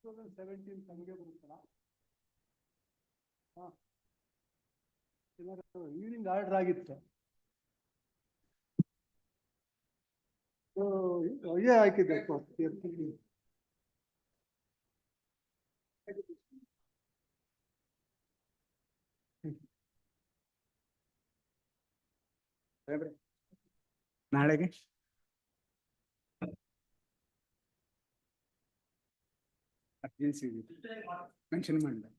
2017 ತಮಗೆ ಬರುತ್ತಲ್ಲ. Evening order ಆಗಿತ್ತು. ಹಾಕಿದ್ದೆ ನಾಳೆಗೆ ಅರ್ಜೆನ್ಸಿ ಮೆನ್ಷನ್ ಮಾಡಿದೆ.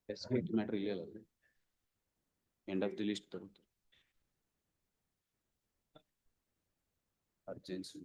ಎಸ್ಕೇಟ್ ಮ್ಯಾಟರ್ ಇಲ್ಲ ಅಲ್ಲ, ಎಂಡ್ ಆಫ್ ದಿ ಲಿಸ್ಟ್ ತರುತ್ತೆ. ಅರ್ಜೆನ್ಸಿ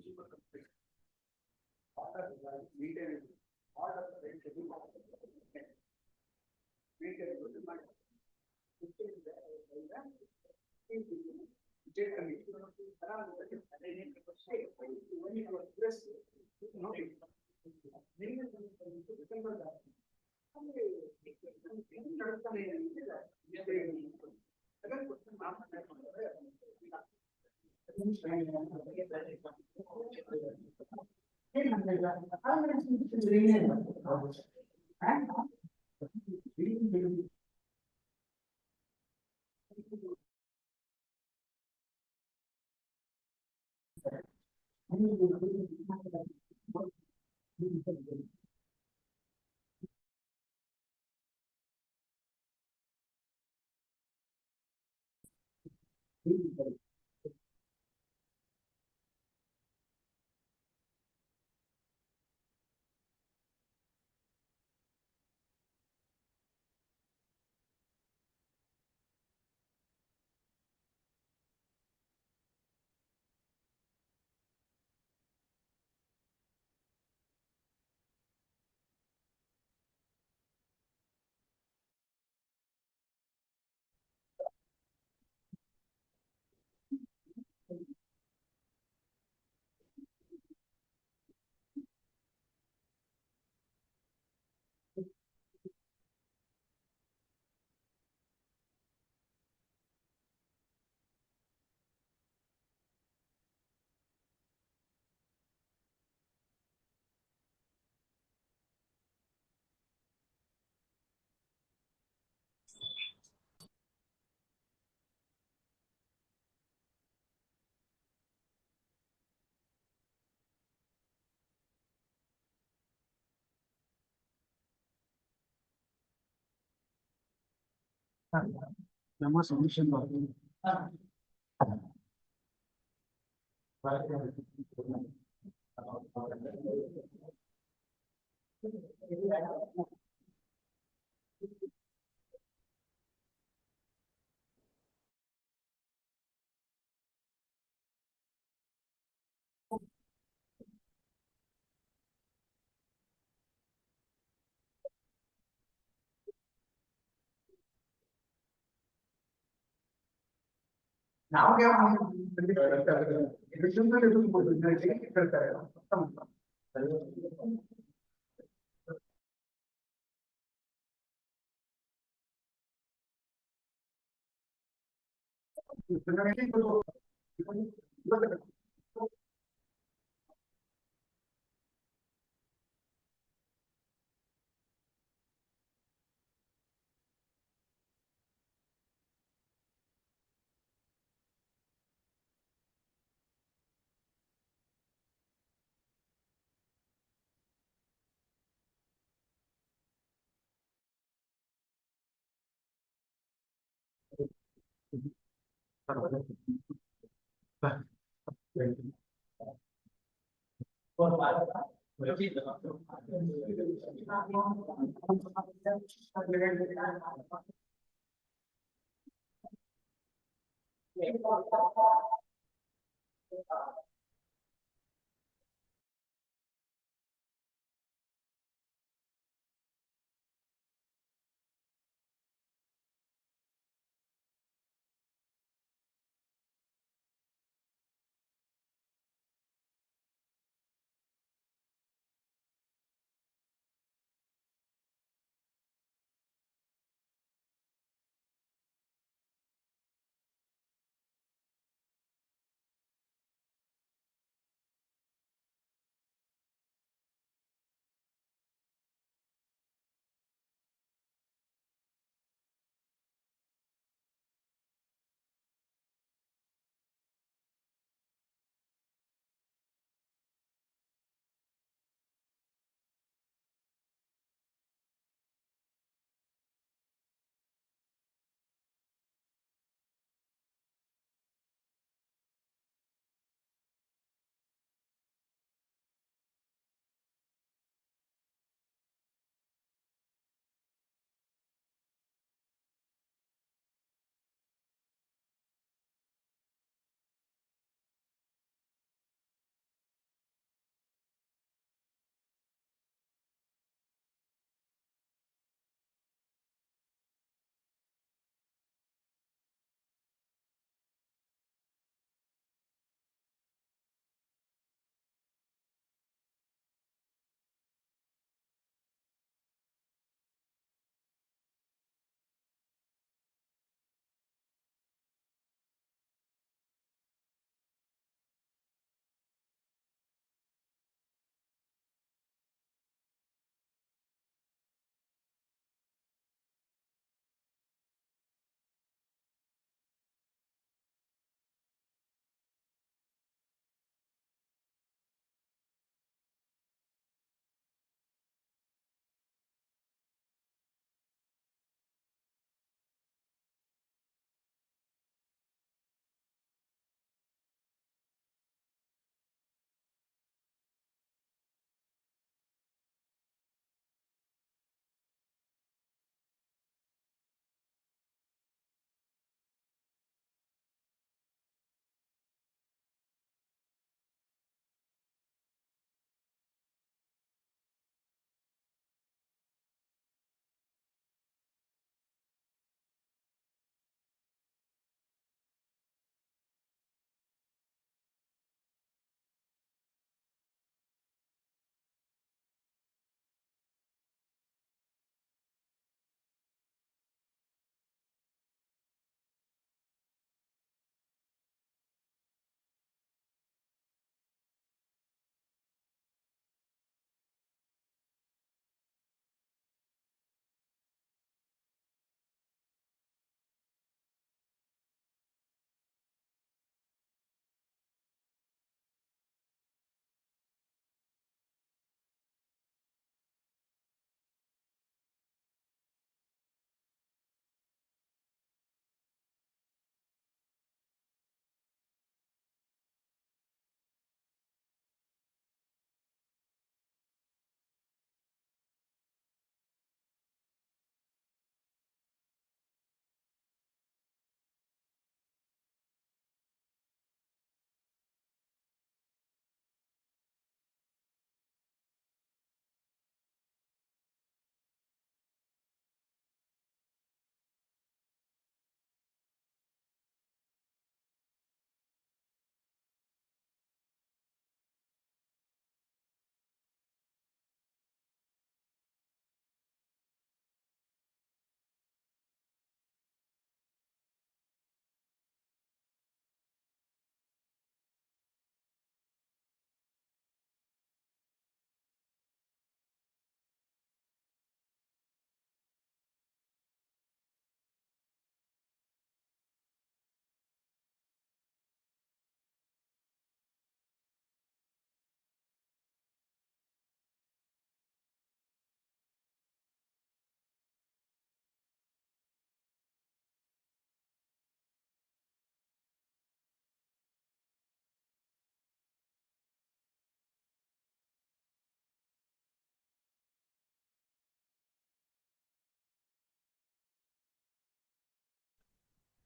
ನಮ್ಮ ಸೊಲ್ಯೂಷನ್ ನಾವು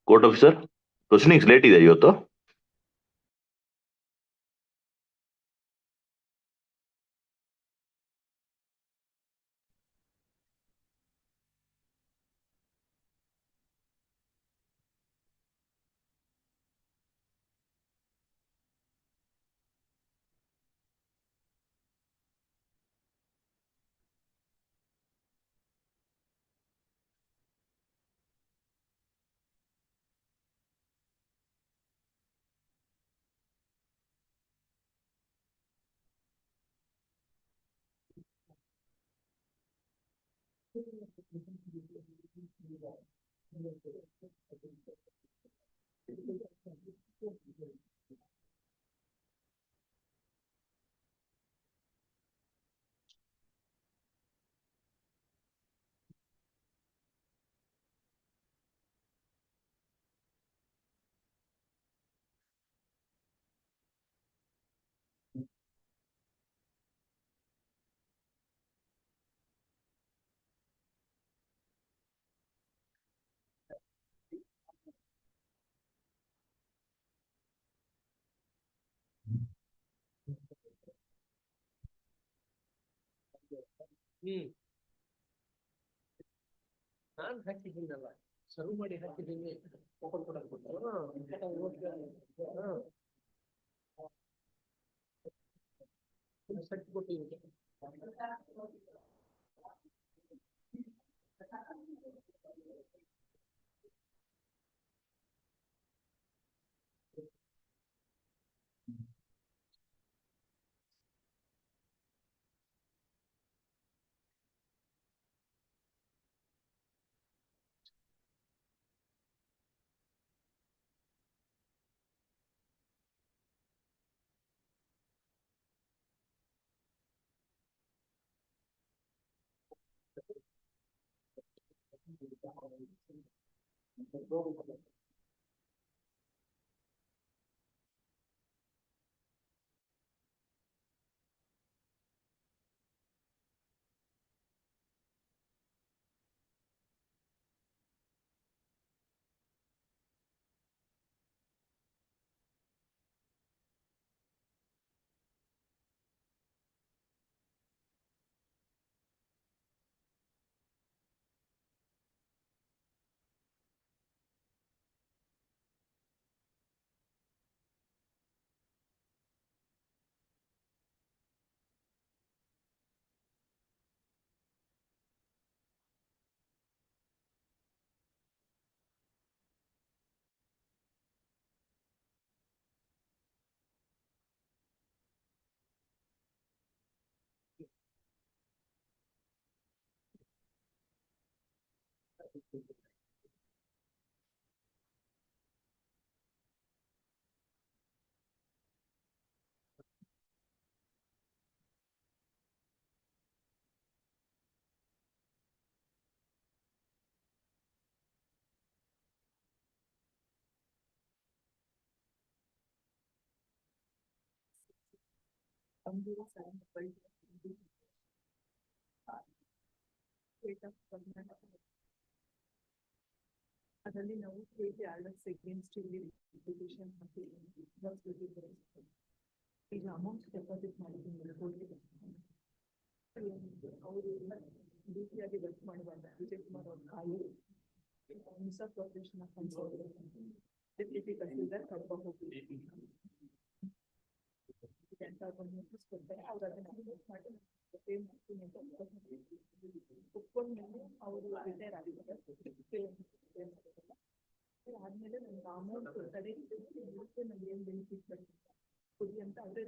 ಕೋರ್ಟ್ ಆಫೀಸರ್ ಪ್ರೊಸೀಡಿಂಗ್ಸ್ ಲೇಟ್ ಇದೆ ಇವತ್ತು. ನಾನು ಹಾಕಿದ್ದೀನಲ್ಲ ಸರ್ವ್ ಮಾಡಿ ಹಾಕಿದ್ದೀನಿ ಓಪನ್ ಕೊಡಕ್ ಸೆಟ್ ಕೊಟ್ಟಿದ್ದೀನಿ. ಅದರಲ್ಲಿ ನಾವು ಹೇಗೆ ಆರ್ಡರ್ಸ್ ಅಗೇನ್ಸ್ಟ್ ಇಲ್ಲಿ ಲಿಟಿಗೇಷನ್ ಈಗ ಅಮೌಂಟ್ ಡೆಪಾಸಿಟ್ ಮಾಡಿದ್ದೀನಿ ಅವರು ರೀತಿಯಾಗಿ ವರ್ಕ್ ಮಾಡುವಾಗ ರಿಜೆಕ್ಟ್ ಮಾಡೋ ಕಾಯಿ miss of profession deputy tahsildar Kadapa ಹೋಗಿ ನೋಟಿಸ್ ಕೊಡ್ತಾರೆ ಅವ್ರು ಅದನ್ನ ಮಾಡಿ ಪೇ ಮಾಡ್ತೀನಿ ಅಂತ ಒಪ್ಕೊಂಡ್ಮೇಲೆ ಅವರು ರಿಟೈರ್ ಆಗಿದ್ದಾರೆ ಆದ್ಮೇಲೆ ನಮ್ಗೆ ಅಮೌಂಟ್ ತಡೆ ನಮ್ಗೆ ಏನ್ ಬೆನಿಫಿಟ್ ಬರ್ತದೆ ಕೊಡಿ ಅಂತ ಅವರೇ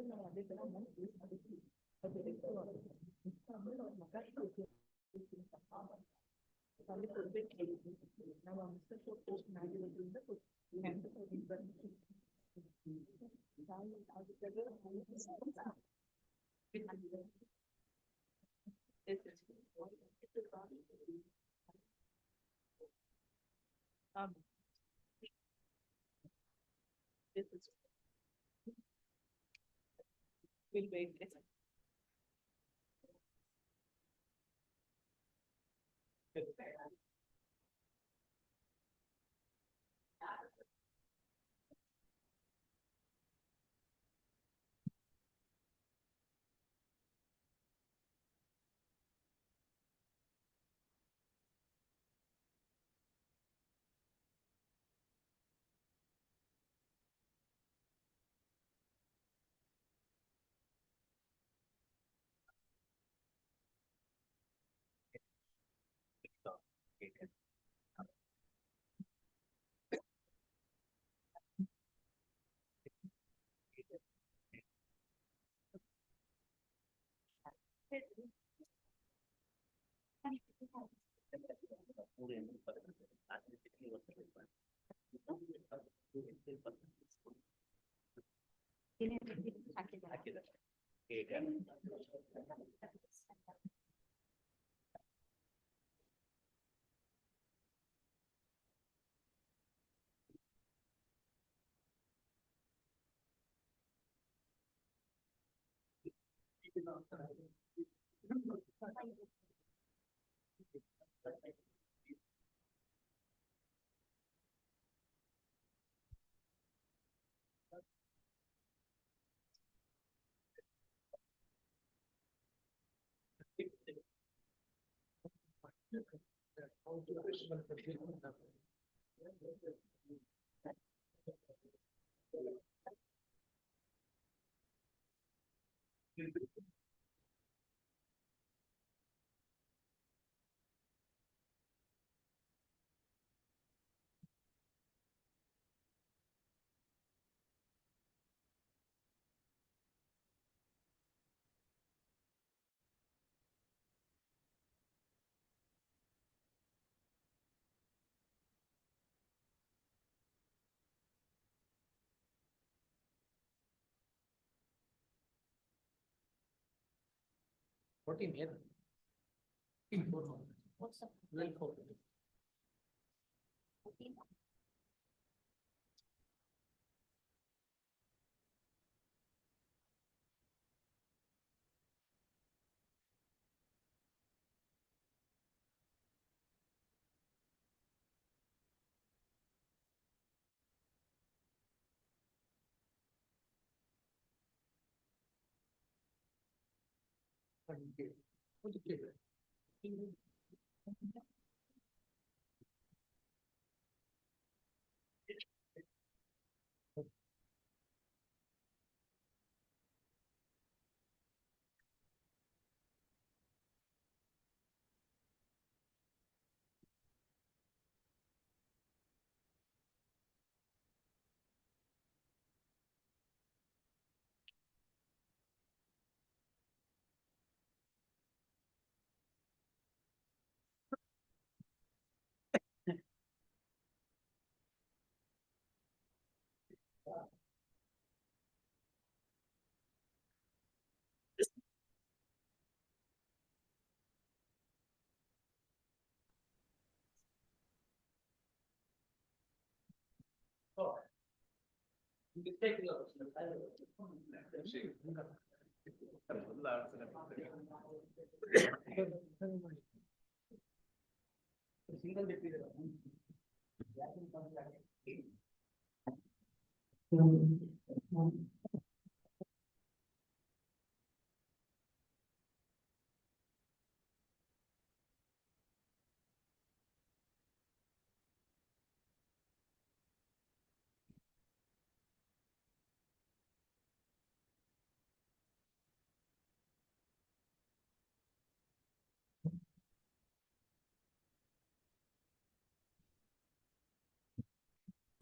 ನಾವು ಅದೇ ತರ ಅಮೌಂಟ್ ಯೂಸ್ ಮಾಡಿದ್ವಿ ಆಮೇಲೆ ಅವ್ರ ಮಗ ಅಲ್ಲಿ ಕೊಡ್ಬೇಕು ನಾವು ಆ ಮಿಸ್ಟರ್ ಪೋಸ್ಟ್ ಆಗಿರೋದ್ರಿಂದ will wait. 14 years. What's up? 12.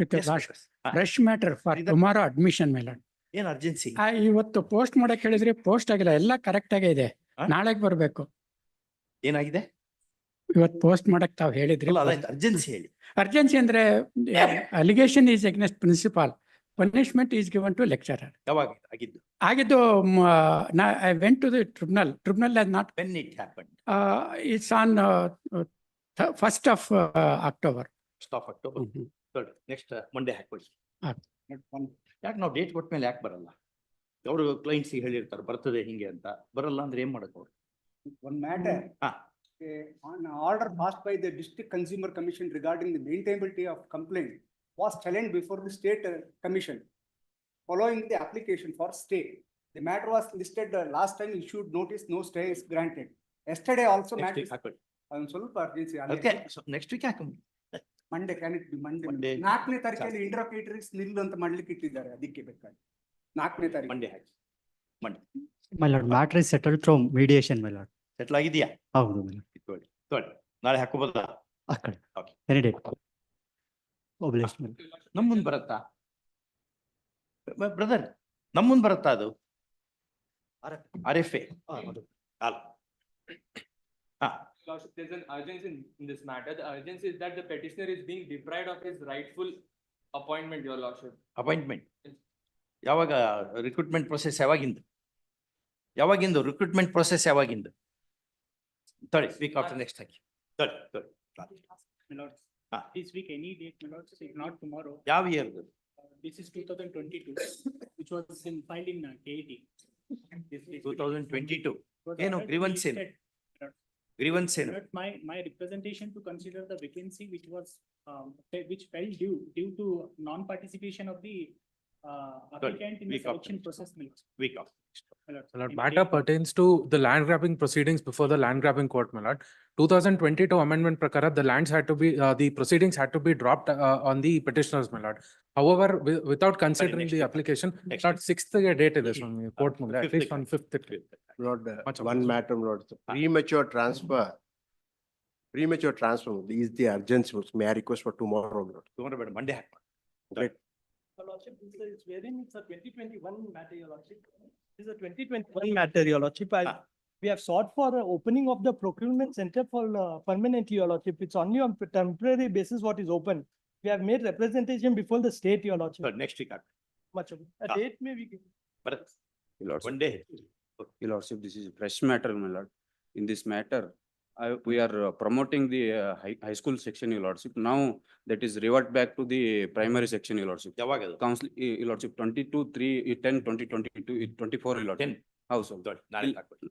With Yes, a Prakash. fresh matter for tomorrow admission, my lord. ಏನ್ ಅರ್ಜೆನ್ಸಿ? ಇವತ್ತು ಪೋಸ್ಟ್ ಮಾಡಕ್ ಹೇಳಿದ್ರೆ ಪೋಸ್ಟ್ ಆಗಿಲ್ಲ, ಎಲ್ಲ ಕರೆಕ್ಟ್ ಆಗೇ ಇದೆ. ಆ? ನಾಳೆಗ್ ಬರ್ಬೇಕು. ಏನಾಗಿದೆ? ಇವತ್ತು ಪೋಸ್ಟ್ ಮಾಡಕ್ ತಾವ್ ಹೇಳಿದ್ರಿ. ಅರ್ಜೆನ್ಸಿ ಹೇಳಿ. ಅರ್ಜೆನ್ಸಿ ಅಂದ್ರೆ allegation is against principal, punishment is given to lecturer. ಯಾವಾಗ ಆಗಿದ್ದು? ಆಗಿದ್ದು I went to the tribunal. Tribunal has not. When it happened? It's on 1st of October. Stop October. Next Monday ಹಾಕ್ಬಿಡಿ. ಯಾಕೆ ನಾವು date ಕೊಟ್ಟ ಮೇಲೆ ಯಾಕೆ ಬರಲ್ಲ? ಅವರು ಕ್ಲೈಂಟ್ಸ್ ಹೇಳಿರ್ತಾರೆ ಬರ್ತದೆ ಹಿಂಗೆ ಅಂತ, ಬರಲ್ಲ ಅಂದ್ರೆ ಏನ್ ಮಾಡಕ್ ಅವ್ರು? One matter. On order passed by the District Consumer Commission regarding the maintainability of complaint was challenged before the State Commission. Following the application for stay, the matter was listed last time issued notice, no stay is granted. Yesterday also matter. ಸ್ವಲ್ಪ urgency. Okay, so next week hockey. Monday, can it be Monday? Monday. 4ನೇ ತಾರೀಕಲ್ಲಿ ಇಂಟರ್ಪ್ರಿಟರೀಸ್ ನಿಲ್ಲು ಅಂತ ಮಾಡ್ಲಿಕ್ಕೆ ಇಟ್ಟಿದ್ದಾರೆ, ಅದಕ್ಕೆ ಬೇಕಾಗಿ 4ನೇ ತಾರೀಕು. Monday hockey. Monday. My lord, matter is settled through mediation, my lord. Settle ಆಗಿದೆಯಾ? ಹೌದು my lord. ತೊಗೊಳ್ಳಿ. ನಾಳೆ ಹಾಕೋಬೋದಾ? ಆ ಕಡೆ. Okay. Any date. Obliged, my lord. ನಮ್ ಮುಂದ್ ಬರತ್ತಾ? ಬ್ರದರ್, ನಮ್ ಮುಂದ್ ಬರತ್ತಾ ಅದು? RFA. ಅಲ್ಲ. ಹಾ, Lordship, there's an urgency in this matter. The urgency is that the petitioner is being deprived of his rightful appointment, Your Lordship. Appointment ಯಾವಾಗ ರಿಕ್ರೂಟ್ಮೆಂಟ್ ಪ್ರೊಸೆಸ್ ಯಾವಾಗಿಂದು ರಿಕ್ರೂಟ್ಮೆಂಟ್ ಪ್ರೊಸೆಸ್ ಯಾವಾಗಿಂದು ತರ್ಡ್ ವೀಕ್ ಆಫ್ಟರ್ ನೆಕ್ಸ್ಟ್ ಹಾಕಿ third My lord, Ah. this week any date, my lord, if not tomorrow. ಯಾವ year This is 2022, which was filed in KAT. This is- 2022 was ಏನು ordered grievance ಏನು? listed. Grievance ಏನು But my representation to consider the vacancy which was, which fell due to non-participation of the applicant in the week after selection next. process. My lord. Week off My lord. My lord, In matter date- pertains to the land grabbing proceedings before the land grabbing court, my lord. 2022 amendment prakara, the lands had to be, the proceedings had to be dropped on the petitioners, my lord. However, without considering next the week. application, Next not week. sixth date is on court, munde, at fifth least ಗೆ. on fifth. Lord, Much one obliged. matter, Lord, premature transfer. Premature transfer is the urgency. May I request for tomorrow, Lord? ಬೇಡ Monday hockey Great. Your Lordship, this is wherein it's a 2021 matter, Your Lordship. This is a 2021 matter, Your Lordship. Ah. We have sought for a opening of the procurement center for permanently, Your Lordship. It's only on temporary basis what is open. We have made representation before the state, Your Lordship. Next week hockey Much of a Ah. date may be given. ಬರುತ್ತೆ Your Lordship, one day Your Lordship, this is a fresh matter, my lord. In this matter, we are promoting the high school section, Your Lordship. Now that is revert back to the primary section, Your Lordship. ಯಾವಾಗ ಅದು Council, Your Lordship, 22/3/10/2022, 24, Your Lordship. 10 House of ದೊಡ್ಡ ನಾಳೆ ಹಾಕ್ಬೇಕು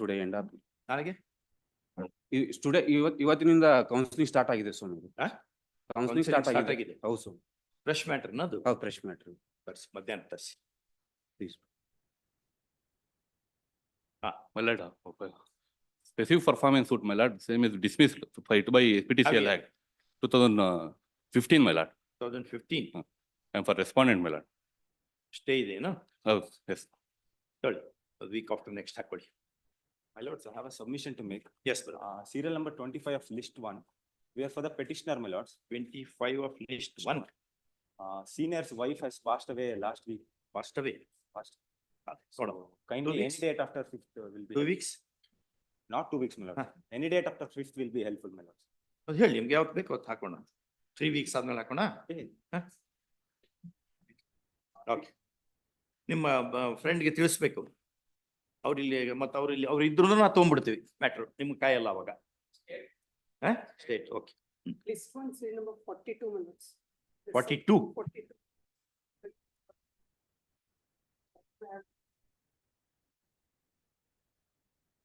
today end up. ನಾಳೆಗೆ Today, ಇವತ್ತಿನಿಂದ counselling start ಆಗಿದೆ ಸ್ವಾಮಿ. ಹಾ? Counselling Counseling start start ಆಗಿದೆ. ಆಗಿದೆ. ಹೌದು, ಫ್ರೆಶ್ ಮ್ಯಾಟರ್ ಅದು ಹೌದು, ಫ್ರೆಶ್ ಮ್ಯಾಟ್ರ್. ತರಿಸಿ ಮಧ್ಯಾಹ್ನ ತರಿಸಿ please My lord, specific performance suit, my lord, same is dismissed for it by PTCL Have you- Act 2015, my lord. 2015 And for respondent, my lord. Stay ಇದೆನಾ Oh, yes. Third week after next ಹಾಕೊಳ್ಳಿ My lords, I have a submission to make. Yes ಬರ್ Serial number 25 of list 1, where for the petitioner, my lords, 25 of list 1 senior's wife has passed away last week. Fast away Passed. ನೋಡ Kindly, 2 any weeks. date after 5th will be. 2 helpful. Weeks Not 2 weeks, my lords. Any date after 5th will be helpful, my lords. ಅದು ಹೇಳಿ ನಿಮ್ಗೆ ಯಾವತ್ತು ಬೇಕು ಅವತ್ತು ಹಾಕೋಣ 3 weeks ಆದ್ಮೇಲೆ ಹಾಕೋಣ ಓಕೆ ನಿಮ್ಮ ಫ್ರೆಂಡ್ಗೆ ತಿಳಿಸ್ಬೇಕು ಅವ್ರಿಲ್ಲಿ ಮತ್ತೆ ಅವ್ರು ಇದ್ರು ನಾವು ತೊಗೊಂಡ್ಬಿಡ್ತೀವಿ ಮ್ಯಾಟ್ರು ನಿಮ್ಗೆ ಕಾಯಲ್ಲ ಅವಾಗ state okay List one, serial number 42 minutes. 42 42.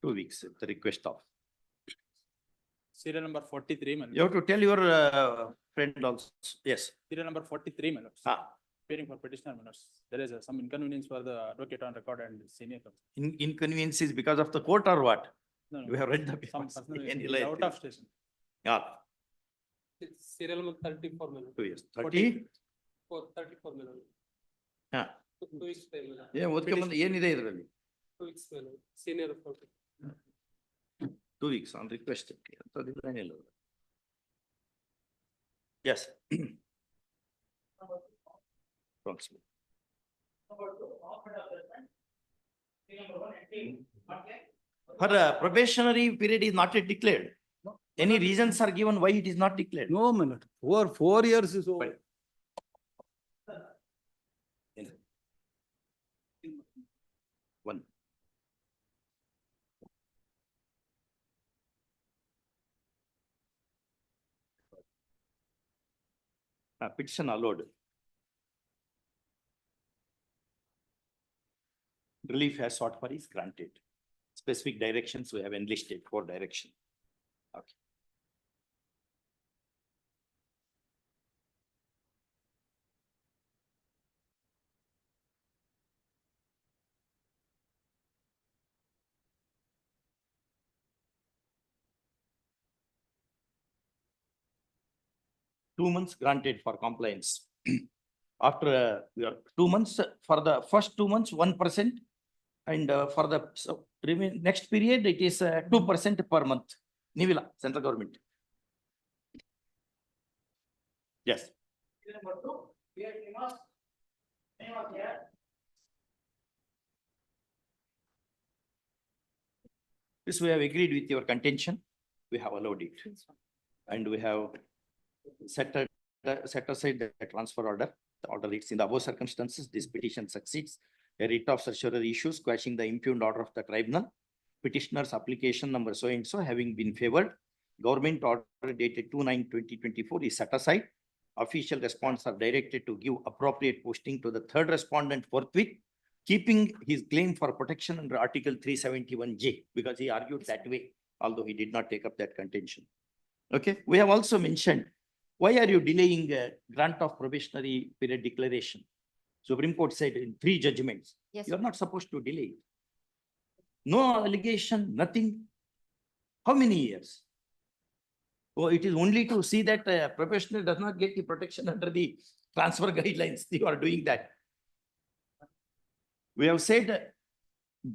2 weeks the request of Serial number 43, my you have to tell your friend also yes Serial number 43, my lord. ah Appearing for petitioner, my lord. There is some inconvenience for the advocate on record and senior. inconvenience is because of the court or what No, no, you have read the some papers. personal ಏನಿಲ್ಲ issue, out ಐತಿ. of station. Yeah, Serial number 34, my lord. 2 years 30 34, my lord. ಹಾ 2 weeks time, my lord. ಏನ್ ಓದ್ಕೊಂಬಂದು ಏನಿದೆ ಇದರಲ್ಲಿ 2 weeks, my lord. Senior authority. 2 weeks on request ಅಂತದಿಲ್ಲ ಏನಿಲ್ಲ yes her probationary period is not yet declared. Any reasons are given why it is not declared? No, my lord. 4 years is over. Fine. One. Petition allowed. Relief has sought for is granted. Specific directions we have enlisted for direction. Okay. Two months granted for compliance. After 2 months, for the first 2 months, 1%. And for the next period, it is 2% per month. Nivila, central government. Yes. This we have agreed with your contention. we have allowed it. And we have set aside the transfer order. The order reads, in the above circumstances, this petition succeeds. A writ of certiorari issues quashing the impugned order of the tribunal. Petitioner's application number so and so having been favored. Government order dated 2/9/2024 is set aside. Official response are directed to give appropriate posting to the third respondent forthwith, keeping his claim for protection under Article 371J, because he argued that way, although he did not take up that contention. Okay, we have also mentioned, why are you delaying grant of probationary period declaration? Supreme Court said in 3 judgments, Yes. you are not supposed to delay it. No allegation, nothing. How many years? Oh, it is only to see that a professional does not get the protection under the transfer guidelines. You are doing that. We have said,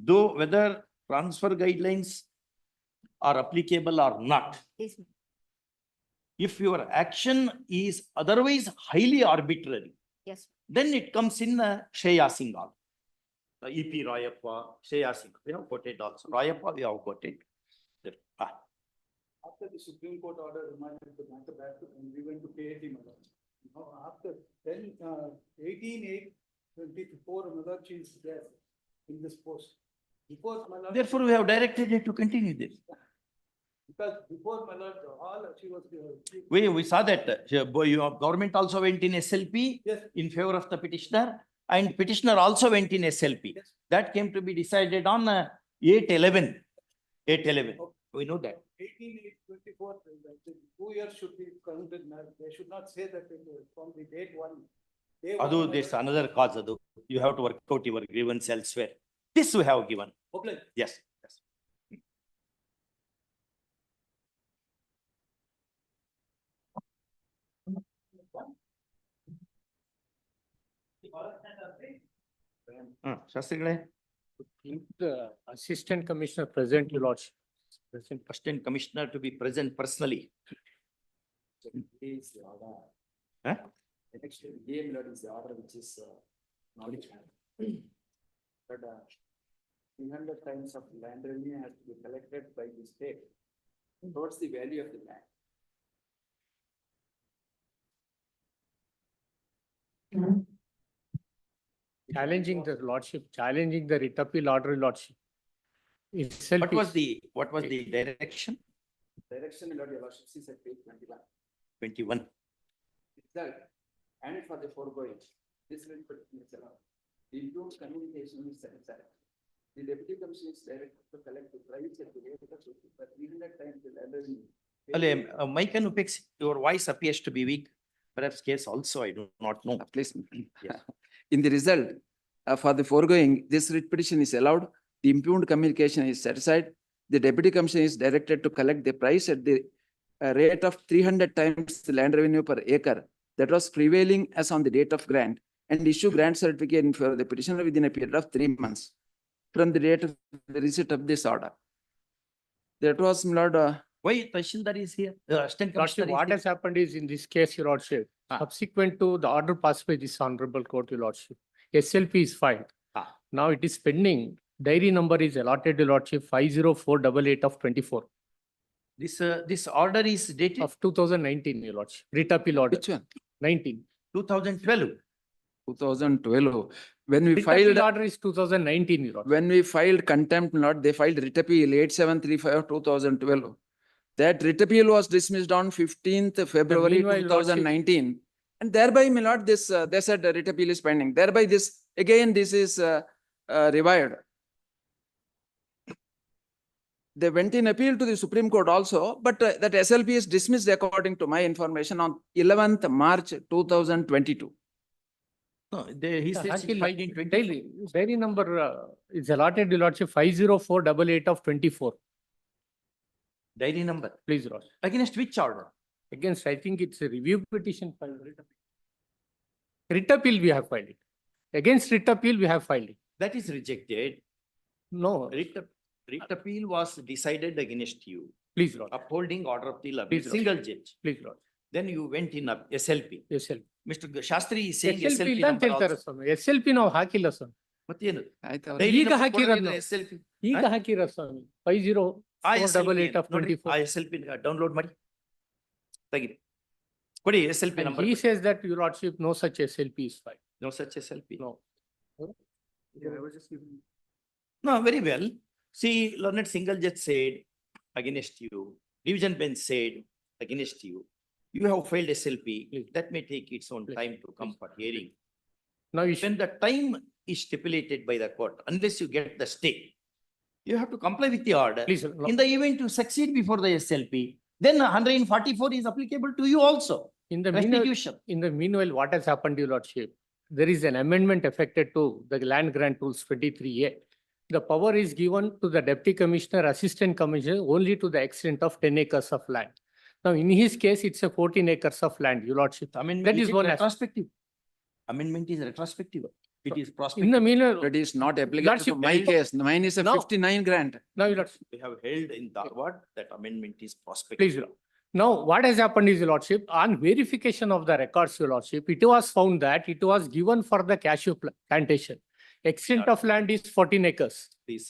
though whether transfer guidelines are applicable or not, Yes. if your action is otherwise highly arbitrary, Yes. then it comes in Shreya Singh. EP Rayappa, Shreya Singh, we have quoted also. Rayappa, we have quoted. After the Supreme Court order remanded the matter back to, and we went to KAT, Madam. After then, 18/8/24, Madam, she is there in this post. Before, Madam. Therefore, we have directed it to continue this. Because before, Madam, all she was. We saw that your government also went in SLP Yes. in favor of the petitioner, and petitioner also went in SLP. Yes. That came to be decided on 8/11. 8/11. We know that. 18/8/24, the 2 years should be counted. They should not say that from the date one. day one, Adu, there's another cause, Adu. You have to work out your grievance elsewhere. This we have given. Okay. Yes. Yes. Shastrigale, The Assistant Commissioner present, your lordship. Present. Assistant Commissioner to be present personally. Huh? The next game is the order which is modified. But 300 times of land revenue has to be collected by the state towards the value of the land. Challenging the lordship, challenging the writ appeal order, lordship. Itself What was is- the direction? Direction, Your Lordship, is at page 21. 21. Result, and for the foregoing, this will put is allowed. The improved communication is set aside. The deputy commissioner is directed to collect the price at the rate of 300 times the land revenue. Mike and Upex, your voice appears to be weak. Perhaps case also, I do not know. Please. Yes. In the result, for the foregoing, this writ petition is allowed, the impugned communication is set aside, the deputy commissioner is directed to collect the price at the rate of 300 times the land revenue per acre that was prevailing as on the date of grant, and issue grant certificate in favor of the petitioner within a period of 3 months from the date of the receipt of this order. That was, my lord, Why Tahsildar is here? Assistant Lordship, Commissioner is what here. has happened is in this case, your lordship, subsequent to the order passed by this honorable court, your lordship, SLP is filed. Ah. Now it is pending. Diary number is allotted, your lordship, 50488 of 24 This order is dated of 2019, your lordship. Writ appeal order, which one? 19. 2012. 2012. When we Writ appeal filed, order is 2019, your lordship. when we filed contempt, my lord, they filed writ appeal 8735 of 2012. That writ appeal was dismissed on 15th February meanwhile, lordship- 2019. And thereby, my lord, this, they said the writ appeal is pending. Thereby this, again, this is revived. They went in appeal to the Supreme Court also, but that SLP is dismissed according to my information on 11th March 2022. No, he says it's Hakil, filed in 20. Diary number is allotted, your lordship, 50488 of 24. Diary number. Please, Lord. Against which order? Against, I think it's a review petition filed. Writ appeal, we have filed it. Against writ appeal, we have filed it. That is rejected. No, Writ appeal was decided against you, please, Lord. upholding order of the Please, Lord. single judge. Please, Lord. Then you went in SLP. SLP. Mr. Shastri is saying SLP SLP ಇಲ್ಲ ಅಂತ number ಹೇಳ್ತಾರೆ also. ಸ್ವಾಮಿ. SLP ನಾವು ಹಾಕಿಲ್ಲ ಸ್ವಾಮಿ. ಮತ್ತೇನು? ಆಯ್ತು Diary ಈಗ number ಹಾಕಿರೋದು ಕೊಡೋದಿಲ್ಲ ನಾವು. SLP. ಈಗ ಹಾಕಿರೋ ಸ್ವಾಮಿ. 50 488 of ನೋಡ್ರಿ, 24. SLP ಡೌನ್ಲೋಡ್ ಮಾಡಿ ತೆಗೀರಿ, ಕೊಡಿ SLP And number. he says that, Your Lordship, no such SLP is filed. No such SLP. No. No, very well. See, learned single judge said against you, division bench said against you. You have filed SLP, that may take its own time to come for hearing. Now you When the time is stipulated by the court, unless you get the stay, you have to comply with the order. please, In the event you succeed before the SLP, then 144 is applicable to you also. in the meanwhile, Restitution. what has happened, Your Lordship? There is an amendment affected to the land grant rules 23A. The power is given to the deputy commissioner, assistant commissioner only to the extent of 10 acres of land. Now, in his case, it's a 14 acres of land, Your Lordship. Amendment That is is one aspect. retrospective. Amendment is retrospective. It is In prospective. the meanwhile, That is not applicable to Lordship, my there is- case. Mine is a No. 59 grant. now, Your Lordship, We have held in Dharwad that amendment is prospective. please, Your Lord. Now, what has happened is, Your Lordship, on verification of the records, Your Lordship, it was found that it was given for the cashew plantation. Extent of land is 14 acres. Please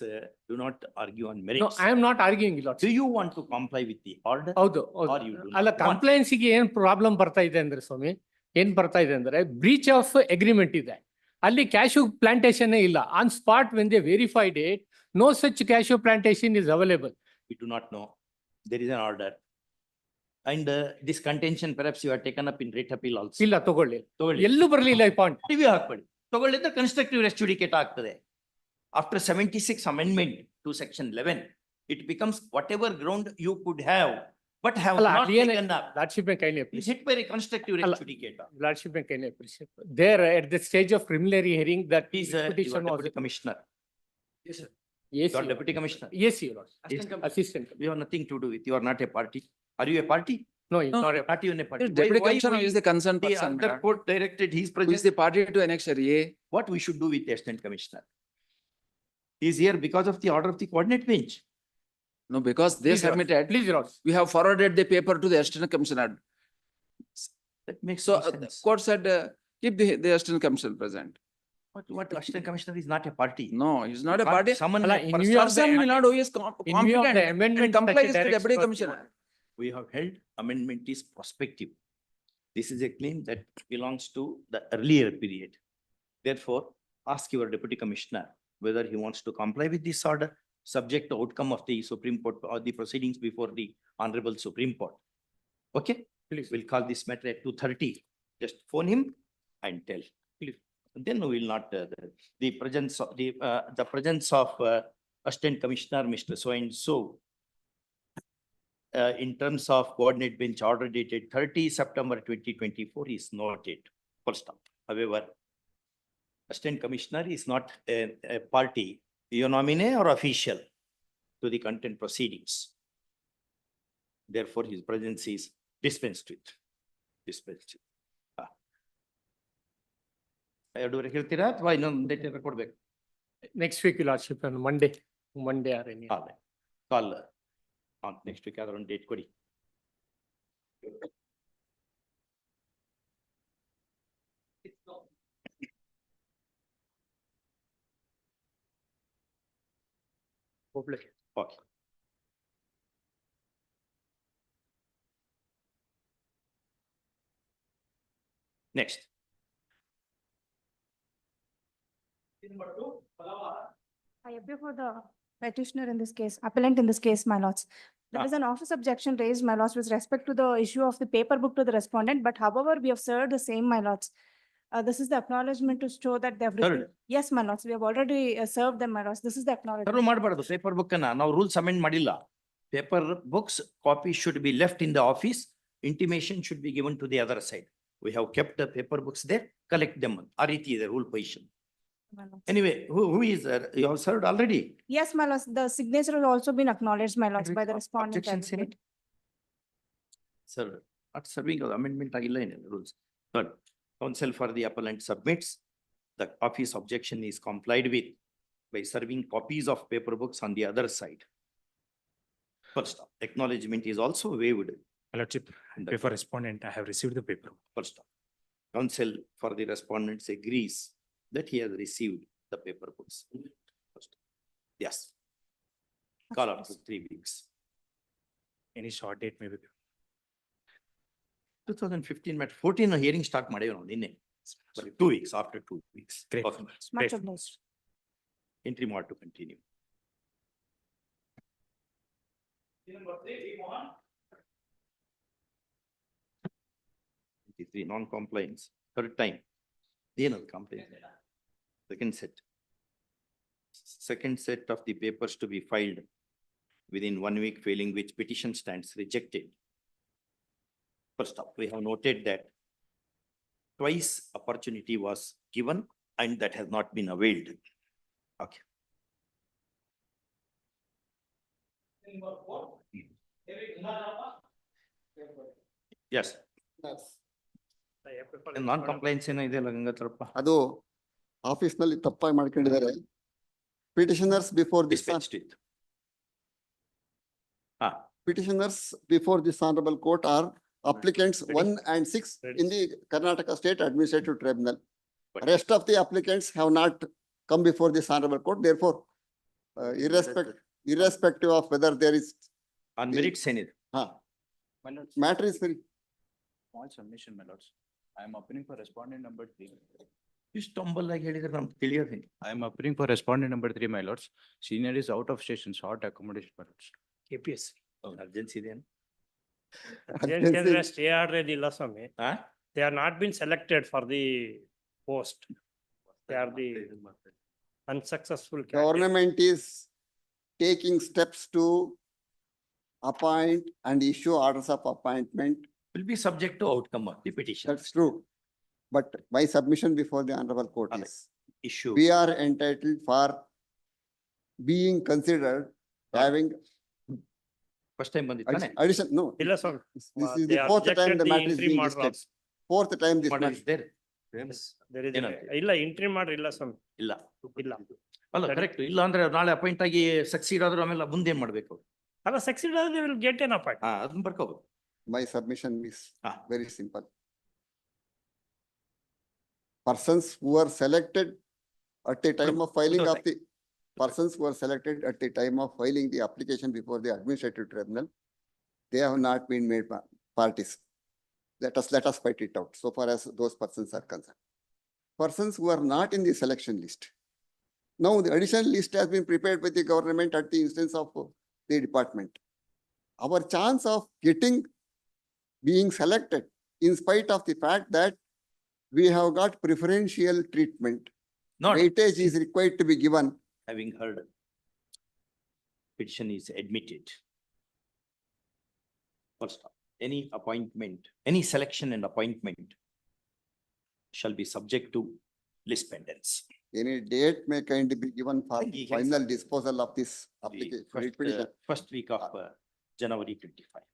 do not argue on No, merits. I am not arguing, Your Do Lordship. you want to comply with the order? ಹೌದು Or you do not ಅಲ್ಲ, want? Compliance ಗೆ ಏನ್ problem ಬರ್ತಾ ಇದೆ ಅಂದ್ರೆ ಸ್ವಾಮಿ, ಏನ್ ಬರ್ತಾ ಇದೆ ಅಂದ್ರೆ ಬ್ರೀಚ್ ಆಫ್ ಅಗ್ರಿಮೆಂಟ್ ಇದೆ. ಅಲ್ಲಿ ಕ್ಯಾಶ್ಯೂ ಪ್ಲಾಂಟೇಶನ್ ಇಲ್ಲ. On spot when they verified it, no such cashew plantation is available. We do not know. There is an order. And this contention perhaps you have taken up in writ appeal also. ಇಲ್ಲ, ತಗೊಳ್ಳಿ. ತಗೊಳ್ಳಿ. ಎಲ್ಲೂ ಬರ್ಲಿಲ್ಲ ಈ point. TV ಹಾಕ್ಬೇಡಿ. ತಗೊಳ್ಳಿದ್ರೆ constructive rest ಜುಡಿಕೇಟ್ ಆಗ್ತದೆ. After 76 amendment to section 11, it becomes whatever ground you could have, but have ಅಲ್ಲ, not ಅಲ್ಲಿ ಏನು taken up. Lordship may kindly Is appreciate. hit by a constructive ಅಲ್ಲ, res judicata. Lordship may kindly appreciate. There at the stage of preliminary hearing that Please, you petition are was. deputy commissioner. Yes, sir. You Yes, are Your deputy commissioner. Lord. Yes, Your Lord. Yes. Assistant. You have nothing to do with, you are not a party. Are you a party? No, it's No. not a. Not even a party. Deputy Why Commissioner is the concerned the person. other court directed his Who is presence? the party to annexure A? What we should do with the assistant commissioner? He is here because of the order of the coordinate bench. No, because they Please, Your Lord. submitted, Please, Your Lord. we have forwarded the paper to the assistant commissioner. That makes So no sense. court said, keep the assistant commissioner present. What assistant commissioner is not a party. No, he's not a Can't party. summon ಅಲ್ಲ, a in person. view of the Person will not who is in view of the competent and amendment. complies such a to direct deputy source- commissioner. We have held amendment is prospective. This is a claim that belongs to the earlier period. Therefore, ask your deputy commissioner whether he wants to comply with this order, subject to outcome of the Supreme Court or the proceedings before the Honorable Supreme Court. Okay? Please. We'll call this matter at 2:30. Just phone him and tell. Please. Then we will not, the presence of Assistant Commissioner, Mr. So and so, in terms of coordinate bench order dated 30 September 2024 is noted. Full stop. However, Assistant Commissioner is not a party, you nominee or official to the content proceedings. Therefore, his presence is dispensed with. Dispensed with. ಎರಡೂವರೆ ಹೇಳ್ತೀರಾ ಅಥವಾ ಇನ್ನೊಂದು date ಕೊಡ್ಬೇಕು? Next week, Your Lordship, on Monday or any. Call next week ಯಾವ್ದಾರ ಒಂದು date ಕೊಡಿ. Hopefully. Okay. Next. I appear for the petitioner in this case, appellant in this case, my lords. There is an office objection raised, my lords, with respect to the issue of the paper book to the respondent, but however, we have served the same, my lords. This is the acknowledgement to show that they have Served? received. Yes, my lords, we have already served them, my lords. This is the acknowledgement. Serve ಮಾಡಬಾರ್ದು paper book ಅನ್ನ ನಾವು rules amend ಮಾಡಿಲ್ಲ. Paper books copy should be left in the office, intimation should be given to the other side. We have kept the paper books there, collect them. ಆ ರೀತಿ ಇದೆ rule position. My lords. Anyway, who is, you have served already? Yes, my lords, the signature has also been acknowledged, my lords, by the respondent. Objections in it? advocate. Sir, not serving of amendment ಆಗಿಲ್ಲ ಏನಿಲ್ಲ rules. Third, counsel for the appellant submits, the office objection is complied with by serving copies of paper books on the other side. First, acknowledgement is also waived. Lordship, And the- before respondent, I have received the paper. First, counsel for the respondents agrees that he has received the paper books. First. Yes. Call up to 3 weeks. Any short date maybe? 2015, but 14 hearing start ಮಾಡಿವೆ ನಾವು ನಿನ್ನೆ. But 2 weeks, after 2 weeks. Great. Okay. Much obliged. Entry mod to continue. Non-compliance, third time. Another complaint. Second set. Second set of the papers to be filed within 1 week, failing which petition stands rejected. First up, we have noted that twice opportunity was given and that has not been availed. Okay. Yes. Non-compliance ಏನೋ ಇದೆಯಲ್ಲ ಗಂಗಾಧರಪ್ಪ. ಅದು office ನಲ್ಲಿ ತಪ್ಪಾಗಿ ಮಾಡ್ಕೊಂಡಿದ್ದಾರೆ. Petitioners before this, Dispensed it. petitioners before this honorable court are applicants Ready. 1 and 6 in the Karnataka State Administrative Tribunal. But- Rest of the applicants have not come before this honorable court. Therefore, irrespective of whether there is, On merits ಏನಿದೆ? matter is very, Small submission, my lords. I am appealing for respondent number 3. ಇಷ್ಟು humble ಆಗಿ ಹೇಳಿದ್ರೆ ನಮ್ಗೆ ತಿಳಿಯೋದು. I am appealing for respondent number 3, my lords. Senior is out of station, short accommodation, my lords. KPS. Urgency ಇದೆಯೇನು? Stay already ಇಲ್ಲ ಸ್ವಾಮಿ. They are not been selected for the post. They are the unsuccessful candidate. government is taking steps to appoint and issue orders of appointment. Will be subject to outcome of the petition. That's true. But my submission before the honorable court Correct. is, Issue. we are entitled for being considered having First time ಬಂದಿತ್ತಾನೆ? addition, no. ಇಲ್ಲ ಸ್ವಾಮಿ. This is They the fourth time objected the the matter is interim being order listed. also. Fourth time this Model matter. is there? There is, ಏನಂತೆ? ಇಲ್ಲ entry ಮಾಡ್ರಿ ಇಲ್ಲ ಸ್ವಾಮಿ. ಇಲ್ಲ. ಇಲ್ಲ. ಅಲ್ಲ correct. ಇಲ್ಲ ಅಂದ್ರೆ ನಾಳೆ ಅಪಾಯಿಂಟ್ ಆಗಿ ಸಕ್ಸೀಡ್ ಆದ್ರೆ ಆಮೇಲೆ ಮುಂದೆ ಏನ್ ಮಾಡ್ಬೇಕು? ಅಲ್ಲ succeed ಆದ್ರೆ they will get an appointment. ಅದನ್ನ ಬರ್ಕೋಬೇಕು. My submission is Ah. very simple. Persons who are selected at the time of filing of the, persons who are selected at the time of filing the application before the administrative tribunal, they have not been made parties. Let us fight it out, so far as those persons are concerned. Persons who are not in the selection list. Now, the additional list has been prepared by the government at the instance of the department. Our chance of being selected, in spite of the fact that we have got preferential treatment, Not weightage is required to be given. having heard. Petition is admitted. First, any appointment, any selection and appointment shall be subject to list pendants. Any date may kindly be given for Thank you, yes, final sir. disposal of this The application. first week of January 25.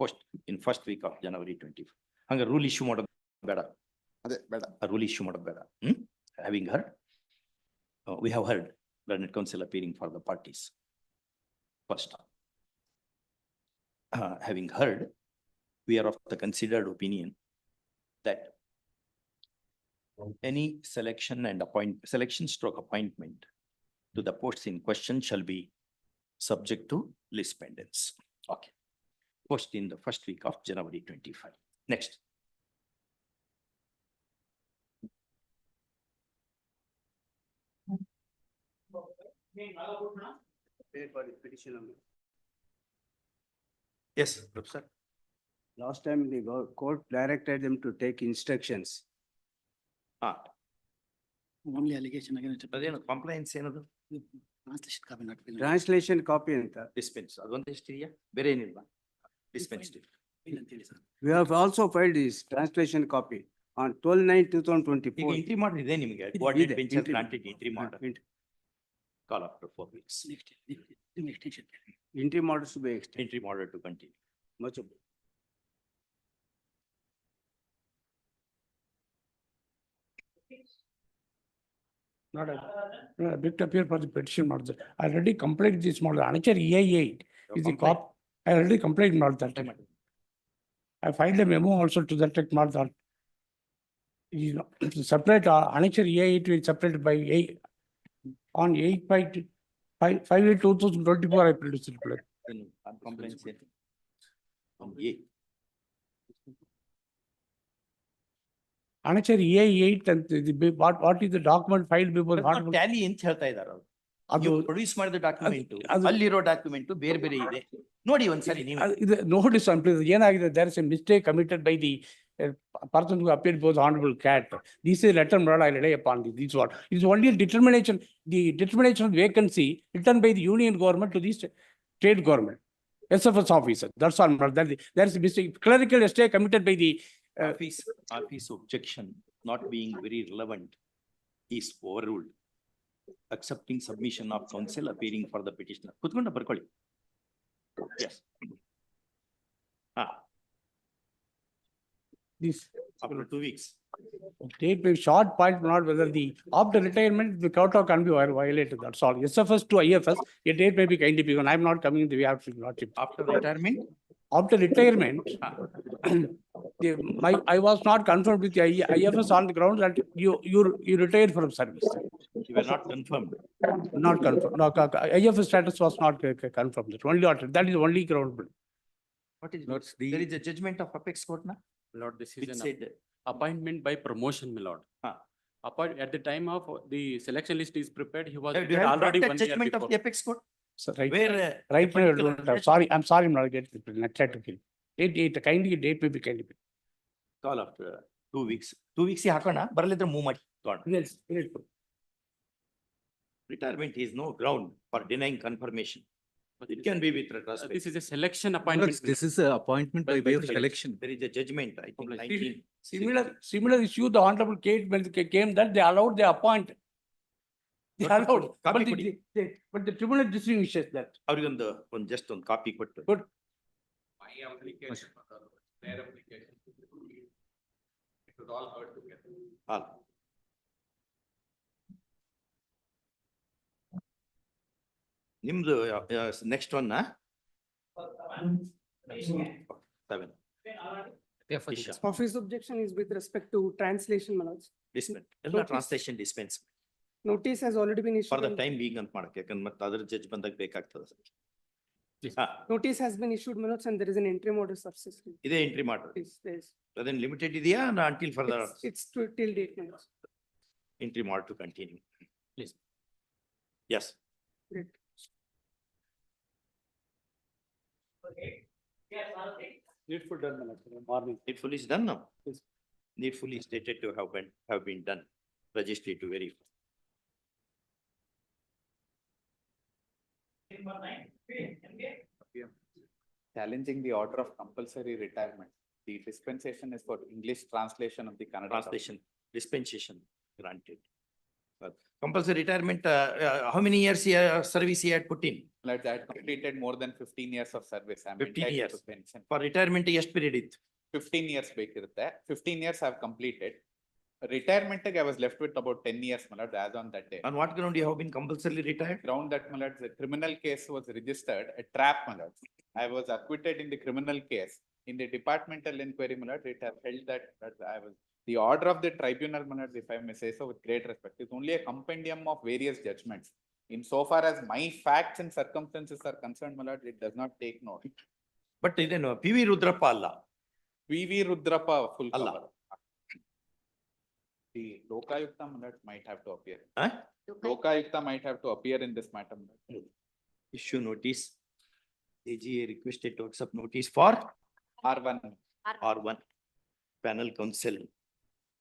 Post in first week of January 25. ಹಂಗ rule issue ಮಾಡೋದು ಬೇಡ. ಅದೇ ಬೇಡ. Rule issue ಮಾಡೋದು ಬೇಡ. Having heard, we have heard learned counsel appearing for the parties. First, having heard, we are of the considered opinion that any selection and selection stroke appointment to the posts in question shall be subject to list pendants. Okay. Post in the first week of January 25. Next. Yes, Professor. Last time the court directed them to take instructions. Only allegation against. ಅದೇನು compliance ಏನದು? Translation copy not been. Translation copy ಅಂತ. Dispense. ಅದೊಂದು ಎಷ್ಟಿದೆಯಾ? ಬೇರೆ ಏನಿಲ್ವಾ? Dispensed. We have also filed this translation copy on 12/9/2024. ಈಗ entry ಮಾಡ್ರಿ ಇದೆ ನಿಮಗೆ. ಇದೆ, Coordinate ಇದೆ, bench has entry granted entry order. Call up to 4 weeks. Extension. Interim orders to be extended. Entry order to continue. Much obliged. Not a big appeal for the petition model. I already completed this model. Another EI8 is the cop. I already completed model that. I filed a memo also to that tech model. You know, separate, another EI8 will separate by 8 on 8 by 5/8, 2024, I produced it. my lord. Then on complaints. On A. Annexure EI8 and what is the document filed before the That's not honorable? tally ಅಂತ ಹೇಳ್ತಾ ಇದಾರೆ ಅವ್ರು. ಅದು ನೀವು produce ಮಾಡಿದ document ಅದು- ಅಲ್ಲಿರೋ document ಬೇರೆ ಬೇರೆ ಇದೆ. ನೋಡಿ ಒಂದ್ಸರಿ ನೀವು. ಇದು ನೋಡಿ please, ಏನಾಗಿದೆ, there is a mistake committed by the person who appeared before the honorable cat. This is letter, my lord, I rely upon this. This is what, it is only a determination, the determination of vacancy written by the union government to the state government. SFS officer, that's all, my lord. There is a mistake, clerical mistake committed by the Office objection not being very relevant is overruled. Accepting submission of counsel appearing for the petitioner. ಕುತ್ಕೊಂಡ ಬರ್ಕೊಳ್ಳಿ. Yes. this After 2 weeks. date may be short point, not whether the after retirement, the quota can be violated, that's all. SFS to IFS, a date may be kindly given. I am not coming in the way of lordship. After retirement, After retirement, I was not confirmed with the IFS on the ground that you retired from service. you were not confirmed. Not confirmed. No, IFS status was not confirmed. That is only ground. What is Lords, there is a judgment of apex court na? Lord, this Which is said, an appointment by promotion, my lord. At the time of the selection list is prepared, he was do you have already brought 1 that year judgment of before. the apex court? So right, Where right now, I particular don't have. judge- I'm sorry, I'm not getting it. Not try to kill. Kindly, date may be kindly. call after 2 weeks. 2 weeks ಹಾಕೋಣ ಬರಲಿದ್ರೆ move ಮಾಡಿ ತಗೊಂಡು. Retirement is no ground for denying confirmation. But it can be with retrospect. This is a selection appointment. This is a appointment by way of selection. There is a judgment, I think, Public. 19. Similar issue, the honorable case when they came that they allowed, they appoint. They Copy allowed, ಕೊಡಿ, copy but ಕೊಡಿ. but the tribunal distinguishes that. ಅವ್ರಿಗೊಂದು just ಒಂದು copy ಕೊಟ್ಟು. Good. My application, their application. It was all heard together. All. ನಿಮ್ದು next one seven. Office objection is with respect to translation, my lords. Dispense ಎಲ್ಲ translation dispense Notice has already been for the issued. Time beg ಅಂತ ಮಾಡಕ್ಕೆ, ಯಾಕಂದ್ರೆ ಮತ್ತೆ ಅದ್ರ judge ಬಂದಾಗ ಬೇಕಾಗ್ತದೆ. Notice has been issued, my lords, and there is an interim order subsisting. ಇದೇ entry ಮಾಡ್ರಿ. Yes. ಅದೇನು ಲಿಮಿಟೆಡ್ ಇದೆಯಾ until further It's till date, my lords. Entry ಮಾಡ್ to continue please. Yes. Great. Needful done, my lord, morning. Needful is done now. Needful is stated to have been done. Registry to verify. Challenging the order of compulsory retirement. The dispensation is for English translation of the Kannada. Translation, dispensation granted. Compulsory retirement, how many years service he had put in? Like that completed more than 15 years of service. I'm 15 entitled years. to pension. For retirement, ಎಷ್ಟು period ಇತ್ತು? 15 years ಬೇಕಿರುತ್ತೆ. 15 years I have completed. Retirement I was left with about 10 years, my lord, as on that day. On what ground you have been compulsorily retired? Ground that, my lord, the criminal case was registered, a trap, my lord. I was acquitted in the criminal case. In the departmental inquiry, my lord, it has held that I was, the order of the tribunal, my lord, if I may say so with great respect, is only a compendium of various judgments. In so far as my facts and circumstances are concerned, my lord, it does not take note. But ಇದೇನು P V Rudrappa ಅಲ್ಲ. V.V. Rudrappa full Allah. cover. The Lokayukta, my lord, might have to appear. Huh? Lokayukta might have to appear in this matter, my lord. Issue notice. AGA requested to accept notice for R1. R1. Panel counsel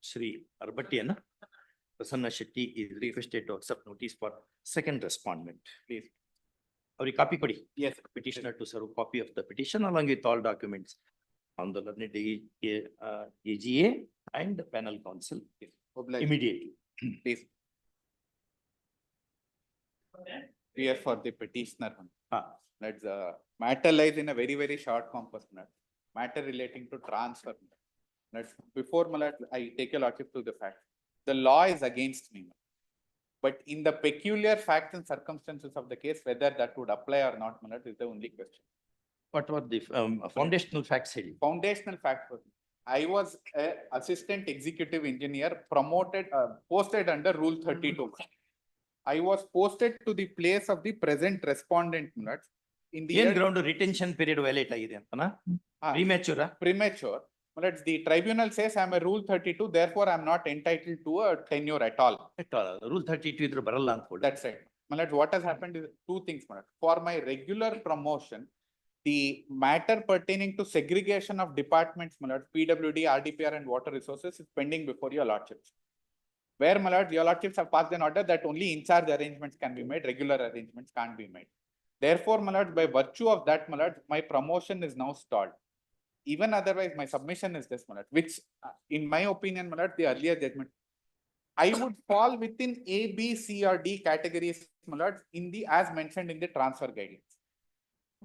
Shri Arbatiana Prasanna Shetty is requested to accept notice for second respondent. Please. Avರಿಗೆ copy ಕೊಡಿ. Yes. Petitioner to serve copy of the petition along with all documents on the learned AGA and the panel counsel immediately. Please. Here for the petitioner. That's matter lies in a very, very short compass. Matter relating to transfer. That's before my lord, I take a lordship to the fact. The law is against me. But in the peculiar facts and circumstances of the case, whether that would apply or not, my lord, is the only question. What were the foundational facts ಹೇಳಿ? Foundational facts was, I was a assistant executive engineer promoted, posted under Rule 32. I was posted to the place of the present respondent, my lords. In the ಏನ್ year ground retention period violate ಆಗಿದೆ ಅಂತನಾ? ಪ್ರಿಮ್ಯಾಚೂರ? premature. My lords, the tribunal says I am a rule 32, therefore I am not entitled to a tenure at all. Rule 32 ಇದ್ರೆ ಬರಲ್ಲ ಅಂತ. That's right. My lords, what has happened is two things, my lords. For my regular promotion, the matter pertaining to segregation of departments, my lords, PWD, RDPR and water resources is pending before your lordships. Where, my lords, your lordships have passed an order that only in-charge arrangements can be made, regular arrangements can't be made. Therefore, my lords, by virtue of that, my lords, my promotion is now stalled. Even otherwise, my submission is this, my lords, which in my opinion, my lords, the earlier judgment, I would fall within A, B, C or D categories, my lords, in the, as mentioned in the transfer guidelines.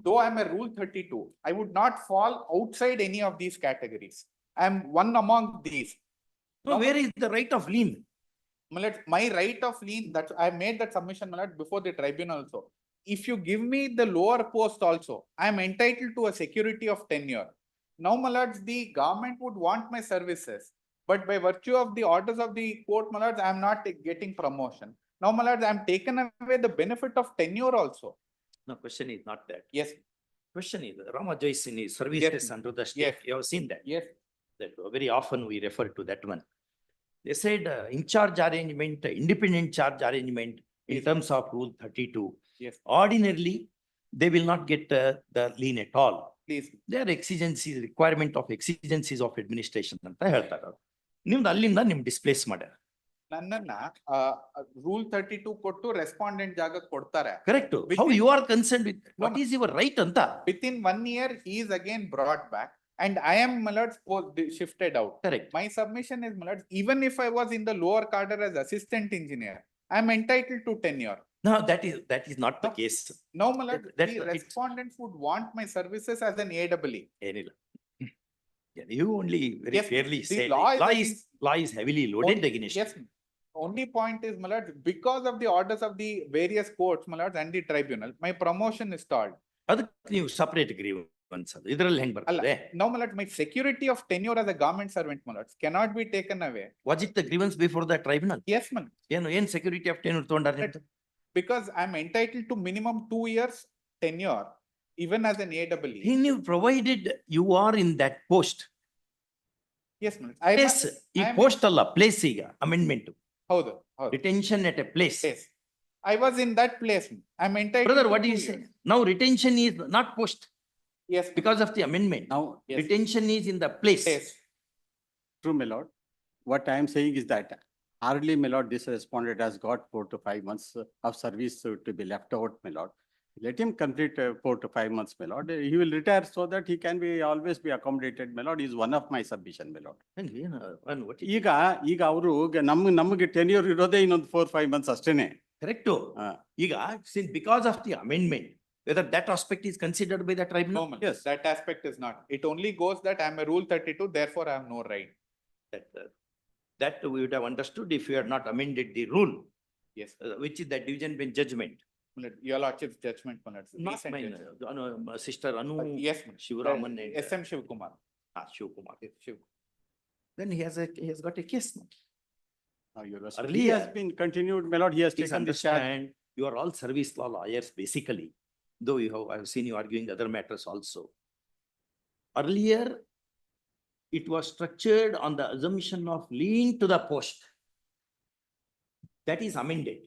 Though I am a rule 32, I would not fall outside any of these categories. I am one among these. No, where is the right of lien? My lords, my right of lien, that I made that submission, my lords, before the tribunal also. If you give me the lower post also, I am entitled to a security of tenure. Now, my lords, the government would want my services, but by virtue of the orders of the court, my lords, I am not getting promotion. Now, my lords, I am taken away the benefit of tenure also. No, question is not that. Yes, Question is, Rama Joyce in his services Yes. under the state, Yes. you have seen that? yes, That very often we refer to that one. They said in-charge arrangement, independent charge arrangement in Yes. terms of rule 32. yes, Ordinarily, they will not get the lien at all. please. Their exigencies, requirement of exigencies of administration ಅಂತ ಹೇಳ್ತಾರೆ. ನಿಮ್ದು ಅಲ್ಲಿಂದ ನಿಮ್ displays ಮಾಡ್ಯಾರ. ನನ್ನನ್ನ rule 32 ಕೊಟ್ಟು respondent ಜಾಗ ಕೊಡ್ತಾರೆ. Correct. How you are concerned with, what is your right ಅಂತ? Within 1 year, he is again brought back and I am, my lords, shifted out. Correct. My submission is, my lords, even if I was in the lower cadre as assistant engineer, I am entitled to tenure. No, that is not the case. Now, my lords, That- the it- respondents would want my services as an AEE. ಏನಿಲ್ಲ. Yeah, you only very Yes, fairly the say, law is law is heavily loaded against. Yes, only point is, my lords, because of the orders of the various courts, my lords, and the tribunal, my promotion is stalled. ಅದಕ್ಕೆ ನೀವು separate grievance ಅದು ಇದರಲ್ಲಿ ಹೆಂಗ್ Alla, ಬರ್ತದೆ? now, my lords, my security of tenure as a government servant, my lords, cannot be taken away. Was it the grievance before the tribunal? Yes, man, ಏನ್ security of tenure ತಗೊಂಡಾರ ನಿಮ್ದು? because I am entitled to minimum 2 years tenure, even as an AEE. ನೀವು provided you are in that post. Yes, man. Place, ಈ I am- post ಅಲ್ಲ, place ಈಗ amendment. ಹೌದು, ಹೌದು. Retention at a place. Yes. I was in that place. I am entitled. Brother, to what do 2 you say? years. Now retention is not post Yes, because of the amendment. Now, yes. Retention is in the place. Yes. true, my lord. What I am saying is that hardly, my lord, this respondent has got 4 to 5 months of service to be left out, my lord. Let him complete 4 to 5 months, my lord. He will retire so that he can be always be accommodated, my lord, is one of my submission, my lord. What is ಈಗ ಅವರು ನಮಗೆ tenure ಇರೋದೇ ಇನ್ನೊಂದು 4-5 months ಅಷ್ಟೇನೆ. correct? ಈಗ since because of the amendment, whether that aspect is considered by the No, tribunal? man. Yes, that aspect is not. It only goes that I am a rule 32, therefore I have no right. That we would have understood if you had not amended the rule, Yes, which is the division bench judgment. my lord, your lordship's judgment, my lord. Not Recent mine, judgment. sister Anu. Yes, man. Shivaraman and SM Shivkumar. Shivkumar. Yes, Shiv. Then he has got a case now. Now, Your Worship, he Earlier- has been continued, my lord, he has Please taken the charge. understand, you are all service law lawyers basically, though I have seen you arguing other matters also. Earlier, it was structured on the assumption of lien to the post. That is amended.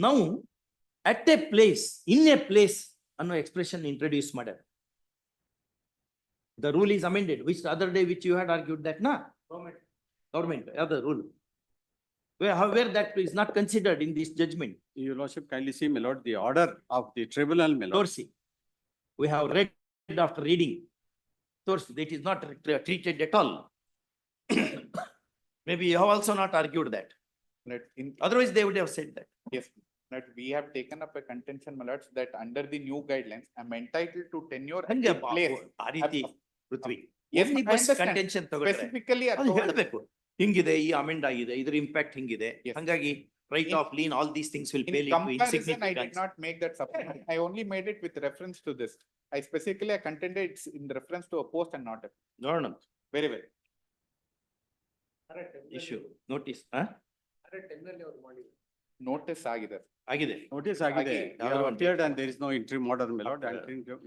Now, at a place, in a place, ಅನ್ನೋ expression introduced madam. The rule is amended, which the other day which you had argued that, na? Government, other rule. Where that is not considered in this judgment. Your Lordship, kindly see, my lord, the order of the tribunal, my lord. Torsi. We have read after reading. Torsi, that is not treated at all. Maybe you have also not argued that. Otherwise, they would have said that. Yes, that we have taken up a contention, my lords, that under the new guidelines, I am entitled to tenure at ಹಂಗೆ a place. ಆ ರೀತಿ ಪೃಥ್ವಿ. Yes, I Omnibus understand. contention ತಗೊಂಡ್ರೆ Specifically, I ಅದು told- ಹೇಳ್ಬೇಕು. ಹಿಂಗಿದೆ, ಈ amend ಆಗಿದೆ, ಇದ್ರ ಇಂಪ್ಯಾಕ್ಟ್ ಹಿಂಗಿದೆ. Yes. ಹಂಗಾಗಿ right In- of lien, all these things will in pale into comparison, I did insignificance. not make that submission. I only made it with reference to this. I specifically, I contended it's in reference to a post and not a, ನೋಡೋಣ. very well. Issue, notice, Notice ಆಗಿದೆ. ಆಗಿದೆ. Notice ಆಗಿದೆ. ಆಗಿ- He have appeared and there is no interim order, my lord, and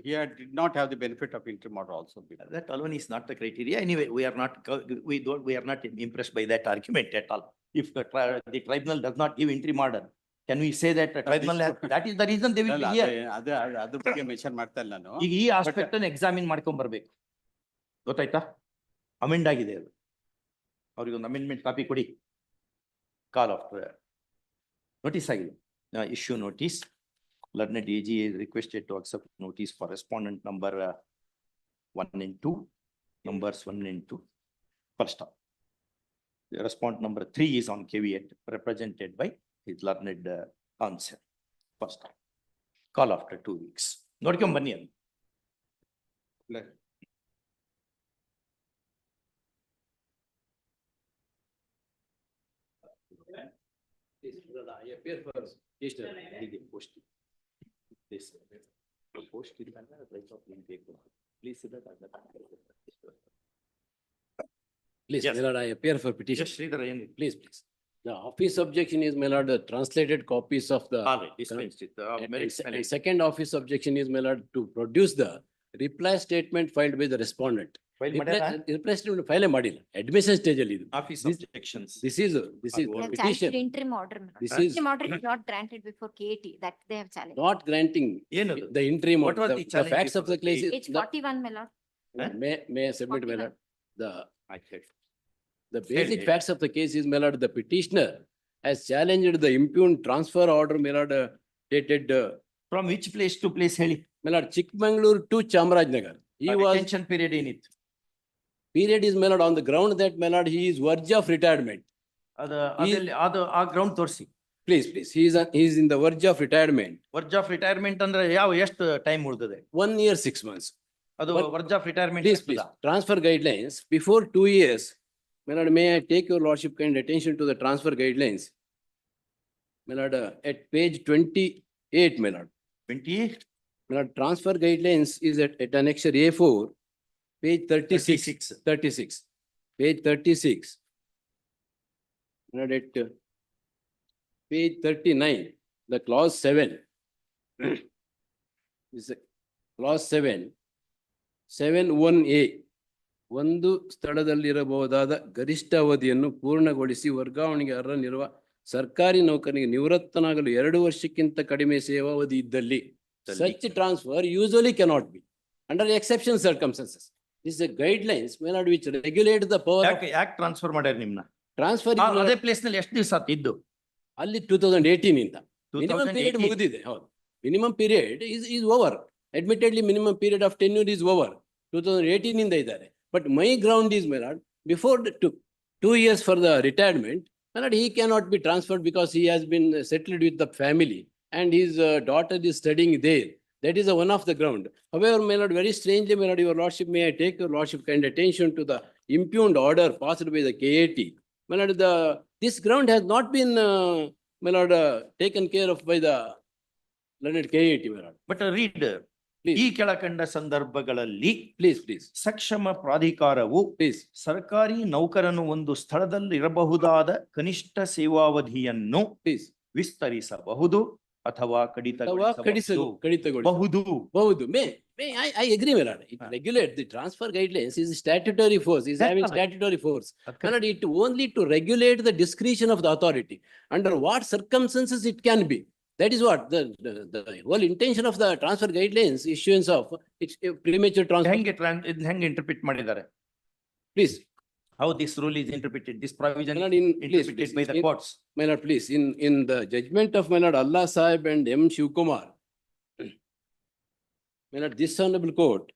he did not have the benefit of interim order also. That alone is not the criteria. Anyway, we are not, we are not impressed by that argument at all. If the tribunal does not give interim order, can we say that the tribunal has, that is the reason they will be here. ಅದ್ರ ಬಗ್ಗೆ mention ಮಾಡ್ತಾ ಇಲ್ಲ ನಾನು. ಈಗ ಈ aspect ಅನ್ನು examine ಮಾಡ್ಕೊಂಡ್ ಬರ್ಬೇಕು. ಗೊತ್ತಾಯ್ತಾ? ಅಮೆಂಡ್ ಆಗಿದೆ ಅದು. ಅವ್ರಿಗೆ ಒಂದು ಅಮೆಂಡ್ಮೆಂಟ್ ಕಾಪಿ ಕೊಡಿ. ಕಾಲ್ ಆಫ್ ನೋಟಿಸ್ ಆಗಿದೆ. Issue notice. Learned AG is requested to accept notice for respondent number 1 and 2, numbers 1 and 2. First up. The respondent number 3 is on caveat, represented by his learned counsel. First up. Call after 2 weeks. Nodikon banni alli. I appear for petitioner. Post. This. Post it and right of intake. Please see that. Please, Yes. my lord, I appear for petition. Just read the rain. Please, please. The office objection is, my lord, the translated copies of the. All right, dispensed it. And second office objection is, my lord, to produce the reply statement filed by the respondent. File Reply madara? reply statement file ಮಾಡಿಲ್ಲ. Admission stage ಅಲ್ಲಿ ಇದು. Office This- objections. This is petition. Challenged interim order. This Interim is order is not granted before KT, that they have challenged. not granting ಏನದು? the interim. What was the The challenge facts of the before case. It's 41, my lord. May I submit, my 41. lord? The I said. The basic Fair. facts of the case is, my lord, the petitioner has challenged the impugned transfer order, my lord, dated, From which place to place ಹೇಳಿ? my lord, Chikmagalur to Chamarajnagar. He was, Detention period ಏನಿತ್ತು? period is, my lord, on the ground that, my lord, he is verge of retirement. ಅದು ಆ ground ತೋರಿಸಿ. Please, he is in the verge of retirement. Verge of retirement ಅಂದ್ರೆ ಎಷ್ಟು time ಉಳಿದಿದೆ? 1 year, 6 months. ಅದು But- verge of retirement. Please, transfer guidelines, before 2 years, my lord, may I take your lordship kind attention to the transfer guidelines? My lord, at page 28, my lord. 28. My lord, transfer guidelines is at annexure A4, page 36. 36. Page 36. My lord, at page 39, the clause 7. Is clause 7, 7(1)(a). ಒಂದು ಸ್ಥಳದಲ್ಲಿರಬಹುದಾದ ಗರಿಷ್ಠ ಅವಧಿಯನ್ನು ಪೂರ್ಣಗೊಳಿಸಿ ವರ್ಗಾವಣೆಗೆ ಅರ್ಹನಿರುವ ಸರ್ಕಾರಿ ನೌಕರನಿಗೆ ನಿವೃತ್ತನಾಗಲು 2 ವರ್ಷಕ್ಕಿಂತ ಕಡಿಮೆ ಸೇವಾವಧಿ ಇದ್ದಲ್ಲಿ such transfer usually cannot be under exception circumstances. This is a guidelines, may not which regulate the power of ಯಾಕೆ ಟ್ರಾನ್ಸ್ಫರ್ ಮಾಡ್ಯಾರ ನಿಮ್ನ? transfer. ಅದೇ ಪ್ಲೇಸ್ ನಲ್ಲಿ ಎಷ್ಟು ದಿವಸ ಇದ್ದು? ಅಲ್ಲಿ 2018 ಇಂದ minimum period 2018. ಮುಗಿದಿದೆ. ಹೌದು, minimum period is over. Admittedly, minimum period of tenure is over. 2018 ಇಂದ ಇದ್ದಾರೆ. But my ground is, my lord, before the 2 years for the retirement, my lord, he cannot be transferred because he has been settled with the family and his daughter is studying there. That is one of the ground. However, my lord, very strangely, my lord, your lordship, may I take your lordship kind attention to the impugned order passed by the KAT. My lord, this ground has not been, my lord, taken care of by the learned KAT, my lord. But read. Please. ಈ ಕೆಳಕಂಡ ಸಂದರ್ಭಗಳಲ್ಲಿ Please. ಸಕ್ಷಮ ಪ್ರಾಧಿಕಾರವು Please. ಸರ್ಕಾರಿ ನೌಕರನು ಒಂದು ಸ್ಥಳದಲ್ಲಿ ಇರಬಹುದಾದ ಕನಿಷ್ಠ ಸೇವಾವಧಿಯನ್ನು Please. ವಿಸ್ತರಿಸಬಹುದು ಅಥವಾ ಕಡಿತಗೊಳಿಸಬಹುದು. ಬಹುದು. May I agree, my lord. It regulates the transfer guidelines is statutory force, is That's having correct. statutory force. My lord, it only to regulate the discretion of the authority. Under what circumstances it can be. That is what the whole intention of the transfer guidelines, issuance of it's a premature transfer. ಹೆಂಗೆ interpret ಮಾಡಿದ್ದಾರೆ? Please. How this rule is interpreted, this provision My lord, interpreted by the courts. My lord, please, in the judgment of my lord Allah Sahib and M. Shivkumar, my lord, this honorable court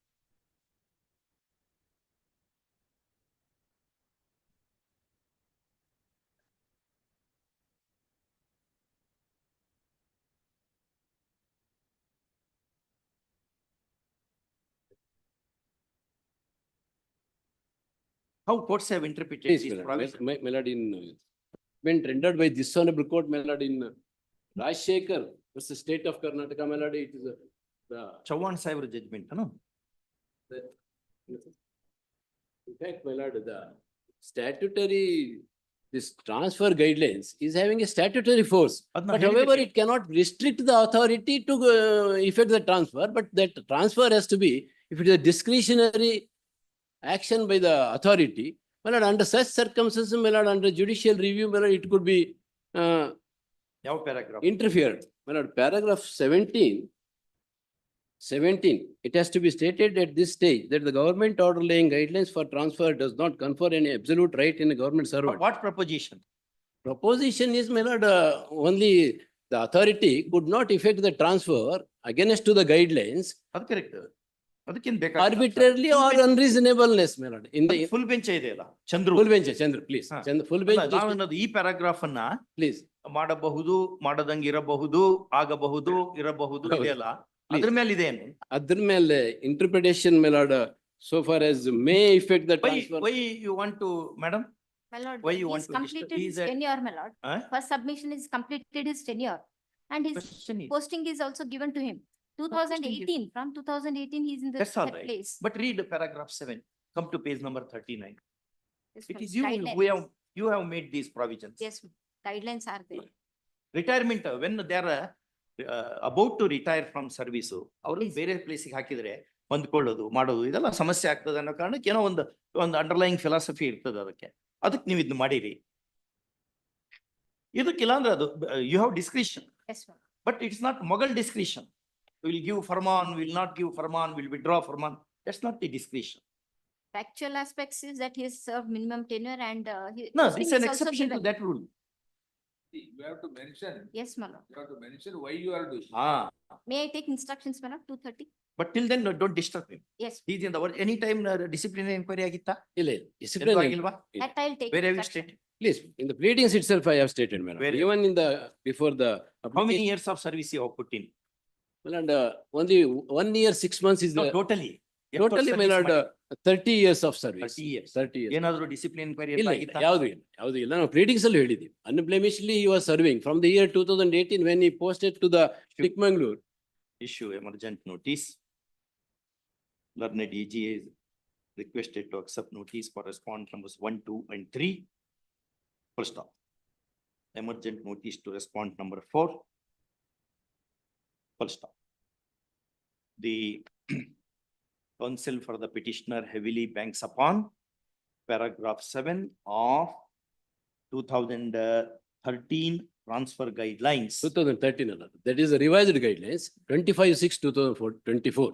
How courts have interpreted Please, this my lord, provision? my lord, been rendered by this honorable court, my lord, in Rajshekar versus State of Karnataka, my lord, it is the. Chavan ಸಾಹೇಬ್ರ judgement ಅನು? In fact, my lord, the statutory this transfer guidelines is having a statutory force. ಅದ್ನ But ಹೇಳಿದಕ್ಕೆ- however, it cannot restrict the authority to effect the transfer, but that transfer has to be, if it is a discretionary action by the authority, my lord, under such circumstances, my lord, under judicial review, my lord, it could be ಯಾವ paragraph? interfered. My lord, paragraph 17, it has to be stated at this stage that the government order laying guidelines for transfer does not confer any absolute right in a government servant. What proposition? Proposition is, my lord, only the authority could not effect the transfer against to the guidelines ಅದು correct. ಅದಕ್ಕೇನ್ ಬೇಕಾಗಿಲ್ಲ. arbitrarily or unreasonableness, my lord. In the full bench ಇದೆಯಲ್ಲ Chandru. full bench, Chandra, please. ಹಾ. Chandra, full ಅಲ್ಲ, bench. ನಾವೇನದು ಈ paragraph ಅನ್ನ Please. ಮಾಡಬಹುದು, ಮಾಡದಂಗಿರಬಹುದು, ಆಗಬಹುದು, ಇರಬಹುದು ಹೌದು. ಇದೆಯಲ್ಲ, Please. ಅದ್ರ ಮೇಲೆ ಇದೇನು? Adr ಮೇಲೆ interpretation, my lord, so far as may effect the Why transfer. you want to, madam? My lord, Why you he's want to completed disturb? his He's a- tenure, my lord. Huh? First submission is completed his tenure. And his Question is- posting is also given to him. 2018, from 2018, he's in the That's all that right. place. But read paragraph 7. Come to page number 39. This It one, is you guidelines. you have made these provisions. Yes, guidelines are there. Retirement, when they are about to retire from service, ಅವ್ರನ್ನ ಬೇರೆ ಪ್ಲೇಸಿಗೆ ಹಾಕಿದ್ರೆ ಹೊಂದ್ಕೊಳ್ಳೋದು ಮಾಡೋದು ಇದೆಲ್ಲ ಸಮಸ್ಯೆ ಆಗ್ತದೆ ಅನ್ನೋ ಕಾರಣಕ್ಕೆ ಏನೋ ಒಂದು ಅಂಡರ್ಲೈಯಿಂಗ್ ಫಿಲಾಸಫಿ ಇರ್ತದೆ ಅದಕ್ಕೆ ನೀವು ಇದನ್ನ ಮಾಡಿರಿ. ಇದಕ್ಕಿಲ್ಲ ಅಂದ್ರೆ ಅದು you have discretion. Yes, ma'am. But it's not Mughal discretion. Will give Farman, will not give Farman, will withdraw Farman. That's not the discretion. Factual aspects is that he has served minimum tenure and No, posting this is an also exception to given. that rule. You have to mention, Yes, my lord. you have to mention why you are doing. May I take instructions, my lord, 2:30? But till then, no, don't disturb him. Yes, He's in the world. Anytime disciplinary inquiry ಆಗಿತ್ತಾ? ಇಲ್ಲ, ಇಲ್ಲ. Discipline ಎಂತೂ ಆಗಿ- ಆಗಿಲ್ವಾ? that I'll take. Where have you instruction. stated? Please, in the pleadings itself, I have stated, madam. Where- Even in the, before the. How many years of service you have put in? My lord, only 1 year, 6 months is No, the, totally. totally, my lord, 30 years of service. 30 years. 30 years. ಏನಾದ್ರು discipline inquiry ಇಲ್ಲ, ಇಲ್ಲ, ಆಗಿತ್ತಾ? ಯಾವುದು ಇಲ್ಲ, ಯಾವುದು ಇಲ್ಲ. ನಾವು pleadings ಅಲ್ಲಿ ಹೇಳಿದ್ದೀವಿ. Unblemishedly he was serving from the year 2018 when he posted to the Chikmagalur. Issue emergent notice. Learned EG is requested to accept notice for response numbers 1, 2, and 3. Full stop. Emergent notice to response number 4. Full stop. The counsel for the petitioner heavily banks upon paragraph 7 of 2013 transfer guidelines. 2013 ಅಲ್ಲ. That is the revised guidelines, 25/6/2024.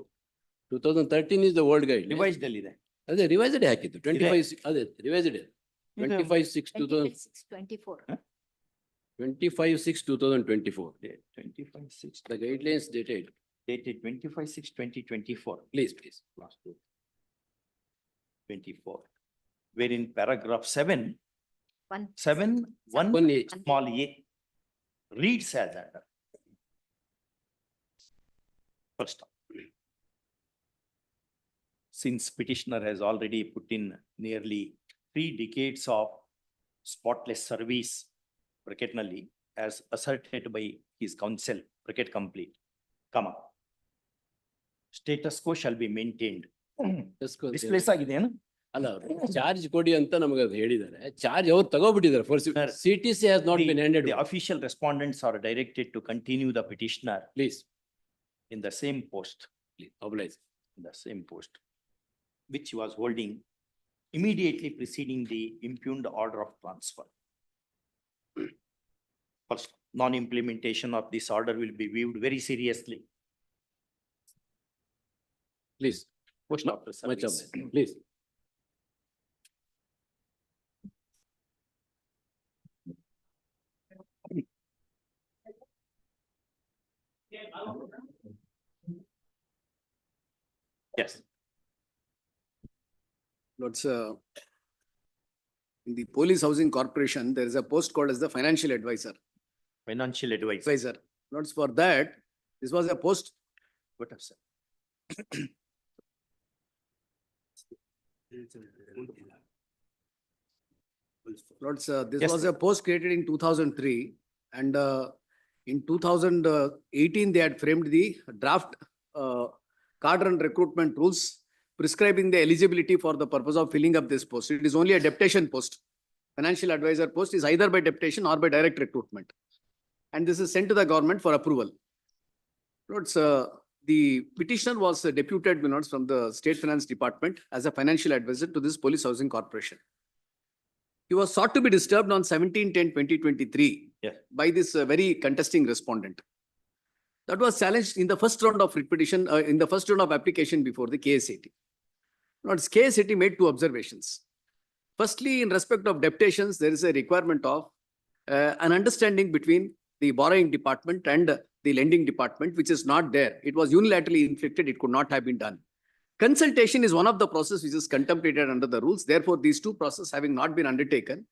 2013 is the old guideline. Revised ಅಲ್ಲಿದೆ. ಅದೇ revised ಹಾಕಿದ್ದು 25, ಅದೇ revised 25/6/2024. 25/6/2024. 25/6. The guidelines dated. Dated 25/6/2024. Please. Last two. 24. Wherein paragraph 7, One. 1 small a reads as under. First. Since petitioner has already put in nearly 3 decades of spotless service, bracketnally, as asserted by his counsel, bracket complete, comma. Status quo shall be maintained. Displace ಆಗಿದೆಯೇನು? ಅಲ್ಲ, charge ಕೊಡಿ ಅಂತ ನಮಗೆ ಅದು ಹೇಳಿದ್ದಾರೆ. Charge ಅವ್ರು ತಗೋಬಿಟ್ಟಿದ್ದಾರೆ. For CTC has not been handed. The official respondents are directed to continue the petitioner. Please. In the same post. Please, oblige. In the same post, which he was holding immediately preceding the impugned order of transfer. First, non-implementation of this order will be viewed very seriously. Please. Post after Much service. obliged. Please. Yes. Lords, in the Police Housing Corporation, there is a post called as the financial advisor. Financial advice. Advisor. Lords, for that, this was a post. What have said? Lords, this Yes, was sir. a post created in 2003, and in 2018, they had framed the draft cadre and recruitment rules prescribing the eligibility for the purpose of filling up this post. It is only a deputation post. financial advisor post is either by deputation or by direct recruitment. And this is sent to the government for approval. Notes, the petitioner was deputed notes from the State Finance Department as a financial advisor to this Police Housing Corporation. He was sought to be disturbed on 17/10/2023 by this very contesting respondent. That was challenged in the first round of petition, in the first round of application before the KSAT. Notes, KSAT made two observations. Firstly, in respect of deputations, there is a requirement of an understanding between the borrowing department and the lending department, which is not there. It was unilaterally inflicted. It could not have been done. Consultation is one of the processes which is contemplated under the rules. Therefore, these two processes having not been undertaken,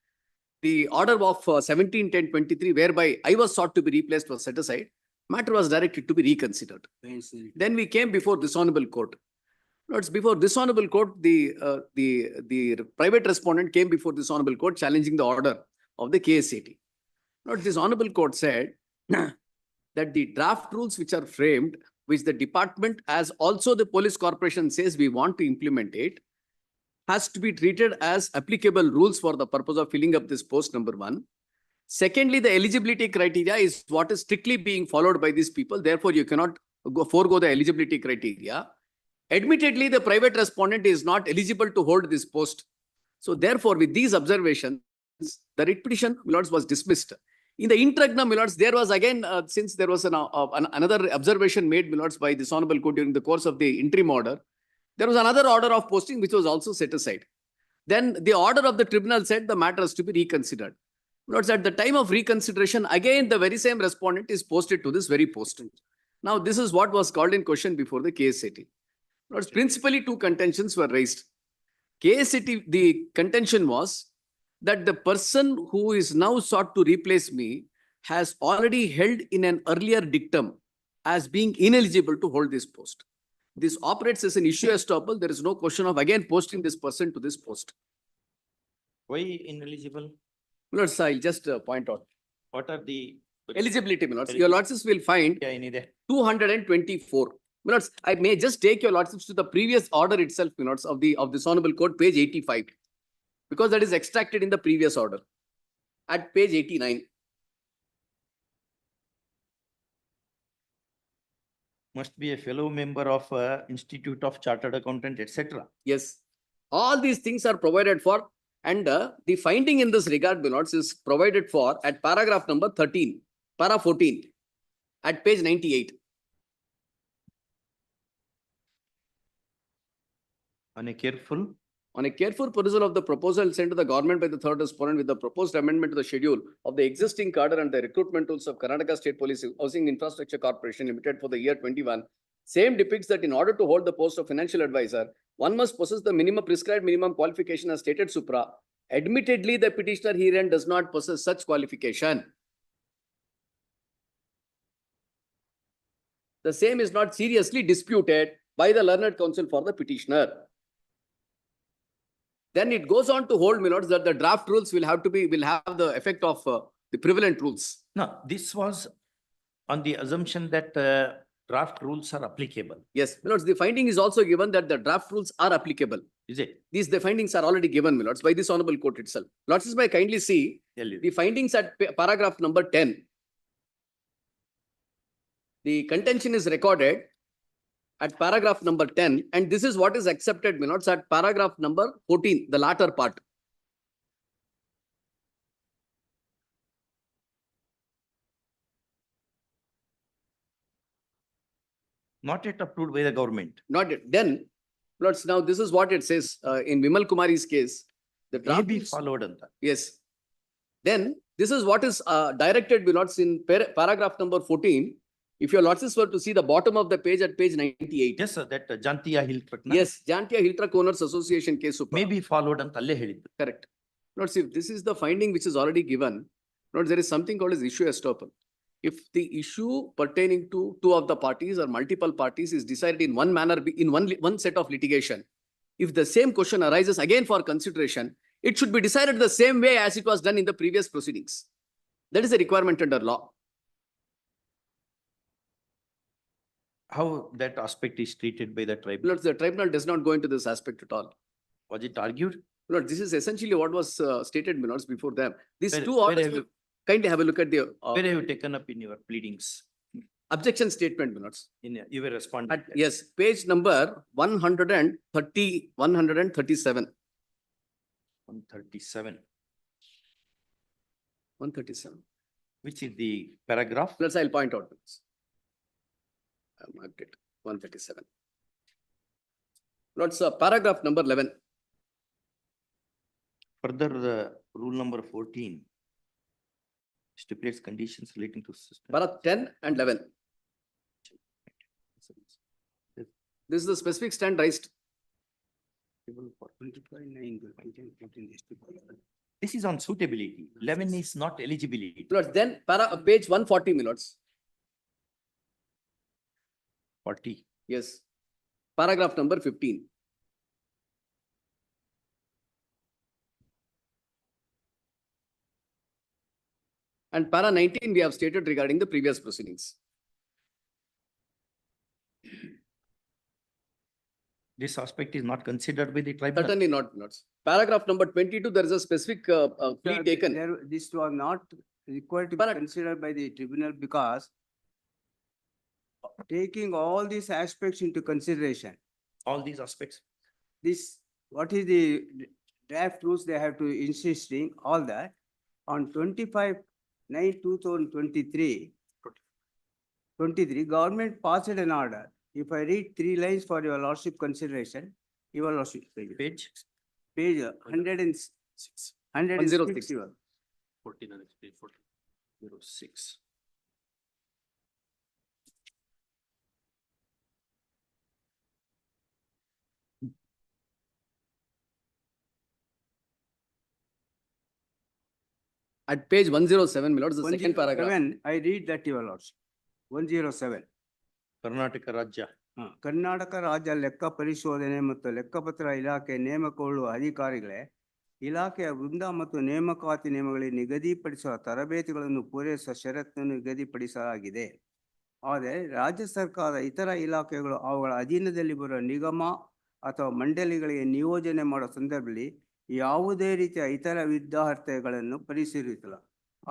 the order of 17/10/23, whereby I was sought to be replaced, was set aside. Matter was directed to be reconsidered. Then we came before this honorable court. Notes, before this honorable court, the private respondent came before this honorable court challenging the order of the KSAT. Note, this honorable court said that the draft rules which are framed, which the department, as also the police corporation says we want to implement it, has to be treated as applicable rules for the purpose of filling up this post, number one. Secondly, the eligibility criteria is what is strictly being followed by these people. Therefore, you cannot forego the eligibility criteria. Admittedly, the private respondent is not eligible to hold this post. So therefore, with these observations, the writ petition, my lords, was dismissed. In the interregnum, my lords, there was again, since there was another observation made, my lords, by this honorable court during the course of the interim order, there was another order of posting which was also set aside. Then the order of the tribunal said the matter is to be reconsidered. My lords, at the time of reconsideration, again, the very same respondent is posted to this very post. Now, this is what was called in question before the KSAT. Lords, principally two contentions were raised. KSAT, the contention was that the person who is now sought to replace me has already held in an earlier dictum as being ineligible to hold this post. This operates as an issue estoppel. There is no question of again posting this person to this post. Why ineligible? Lords, I'll just point out. What are the Eligibility, my lords. Your lordships will find 224. My lords, I may just take your lordships to the previous order itself, my lords, of this honorable court, page 85. Because that is extracted in the previous order. At page 89. Must be a fellow member of Institute of Chartered Accountant, etc. Yes. All these things are provided for, and the finding in this regard, my lords, is provided for at paragraph number 13, para 14, at page 98. On a careful perusal of the proposal sent to the government by the third respondent with the proposed amendment to the schedule of the existing cadre and the recruitment rules of Karnataka State Police Housing Infrastructure Corporation Limited for the year 21, same depicts that in order to hold the post of financial advisor, one must possess the prescribed minimum qualification as stated supra. Admittedly, the petitioner herein does not possess such qualification. The same is not seriously disputed by the learned counsel for the petitioner. Then it goes on to hold, my lords, that the draft rules will have the effect of the prevalent rules. No, this was on the assumption that draft rules are applicable. Yes, my lords, the finding is also given that the draft rules are applicable. Is it? The findings are already given, my lords, by this honorable court itself. Lords, may I kindly see the findings at paragraph number 10. The contention is recorded at paragraph number 10, and this is what is accepted, my lords, at paragraph number 14, the latter part. Not yet approved by the government. Not yet. Then, lords, now this is what it says in Vimal Kumari's case. The draft May be followed on that. Yes. Then, this is what is directed, my lords, in paragraph number 14. If your lordships were to see the bottom of the page at page 98. Yes, sir, that Jantiya Hill Truck. Yes, Jantiya Hill Truck Owners Association case. May be followed on Talle Helid. Correct. Lords, if this is the finding which is already given, lords, there is something called as issue estoppel. If the issue pertaining to two of the parties or multiple parties is decided in one manner, in one set of litigation, if the same question arises again for consideration, it should be decided the same way as it was done in the previous proceedings. That is a requirement under law. How that aspect is treated by the tribunal? Lords, the tribunal does not go into this aspect at all. Was it argued? Lord, this is essentially what was stated, my lords, before them. These Where- two where orders, have you- kindly have a look at the Where have you taken up in your pleadings? objection statement, my lords. You were responding. At, yes, page number 137. 137. 137. Which is the paragraph? Plus, I'll point out. I marked it, 137. Lords, paragraph number 11. Further, rule number 14 stipulates conditions relating to system. Para 10 and 11. This is the specific stand raised. This is on suitability. 11 is not eligibility. Lords, then page 140, my lords. 40. Yes. Paragraph number 15. And para 19, we have stated regarding the previous proceedings. This aspect is not considered by the tribunal. Certainly not, lords. Paragraph number 22, there is a specific plea taken. This was not required to be considered by the tribunal because taking all these aspects into consideration, All these aspects. this, what is the draft rules they have to insisting, all that. On 25/9/2023, 23, government passed an order. If I read 3 lines for your lordship consideration, your lordship. Page? Page 106. 161. 14 and 06. At page 107, my lords, the second paragraph. 107, I read that your lordship. 107. Karnataka Rajya. Karnataka ರಾಜ್ಯ ಲೆಕ್ಕ ಪರಿಶೋಧನೆ ಮತ್ತು ಲೆಕ್ಕಪತ್ರ ಇಲಾಖೆ ನೇಮಕಗೊಳ್ಳುವ ಅಧಿಕಾರಿಗಳೇ, ಇಲಾಖೆಯ ವೃಂದ ಮತ್ತು ನೇಮಕಾತಿ ನಿಯಮಗಳಿಗೆ ನಿಗದಿಪಡಿಸುವ ತರಬೇತಿಗಳನ್ನು ಪೂರೈಸುವ ಷರತ್ತನ್ನು ನಿಗದಿಪಡಿಸಲಾಗಿದೆ. ಆದರೆ ರಾಜ್ಯ ಸರ್ಕಾರದ ಇತರ ಇಲಾಖೆಗಳು ಅವುಗಳ ಅಧೀನದಲ್ಲಿ ಬರುವ ನಿಗಮ ಅಥವಾ ಮಂಡಳಿಗಳಿಗೆ ನಿಯೋಜನೆ ಮಾಡುವ ಸಂದರ್ಭದಲ್ಲಿ ಯಾವುದೇ ರೀತಿಯ ಇತರ ವಿದ್ಯಾರ್ಹತೆಗಳನ್ನು ಪರಿಶೀಲಿಸಲ್ಲ.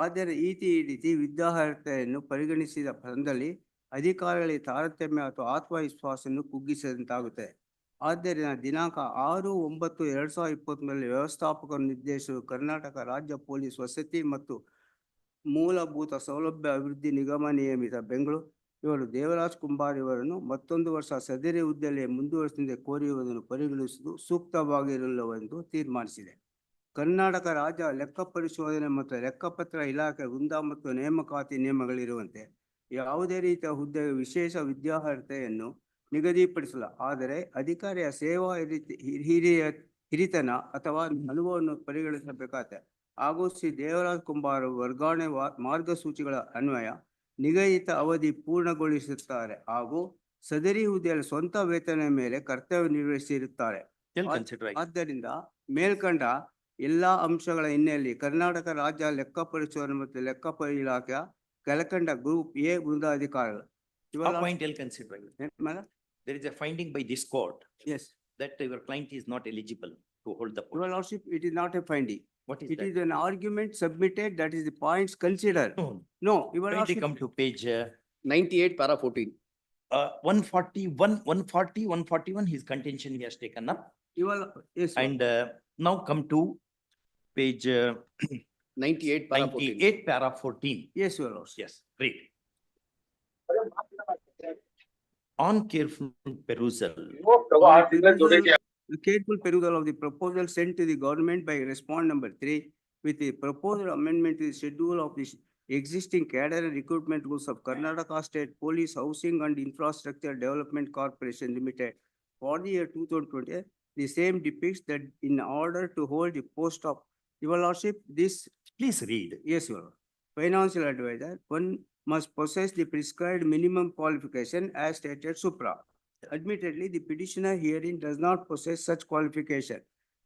ಆದರೆ ಈ ರೀತಿ ವಿದ್ಯಾರ್ಹತೆಯನ್ನು ಪರಿಗಣಿಸಿದ ಸಂದರ್ಭದಲ್ಲಿ ಅಧಿಕಾರಿಗಳಿಗೆ ತಾರತಮ್ಯ ಅಥವಾ ಆತ್ಮವಿಶ್ವಾಸವನ್ನು ಕುಗ್ಗಿಸಿದಂತಾಗುತ್ತೆ. ಆದ್ದರಿಂದ ದಿನಾಂಕ 6/9/2023 ವ್ಯವಸ್ಥಾಪಕ ನಿರ್ದೇಶಕರು ಕರ್ನಾಟಕ ರಾಜ್ಯ ಪೊಲೀಸ್ ವಸತಿ ಮತ್ತು ಮೂಲಭೂತ ಸೌಲಭ್ಯ ಅಭಿವೃದ್ಧಿ ನಿಗಮ ನಿಯಮಿತ ಬೆಂಗಳೂರು ಇವರು ದೇವರಾಜ್ ಕುಂಬಾರ್ ಇವರನ್ನು ಮತ್ತೊಂದು ವರ್ಷ ಸದರಿ ಹುದ್ದೆಯಲ್ಲಿ ಮುಂದುವರಿಸಿದ ಕೋರಿರುವುದನ್ನು ಪರಿಗಣಿಸುವುದು ಸೂಕ್ತವಾಗಿರಲಿಲ್ಲವೆಂದು ತೀರ್ಮಾನಿಸಿದೆ. ಕರ್ನಾಟಕ ರಾಜ್ಯ ಲೆಕ್ಕ ಪರಿಶೋಧನೆ ಮತ್ತು ಲೆಕ್ಕಪತ್ರ ಇಲಾಖೆ ವೃಂದ ಮತ್ತು ನೇಮಕಾತಿ ನಿಯಮಗಳಿರುವಂತೆ ಯಾವುದೇ ರೀತಿಯ ಹುದ್ದೆಗೆ ವಿಶೇಷ ವಿದ್ಯಾರ್ಹತೆಯನ್ನು ನಿಗದಿಪಡಿಸಲ್ಲ. ಆದರೆ ಅಧಿಕಾರಿಯ ಸೇವಾ ಹಿರಿತನ ಅಥವಾ ಅನುಭವವನ್ನು ಪರಿಗಣಿಸಬೇಕಾಗುತ್ತೆ. ಹಾಗೂ ಶ್ರೀ ದೇವರಾಜ್ ಕುಂಬಾರ್ ವರ್ಗಾವಣೆ ಮಾರ್ಗಸೂಚಿಗಳ ಅನ್ವಯ ನಿಗದಿತ ಅವಧಿ ಪೂರ್ಣಗೊಳಿಸುತ್ತಾರೆ ಹಾಗೂ ಸದರಿ ಹುದ್ದೆಯಲ್ಲಿ ಸ್ವಂತ ವೇತನ ಮೇಲೆ ಕರ್ತವ್ಯ ನಿರ್ವಹಿಸಿರುತ್ತಾರೆ. ಆದ್ದರಿಂದ ಮೇಲ್ಕಂಡ ಎಲ್ಲಾ ಅಂಶಗಳ ಹಿನ್ನೆಲೆಯಲ್ಲಿ ಕರ್ನಾಟಕ ರಾಜ್ಯ ಲೆಕ್ಕ ಪರಿಶೋಧನೆ ಮತ್ತು ಲೆಕ್ಕ ಇಲಾಖೆಯ ಕೆಳಕಂಡ ಗ್ರೂಪ್ ಎ ವೃಂದಾಧಿಕಾರಿಗಳು. There is a finding by this court. Yes. That your client is not eligible to hold the post. Your lordship, it is not a finding. What is It that? is an argument submitted, that is the points considered. No, your Kindly lordship. come to page 98, para 14. 141, 140, 141, his contention he has taken up. Yes. And now come to page 98, para 14. 98, para 14. Yes, your lordship. Yes, read. On careful perusal. The careful perusal of the proposal sent to the government by respondent number 3 with the proposed amendment to the schedule of the existing cadre and recruitment rules of Karnataka State Police Housing and Infrastructure Development Corporation Limited for the year 2020. The same depicts that in order to hold the post of your lordship, this. Please read. Yes, your lord. Financial advisor, one must possess the prescribed minimum qualification as stated supra. Admittedly, the petitioner herein does not possess such qualification.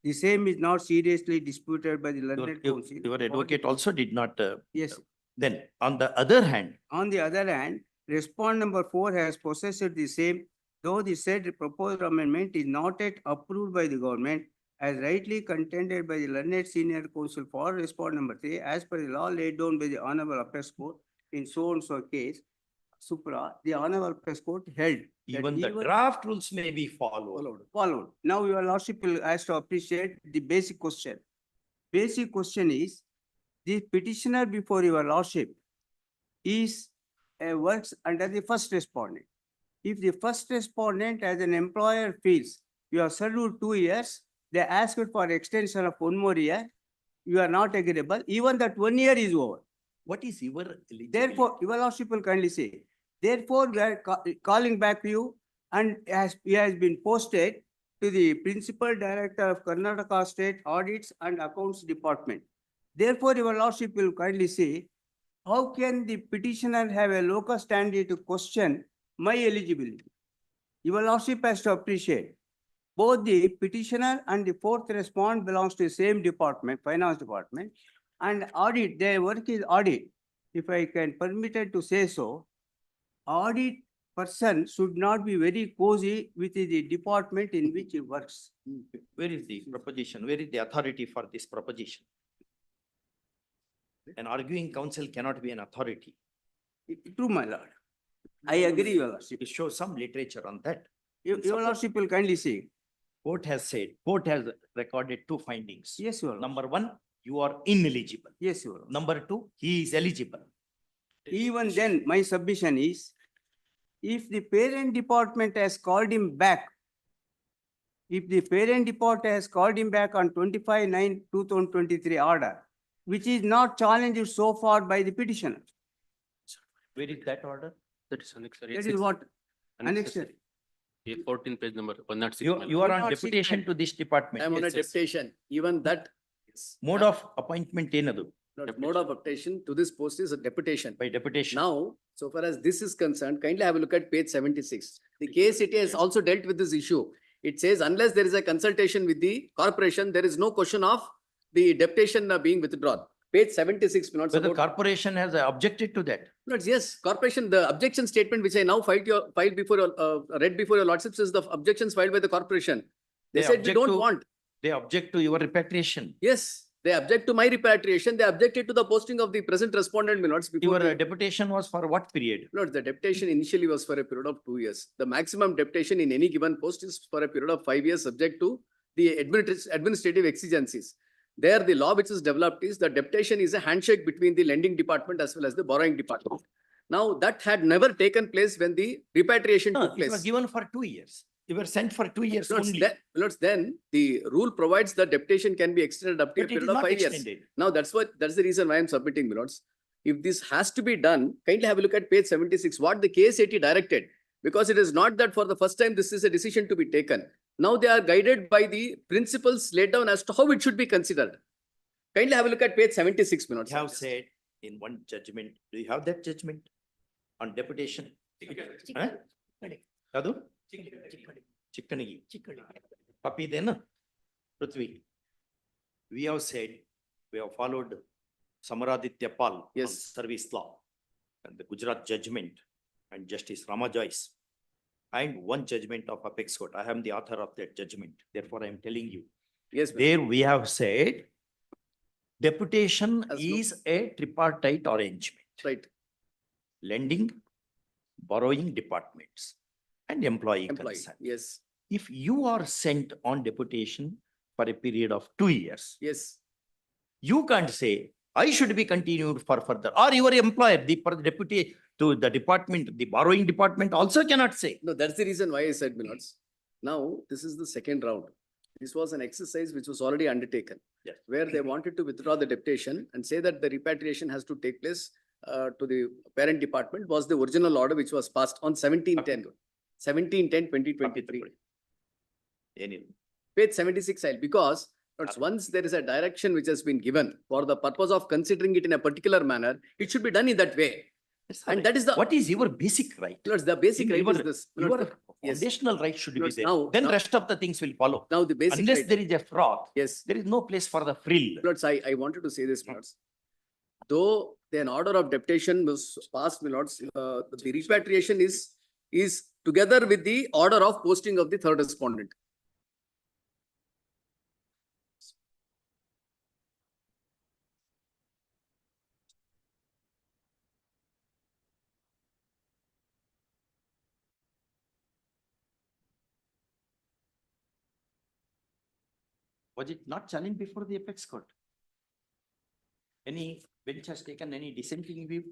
The same is not seriously disputed by the learned counsel. Your advocate also did not. Yes. Then, on the other hand. On the other hand, respondent number 4 has possessed the same, though the said proposed amendment is not yet approved by the government. as rightly contended by the learned senior counsel for respondent number 3, as per the law laid down by the Honorable Apex Court in so and so case, supra, the Honorable Apex Court held. that Even the draft rules may be followed. Followed. Now your lordship will ask to appreciate the basic question. Basic question is, the petitioner before your lordship is works under the first respondent. If the first respondent as an employer feels you have served 2 years, they ask for extension of 1 more year, you are not agreeable, even that 1 year is over. What is your eligibility? Therefore, your lordship will kindly say, therefore, we are calling back you and he has been posted to the Principal Director of Karnataka State Audits and Accounts Department. Therefore, your lordship will kindly say, how can the petitioner have a locus standi to question my eligibility? Your lordship has to appreciate both the petitioner and the fourth respondent belongs to the same department, finance department, and audit, their work is audit. If I can permit it to say so, audit person should not be very cozy with the department in which he works. Where is the proposition? Where is the authority for this proposition? An arguing counsel cannot be an authority. True, my lord. I agree, your lordship. You show some literature on that. Your lordship will kindly say. Court has said, court has recorded 2 findings. Yes, your lordship. Number 1, you are ineligible. Yes, your lordship. Number 2, he is eligible. Even then, my submission is, if the parent department has called him back, if the parent department has called him back on 25/9/2023 order, which is not challenged so far by the petitioner. Where is that order? That is annexure. That is what? Annexure. A14 page number 106. You are on deputation to this department. I am on a Yes, yes. deputation, even that. Mode of appointment enadu. Mode of application to this post is a deputation. By deputation. Now, so far as this is concerned, kindly have a look at page 76. The KCT has also dealt with this issue. It says unless there is a consultation with the corporation, there is no question of the deputation being withdrawn. Page 76. Whether corporation has objected to that. Yes, corporation, the objection statement which I now read before your lordship is the objections filed by the corporation. They said we object don't to- want. They object to your repatriation. Yes, they object to my repatriation. They objected to the posting of the present respondent minutes before. Your deputation was for what period? Lord, the deputation initially was for a period of 2 years. The maximum deputation in any given post is for a period of 5 years, subject to the administrative exigencies. There, the law which is developed is the deputation is a handshake between the lending department as well as the borrowing department. Now, that had never taken place when the repatriation No, took it was place. given for 2 years. You were sent for 2 years Lords, only. then the rule provides the deputation can be extended up to a But it period is of not 5 years. extended. Now, that's the reason why I'm submitting, my lords. If this has to be done, kindly have a look at page 76, what the KSAT directed. Because it is not that for the first time this is a decision to be taken. Now they are guided by the principles laid down as to how it should be considered. Kindly have a look at page 76, my lords. You have said in one judgment, do you have that judgment on deputation? Huh? Yadu? Chikkanagi. Papi then, Prithvi. We have said, we have followed Samaraditya Pal on Yes. service law and the Gujarat judgment and Justice Rama Joyce and one judgment of Apex Court. I am the author of that judgment. Therefore, I am telling you. Yes, ma'am. There we have said deputation As no- is a tripartite arrangement. Right, Lending, borrowing departments and employee employee, consent. yes, If you are sent on deputation for a period of 2 years, yes. you can't say, I should be continued for further, or your employer, the deputy to the department, the borrowing department also cannot say. No, that's the reason why I said, my lords. Now, this is the second round. This was an exercise which was already undertaken. Yes. Where they wanted to withdraw the deputation and say that the repatriation has to take place to the parent department was the original order which was passed on 17/10/2023. Anyway, Page 76, because once there is a direction which has been given for the purpose of considering it in a particular manner, it should be done in that way. And that is the, what is your basic right? Lords, the basic right is this. Your Yes. foundational right should be Lords, there. now- Then now- rest of the things will follow. Now, the basic Unless right. there is a fraud, Yes. there is no place for the frill. Lords, I wanted to say this, Lords. Though an order of deputation was passed, my lords, the repatriation is together with the order of posting of the third respondent. Was it not challenged before the apex court? Any bench has taken any dissenting view?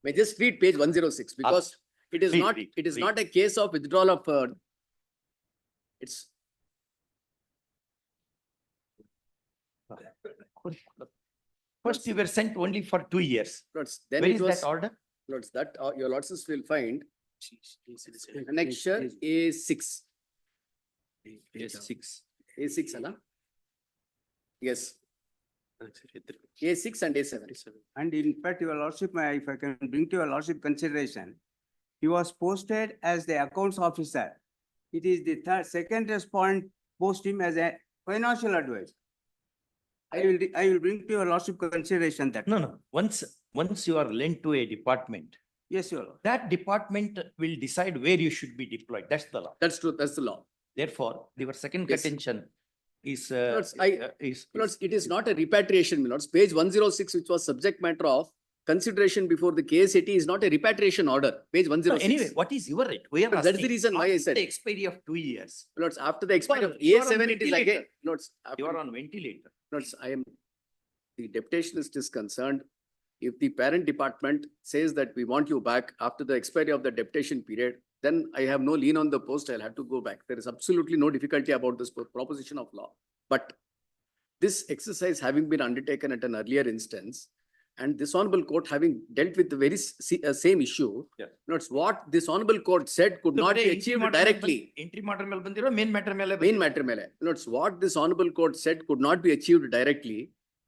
May I just read page 106 because it is Read, not, read, it is read. not a case of withdrawal of, it's, First, you were sent only for 2 years. Lords, then Where it is was, that order? Lords, that your lords will find annexure A6. Yes, 6. A6, Anna? Yes. A6 and A7. And in fact, your lordship, if I can bring to your lordship consideration, he was posted as the accounts officer. It is the second respondent post him as a financial advisor. I will bring to your lordship consideration that. No. Once you are lent to a department, Yes, your lord. that department will decide where you should be deployed. That's the law. That's true, that's the law. Therefore, your second Yes. contention is, Lords, is Lords, it is not a repatriation, Lords. Page 106, which was subject matter of consideration before the KSAT is not a repatriation order. Page So 106. anyway, what is your right? We are But that's the asking, reason why I after said- the expiry of 2 years, Lords, after the expiry of you are on A7, it is again, ventilator. Lords. you are on ventilator. Lords, the deputationist is concerned. If the parent department says that we want you back after the expiry of the deputation period, then I have no lien on the post, I'll have to go back. There is absolutely no difficulty about this proposition of law. But this exercise having been undertaken at an earlier instance, and this honorable court having dealt with the very same issue, Yeah. notes what this honorable court said could not be achieved directly. Entry matter ಮೇಲೆ ಬಂದಿರೋ main matter ಮೇಲೆ Main matter mele. Notes what this honorable court said could not be achieved directly,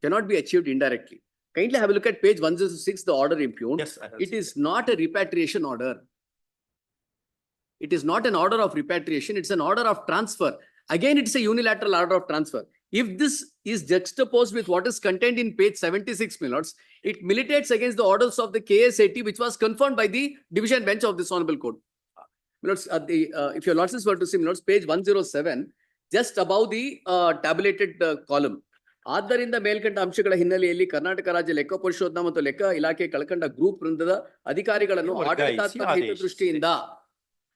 cannot be achieved indirectly. Kindly have a look at page 106, the order impugned. Yes, I have It seen is not a repatriation order. It is not an order of repatriation, it's an order of transfer. Again, it's a unilateral order of transfer. If this is juxtaposed with what is contained in page 76, my lords, it militates against the orders of the KSAT, which was confirmed by the division bench of this honorable court. My lords, if your lords were to see, my lords, page 107, just above the tabulated column. ಆದ್ದರಿಂದ ಮೇಲ್ಕಂಡ ಅಂಶಗಳ ಹಿನ್ನೆಲೆಯಲ್ಲಿ ಕರ್ನಾಟಕ ರಾಜ್ಯ ಲೆಕ್ಕ ಪರಿಶೋಧನಾ ಮತ್ತು ಲೆಕ್ಕ ಇಲಾಖೆ ಕಳಕಂಡ group ವೃಂದದ ಅಧಿಕಾರಿಗಳನ್ನು ಆಡಳಿತಾತ್ಮಕ ಹಿತದೃಷ್ಟಿಯಿಂದ.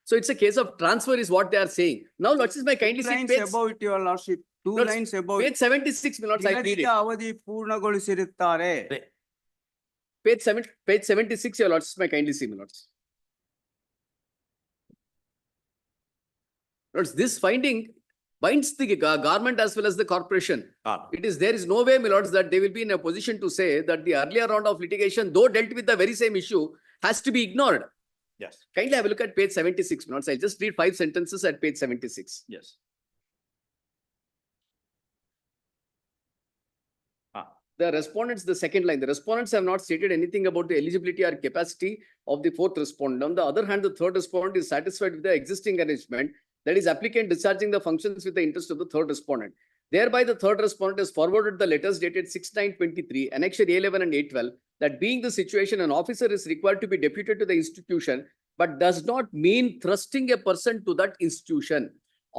So it's a case of transfer is what they are saying. Now, let's just my kindly see Lines page, above it, your lordship, two Lords, lines above. page 76, my lords, I read ನಿಗದಿತ it. ಅವಧಿ ಪೂರ್ಣಗೊಳಿಸಿರುತ್ತಾರೆ. Page 76, your lords, my kindly see, my lords. Lords, this finding binds the government as well as the corporation. There is no way, my lords, that they will be in a position to say that the earlier round of litigation, though dealt with the very same issue, has to be ignored. Yes. Kindly have a look at page 76, my lords. I'll just read 5 sentences at page 76. Yes. The respondents, the second line, the respondents have not stated anything about the eligibility or capacity of the fourth respondent. On the other hand, the third respondent is satisfied with the existing arrangement, that is applicant discharging the functions with the interest of the third respondent. Thereby, the third respondent has forwarded the letters dated 6/9/23, annexure A11 and A12, that being the situation, an officer is required to be deputed to the institution, but does not mean thrusting a person to that institution.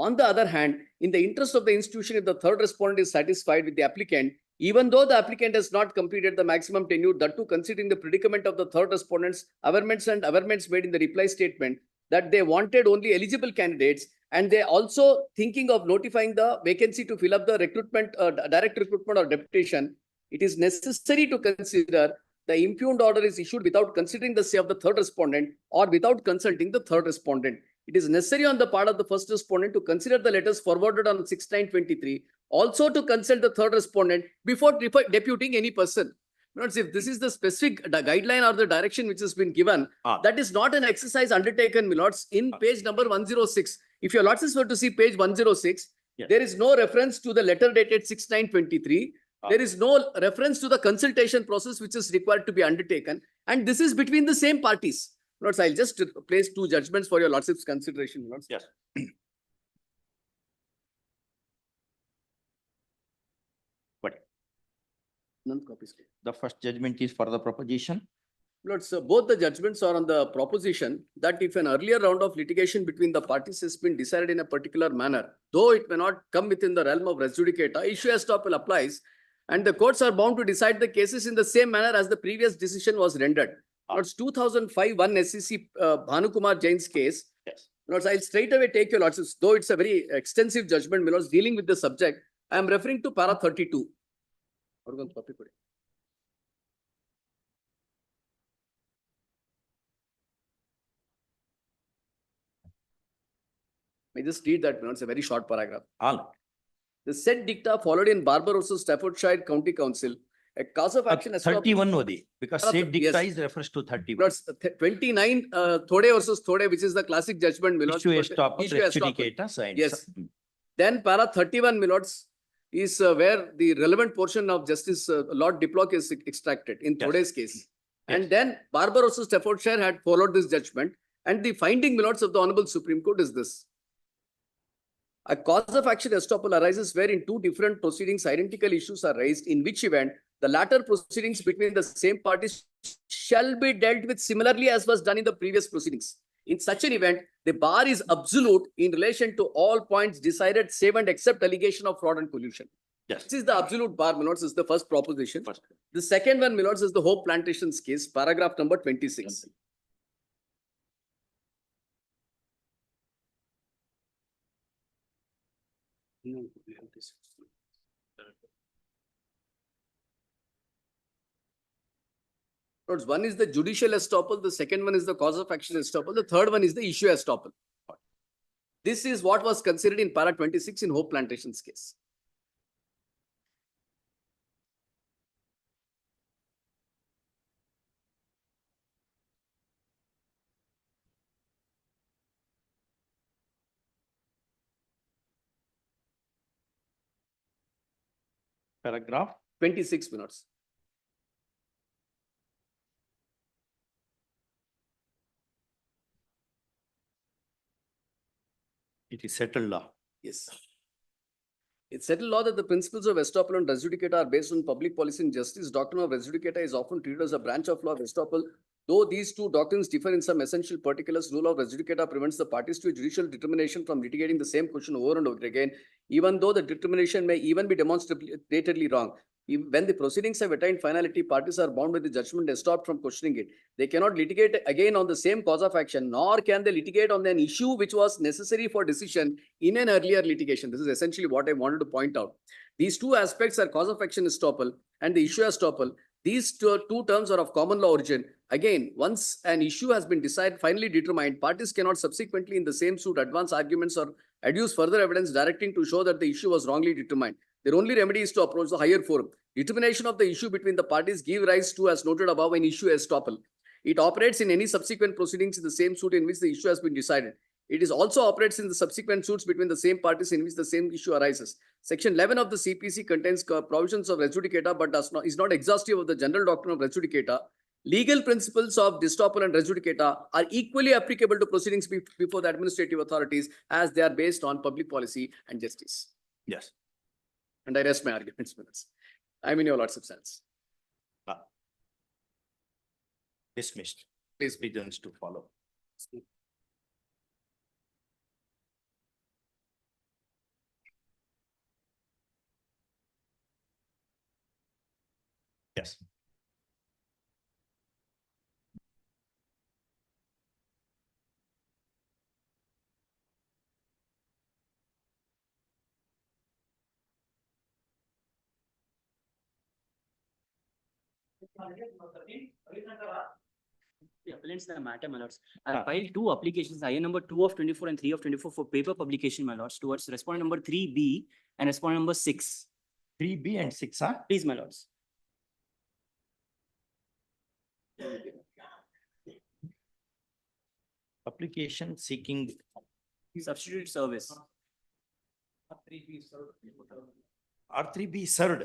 On the other hand, in the interest of the institution, if the third respondent is satisfied with the applicant, even though the applicant has not completed the maximum tenure, that too considering the predicament of the third respondent's averments made in the reply statement, that they wanted only eligible candidates, and they also thinking of notifying the vacancy to fill up the recruitment, direct recruitment or deputation, it is necessary to consider the impugned order is issued without considering the say of the third respondent or without consulting the third respondent. It is necessary on the part of the first respondent to consider the letters forwarded on 6/9/23, also to consult the third respondent before deputing any person. Notice if this is the specific guideline or the direction which has been given, that is not an exercise undertaken, my lords, in page number 106. If your lords were to see page 106, there is no reference to the letter dated 6/9/23. There is no reference to the consultation process which is required to be undertaken. And this is between the same parties. Lords, I'll just place 2 judgments for your lordship's consideration, lords. Yes. What? None copies. The first judgment is for the proposition. Lords, both the judgments are on the proposition that if an earlier round of litigation between the parties has been decided in a particular manner, though it may not come within the realm of res judicata, issue estoppel applies. And the courts are bound to decide the cases in the same manner as the previous decision was rendered. Lords, 2005, one SEC Bhanukumar Jain's case. Yes. Lords, I'll straight away take your lords, though it's a very extensive judgment, my lords, dealing with the subject. I am referring to para 32. May just read that, my lords, a very short paragraph. All. The said dicta followed in Barber versus Staffordshire County Council. A cause of action as 31 Odi, because said dicta Yes. is refers to 31. Lords, 29, Thode versus Thode, which is the classic judgment, my lords. Issue but- estoppel, issue res estoppel. judicata, science. Yes. Then para 31, my lords, is where the relevant portion of Justice Lord Diplock is extracted in Yes. today's case. And Yes. then Barber versus Staffordshire had followed this judgment. And the finding, my lords, of the Honorable Supreme Court is this. A cause of action estoppel arises where in two different proceedings identical issues are raised, in which event the latter proceedings between the same parties shall be dealt with similarly as was done in the previous proceedings. In such an event, the bar is absolute in relation to all points decided save and except allegation of fraud and collusion. Yes. This is the absolute bar, my lords, is the first proposition. The second one, my lords, is the Hope Plantations case, paragraph number 26. Lords, one is the judicial estoppel, the second one is the cause of action estoppel, the third one is the issue estoppel. This is what was considered in para 26 in Hope Plantations case. Paragraph 26 minutes. It is settled law. Yes. It's settled law that the principles of estoppel and res judicata are based on public policy and justice. Doctrine of res judicata is often treated as a branch of law of estoppel. Though these two doctrines differ in some essential particulars, rule of res judicata prevents the parties to a judicial determination from litigating the same question over and over again, even though the determination may even be demonstrably wrong. When the proceedings have attained finality, parties are bound by the judgment and stopped from questioning it. They cannot litigate again on the same cause of action, nor can they litigate on an issue which was necessary for decision in an earlier litigation. This is essentially what I wanted to point out. These two aspects are cause of action estoppel and the issue estoppel. These two terms are of common law origin. Again, once an issue has been decided, finally determined, parties cannot subsequently in the same suit advance arguments or adduce further evidence directing to show that the issue was wrongly determined. Their only remedy is to approach the higher forum. Determination of the issue between the parties give rise to, as noted above, an issue estoppel. It operates in any subsequent proceedings in the same suit in which the issue has been decided. It is also operates in the subsequent suits between the same parties in which the same issue arises. Section 11 of the CPC contains provisions of res judicata but is not exhaustive of the general doctrine of res judicata. Legal principles of estoppel and res judicata are equally applicable to proceedings before the administrative authorities as they are based on public policy and justice. Yes. And I rest my arguments. I'm in your lord's absence. Dismissed. Please begins to follow. Yes. The appellants in the matter, my lords. I filed two applications, IA number 2 of 24 and 3 of 24 for paper publication, my lords, towards respondent number 3B and respondent number 6. 3B and 6, huh? Please, my lords. Application seeking Substitute service. R3B served.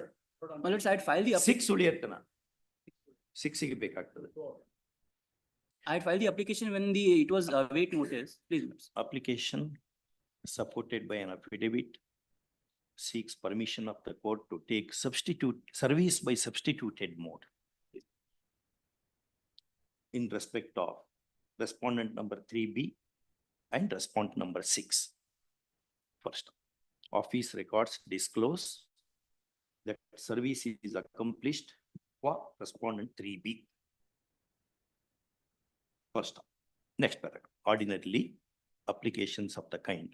My lords, I had filed the. 6 ಉಳಿಯತ್ತನ 6 ಗೆ ಬೇಕಾಗ್ತದೆ. I had filed the application when it was await notice. Please, lords. Application supported by an affidavit seeks permission of the court to take service by substituted mode in respect of respondent number 3B and respondent number 6. First, office records disclose that service is accomplished for respondent 3B. First, next paragraph. Ordinarily, applications of the kind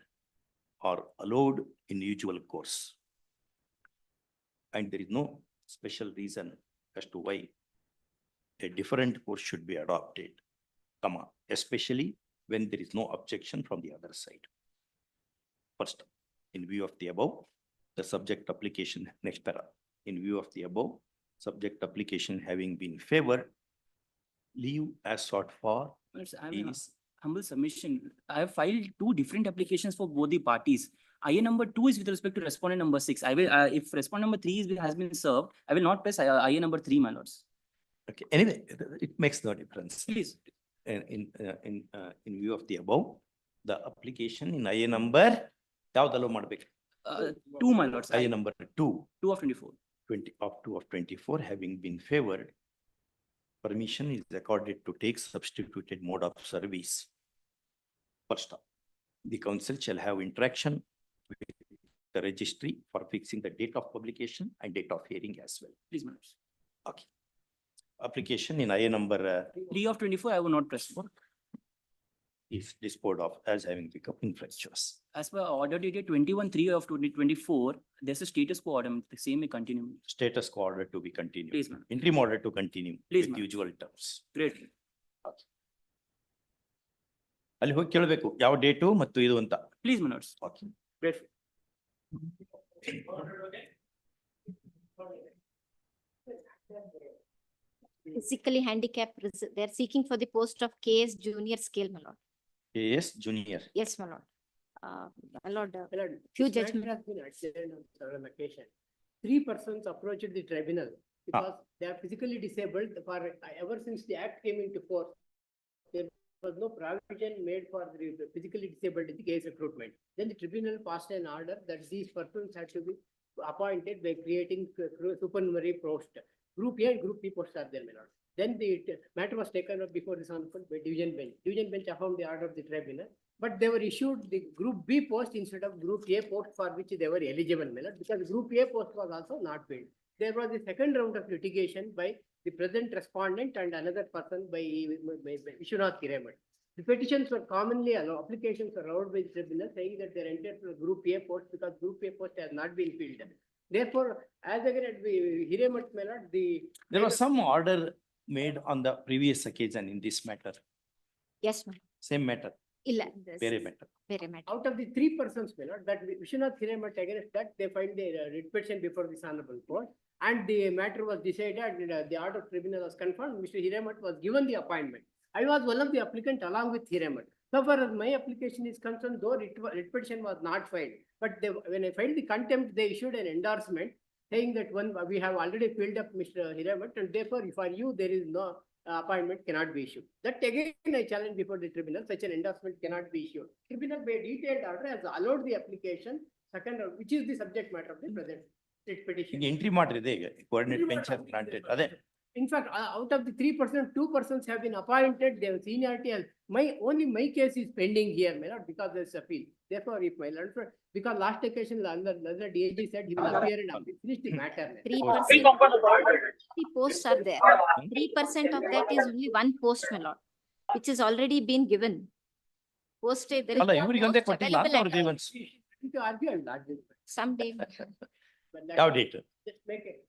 are allowed in usual course. And there is no special reason as to why a different course should be adopted, comma, especially when there is no objection from the other side. First, in view of the above, the subject application, next para, in view of the above, subject application having been favored, leave as sought for I have a is humble submission. I have filed two different applications for both the parties. IA number 2 is with respect to respondent number 6. I will, if respondent number 3 has been served, I will not press IA number 3, my lords. okay. Anyway, it makes no difference. Please. In view of the above, the application in IA number, ಯಾವ್ದೆಲ್ಲ ಮಾಡ್ಬೇಕು? 2, my lords. IA number 2. 2 of 24. 2 of 24 having been favored, permission is accorded to take substituted mode of service. First, the council shall have interaction with the registry for fixing the date of publication and date of hearing as well. Please, my lords. Okay. Application in IA number 3 of 24, I will not press for. is disposed of as having become infructuous. As per order dated 21/3 of 2024, there's a status quo order. The same may continue. Status quo order to be continued. Please, ma'am. Interim order to continue Please, with ma'am. usual terms. Great. ಅಲ್ಲಿ ಹೋಗಿ ಕೇಳಬೇಕು ಯಾವ date ಮತ್ತು ಇದು ಅಂತ. Please, my lords. Okay. Great. Physically handicapped, they are seeking for the post of KS junior scale, my lord. Yes, junior. Yes, my lord. My lord, My lord, few this matter judgment. has been adjourned on several occasions. 3 persons approached the tribunal because they are physically disabled for, ever since the act came into force, there was no provision made for the physically disabled in the case recruitment. Then the tribunal passed an order that these persons had to be appointed by creating supernumerary post. Group A and Group B posts are there, my lord. Then the matter was taken up before this honorable by division bench. Division bench affirmed the order of the tribunal, but they were issued the Group B post instead of Group A post for which they were eligible, my lord, because Group A post was also not filled. There was the second round of litigation by the present respondent and another person by Vishwanath Hiremat. The petitions were commonly allowed, applications were allowed by the tribunal saying that they are entered to the Group A post because Group A post has not been filled. Therefore, as again, Hiremat, my lord, There was some order made on the previous occasion in this matter. Yes, ma'am. Same matter, Illa, this- very matter. Very matter. out of the 3 persons, my lord, that Vishwanath Hiremat against that, they filed the writ petition before this honorable court. And the matter was decided, and the order of tribunal was confirmed. Mr. Hiremat was given the appointment. I was one of the applicant along with Hiremat. So far as my application is concerned, though writ petition was not filed, but when I filed the contempt, they issued an endorsement saying that we have already filled up Mr. Hiremat, and therefore for you, there is no appointment cannot be issued. That again, I challenge before the tribunal, such an endorsement cannot be issued. Tribunal by detailed order has allowed the application, which is the subject matter of the present writ petition. Entry ಮಾಡಿದೆ ಈಗ coordinate bench has granted. ಅದೇ. In fact, out of the 3 persons, 2 persons have been appointed, their seniority has, only my case is pending here, my lord, because there's appeal. Therefore, if my lord, because last occasion, another DAG said he will appear and finish the matter. 3% posts are there. 3% of that is only one post, my lord, which has already been given. Posted. There is ಅಲ್ಲ one ಇವರಿಗೊಂದೇ post ಕೊಟ್ಟಿಲ್ಲ ಅಂತ available ಅವ್ರ at grievance. To argue and argue. someday. But that- ಯಾವ date? Just make it.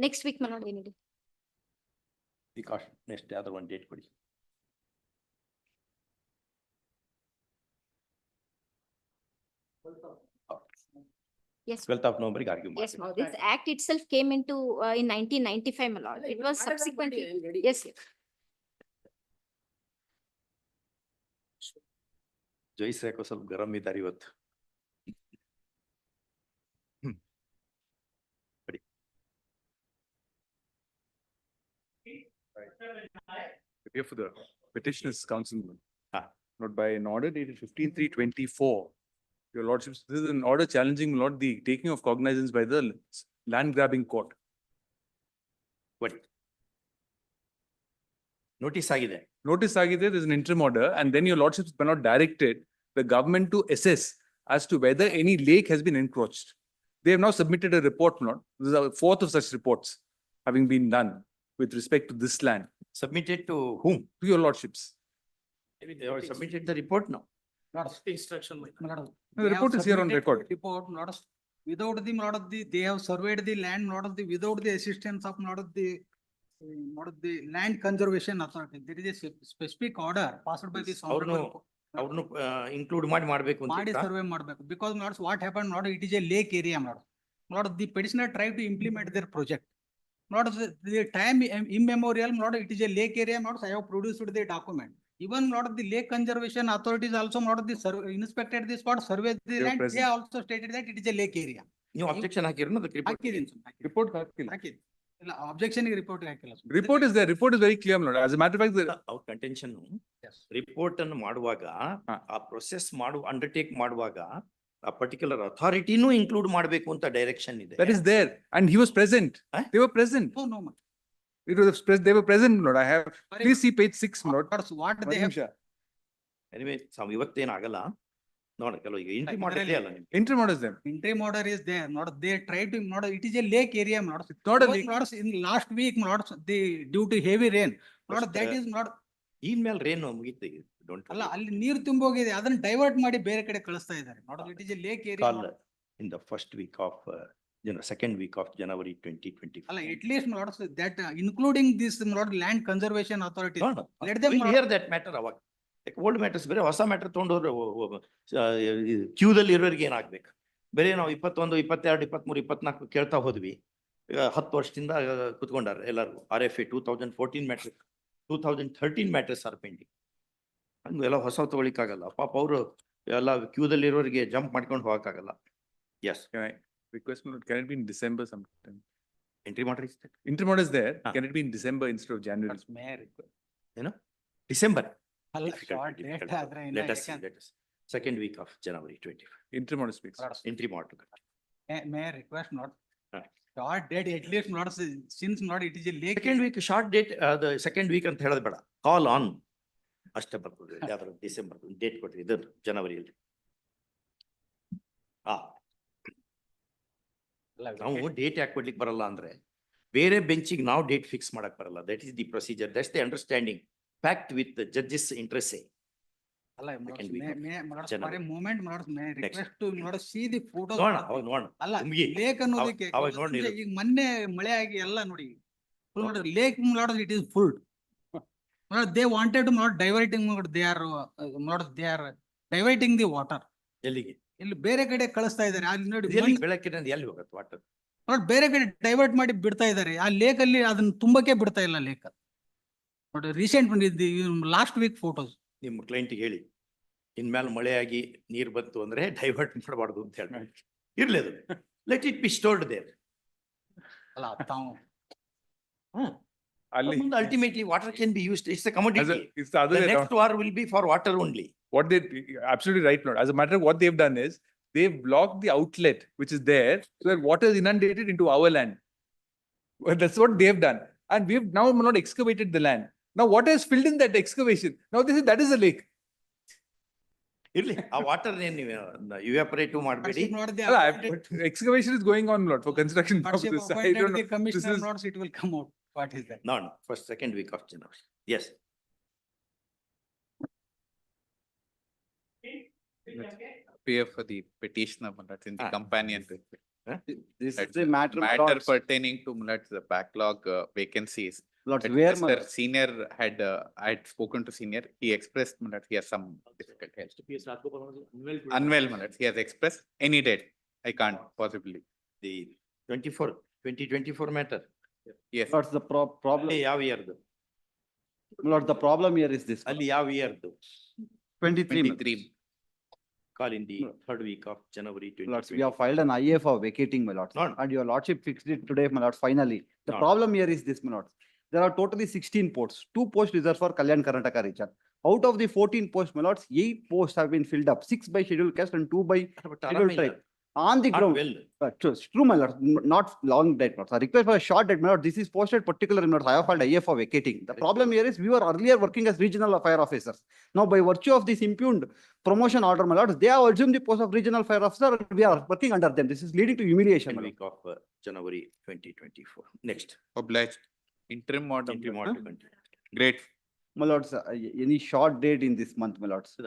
Next week, my lord, we need it. Because next other one date ಕೊಡಿ. Yes. 12th of November ಗೆ argue Yes, ಮಾಡ್ತೀವಿ. ma'am. This act itself came into in 1995, my lord. It was subsequently. Yes. Jois ಯಾಕೋ ಸ್ವಲ್ಪ ಗರಂ ಇದ್ದಾರೆ ಇವತ್ತು. ಕೊಡಿ. Here for the petitioner's councilman. Ah. Not by an order dated 15/3/24. Your lordships, this is an order challenging, my lord, the taking of cognizance by the land grabbing court. ಕೊಡಿ. Notice ಆಗಿದೆ. Notice agide, there is an interim order, and then your lordships were not directed the government to assess as to whether any lake has been encroached. They have now submitted a report, my lord. This is a fourth of such reports having been done with respect to this land. Submitted to whom? To your lordships. Maybe they have submitted the report now. Instruction. The report is here on record. Report, lot of, without the, they have surveyed the land, without the assistance of the land conservation authority. There is a specific order passed by this honorable. ಅವ್ರನ್ನು include ಮಾಡ್ಬೇಕು ಅಂತ ಮಾಡಿ survey ಮಾಡ್ಬೇಕು because not what happened not it is a lake area not the petitioner tried to implement their project not the time immemorial not it is a lake area not I have produced the document even not the lake conservation authorities also not the inspected this spot survey the land they also stated that it is a lake area. ನೀವು objection ಹಾಕಿರೋ ಅದಕ್ಕೆ Report ಹಾಕಿಲ್ಲ. Objection report ಹಾಕಿಲ್ಲ. Report is there. Report is very clear, my lord. As a matter of fact, ಅವ್ರ contention report ಅನ್ನು ಮಾಡುವಾಗ ಆ process undertake ಮಾಡುವಾಗ ಆ ಪರ್ಟಿಕ್ಯುಲರ್ ಅಥಾರಿಟಿನೂ ಇನ್ಕ್ಲೂಡ್ ಮಾಡಬೇಕು ಅಂತ ಡೈರೆಕ್ಷನ್ ಇದೆ. that is there, and he was present. They were present. Oh no. It was they were present, my lord. I have. Please see page 6, my lord. What they have. Anyway, ಇವತ್ತೇನಾಗಲ್ಲ ನೋಡಿ ಕೆಲವು ಈಗ entry ಮಾಡಿದ್ದೇ ಅಲ್ಲ ನಿಮ್ಗೆ. Interim order is there. Interim order is there. Not they try to not it is a lake area. Not a lake. Not in last week. Not the due to heavy rain. Not that is not. ಇನ್ಮೇಲೆ rain ಮುಗಿತು. Don't ಅಲ್ಲ ಅಲ್ಲಿ ನೀರು ತುಂಬೋಗಿದೆ ಅದನ್ನ divert ಮಾಡಿ ಬೇರೆ ಕಡೆ ಕಳಿಸ್ತಾ ಇದ್ದಾರೆ. Not it is a lake area. Call in the first week of second week of ಜನವರಿ 2024. ಅಲ್ಲ at least not that including this not land conservation authority. Let them hear that matter ಅವಾಗ. Old matters ಬೇರೆ ಹೊಸ matter ತಗೊಂಡವ್ರು ಕ್ಯೂದಲ್ಲಿ ಇರೋರಿಗೆ ಏನಾಗ್ಬೇಕು ಬೇರೆ ನಾವು 21, 22, 23, 24 ಕೇಳ್ತಾ ಹೋದ್ವಿ. ಈಗ 10 ವರ್ಷದಿಂದ ಕುತ್ಕೊಂಡಾರ ಎಲ್ಲರೂ. RFA 2014 matters 2013 matters are pending. ಹಂಗ ಎಲ್ಲ ಹೊಸ ತಗೊಳಿಕ್ಕಾಗಲ್ಲ ಪಾಪ ಅವರು ಎಲ್ಲ ಕ್ಯೂದಲ್ಲಿ ಇರೋರಿಗೆ ಜಂಪ್ ಮಾಡ್ಕೊಂಡು ಹೋಗಕ್ಕಾಗಲ್ಲ. Yes Can I request, my lord, can it be in December sometime? Entry ಮಾಡ್ರಿ. Interim order is there. Can it be in December instead of January? ಏನು December? Let us see. Second week of January 25. Interim order speaks. Interim order. May I request not short date at least not since not it is a lake. Second week short date the second week ಅಂತ ಹೇಳೋದು ಬೇಡ. Call on ಅಷ್ಟೇ ಬರ್ತದೆ. ಯಾವ್ದು December date ಕೊಟ್ರಿ ಇದು ಜನವರಿಯಲ್ಲಿ. ನಾವು ಡೇಟ್ ಯಾಕೆ ಕೊಡ್ಲಿಕ್ಕೆ ಬರಲ್ಲ ಅಂದ್ರೆ ಬೇರೆ ಬೆಂಚಿಗೆ ನಾವು ಡೇಟ್ ಫಿಕ್ಸ್ ಮಾಡಕ್ ಬರಲ್ಲ. That is the procedure. That's the understanding. Pact with the judges interest. For a moment, may I request to not see the photos. Lake ಅನ್ನೋದಕ್ಕೆ ಈಗ ಮೊನ್ನೆ ಮಳೆ ಆಗಿ ಎಲ್ಲ ನೋಡಿ lake it is full. They wanted to not diverting they are diverting the water. ಎಲ್ಲಿಗೆ? ಇಲ್ಲಿ ಬೇರೆ ಕಡೆ ಕಳಿಸ್ತಾ ಇದ್ದಾರೆ. ಅಲ್ಲಿ ನೋಡಿ ಬೆಳಕಿನ ಎಲ್ಲಿ ಹೋಗುತ್ತೆ ವಾಟರ್? ನೋಡಿ ಬೇರೆ ಕಡೆ ಡೈವರ್ಟ್ ಮಾಡಿ ಬಿಡ್ತಾ ಇದ್ದಾರೆ. ಆ ಲೇಕ್ ಅಲ್ಲಿ ಅದನ್ನ ತುಂಬಕ್ಕೆ ಬಿಡ್ತಾ ಇಲ್ಲ ಲೇಕ್. ರೀಸೆಂಟ್ ಬಂದಿದ್ದು ಲಾಸ್ಟ್ ವೀಕ್ ಫೋಟೋಸ್. ನಿಮ್ಮ ಕ್ಲೈಂಟ್ಗೆ ಹೇಳಿ ಇನ್ಮೇಲೆ ಮಳೆಯಾಗಿ ನೀರು ಬಂತು ಅಂದ್ರೆ ಡೈವರ್ಟ್ ಮಾಡಬಾರ್ದು ಅಂತ ಹೇಳಿ ಇರ್ಲಿ. ಅದು let it be stored there. ಅಲ್ಲ ultimately water can be used. It's a commodity. It's the other The way next around. war will be for water only. What they absolutely right, Lord. As a matter of what they've done is they've blocked the outlet which is there so that water is inundated into our land. Well, that's what they've done, and we've now not excavated the land. Now what has filled in that excavation? Now this is that is a lake. ಇರ್ಲಿ ಆ water ಏನು ಇವ್ಯಾಪರೇಟ್ ಮಾಡಬೇಡಿ. Excavation is going on, Lord, for construction purposes. I don't know. The commissioner notes it will come out. What is that? No, first second week of January. Yes. Appear for the petitioner, that's in the companion. This That's is a matter pertaining to the backlog vacancies. Lords, That where Mr. Senior had, I had spoken to senior, he expressed that he has some difficulty. Unwell, he has expressed any date. I can't possibly. The 2024 matter. Yes. Lords, the problem. ಯಾವ ಇಯರ್ದು? Lord, the problem here is this. ಅಲ್ಲಿ ಯಾವ ಇಯರ್ದು? 23. Call in the third week of January 2023. Lords, we have filed an IA for vacating, my lords. And your lordship fixed it today, my lord, finally. The problem here is this, my lords. There are totally 16 ports, 2 posts reserved for Kalyan Karnataka region. Out of the 14 posts, my lords, 8 posts have been filled up, 6 by scheduled caste and 2 by scheduled tribe. On the Not ground. well. True, my lord, not long date, my lord. I request for a short date, my lord. This is posted particularly, my lord. I have filed IA for vacating. The problem here is we were earlier working as regional fire officers. Now, by virtue of this impugned promotion order, my lord, they have assumed the post of regional fire officer. We are working under them. This is leading to humiliation. Second My lord. week of January 2024. Next. Obliged. Interim order. Interim huh? order. Great. My lords, any short date in this month, my lords.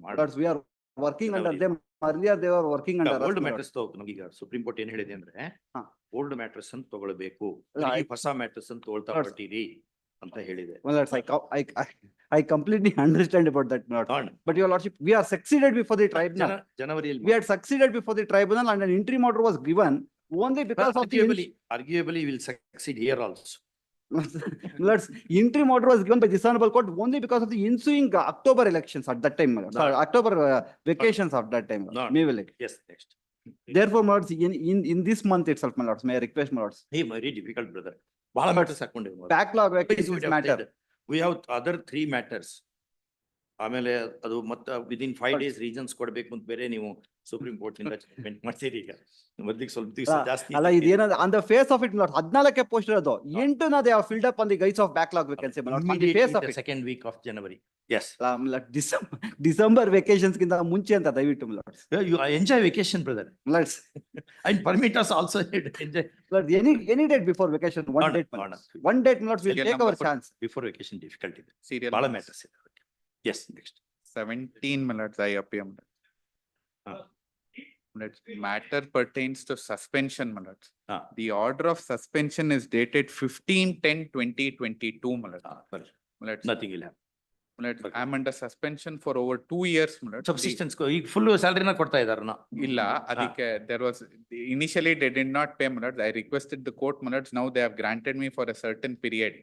My lords, we are working under them. Earlier, they were working under us. Old my lords. Matters ನಮಗೀಗ supreme court ಏನ್ ಹೇಳಿದೆ ಅಂದ್ರೆ ಹಾ. Old mattress ಅಂತ ತಗೊಳ್ಬೇಕು Right. ಈ ಹೊಸ mattress ಅಂತ ತಗೊಳ್ತಾ Lords. ಹೊರಟಿರಿ ಅಂತ ಹೇಳಿದೆ. My lords, I completely understand about that, my lords. Lord, But your lordship, we are succeeded before the tribunal. ಜನವರಿಯಲ್ಲಿ We had succeeded before the tribunal and an interim order was given only because of the arguably will succeed here also. Lords, interim order was given by this honorable court only because of the ensuing October elections at that time, my lords. Lord. October vacations of that time. Lord. May will. Yes, next. Therefore, my lords, in this month itself, my lords, may I request, my lords, Hey, very difficult, brother. ಬಹಳ matters ಹಾಕೊಂಡಿವಿ. backlog vacations matter. We have other 3 matters. ಆಮೇಲೆ ಅದು ಮತ್ತೆ within 5 days reasons ಕೊಡ್ಬೇಕು ಅಂತ ಬೇರೆ ನೀವು supreme court ನಿಂದ judgment ಮಾಡ್ತೀರಿ ಈಗ. ಮೊದಲಿಗೆ ಸ್ವಲ್ಪ ದಿವಸ ಜಾಸ್ತಿ. ಅಲ್ಲ ಇದೇನದ on the face of it, my lord, 14 post ಇರೋದು 8 they have filled up on the guise of backlog vacancy, my lord. On the face of it. Second week of January. Yes. December vacations ಗಿಂತ ಮುಂಚೆ ಅಂತ ದಯವಿಟ್ಟು, my lords. You enjoy vacation, brother. Lords, And permit us also enjoy. lords, any date before vacation, one date, my lords. One date, my lords, we'll Serial take our number chance. Before vacation difficulty. Serial ಬಹಳ numbers. matters. Yes, next. 17 minutes I appear. Matter pertains to suspension, my lords. The order of suspension is dated 15/10/2022, my lords. My lords, Nothing will happen. my lords, I'm under suspension for over 2 years, my lords. Subsistence ಈಗ full ಸ್ಯಾಲರಿನ ಕೊಡ್ತಾ ಇದಾರನ? ಇಲ್ಲ, ಅದಕ್ಕೆ there was initially they did not pay, my lords. I requested the court, my lords. Now they have granted me for a certain period.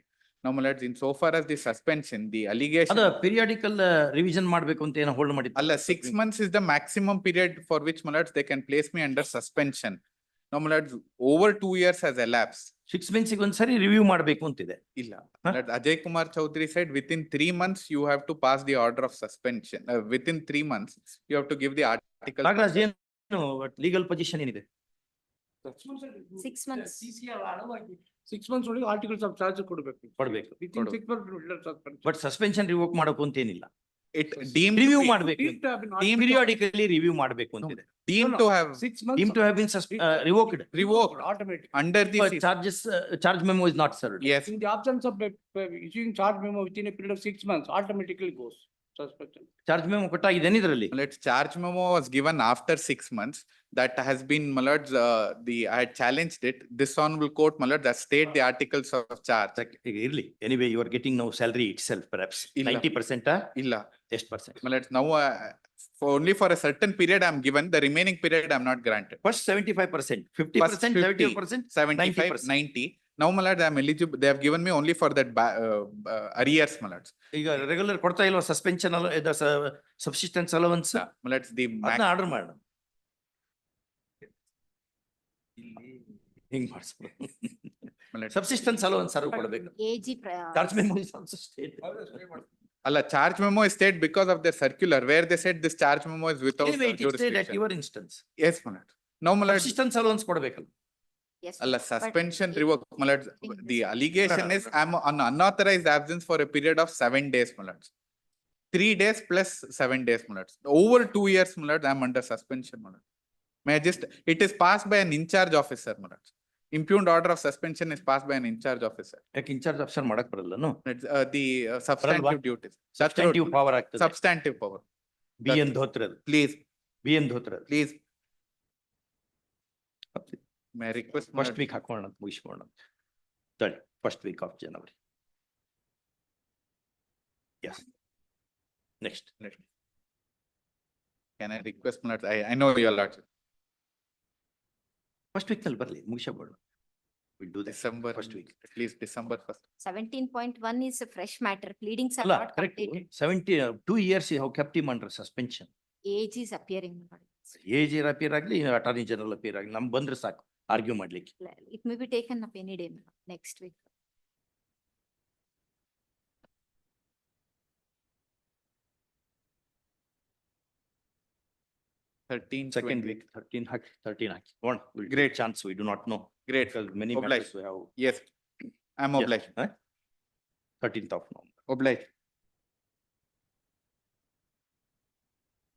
Now, my lords, in so far as the suspension, the allegation. ಅದ periodical revision ಮಾಡ್ಬೇಕು ಅಂತ ಏನೋ hold ಮಾಡಿದ್ರು. Allah, 6 months is the maximum period for which, my lords, they can place me under suspension. Now, my lords, over 2 years has elapsed. 6 months ಗೆ ಒಂದ್ಸರಿ review ಮಾಡ್ಬೇಕು ಅಂತಿದೆ. ಇಲ್ಲ. Lord Ajay Kumar Chaudhary said within 3 months you have to pass the order of suspension. Within 3 months you have to give the article. Nagaraj ಏನು legal position ಏನಿದೆ? 6 months. 6 months ಒಳಗೆ articles of charge ಕೊಡಬೇಕು. Within 6 months. But suspension revoke ಮಾಡೋಕು ಅಂತ ಏನಿಲ್ಲ. It deemed review to be- ಮಾಡ್ಬೇಕು. Periodically review ಮಾಡ್ಬೇಕು ಅಂತಿದೆ. deemed to have 6 months. Deemed to have been revoked. revoked Automatic. under the. But charge memo is not served. Yes. In the absence of issuing charge memo within a period of 6 months, automatically goes suspension. Charge memo ಕೊಟ್ಟಾಗಿದ್ದೇನೆ ಇದರಲ್ಲಿ. Let's charge memo was given after 6 months. That has been, my lords, I had challenged it. This honorable court, my lords, that state the articles of charge. ಇರ್ಲಿ. Anyway, you are getting now salary itself perhaps. ಇಲ್ಲ. 90% Illa. ಎಷ್ಟು percent? My lords, now for only for a certain period I am given, the remaining period I am not granted. First 75%, 50%, First 50, 75%, 75, 90%. 90. Now, my lords, I am eligible. They have given me only for that arrears, my lords. ಈಗ regular ಕೊಡ್ತಾ ಇಲ್ವಾ suspension subsistence allowance? My lords, the ಅದನ್ನ order ಮಾಡೋಣ. ಹಿಂಗ್ ಮಾಡಿಸ್ಬೋದು. Subsistence allowance serve ಕೊಡಬೇಕು. AG charge memo is also state. Allah, charge memo is state because of their circular where they said this charge memo is without Anyway, it is stated at jurisdiction. your instance. Yes, my lord. Now, my lord, subsistence allowance ಕೊಡಬೇಕಲ್ಲ. Yes. Allah, but suspension it- revoke, my lord. in The this- allegation is I am on unauthorized absence for a period of 7 days, my lords. 3 days plus 7 days, my lords. Over 2 years, my lord, I am under suspension, my lord. May I just, it is passed by an in-charge officer, my lord. Impugned order of suspension is passed by an in-charge officer. ಯಾಕೆ in-charge officer ಮಾಡಕ್ ಬರಲ್ಲನು? It's the substantive duties. That's substantive right. Power ಆಗ್ತದೆ. Substantive power. B N Dhotrad. Please, B N Dhotrad. please. May I request, my first lord? Week ಹಾಕೋಣ ಅಂತ ಮುಗಿಸ್ಕೋಣ. ತಳಿ first week of January. Yes. Next. Can I request, my lord? I know your lordship. First week ನಲ್ಲಿ ಬರ್ಲಿ ಮುಗಿಸಬೇಡ. We'll do that. December, first week. at least December 1st. 17.1 is a fresh matter. Pleadings are ಅಲ್ಲ not correct. completed. 2 years you have kept him under suspension. AG is appearing. AG appear ಆಗ್ಲಿ attorney general appear ಆಗ್ಲಿ ನಮ್ ಬಂದ್ರೆ ಸಾಕು argue ಮಾಡ್ಲಿಕ್ಕೆ. It may be taken up any day next week. 13, Second 20. week, 13 ಹಾಕಿ. ನೋಡೋಣ. We'll take Great. chance, we do not know. Great. Because many Obliged. matters we have. Yes, I'm Yes, obliged. 13th of November. Obliged.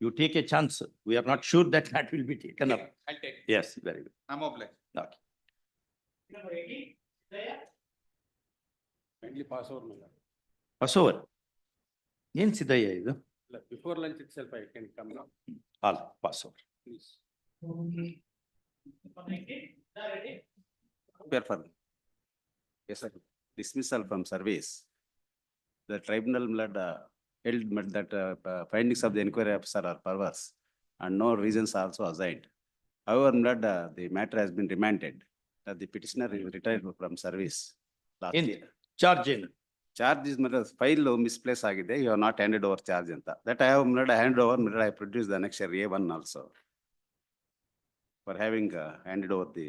You take a chance. We are not sure that that will be taken up. I'll take. Yes, very good. I'm obliged. Okay. Kindly pass over, my lord. Passover. ಏನ್ ಸಿದ್ದಯ್ಯ ಇದು? Before lunch itself, I can come now, All Passover. please. Prepare for yes, sir. Dismissal from service. The tribunal held that findings of the inquiry officer are perverse and no reasons are also assigned. However, the matter has been remanded. That the petitioner is retired from service last ಏನ್ year. Charge ಏನು? Charge is file misplace agide, you have not handed over charge anta. That I have handed over, I produced the annexure A1 also. For having handed over the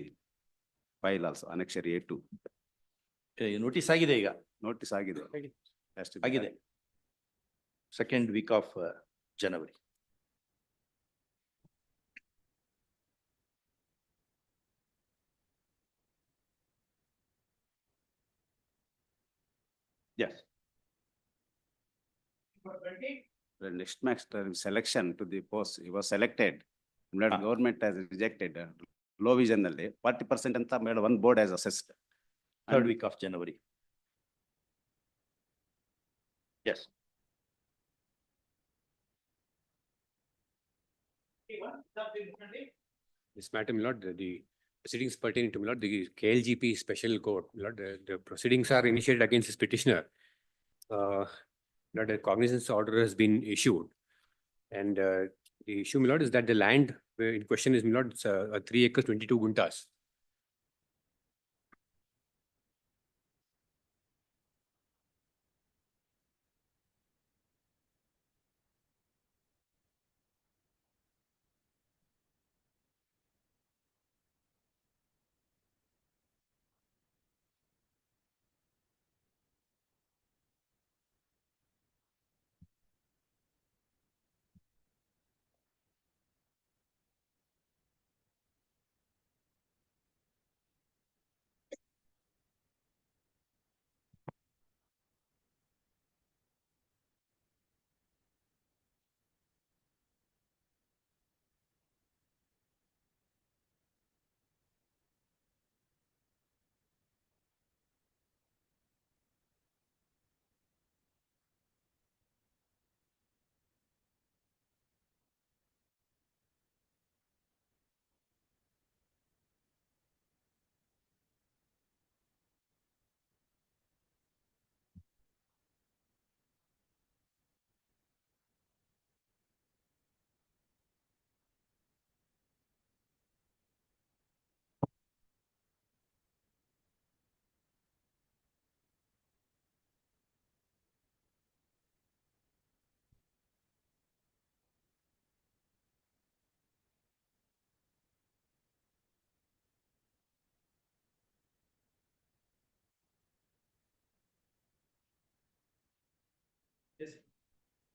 file also, annexure A2. Notice ಆಗಿದೆ ಈಗ. Notice agide. Has to be ಆಗಿದೆ. Second week of January. Yes. The next master selection to the post, he was selected. Government has rejected. Low vision alli 40% anta made one board has assessed. Third week of January. Yes. This matter, my lord, the proceedings pertaining to, my lord, the KLGP special court, my lord, the proceedings are initiated against this petitioner. That a cognizance order has been issued. And the issue, my lord, is that the land in question is, my lord, it's 3 acres, 22 guntas.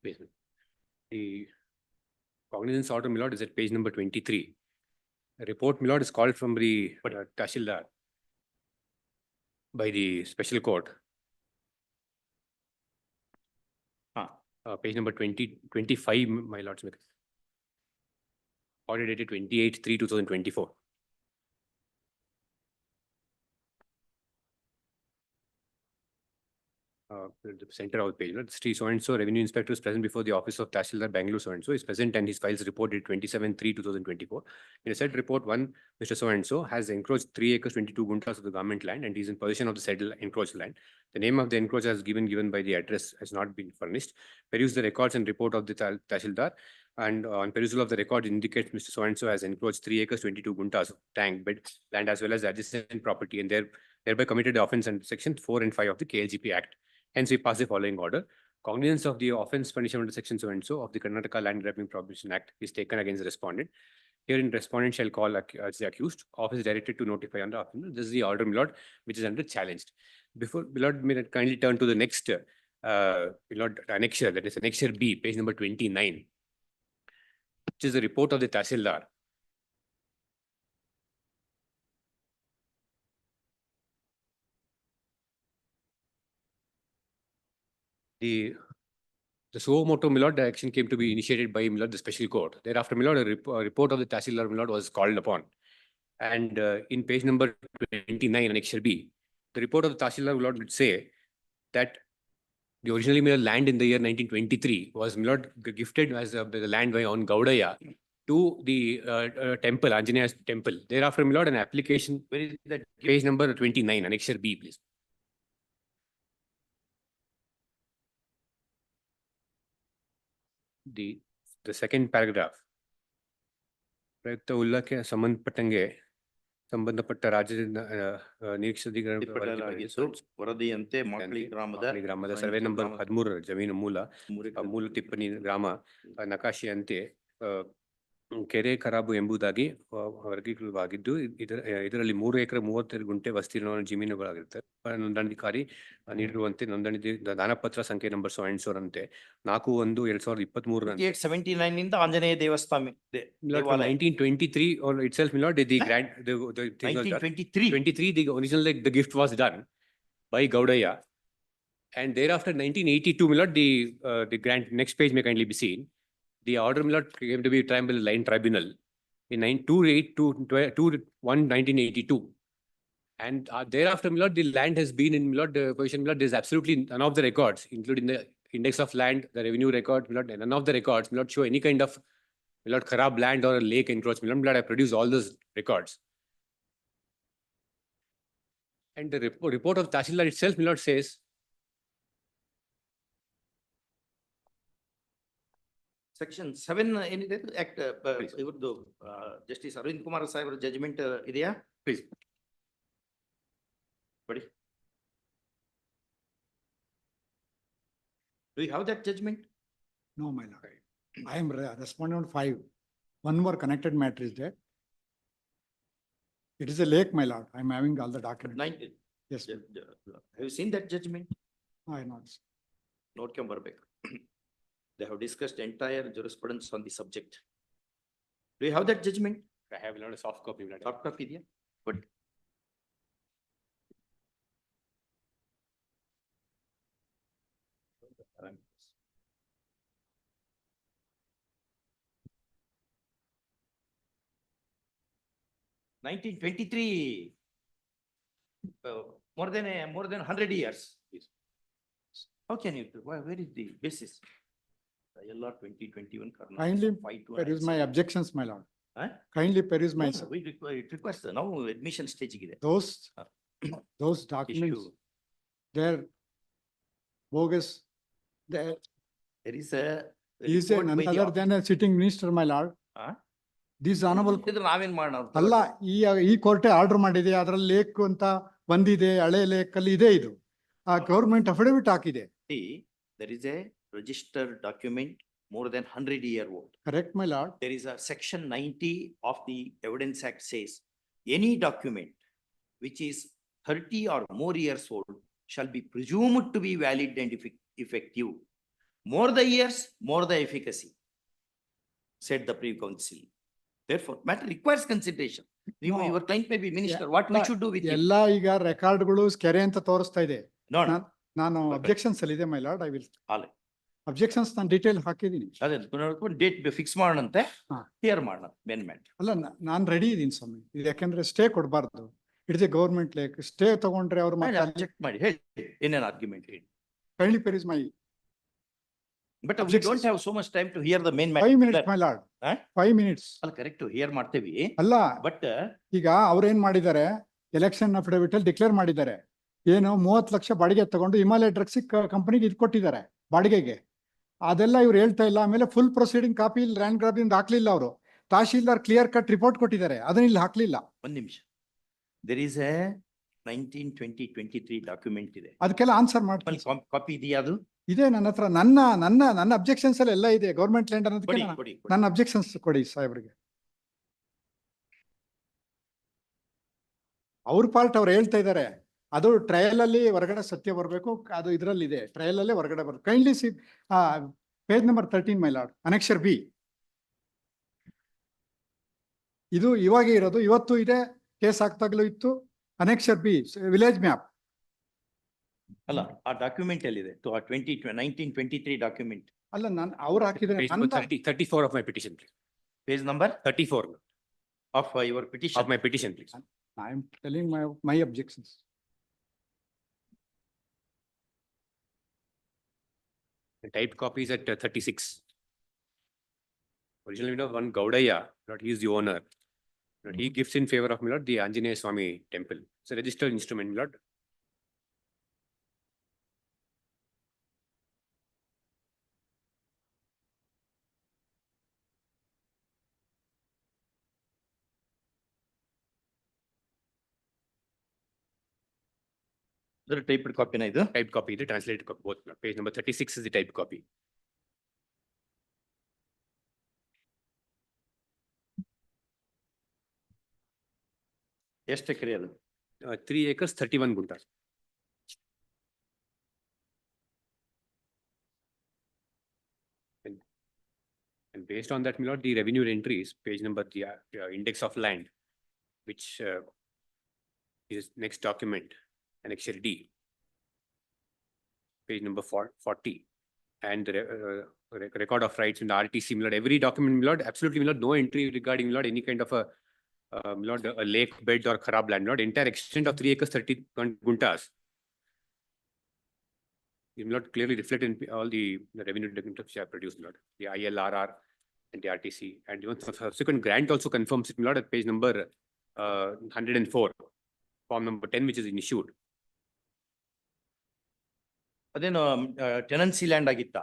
Basement. The cognizance order, my lord, is at page number 23. A report, my lord, is called from the Tahsildar by the special court. Page number 25, my lords. Order dated 28/3/2024. The center of the page, Sri so-and-so revenue inspector is present before the office of Tahsildar Bangalore so-and-so is present and his files reported 27/3/2024. In a said report, one, Mr. So-and-so has encroached 3 acres, 22 guntas of the government land and is in possession of the said encroached land. The name of the encroacher has given by the address has not been furnished. Peruse the records and report of the Tahsildar, and on perusal of the record indicates Mr. So-and-so has encroached 3 acres, 22 guntas of tank bed land as well as adjacent property and thereby committed the offence under section 4 and 5 of the KLGP Act. Hence, we pass the following order. Cognizance of the offence punished under section so-and-so of the Karnataka Land Grabbing Prohibition Act is taken against the respondent. Herein, respondent shall call the accused. Office directed to notify under offender. This is the order, my lord, which is under challenged. Before, my lord, may I kindly turn to the next, my lord, annexure, that is annexure B, page number 29. which is the report of the Tahsildar. The suo motu, my lord, the action came to be initiated by, my lord, the special court. Thereafter, my lord, a report of the Tahsildar, my lord, was called upon. And in page number 29, Annexure B, the report of the Tahsildar, my lord, would say that the originally, my lord, land in the year 1923 was, my lord, gifted as the land by on Gaudaya to the temple, Anjaneya temple. Thereafter, my lord, an application, where is that? Page number 29, Annexure B, please. The second paragraph. ಪ್ರಯುಕ್ತ ಉಲ್ಲಕ್ಕೆ ಸಂಬಂಧಪಟ್ಟಂಗೆ ಸಂಬಂಧಪಟ್ಟ ರಾಜ್ಯದಿಂದ ನಿರೀಕ್ಷಿಸಲಾಗಿದ್ದು ವರದಿಯಂತೆ ಮಾಕ್ಲಿ ಗ್ರಾಮದ survey number 13 ಜಮೀನು ಮೂಲ ತಿಪ್ಪಣಿ ಗ್ರಾಮ ನಕಾಶೆಯಂತೆ ಕೆರೆ ಖರಾಬು ಎಂಬುದಾಗಿ ವರ್ಗೀಕೃತವಾಗಿದ್ದು ಇದರಲ್ಲಿ 3 ಎಕರೆ 32 ಗುಂಟೆ ವಿಸ್ತೀರ್ಣವನ್ನು ಜಮೀನುಗಳಾಗಿರುತ್ತೆ. ನೋಂದಣಾಧಿಕಾರಿ ನೀಡಿರುವಂತೆ ನೋಂದಣಿ ದಾನಪತ್ರ ಸಂಖ್ಯೆ ನಂಬರ್ ಸೊ ಅಂಡ್ ಸೋರ್ ಅಂತೆ 4/1/2023 79 ಇಂದ ಆಂಜನೇಯ ದೇವಸ್ಥಾನ 1923 or itself, my lord, the grant, the 1923, the original, the gift was done by Gaudaya, and thereafter 1982, my lord, the grant. Next page may kindly be seen. The order, my lord, came to be tried by the line tribunal in 1982, and thereafter, my lord, the land has been in, my lord, the position, my lord, there is absolutely none of the records, including the index of land, the revenue record, my lord, none of the records, my lord, show any kind of, my lord, kharab land or a lake encroachment. My lord, I produce all those records. And the report of Tahsildar itself, my lord, says Section 7 ಏನಿದೆ act ಇವ್ರದ್ದು justice Arvind Kumar ಸಾಹೇಬ್ರ judgement ಇದೆಯಾ? Please. Buddy. Do you have that judgment? No, my lord. I am respondent 5. One more connected matter is there. It is a lake, my lord. I am having all the documents. 19. Yes, ma'am. Have you seen that judgment? I have not. ನೋಡ್ಕೊಂಡ್ ಬರ್ಬೇಕು. They have discussed entire jurisprudence on the subject. Do you have that judgment? I have, my lord, a soft copy. My lord. Soft copy ಇದೆಯಾ? Good. (1923) more than 100 years. How can you? Where is the basis? LR 2021. Kindly peruse my objections, my lord. Huh? Kindly peruse my. It requires now admission stage ಇದೆ. Those documents, they're bogus. There is a. Is a none other than a sitting minister, my lord. This honorable. ನಾವೇನ್ ಮಾಡೋಣ? ಅಲ್ಲ, ಈ ಕೋರ್ಟೆ order ಮಾಡಿದೆ, ಅದರಲ್ಲಿ lake ಅಂತ ಬಂದಿದೆ, ಹಳೆ ಲೇಕ್ ಅಲ್ಲಿ ಇದೆ ಇದು. ಆ ಗವರ್ಮೆಂಟ್ ಅಫಿಡವಿಟ್ ಹಾಕಿದೆ. There is a registered document more than 100 year old. Correct, my lord. There is a section 90 of the Evidence Act says any document which is 30 or more years old shall be presumed to be valid and effective. More the years, more the efficacy, said the Privy Council. Therefore, matter requires consideration. Your client may be minister. What we should do with it? ಎಲ್ಲ ಈಗ ರೆಕಾರ್ಡ್ಗಳು ಕೆರೆ ಅಂತ ತೋರಿಸ್ತಾ ಇದೆ. ನೋಡ ನಾನು objections ಅಲ್ಲಿ ಇದೆ, my lord. I will objections ನಾನು ಡೀಟೇಲ್ ಹಾಕಿದ್ದೀನಿ. ಅದೇ ಡೇಟ್ ಫಿಕ್ಸ್ ಮಾಡೋಣಂತೆ, ಹಿಯರ್ ಮಾಡೋಣ ಅಮೆಂಡ್ಮೆಂಟ್. ಅಲ್ಲ, ನಾನು ರೆಡಿ ಇದ್ದೀನಿ ಸ್ವಾಮಿ. ಇದು ಯಾಕಂದ್ರೆ ಸ್ಟೇ ಕೊಡಬಾರ್ದು. It's a government lake. Stay ತಗೊಂಡ್ರೆ ಅವ್ರು ಅಬ್ಜೆಕ್ಟ್ ಮಾಡಿ ಹೇಳಿ, ಏನೇನು ಆರ್ಗ್ಯುಮೆಂಟ್ ಹೇಳಿ. Kindly peruse my. But we don't have so much time to hear the main matter. 5 minutes, my lord. 5 minutes. ಅಲ್ಲ, ಕರೆಕ್ಟ್ ಹಿಯರ್ ಮಾಡ್ತೇವಿ. ಅಲ್ಲ, ಬಟ್ ಈಗ ಅವ್ರೇನ್ ಮಾಡಿದ್ದಾರೆ, ಎಲೆಕ್ಷನ್ ಅಫಿಡವಿಟ್ ಅಲ್ಲಿ ಡಿಕ್ಲೇರ್ ಮಾಡಿದ್ದಾರೆ, ಏನು 30 ಲಕ್ಷ ಬಾಡಿಗೆ ತಗೊಂಡು ಹಿಮಾಲಯ ಡ್ರಗ್ಸ್ ಕಂಪನಿಗೆ ಇದು ಕೊಟ್ಟಿದ್ದಾರೆ ಬಾಡಿಗೆಗೆ. ಅದೆಲ್ಲ ಇವ್ರು ಹೇಳ್ತಾ ಇಲ್ಲ. ಆಮೇಲೆ full proceeding copy land grabbing ಹಾಕ್ಲಿಲ್ಲ ಅವರು. ತಹಶೀಲ್ದಾರ್ ಕ್ಲಿಯರ್ ಕಟ್ ರಿಪೋರ್ಟ್ ಕೊಟ್ಟಿದ್ದಾರೆ, ಅದನ್ನ ಇಲ್ಲಿ ಹಾಕ್ಲಿಲ್ಲ. ಒಂದ್ ನಿಮಿಷ. There is a 1923 ಡಾಕ್ಯುಮೆಂಟ್ ಇದೆ. ಅದಕ್ಕೆಲ್ಲ ಆನ್ಸರ್ ಮಾಡ್ತೀನಿ. ಕಾಪಿ ಇದೆಯಾ? ಅದು ಇದೆ ನನ್ನ ಹತ್ರ. ನನ್ನ ಅಬ್ಜೆಕ್ಷನ್ಸ್ ಅಲ್ಲಿ ಎಲ್ಲ ಇದೆ. ಗವರ್ಮೆಂಟ್ ಲ್ಯಾಂಡ್ ಅನ್ನೋದಕ್ಕೆ ನನ್ನ ಅಬ್ಜೆಕ್ಷನ್ಸ್ ಕೊಡಿ ಸಾಹೇಬ್ರಿಗೆ. ಅವ್ರ ಪಾರ್ಟ್ ಅವ್ರು ಹೇಳ್ತಾ ಇದ್ದಾರೆ, ಅದು ಟ್ರಯಲ್ ಅಲ್ಲಿ ಹೊರಗಡೆ ಸತ್ಯ ಬರಬೇಕು, ಅದು ಇದರಲ್ಲಿ ಇದೆ, ಟ್ರಯಲ್ ಅಲ್ಲೇ ಹೊರಗಡೆ ಬರುತ್ತೆ. Kindly see page number 13, my lord, annexure B. ಇದು ಇವಾಗೆ ಇರೋದು, ಇವತ್ತು ಇದೆ, ಕೇಸ್ ಆಗ್ತಾಗ್ಲೂ ಇತ್ತು. Annexure B village map. ಅಲ್ಲ, ಆ ಡಾಕ್ಯುಮೆಂಟ್ ಎಲ್ಲಿದೆ? 1923 ಡಾಕ್ಯುಮೆಂಟ್. ಅಲ್ಲ, ನಾನು ಅವ್ರು ಹಾಕಿದ್ರೆ Page number 34 of my petition, please. Page number 34 of your petition. of my petition, please. I am telling my objections. The typed copy is at 36. Originally, one Gaudaya, Lord, he is the owner. Lord, he gives in favor of my Lord the Anjaneya Swami temple. It's a registered instrument, Lord. The typed copy na idu? Typed copy, the translated copy, both. Lord. Page number 36 is the typed copy. ಎಷ್ಟು ಎಕರೆ ಅದು? 3 acres, 31 guntas. And based on that, my Lord, the revenue entries, page number, the index of land, which is next document, annexure D, page number 40, and the record of rights in the RTC, my Lord, every document, my Lord, absolutely, my Lord, no entry regarding, my Lord, any kind of a my Lord, a lake bed or kharab land, Lord, entire extent of 3 acres, 31 guntas. You will not clearly reflect in all the revenue documents which are produced, Lord, the ILRR and the RTC, and even subsequent grant also confirms it, Lord, at page number 104, form number 10, which is issued. ಅದೇನು ಟೆನನ್ಸಿ land ಆಗಿತ್ತಾ?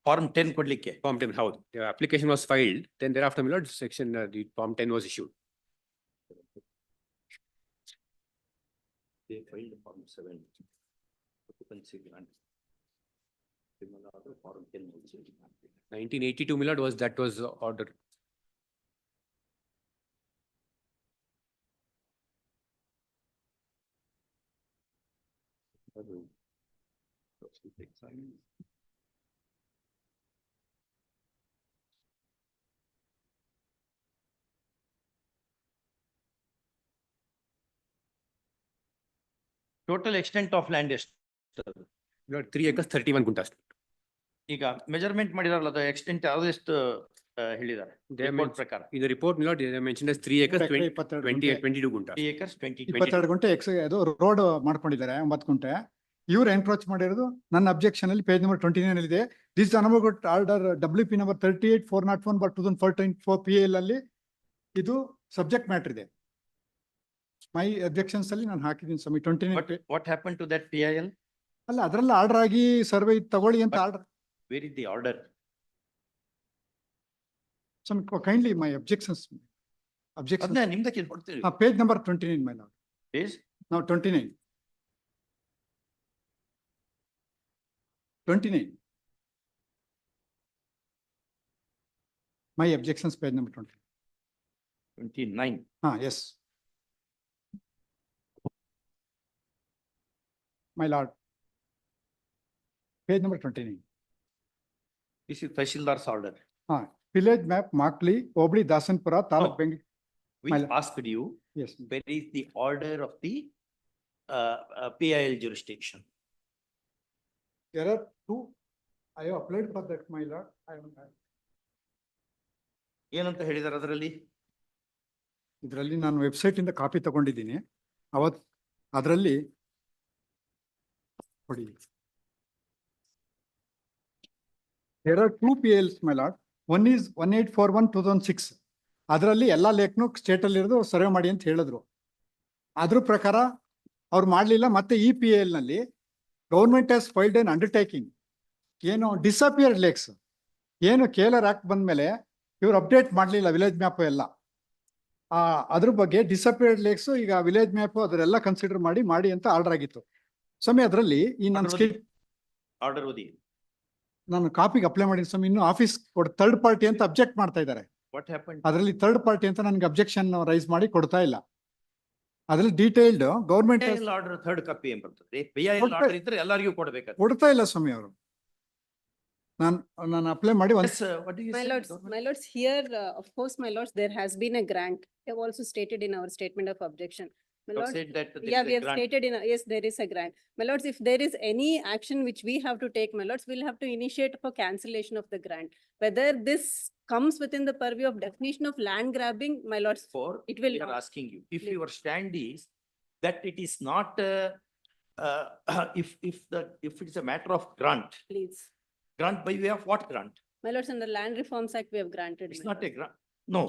Form 10 ಕೊಡ್ಲಿಕ್ಕೆ? Form 10, how the application was filed, then thereafter, my Lord, section the form 10 was issued. They filed form 7. Occupancy grant. Form 10 also. 1982, my Lord, that was order. Total extent of land ಎಷ್ಟು? Lord, 3 acres, 31 guntas. ಈಗ measurement ಮಾಡಿದಾರಲ್ಲ, ಅದು extent ಯಾವ್ದೆಷ್ಟು ಹೇಳಿದ್ದಾರೆ report ಪ್ರಕಾರ? In the report, my Lord, they mentioned as 3 acres, 22 guntas. 3 acres 22. 22 ಗುಂಟೆ ಅದು road ಮಾಡ್ಕೊಂಡಿದ್ದಾರೆ 9 ಗುಂಟೆ. ಇವ್ರು ಎನ್ಕ್ರೋಚ್ ಮಾಡಿರೋದು ನನ್ನ ಅಬ್ಜೆಕ್ಷನ್ ಅಲ್ಲಿ ಪೇಜ್ ನಂಬರ್ 29 ಇದೆ. ದಿಸ್ ಅನಮೋಗಟ್ ಆರ್ಡರ್ WP ನಂಬರ್ 38/401/2014 PL ಅಲ್ಲಿ ಇದು ಸಬ್ಜೆಕ್ಟ್ ಮ್ಯಾಟರ್ ಇದೆ. ಮೈ ಅಬ್ಜೆಕ್ಷನ್ಸ್ ಅಲ್ಲಿ ನಾನು ಹಾಕಿದ್ದೀನಿ ಸ್ವಾಮಿ 29. What happened to that PIL? ಅಲ್ಲ, ಅದ್ರಲ್ಲಿ ಆರ್ಡರ್ ಆಗಿ ಸರ್ವೆ ತಗೊಳ್ಳಿ ಅಂತ order. Where is the order? Some kindly my objections. ಅದನ್ನ ನಿಮ್ದಕ್ಕೆ ಕೊಡ್ತೀವಿ. Page number 29, my lord. Page? Now 29. 29. My objections, page number 20. 29. Yes. My lord. Page number 29. This is Tahsildar's order. Village map, Makli, Obli, Dasanpura, Taluk, Bengal. We asked you. Yes. Where is the order of the PIL jurisdiction? There are two. I have applied for that, my lord. ಏನಂತ ಹೇಳಿದಾರೆ ಅದರಲ್ಲಿ? ಇದರಲ್ಲಿ ನಾನು website ಇಂದ copy ತಗೊಂಡಿದ್ದೀನಿ. ಅದರಲ್ಲಿ ನೋಡಿ. There are two PLs, my lord. One is 1841/2006. ಅದರಲ್ಲಿ ಎಲ್ಲಾ ಲೇಕ್ನು ಸ್ಟೇಟ್ ಅಲ್ಲಿ ಇರೋದು ಸರ್ವೆ ಮಾಡಿ ಅಂತ ಹೇಳಿದ್ರು. ಅದ್ರ ಪ್ರಕಾರ ಅವ್ರು ಮಾಡ್ಲಿಲ್ಲ. ಮತ್ತೆ ಈ PL ನಲ್ಲಿ government has filed N undertaking. ಏನು ಡಿಸಪಿಯರ್ಡ್ ಲೇಕ್ಸ್ ಏನು KLR ಆಕ್ಟ್ ಬಂದ್ಮೇಲೆ ಇವ್ರು ಅಪ್ಡೇಟ್ ಮಾಡ್ಲಿಲ್ಲ ವಿಲೇಜ್ ಮ್ಯಾಪ್ ಎಲ್ಲ. ಅದ್ರ ಬಗ್ಗೆ ಡಿಸಪಿಯರ್ಡ್ ಲೇಕ್ಸ್ ಈಗ ವಿಲೇಜ್ ಮ್ಯಾಪ್ ಅದರೆಲ್ಲ ಕನ್ಸಿಡರ್ ಮಾಡಿ ಅಂತ ಆರ್ಡರ್ ಆಗಿತ್ತು. ಸ್ವಾಮಿ ಅದರಲ್ಲಿ ಈ ನನ್ನ ಆರ್ಡರ್ ಓದಿ. ನಾನು ಕಾಪಿಗೆ ಅಪ್ಲೈ ಮಾಡಿದ ಸ್ವಾಮಿ. ಇನ್ನು ಆಫೀಸ್ ಥರ್ಡ್ ಪಾರ್ಟಿ ಅಂತ ಅಬ್ಜೆಕ್ಟ್ ಮಾಡ್ತಾ ಇದ್ದಾರೆ. What happened? ಅದರಲ್ಲಿ ಥರ್ಡ್ ಪಾರ್ಟಿ ಅಂತ ನನಗೆ ಅಬ್ಜೆಕ್ಷನ್ ರೈಸ್ ಮಾಡಿ ಕೊಡ್ತಾ ಇಲ್ಲ. ಅದ್ರಲ್ಲಿ detailed government order third copy ಏನ್ ಬರ್ತದೆ? PIL ಆರ್ಡರ್ ಇದ್ರೆ ಎಲ್ಲರಿಗೂ ಕೊಡ್ಬೇಕು. ಕೊಡ್ತಾ ಇಲ್ಲ ಸ್ವಾಮಿ ಅವರು. ನಾನು ಅಪ್ಲೈ ಮಾಡಿ Yes, what do you say? Government? My lords, here, of course, my lords, there has been a grant. We have also stated in our statement of objection. My You have lords, said that there yeah, is we a have grant. stated yes, there is a grant. My lords, if there is any action which we have to take, my lords, we'll have to initiate for cancellation of the grant. Whether this comes within the purview of definition of land grabbing, my lords, For, it will we are not. asking you, if Please. your stand is that it is not, if it is a matter of grant, Please. grant by way of what grant? My lords, under Land Reforms Act, we have granted. It's my not a lords. grant, no,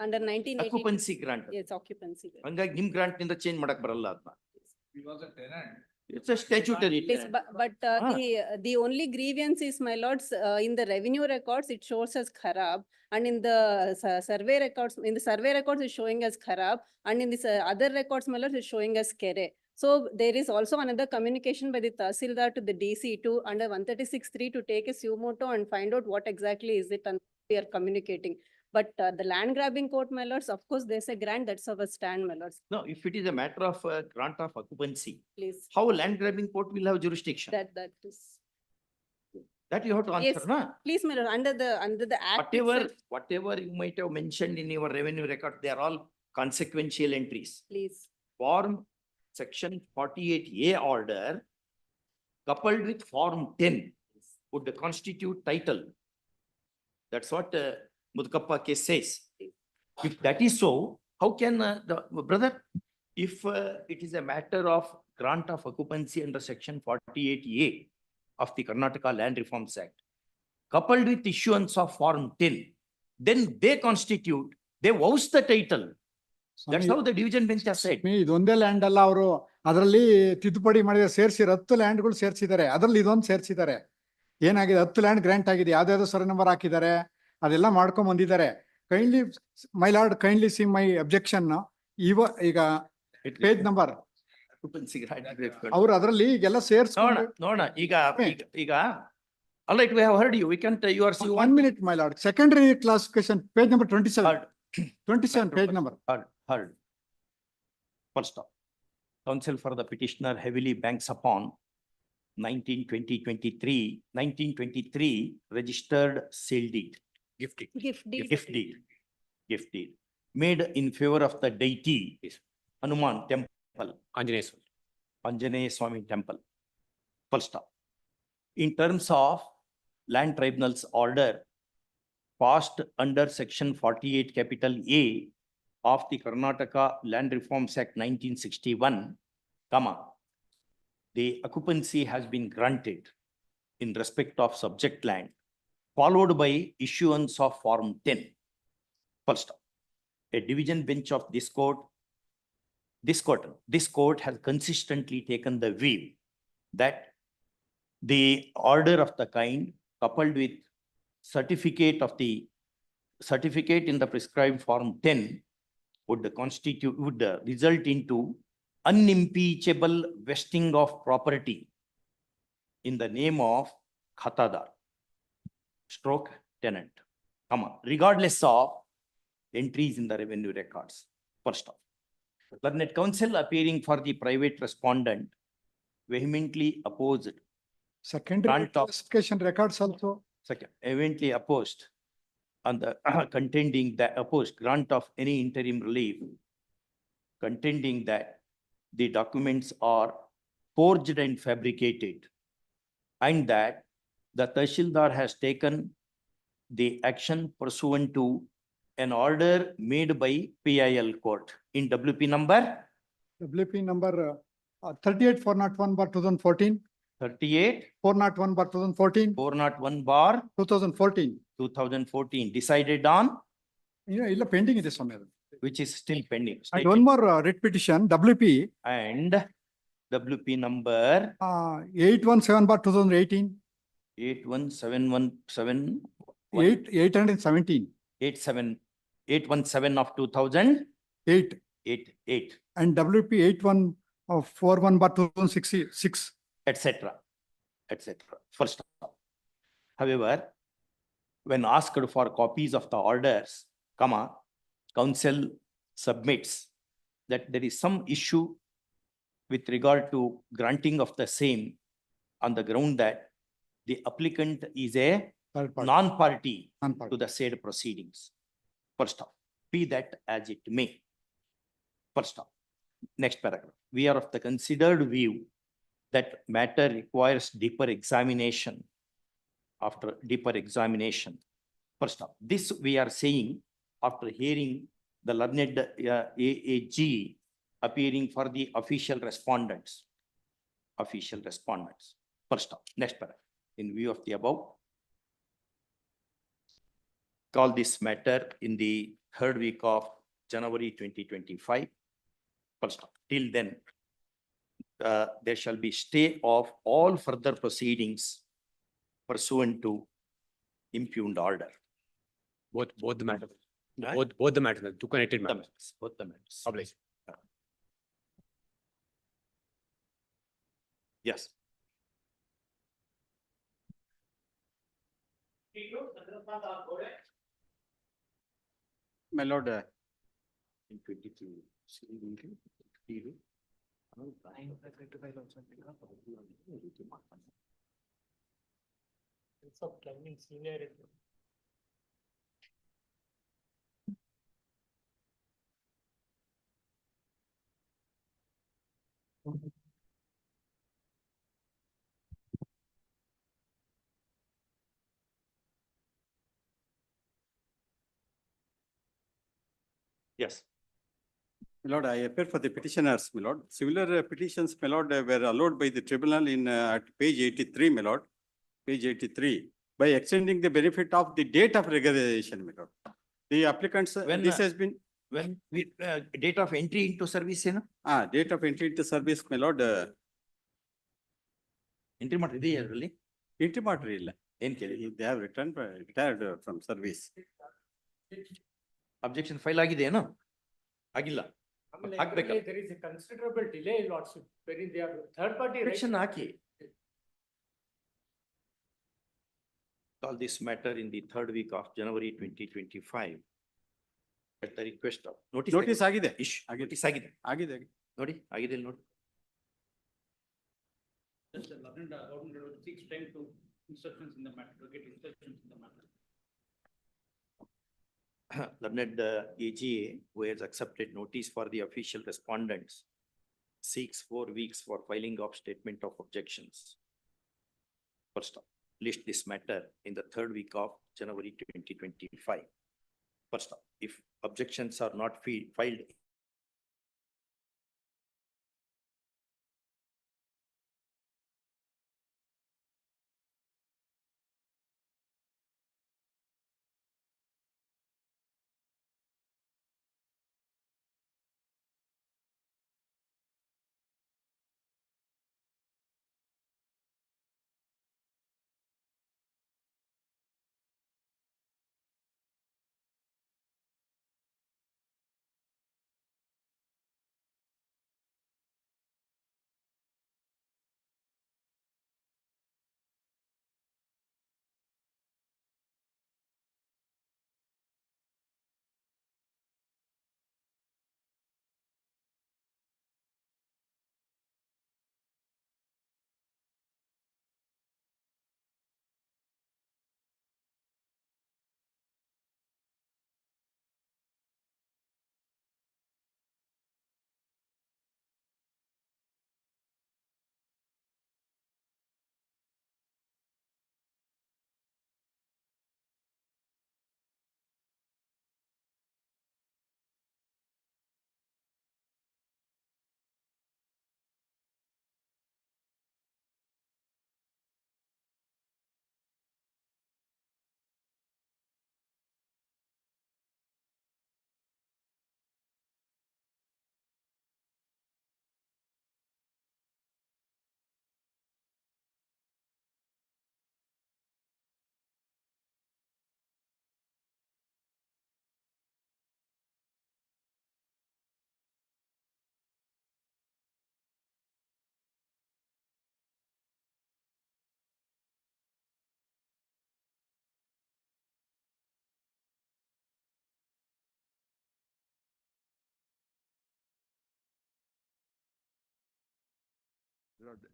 Under 1980. occupancy grant. Yes, occupancy. grant. ಹಂಗಾಗಿ ನಿಮ್ grant ನಿಂದ change ಮಾಡಕ್ ಬರಲ್ಲ ಅದನ್ನ. He was a tenant. It's a statutory. Please, but Ah. the only grievance is, my lords, in the revenue records, it shows as kharab. And in the survey records, it's showing as kharab. And in this other records, my lords, it's showing as kere. So there is also another communication by the Tahsildar to the DC to under 136(3) to take a suo motu and find out what exactly is it and we are communicating. But the land grabbing court, my lords, of course, there's a grant, that's our stand, my lords. No, if it is a matter of grant of occupancy, Please, how land grabbing court will have jurisdiction? that is, That you have to answer, Yes. na? please, my lord, under the act itself, Whatever you might have mentioned in your revenue record, they are all consequential entries. please. Form section 48A order coupled with form 10 would constitute title. That's what Mudkappa case says. If that is so, how can brother, if it is a matter of grant of occupancy under section 48A of the Karnataka Land Reforms Act, coupled with issuance of form 10, then they constitute, they oust the title. That's how the division bench has said. ಇದೊಂದೇ land ಅಲ್ಲ, ಅವರು ಅದರಲ್ಲಿ ತಿದ್ದುಪಡಿ ಮಾಡಿದ ಸೇರಿಸಿ 10 ಲ್ಯಾಂಡ್ಗಳು ಸೇರಿಸಿದ್ದಾರೆ, ಅದರಲ್ಲಿ ಇದೊಂದು ಸೇರಿಸಿದ್ದಾರೆ. ಏನಾಗಿದೆ, 10 ಲ್ಯಾಂಡ್ ಗ್ರಾಂಟ್ ಆಗಿದೆ, ಯಾವ್ದಾದ್ರು ಸರ್ವೆ ನಂಬರ್ ಹಾಕಿದ್ದಾರೆ, ಅದೆಲ್ಲ ಮಾಡ್ಕೊಂಡ್ ಬಂದಿದ್ದಾರೆ. Kindly my lord, kindly see my objection. ಈಗ ಪೇಜ್ ನಂಬರ್ ಅವ್ರು ಅದರಲ್ಲಿ ಈಗೆಲ್ಲ ಸೇರಿಸ್ಕೊಂಡು ನೋಡೋಣ ಈಗ all right, we have heard you, we can't, you are. 1 minute, my lord. Secondary classification, page number 27. 27, page number. Heard. First off, counsel for the petitioner heavily banks upon 1923 registered sale deed. Gift deed. Gift deed made in favor of the deity Hanuman temple, Anjaneya Swami temple. Full stop. In terms of land tribunal's order passed under section 48 capital A of the Karnataka Land Reforms Act 1961, the occupancy has been granted in respect of subject land, followed by issuance of form 10. Full stop. A division bench of this court has consistently taken the view that the order of the kind coupled with certificate in the prescribed form 10 would result into unimpeachable vesting of property in the name of khatadar stroke tenant, regardless of entries in the revenue records. First off, learned counsel appearing for the private respondent vehemently opposed. Secondary classification records also. Second, evidently opposed on the contending that opposed grant of any interim relief, contending that the documents are forged and fabricated, and that the Tahsildar has taken the action pursuant to an order made by PIL court in WP number 38/401/2014. 38/401/2014. 401/2014 decided on. ಇಲ್ಲ pending ಇದೆ ಸ್ವಾಮಿ ಅದು. Which is still pending. And one more writ petition, WP. And WP number 817/2018. 81717. 817. 817 of 2008. 8. And WP 8141/2066. Etc. First, however, when asked for copies of the orders, counsel submits that there is some issue with regard to granting of the same on the ground that the applicant is a Third party. non-party Non-party. to the said proceedings. First off, be that as it may. First off, next paragraph, we are of the considered view that matter requires deeper examination. After deeper examination, first off, this we are saying after hearing the learned AAG appearing for the official respondents. Official respondents. First off, next paragraph, in view of the above, call this matter in the third week of January 2025. First off, till then, there shall be stay of all further proceedings pursuant to impugned order. Both the matters. Right? Both the matters, two connected matters. Both the matters. Obliged. Yes. My lord, In 23. Yes. my lord, I appear for the petitioners, my lord. Similar petitions, my lord, were allowed by the tribunal in at page 83, my lord. Page 83, by extending the benefit of the date of regularization, my lord. The applicants, When, this has been, when we, date of entry into service, date of entry into service, my lord, entry ಮಾಡಿದೆಯಾ ಅದರಲ್ಲಿ? entry ಮಾಡ್ರಿ ಇಲ್ಲ. ಏನ್ ಕೇಳಿ? They have retired from service. Objection file ಆಗಿದೆಯೇನು? ಆಗಿಲ್ಲ. ಹಾಕ್ಬೇಕಲ್ಲ. There is a considerable delay, lordship, wherein they are third party. Objection hockey. Call this matter in the third week of January 2025. At the request of. Notice ಆಗಿದೆ. Notice ಆಗಿದೆ. ಆಗಿದೆ. ನೋಡಿ, ಆಗಿದೆ ಇಲ್ಲಿ ನೋಡಿ. Seeks time to instructions in the matter, to get instructions in the matter. Learned AGA, who has accepted notice for the official respondents, seeks 4 weeks for filing of statement of objections. First off, list this matter in the third week of January 2025. First off, if objections are not filed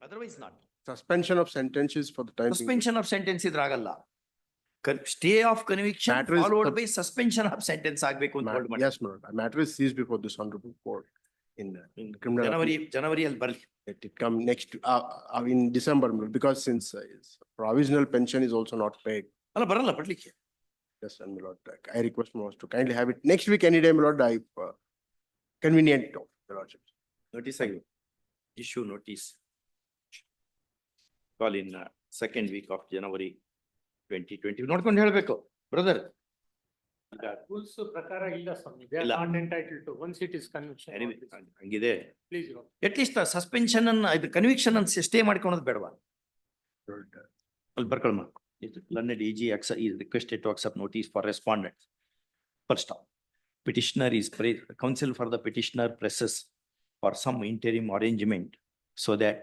otherwise not. Suspension of sentences for the time. Suspension of sentence ಇದ್ರಾಗಲ್ಲ. Stay of conviction Matter is followed sub- by suspension of sentence ಆಗ್ಬೇಕು ಅಂತ hold ಮಾಡಿ. Yes, my lord. A matter is seized before this honorable court in criminal. January ಅಲ್ಲಿ ಬರ್ಲಿ. Let it come next, in December, my lord, because since provisional pension is also not paid. ಅಲ್ಲ ಬರಲ್ಲ ಬರ್ಲಿಕ್ಕೆ. Yes, and my lord, I request my lord to kindly have it next week any day, my lord, convenient of the lordship. Notice ಆಗಿ issue notice. Call in second week of January 2020. ನೋಡ್ಕೊಂಡು ಹೇಳ್ಬೇಕು brother. Rules ಪ್ರಕಾರ ಇಲ್ಲ ಸ್ವಾಮಿ. They are ಇಲ್ಲ. not entitled to, once it is conviction. Anyway, ಹಂಗಿದೆ. Please, Your Honor. At least suspension ಅನ್ನ ಇದು conviction ಅನ್ನು ಸ್ಟೇ ಮಾಡ್ಕೊಳೋದು ಬೇಡವಾ? ಅಲ್ಲಿ ಬರ್ಕೊಳ್ಮ. Learned AG is requested to accept notice for respondent. First off, petitioner is counsel for the petitioner presses for some interim arrangement so that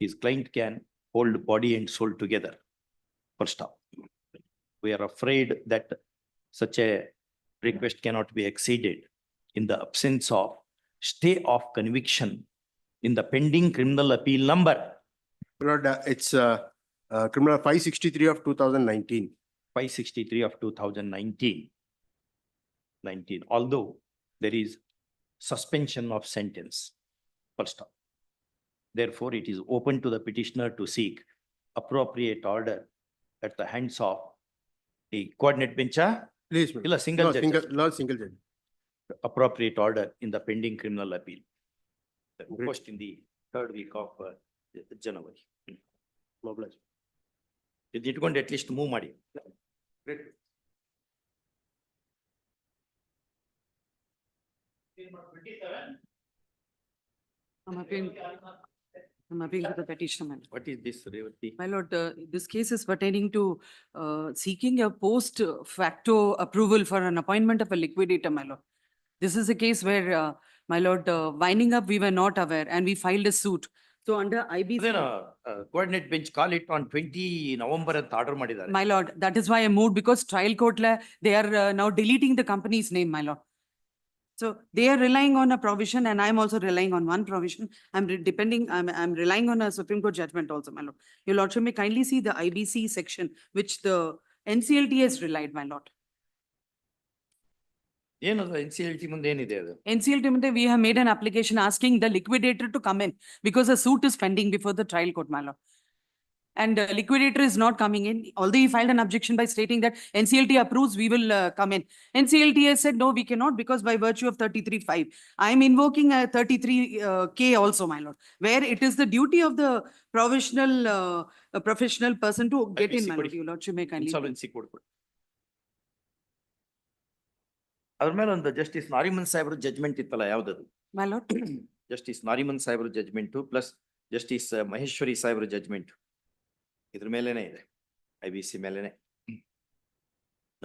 his client can hold body and soul together. First off, we are afraid that such a request cannot be exceeded in the absence of stay of conviction in the pending criminal appeal number. My lord, it's criminal 563 of 2019. 563 of 2019. Although there is suspension of sentence. First off. Therefore, it is open to the petitioner to seek appropriate order at the hands of the coordinate bench. Please, my lord. Illa single No, judge. Lord, single judge. Appropriate order in the pending criminal appeal. Post in the third week of January. Mobilize. ಇದು ಇಟ್ಕೊಂಡು at least move ಮಾಡಿ. I'm appealing to the petitioner, my lord. What is this, Revati? My lord, this case is pertaining to seeking a post facto approval for an appointment of a liquidator, my lord. This is a case where, my lord, winding up, we were not aware and we filed a suit. So under IBC. Coordinate bench call it on 20 November ಅಂತ order ಮಾಡಿದ್ದಾರೆ. My lord, that is why I moved because trial court, they are now deleting the company's name, my lord. So they are relying on a provision and I'm also relying on one provision. I'm relying on a Supreme Court judgment also, my lord. Your lordship may kindly see the IBC section, which the NCLT has relied, my lord. ಏನದು NCLT ಮುಂದೆ ಏನಿದೆ ಅದು? NCLT, we have made an application asking the liquidator to come in because a suit is pending before the trial court, my lord. And liquidator is not coming in, although he filed an objection by stating that NCLT approves, we will come in. NCLT has said, no, we cannot because by virtue of 33(5), I am invoking a 33K also, my lord, where it is the duty of the professional person to get in, my lord. Your lordship may kindly. Insolvency code ಕೊಡಿ. ಅದ್ರ ಮೇಲೆ ಒಂದು justice Nariman ಸಾಹೇಬ್ರ judgment ಇತ್ತಲ್ಲ ಯಾವ್ದದು? My lord. Justice Nariman ಸಾಹೇಬ್ರ judgment plus justice Maheshwari ಸಾಹೇಬ್ರ judgment ಇದ್ರ ಮೇಲೇನೆ ಇದೆ, IBC ಮೇಲೇನೆ.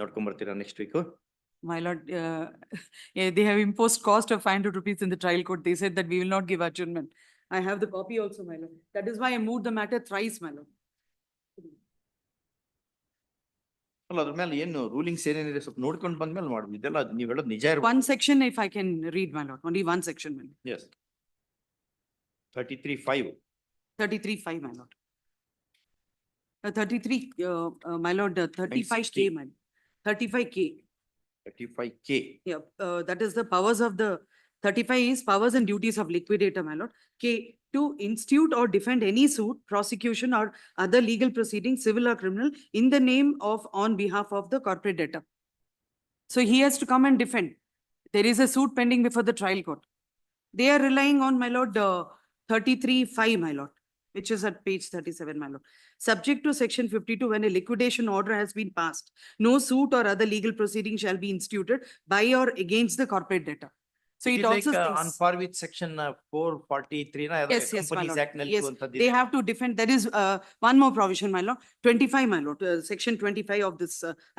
ನೋಡ್ಕೊಂಡ್ ಬರ್ತೀರಾ next week? My lord, they have imposed cost of 500 rupees in the trial court. They said that we will not give adjournment. I have the copy also, my lord. That is why I moved the matter thrice, my lord. ಅಲ್ಲ ಅದ್ರ ಮೇಲೆ ಏನು ರೂಲಿಂಗ್ಸ್ ಏನೇನಿದೆ ಸ್ವಲ್ಪ ನೋಡ್ಕೊಂಡು ಬಂದ್ಮೇಲೆ ಮಾಡುದು. ಇದೆಲ್ಲ ನೀವು ಹೇಳೋದು ನಿಜ ಇರ್ಬೋದು. One section, if I can read, my lord, only one section, my lord. Yes. 33(5). 33(5), my lord. 33, my lord, 35K, my lord. 35K. 35K. Yeah, that is the powers of the 35 is powers and duties of liquidator, my lord. K, to institute or defend any suit, prosecution or other legal proceeding, civil or criminal, in the name of, on behalf of the corporate debtor. So he has to come and defend. There is a suit pending before the trial court. They are relying on, my lord, 33(5), my lord, which is at page 37, my lord. Subject to section 52, when a liquidation order has been passed, no suit or other legal proceeding shall be instituted by or against the corporate debtor. So it also on states. par with section 443 na Yes, yes, my Companies lord. Act ನಲ್ಲಿ Yes, ಇರುವಂತದ್ದು they ಇದೆ. have to defend. There is one more provision, my lord, 25, my lord, section 25 of this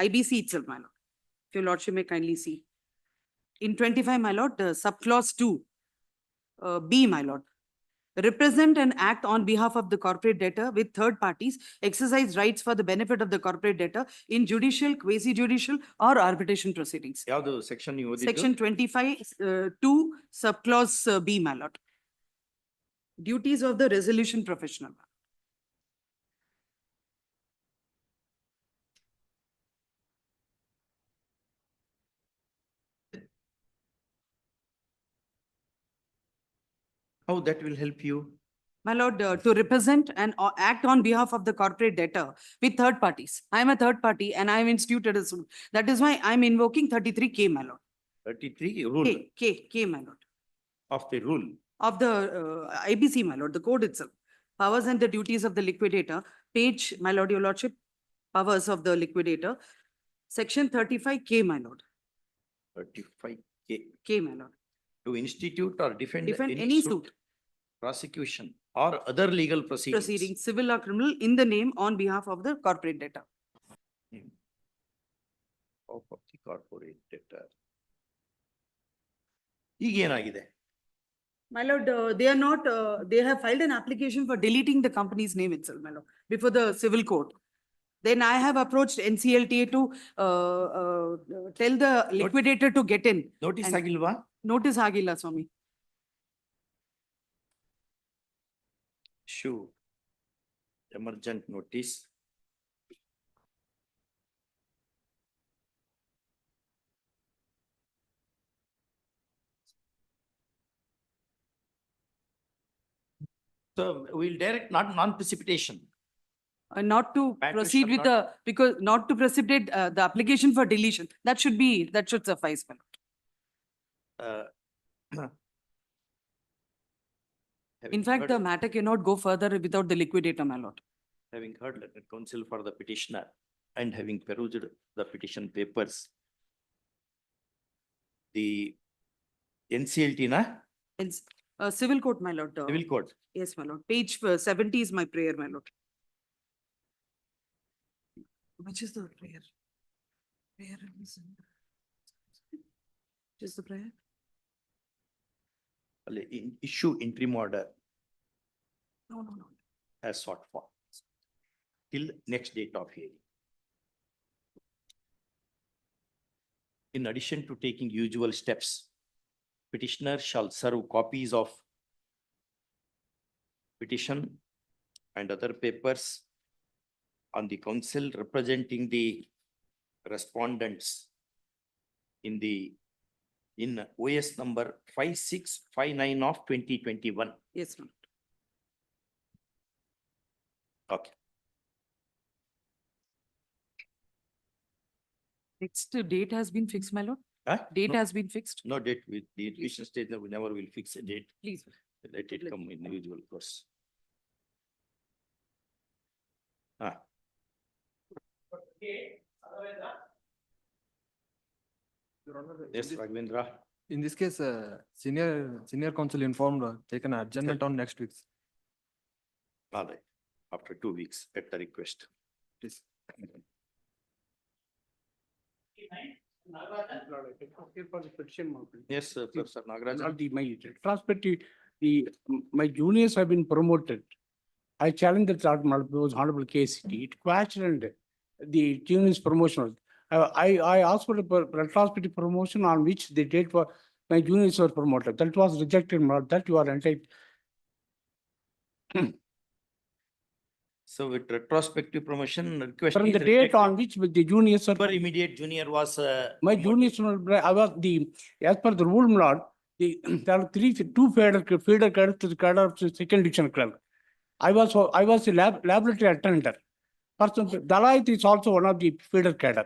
IBC itself, my lord. If your lordship may kindly see. In 25, my lord, subclause 2, B, my lord. Represent and act on behalf of the corporate debtor with third parties, exercise rights for the benefit of the corporate debtor in judicial, quasi-judicial or arbitration proceedings. ಯಾವುದು section ನೀವು ಓದಿದ್ದು? Section 25, 2, subclause B, my lord. Duties of the resolution professional. How that will help you? My lord, to represent and act on behalf of the corporate debtor with third parties. I am a third party and I am instituted a suit. That is why I am invoking 33K, my lord. 33 rule K, my lord. of the rule. Of the ABC, my lord, the code itself. Powers and the duties of the liquidator, page, my lord, your lordship, powers of the liquidator, section 35K, my lord. 35K. K, my lord. To institute or defend Defend any suit, prosecution or other legal proceeding, civil or criminal, in the name on behalf of the corporate debtor. Of the corporate debtor. ಈಗೇನಾಗಿದೆ? My lord, they are not, they have filed an application for deleting the company's name itself, my lord, before the civil court. Then I have approached NCLTA to tell the liquidator to get in. Notice And- ಆಗಿಲ್ವಾ? Notice agila, Swami. Issue emergent notice. So we'll direct not non-precipitation. Not to Matter proceed shall with the, because not to precipitate the application for deletion. That should be, that should suffice, my lord. In fact, the matter cannot go further without the liquidator, my lord. Having heard learned counsel for the petitioner and having perused the petition papers, the NCLT na? It's civil court, my lord. Civil court. Yes, my lord. Page 70 is my prayer, my lord. Which is the prayer? Prayer is. Which is the prayer? Issue interim order No. as sought for till next date of hearing. In addition to taking usual steps, petitioner shall serve copies of petition and other papers on the counsel representing the respondents in OS number 5659 of 2021. Yes, my lord. Okay. Next date has been fixed, my lord. Huh? Date No, has been fixed. no date with the institution state, we never will fix a date. Please. Let it come in the usual course. Ah. Yes, Raghavendra. In this case, senior counsel informed, taken adjournment on next week's. All right, after 2 weeks at the request. Please. Yes, Professor Nagaraj. My retrospective, my juniors have been promoted. I challenged the chart was honorable KCT. It questioned the juniors promotional. I asked for a retrospective promotion on which the date for my juniors were promoted. That was rejected, that you are entitled. So with retrospective promotion request. From is the date rejected. on which the juniors are. Your immediate junior was. My juniors, I was as per the rule, Lord, there are two feeder cadres to the cadre of the second division clerk. I was a laboratory attendant. Person, Dalit is also one of the feeder cadre.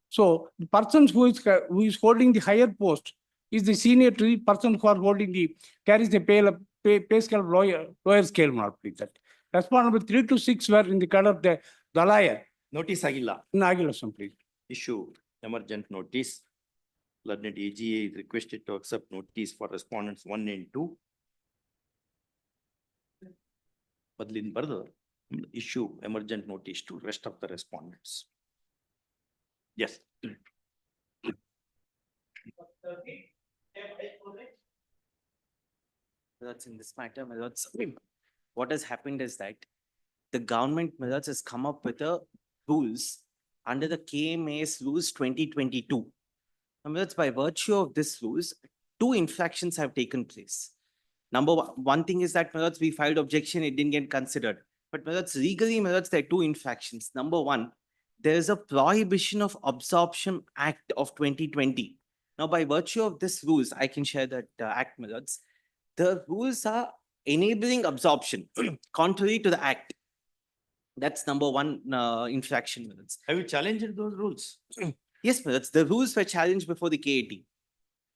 So the person who is holding the higher post is the senior to the person who are holding carries the pay scale lower scale, not please that. Respond number 3 to 6 were in the cadre of the Dalaya. Notice Agila. Nagila, please. Issue emergent notice. Learned AGA is requested to accept notice for respondents 1 and 2. Badlin Brother, issue emergent notice to rest of the respondents. Yes. That's in this matter, my lords. What has happened is that the government, my lords, has come up with a rules under the KMA's rules 2022. My lords, by virtue of this rules, 2 infractions have taken place. Number one thing is that, my lords, we filed objection, it didn't get considered. But my lords, legally, my lords, there are 2 infractions. Number one, there is a Prohibition of Absorption Act of 2020. Now, by virtue of this rules, I can share that act, my lords. The rules are enabling absorption contrary to the act. That's number one infraction. Have you challenged those rules? Yes, that's the rules were challenged before the KAT.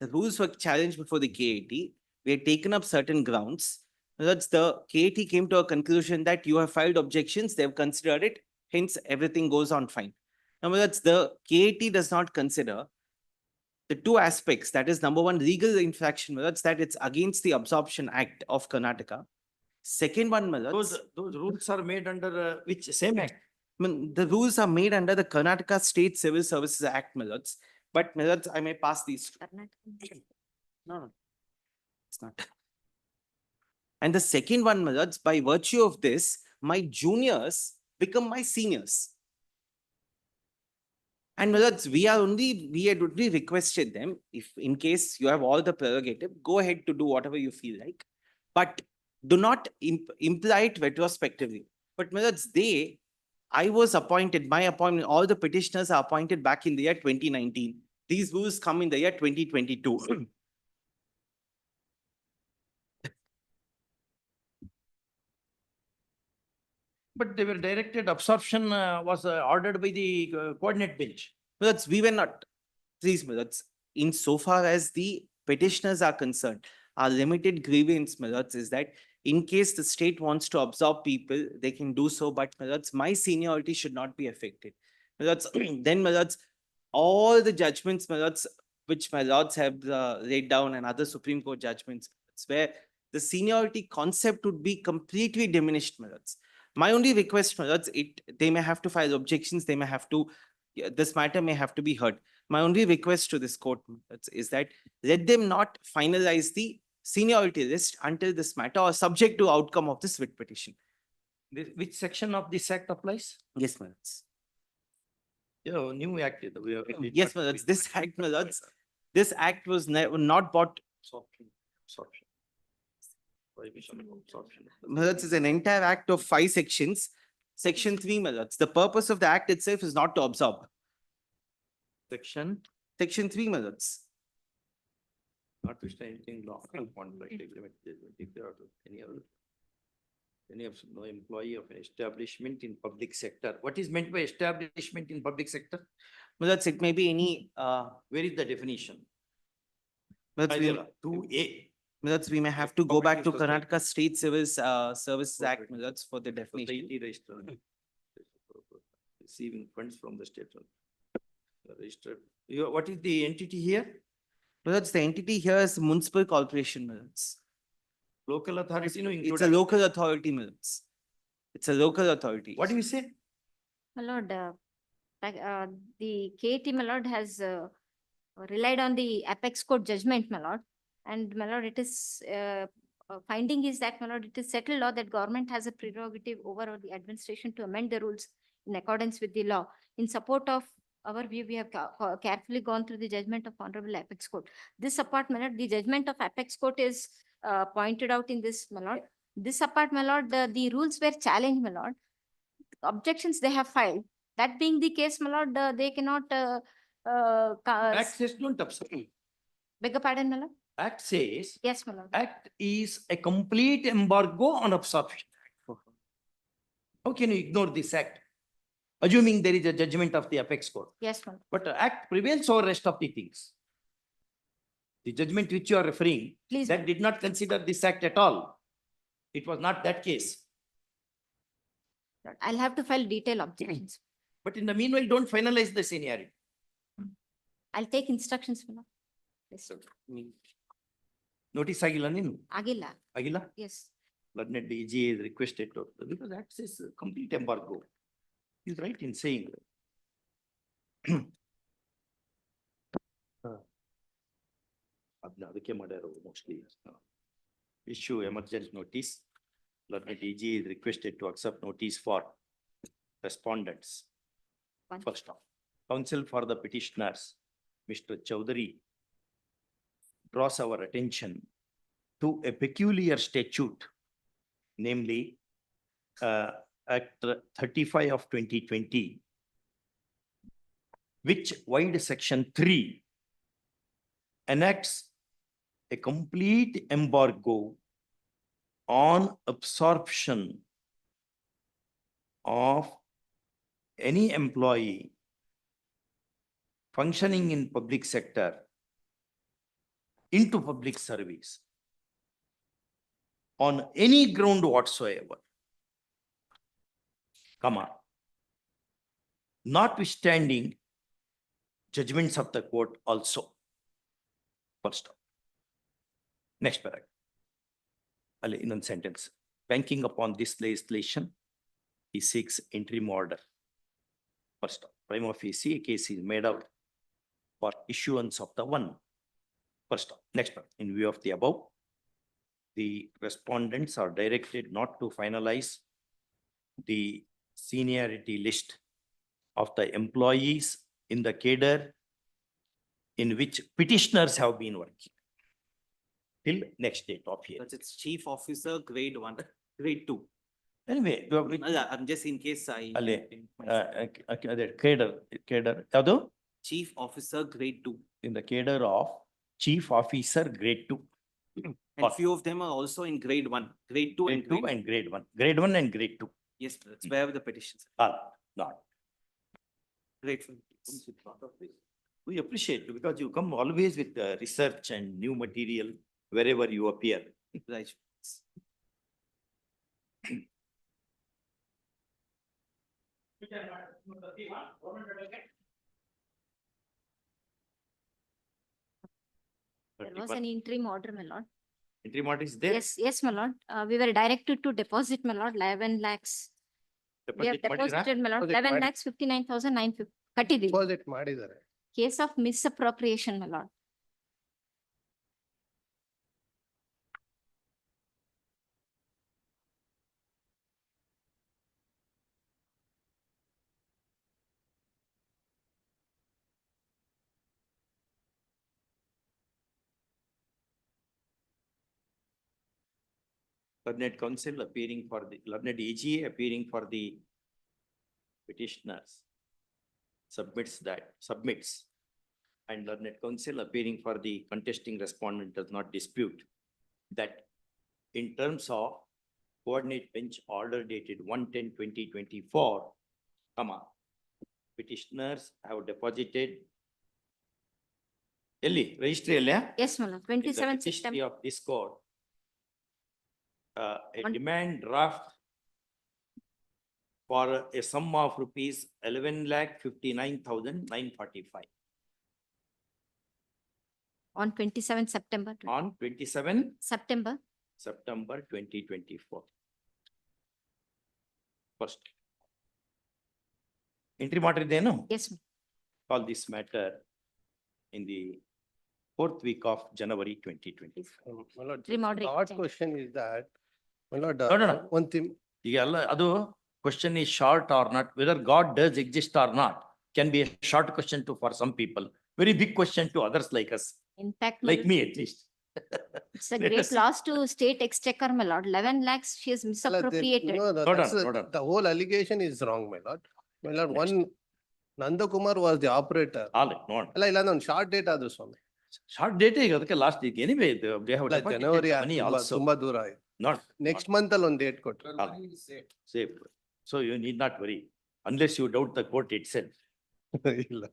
The rules were challenged before the KAT. We had taken up certain grounds. That's the KAT came to a conclusion that you have filed objections, they've considered it, hence everything goes on fine. Now, that's the KAT does not consider the two aspects. That is number one, legal infraction. That's that it's against the Absorption Act of Karnataka. Second one, Those rules are made under which same act? The rules are made under the Karnataka State Civil Services Act, Milads. But Milads, I may pass these. No, it's not. And the second one, Milads, by virtue of this, my juniors become my seniors. And Milads, we had only requested them, if in case you have all the prerogative, go ahead to do whatever you feel like. But do not imply it retrospectively. But Milads, I was appointed, my appointment, all the petitioners are appointed back in the year 2019. These rules come in the year 2022. But they were directed, absorption was ordered by the coordinate bench. That's we were not. Please, that's insofar as the petitioners are concerned, our limited grievance, Milads, is that in case the state wants to absorb people, they can do so, but Milads, my seniority should not be affected. Milads, then Milads, all the judgments, Milads, which my lords have laid down and other Supreme Court judgments, it's where the seniority concept would be completely diminished, Milads. My only request, Milads, they may have to file objections, they may have to, this matter may have to be heard. My only request to this court is that let them not finalize the seniority list until this matter or subject to outcome of this writ petition. Which section of this act applies? Yes, Milads. Yeah, new act. Yes, Milads. This act, Milads, this act was not bought. Absorption. Prohibition of absorption. Milads is an entire act of 5 sections. Section 3, Milads. The purpose of the act itself is not to absorb. Section 3, Milads. not to stay anything law. Any of no employee of an establishment in public sector. What is meant by establishment in public sector? Milads, it may be any. Where is the definition? Milads, 2A. Milads, we may have to go back to Karnataka State Civil Services Act, Milads, for the definition. Receiving funds from the state. Registered. What is the entity here? Milads, the entity here is municipal corporation, Milads. Local authority, no, It's a local authority, Milads. It's a local authority. What do you say? My lord, the KT, my lord, has relied on the apex court judgment, my lord. And my lord, it is finding is that, my lord, it is settled law that government has a prerogative over the administration to amend the rules in accordance with the law. In support of our view, we have carefully gone through the judgment of Honorable Apex Court. This apart, my lord, the judgment of Apex Court is pointed out in this, my lord. This apart, my lord, the rules were challenged, my lord. Objections they have filed. That being the case, my lord, they cannot. Act says don't absorb. Beg your pardon, my lord? Act says. Yes, my lord. Act is a complete embargo on absorption. How can you ignore this act? Assuming there is a judgment of the apex court. Yes, my lord. But the act prevails over rest of the things. The judgment which you are referring, Please, that did not consider this act at all. It was not that case. I'll have to file detailed objections. But in the meanwhile, don't finalize the seniority. I'll take instructions, my lord. Yes. Notice agila ninu? Agila. Agila? Yes. Learned DG is requested to, because act says complete embargo. He's right in saying. ಅದಕ್ಕೆ ಮಾಡ್ಯಾರ mostly. Issue emergency notice. Learned DG is requested to accept notice for respondents. First off, counsel for the petitioners, Mr. Chaudhary, draws our attention to a peculiar statute, namely Act 35 of 2020, which wide section 3 enacts a complete embargo on absorption of any employee functioning in public sector into public service on any ground whatsoever, comma, notwithstanding judgments of the court also. First stop. Next paragraph. In a sentence, banking upon this legislation, he seeks interim order. First stop. Prima facie, a case is made out for issuance of the one. First stop. Next part. In view of the above, the respondents are directed not to finalize the seniority list of the employees in the cadre in which petitioners have been working till next date of here. But it's chief officer, grade 1, grade 2. Anyway, I'm just in case I. ಅದೇ cadre, ಯಾವುದು? Chief officer, grade 2. In the cadre of chief officer, grade 2. And few of them are also in grade 1, grade 2 and Grade 2 and grade 1, grade 1 and grade 2. Yes, that's where the petitions. Not. Grateful. We appreciate you because you come always with research and new material wherever you appear. Right. There was an interim order, my lord. Interim order is there? Yes, my lord. We were directed to deposit, my lord, 11 lakhs. We have deposited, my lord, 11 lakhs 59,950. ಕಟ್ಟಿದ್ದೀವಿ. Deposit ಮಾಡಿದ್ದಾರೆ. Case of misappropriation, my lord. Learned counsel appearing for the, learned AGA appearing for the petitioners submits and learned counsel appearing for the contesting respondent does not dispute that in terms of coordinate bench order dated 1/10/2024, comma, petitioners have deposited registry alya? Yes, my lord, 27 registry September. of this court, a demand draft for a sum of rupees 11,59,945 On 27 September. on 27 September. September 2024. First. Entry matter ideno? Yes, ma'am. Call this matter in the fourth week of January 2024. My lord, Remoderate the odd time. question is that, my lord, No. one thing, ಈಗ ಅಲ್ಲ ಅದು question is short or not, whether God does exist or not, can be a short question to for some people, very big question to others like us, In fact, my like lord, me at least. it's a Let great us- loss to state exchequer, my lord. 11 lakhs she has misappropriated. no, Hold that's on, hold on. the whole allegation is wrong, my lord. My lord, one, Nandakumar was the operator. ನೋಡ ಅಲ್ಲ ಇಲ್ಲ ಒಂದು short date ಆದ್ರು ಸ್ವಾಮಿ. Short date ಈಗ ಅದಕ್ಕೆ last ಈಗ anyway ಅಲ್ಲ ಜನವರಿ ತುಂಬಾ ದೂರ ಆಯ್ತು. ನಾಟ್ ನೆಕ್ಸ್ಟ್ ಮಂತ್ ಅಲ್ಲಿ ಒಂದು ಡೇಟ್ ಕೊಟ್ರು. Safe. So you need not worry unless you doubt the court itself. ಇಲ್ಲ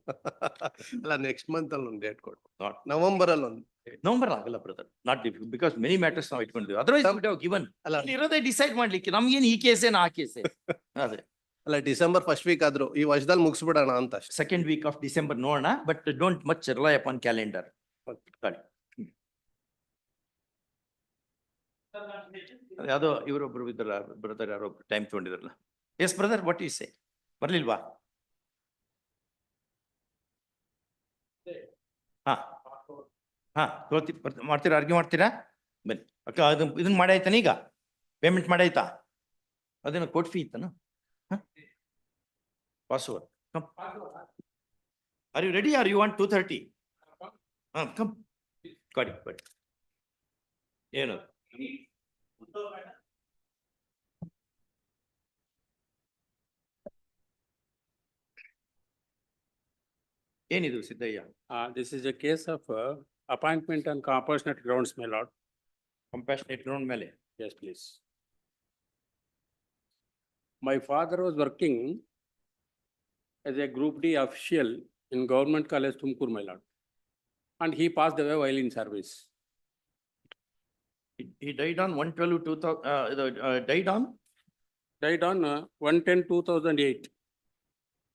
ಅಲ್ಲ ನೆಕ್ಸ್ಟ್ ಮಂತ್ ಅಲ್ಲಿ ಒಂದು ಡೇಟ್ ಕೊಟ್ರು. Not ನವೆಂಬರ್ ಅಲ್ಲಿ ಒಂದು. ನವೆಂಬರ್ ಆಗಲ್ಲ brother, not difficult because many matters ನಾವು ಇಟ್ಕೊಂಡಿದ್ವಿ. Otherwise would have given. ಅಲ್ಲ ಇರೋದೇ ಡಿಸೈಡ್ ಮಾಡ್ಲಿಕ್ಕೆ ನಮ್ಗೇನು ಈ ಕೇಸೇನು ಆ ಕೇಸೇ. ಅದೇ ಅಲ್ಲ ಡಿಸೆಂಬರ್ ಫಸ್ಟ್ ವೀಕ್ ಆದ್ರು ಈ ವರ್ಷದಲ್ಲಿ ಮುಗಿಸ್ಬಿಡೋಣ ಅಂತ ಅಷ್ಟೇ. ಸೆಕೆಂಡ್ ವೀಕ್ ಆಫ್ ಡಿಸೆಂಬರ್ ನೋಡೋಣ, but don't much rely upon calendar. ಯಾವುದೋ ಇವರೊಬ್ರು ಇದ್ರ ಬ್ರದರ್ ಯಾರೋ ಟೈಮ್ ತಗೊಂಡಿದ್ರಲ್ಲ. Yes brother, what you say? ಬರ್ಲಿಲ್ವಾ? ಮಾಡ್ತೀರಾ? ಅರ್ಗ್ಯೂ ಮಾಡ್ತೀರಾ? ಬನ್ನಿ ಅಕ್ಕ. ಇದನ್ನ ಮಾಡಾಯ್ತಾನ? ಈಗ ಪೇಮೆಂಟ್ ಮಾಡಾಯ್ತಾ? ಅದೇನೋ ಕೋರ್ಟ್ ಫೀ ಇತ್ತನ? Password are you ready? Are you want 2:30? Come ಗಾಡಿ ಬಟ್ ಏನು ಏನಿದು Siddaiah? This is a case of appointment on compassionate grounds, my lord. Compassionate ground ಮೇಲೆ Yes, please. My father was working as a Group D official in Government College, Tumkur, my lord. And he passed away while in service. He died on 1/12/2000, died on Died on 1/10/2008.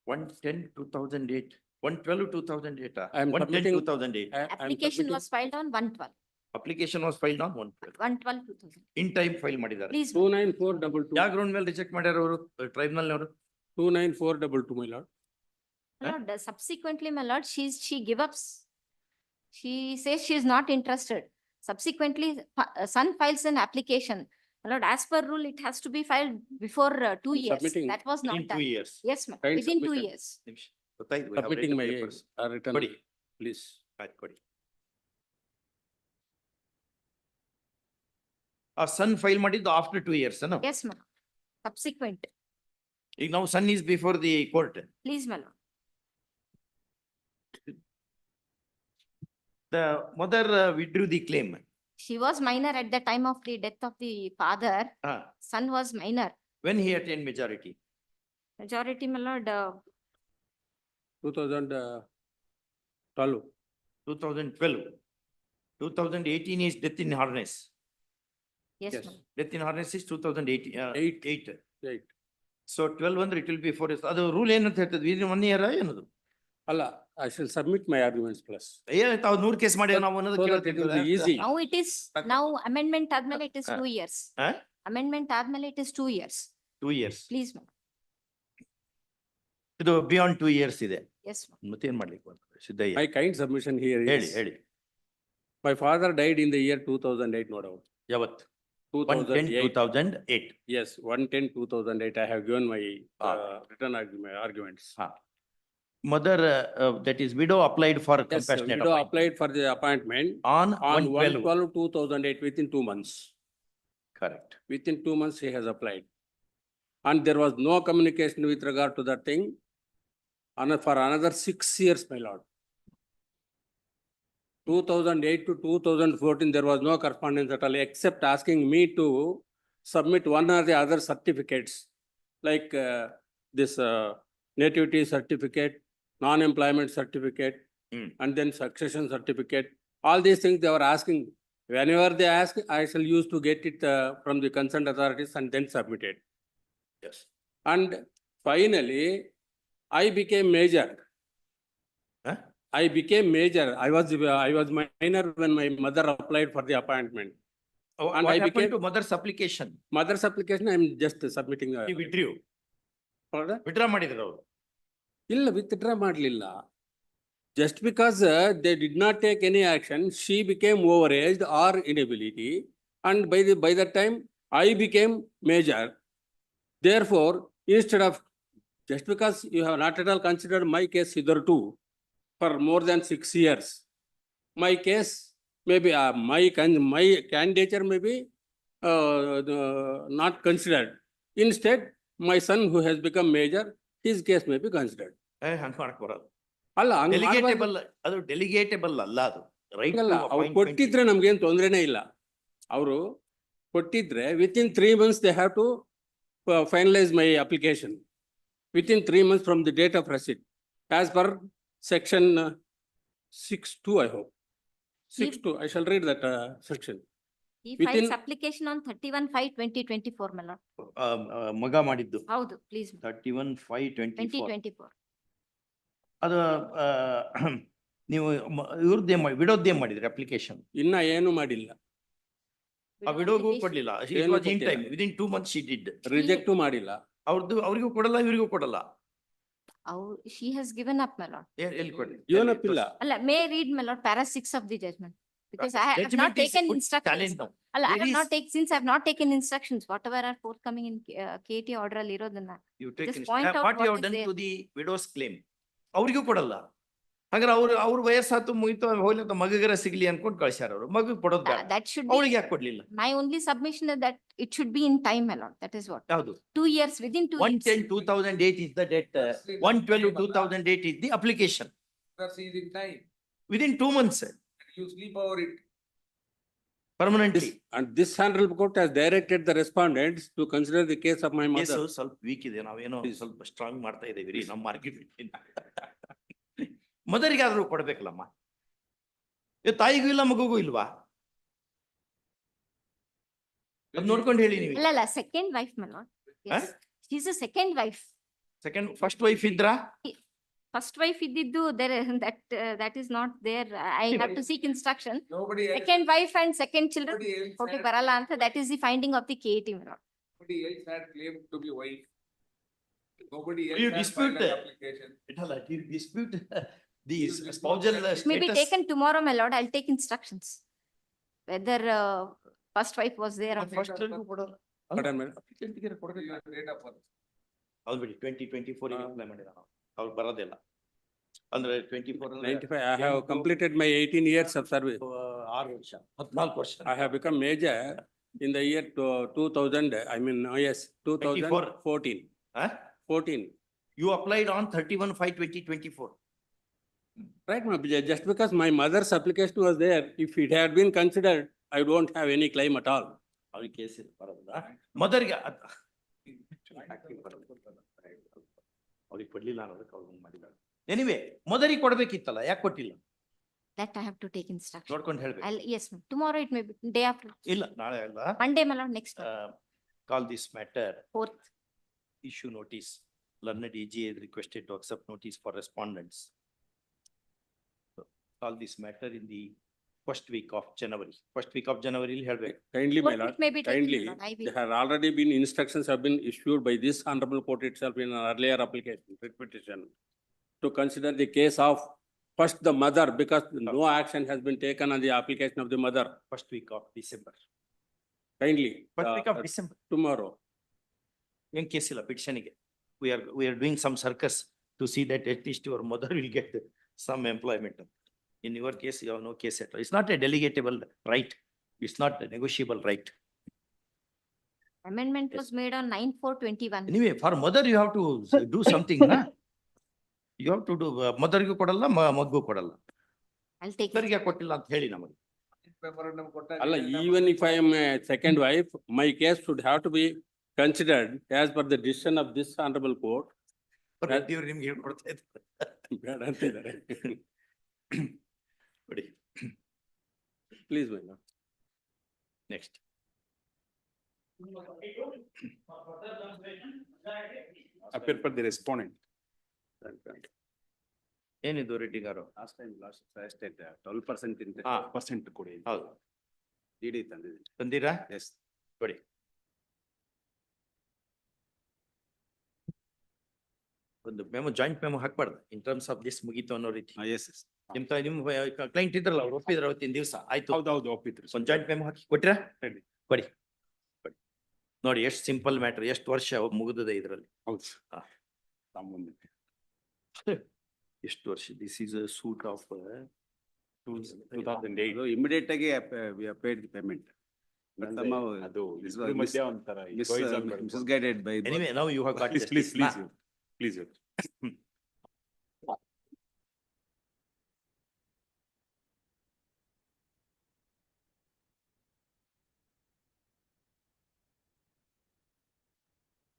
1/10/2008, 1/12/2008. I am 1/10/2008. Application was filed on 1/12. Application was filed on 1/12. 1/12/2000. In time file ಮಾಡಿದ್ದಾರೆ. Please. 29422. ಯಾವ ground ಮೇಲೆ reject ಮಾಡ್ಯಾರ ಅವರು tribunal ಅವರು? 29422, my lord. My lord, subsequently, my lord, she give up. She says she is not interested. Subsequently, son files an application. My lord, as per rule, it has to be filed before 2 years. Submitting That was not In 2 done. years. Yes, ma'am, File within 2 submitted. years. ನಿಮಿಷ ಗೊತ್ತಾಯ್ತು. We have read Submitting the my papers. return, ಕೊಡಿ. please. ಆಯ್ತು ಕೊಡಿ. ಆ son file ಮಾಡಿದ್ದು after 2 years ಅನ್ನ? Yes, ma'am. Subsequent. ಈಗ ನಾವು son is before the court. Please, my lord. The mother withdrew the claim. She was minor at the time of the death of the father. Son was minor. When he attained majority? Majority, my lord, 2012. 2012. 2018 is death in harness. yes, Yes. ma'am. Death in harness is 2018. Eight. 8. Right. So 12 ಅಂದ್ರೆ it will be 4 years. ಅದು rule ಏನಂತ ಹೇಳ್ತದೆ? within 1 year ಏನದು? ಅಲ್ಲ, I shall submit my arguments plus. ತಾವು 100 case ಮಾಡಿ ನಾವು ಅನ್ನೋದು So that it will be easy. Now it is, now amendment ಆದ್ಮೇಲೆ it is 2 years. Huh? Amendment ಆದ್ಮೇಲೆ it is 2 years. 2 years. Please, ma'am. ಇದು beyond 2 years ಇದೆ. Yes, ma'am. ಮತ್ತೇನ್ ಮಾಡ್ಲಿಕ್ಕೆ ಬರ್ತದೆ? Siddaiah My kind submission here ಹೇಳಿ is, ಹೇಳಿ. my father died in the year 2008, no doubt. ಯಾವತ್ತು? 2008. 1/10/2008. Yes, 1/10/2008. I have given my written arguments. Mother, that is widow applied for Yes, compassionate widow appointment applied for the appointment on on 1/12. 1/12/2008 within 2 months. Correct. Within 2 months, she has applied. And there was no communication with regard to that thing. And for another 6 years, my lord. 2008 to 2014, there was no correspondence at all, except asking me to submit one or the other certificates, like this nativity certificate, non-employment certificate, and then succession certificate. All these things they were asking. Whenever they ask, I shall use to get it from the concerned authorities and then submit it. Yes. And finally, I became major. Huh? I became major. I was minor when my mother applied for the appointment. And And what I happened became- to mother's application? Mother's application, I am just submitting. He withdrew. Pardon? Withdraw ಮಾಡಿದ್ರು ಅವರು. ಇಲ್ಲ, withdraw ಮಾಡಲಿಲ್ಲ. Just because they did not take any action, she became overaged or inability, and by that time I became major. Therefore, instead of, just because you have not at all considered my case hitherto for more than 6 years, my case may be my candidature may be not considered. Instead, my son who has become major, his case may be considered. ಹಂಗ್ ಮಾಡಕ್ ಬರೋದು. ಅಲ್ಲ, ಡೆಲಿಗೇಟೇಬಲ್, ಅದು ಡೆಲಿಗೇಟೇಬಲ್ ಅಲ್ಲ, ಅದು right. ಅವ್ರು ಕೊಟ್ಟಿದ್ರೆ ನಮ್ಗೇನ್ ತೊಂದ್ರೆನೇ ಇಲ್ಲ. ಅವರು ಕೊಟ್ಟಿದ್ರೆ within 3 months they have to finalize my application. Within 3 months from the date of receipt, as per section 6(2), I hope. 6(2), I shall read that section. He Within- files application on 31/5/2024, my lord. ಮಗ ಮಾಡಿದ್ದು ಹೌದು, please, ma'am. 31/5/24. 2024. ಅದು ನೀವು ಇವ್ರದ್ದೇ ವಿಡೋದ್ದೇ ಮಾಡಿದ್ರಿ application? ಇನ್ನ ಏನು ಮಾಡಿಲ್ಲ. ಆ ವಿಡೋಗೂ ಕೊಡ್ಲಿಲ್ಲ. ಏನು ಇನ್ ಕೊಟ್ಟಿಲ್ಲ. Time, within 2 months she did. Reject ಮಾಡಿಲ್ಲ. ಅವ್ರದ್ದು ಅವ್ರಿಗೂ ಕೊಡಲ್ಲ, ಇವರಿಗೂ ಕೊಡಲ್ಲ. She has given up, my lord. ಎಲ್ಲಿ ಕೊಡಿ? Given up ಇಲ್ಲ. Allah, may I read, my lord, para 6 of the judgment? Because I have not Judgment is taken put instructions. challenge now. Allah, I There have not is- taken, since I have not taken instructions, whatever are forthcoming in KT order ಅಲ್ಲಿ ಇರೋದನ್ನ. You take Just point out what you have what is done there. to the widow's claim. ಅವ್ರಿಗೂ ಕೊಡಲ್ಲ. ಹಾಗಾದ್ರೆ ಅವ್ರ ವಯಸ್ಸಾತು ಮುಗಿತು, ಹೋಗ್ಲತ್ತ ಮಗಗರ ಸಿಗ್ಲಿ ಅನ್ಕೊಂಡ್ ಕಳ್ಸ್ಯಾರ ಅವರು. ಮಗ ಕೊಡೋದ್ ಬೇಡ. That should ಅವ್ರಿಗೆ be, ಯಾಕೆ ಕೊಡ್ಲಿಲ್ಲ? my only submission is that it should be in time, my lord. That is what. ಯಾವುದು? 2 years, within 2 years. 1/10/2008 is the date. 1/12/2008 is the application. That's in time. Within 2 months. You sleep over it. permanently. And this honorable court has directed the respondents to consider the case of my Yes, mother. ಸ್ವಲ್ಪ weak ಇದೆ, ನಾವೇನೋ ಸ್ವಲ್ಪ strong ಮಾಡ್ತಾ ಇದ್ದೀವಿ ರೀ ನಮ್ಮ argument. ಮದರಿಗಾದ್ರೂ ಕೊಡ್ಬೇಕಲ್ಲಮ್ಮ, ತಾಯಿಗೂ ಇಲ್ಲ ಮಗುಗೂ ಇಲ್ವಾ? ಅದ್ ನೋಡ್ಕೊಂಡು ಹೇಳಿ ನೀವು. ಅಲ್ಲ second wife my lord. Yes. She is a second wife. Second first wife ಇದ್ರಾ? First wife ಇದ್ದಿದ್ದು there that is not there. I have to seek instruction. Nobody else. Second wife and second children Nobody else ಕೊಟ್ಟು had- ಬರಲ್ಲ ಅಂತ, that is the finding of the KAT my lord. Nobody else had claimed to be wife. Nobody You else had dispute filed an that? application. ಇಟ್ಟಲ್ಲ, you dispute the spousal It may be status. taken tomorrow my lord. I'll take instructions whether first wife was there or first ಕೊಡೋಲ್ಲ. Pardon, madam. Your date of birth. ಹೌದು ಬಿಡಿ, 2024 apply ಮಾಡಿದ ನಾವು, ಅವ್ರು ಬರೋದಿಲ್ಲ ಅಂದ್ರೆ 24 95, I have completed my 18 years of service. 6 ವರ್ಷ, 14 ವರ್ಷ. I have become major in the year 2000, I mean, yes, 2014. Huh? 14. You applied on 31/5/2024. Right, ma'am. Just because my mother's application was there, if it had been considered, I don't have any claim at all. ಅವ್ರಿಗೆ case ಬರೋದಿಲ್ಲ, ಮದರ್ಗೆ ಅವ್ರಿಗೆ ಕೊಡ್ಲಿಲ್ಲ ಅನ್ನೋದಕ್ಕೆ ಅವ್ರು ಮಾಡಿದ್ದಾರೆ. Anyway ಮದರಿಗೆ ಕೊಡ್ಬೇಕಿತ್ತಲ್ಲ, ಯಾಕೆ ಕೊಟ್ಟಿಲ್ಲ? that I have to take instruction. ನೋಡ್ಕೊಂಡು ಹೇಳ್ಬೇಕು. Yes ma'am. Tomorrow it may be, day after. ಇಲ್ಲ, ನಾಳೆ ಅಲ್ಲ. Monday my lord, next one. Call this matter, 4th. issue notice. Learned EG is requested to accept notice for respondents. So, call this matter in the first week of January. First week of January ಇಲ್ಲಿ ಹೇಳ್ಬೇಕು. Kindly, my Fourth lord, week may be taken, kindly, my lord. I will. there have already been instructions have been issued by this honorable court itself in an earlier application, writ petition, to consider the case of first the mother, because no action has been taken on the application of the mother. First week of December. Kindly. First week of December. Tomorrow. ಏನ್ case ಇಲ್ಲ ಪಿಟಿಷನ್ಗೆ. We are doing some circus to see that at least your mother will get some employment. In your case, you have no case at all. It's not a delegatable right. It's not a negotiable right. Amendment was made on 9/4/21. Anyway, for mother, you have to do something, na? You have to do, ಮದರ್ಗೂ ಕೊಡಲ್ಲ, ಮಗ್ಗೂ ಕೊಡಲ್ಲ. I'll take. ಮದರ್ಗೆ ಕೊಟ್ಟಿಲ್ಲ ಅಂತ ಹೇಳಿ ನಮಗೆ. Memorandum ಕೊಟ್ಟಾಗ Allah, even if I am a second wife, my case should have to be considered as per the decision of this honorable court. ದೇವ್ರು ನಿಮ್ಗೆ ಹೇಳ್ಕೊಡ್ತಾ ಇದ್ದಾರೆ. ಬೇಡ ಅಂತಿದ್ದಾರೆ. ಕೊಡಿ. Please, my lord. Next. Appear for the respondent. ಏನಿದು ರೆಡ್ಡಿಗಾರು? Last time, last at 12% in ಹಾ. Percent ಕೊಡಿ. ಹೌದು, DD ತಂದಿದ್ದೀನಿ. ತಂದಿರಾ? Yes. ಕೊಡಿ. ಒಂದು ಮೆಮೊ, ಜಾಯಿಂಟ್ ಮೆಮೊ ಹಾಕ್ಬಾರ್ದು ಇನ್ ಟರ್ಮ್ಸ್ ಆಫ್ ದಿಸ್ ಮುಗೀತು ಅನ್ನೋ ರೀತಿ. Yes, yes. ನಿಮ್ ಕ್ಲೈಂಟ್ ಇದ್ರಲ್ಲ, ಅವ್ರು ಒಪ್ಪಿದ್ರ ಅವತ್ತಿನ ದಿವಸ, ಆಯ್ತು, ಹೌದು, ಒಪ್ಪಿದ್ರು. ಒಂದು ಜಾಯಿಂಟ್ ಮೆಮೊ ಹಾಕಿ ಕೊಟ್ಟಿರಾ? ಹೇಳಿ. ಕೊಡಿ. ಕೊಡಿ. ನೋಡಿ ಎಷ್ಟು ಸಿಂಪಲ್ ಮ್ಯಾಟರ್, ಎಷ್ಟು ವರ್ಷ ಮುಗಿದಿದೆ ಇದರಲ್ಲಿ. ಹೌದು. ಹಾ. ತಮ್ಮ ಮುಂದೆ. ಎಷ್ಟು ವರ್ಷ? This is a suit of 2008. So immediate ಆಗಿ we have paid the payment. But somehow ಅದು this ಇದ್ರ was ಮಧ್ಯೆ ಒಂಥರ misguided by. Anyway now you have got Please, please, please, please.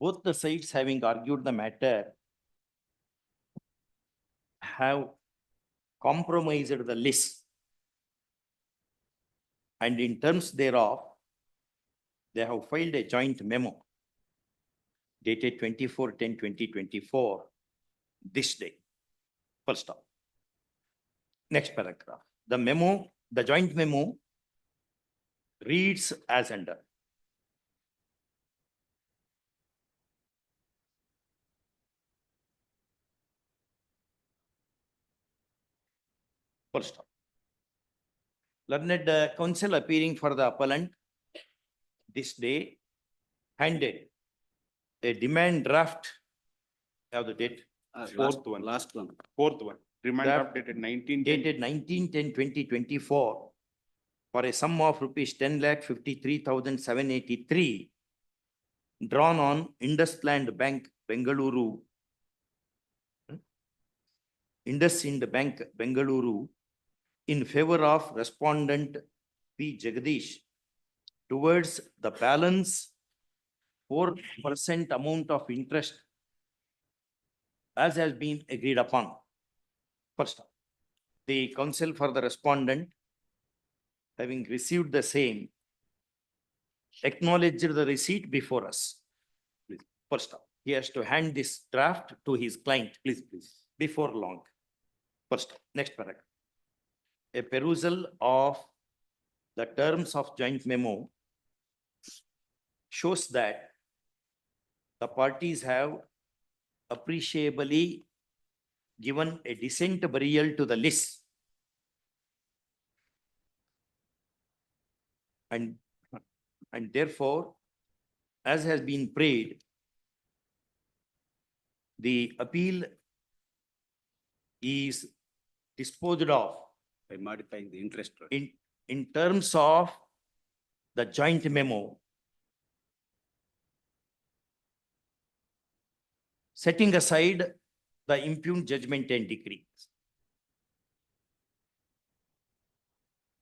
both the sides having argued the matter have compromised the list. And in terms thereof, they have filed a joint memo dated 24/10/2024, this day. Full stop. Next paragraph. The memo, the joint memo reads as under. Full stop. Learned counsel appearing for the appellant this day handed a demand draft. Have the date? Fourth one. Last one. Fourth one. Remand Draft draft dated 19. Dated 19/10/2024 for a sum of rupees 10,53,783 drawn on IndusInd Bank, Bengaluru. IndusInd Bank, Bengaluru, in favor of respondent P. Jagadish towards the balance 4% amount of interest as has been agreed upon. First, the counsel for the respondent, having received the same, acknowledged the receipt before us. Please. First, he has to hand this draft to his client, please, before long. First, next paragraph. A perusal of the terms of joint memo shows that the parties have appreciably given a decent burial to the list and therefore, as has been prayed, the appeal is disposed of By modifying the interest rate. in terms of the joint memo, setting aside the impugned judgment and decree.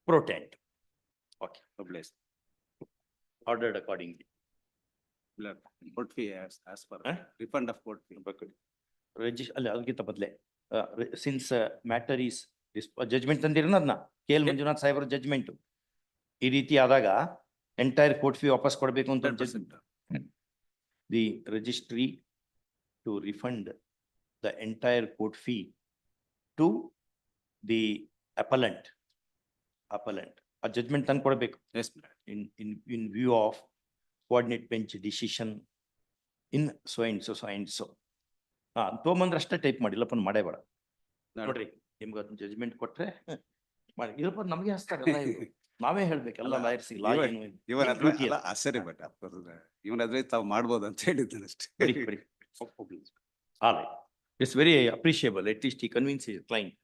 Protent. Okay, Obliged. ordered accordingly. Court fee as per Huh? refund of court fee. ಅಲ್ಲ ಅದಕ್ಕಿಂತ ಬದಲೇ since matter is judgement ತಂದಿರೋನ ಅದನ್ನ K L Manjunath ಸಾಹೇಬ್ರ judgement ಈ ರೀತಿ ಆದಾಗ entire court fee ವಾಪಸ್ ಕೊಡಬೇಕು ಅಂತ the registry to refund the entire court fee to the appellant ಆ ಜಜ್ಮೆಂಟ್ ತಂದು ಕೊಡಬೇಕು in view of coordinate bench decision in so and so ತೊಗೊಂಬಂದ್ರೆ ಅಷ್ಟೇ ಟೈಪ್ ಮಾಡಿಲ್ಲಪ್ಪ ಮಾಡೇ ಬೇಡ ನೋಡ್ರಿ ನಿಮ್ಗೆ ಅದನ್ನ ಜಜ್ಮೆಂಟ್ ಕೊಟ್ರೆ ಮಾಡಿ ಇಲ್ಲಪ್ಪ ನಮಗೆ ಹಚ್ತಾರಲ್ಲ ಇವ್ರು. ನಾವೇ ಹೇಳ್ಬೇಕಲ್ಲ ಲಾಯರ್ಸಿಗೆ ಲಾ ಏನು ಸರಿ ಬಟ್ ಇವನಾದ್ರೆ ತಾವು ಮಾಡ್ಬೋದು ಅಂತ ಹೇಳಿದ್ದೇನೆ ಅಷ್ಟೇ. All right. It's very appreciable. At least he convinced his client.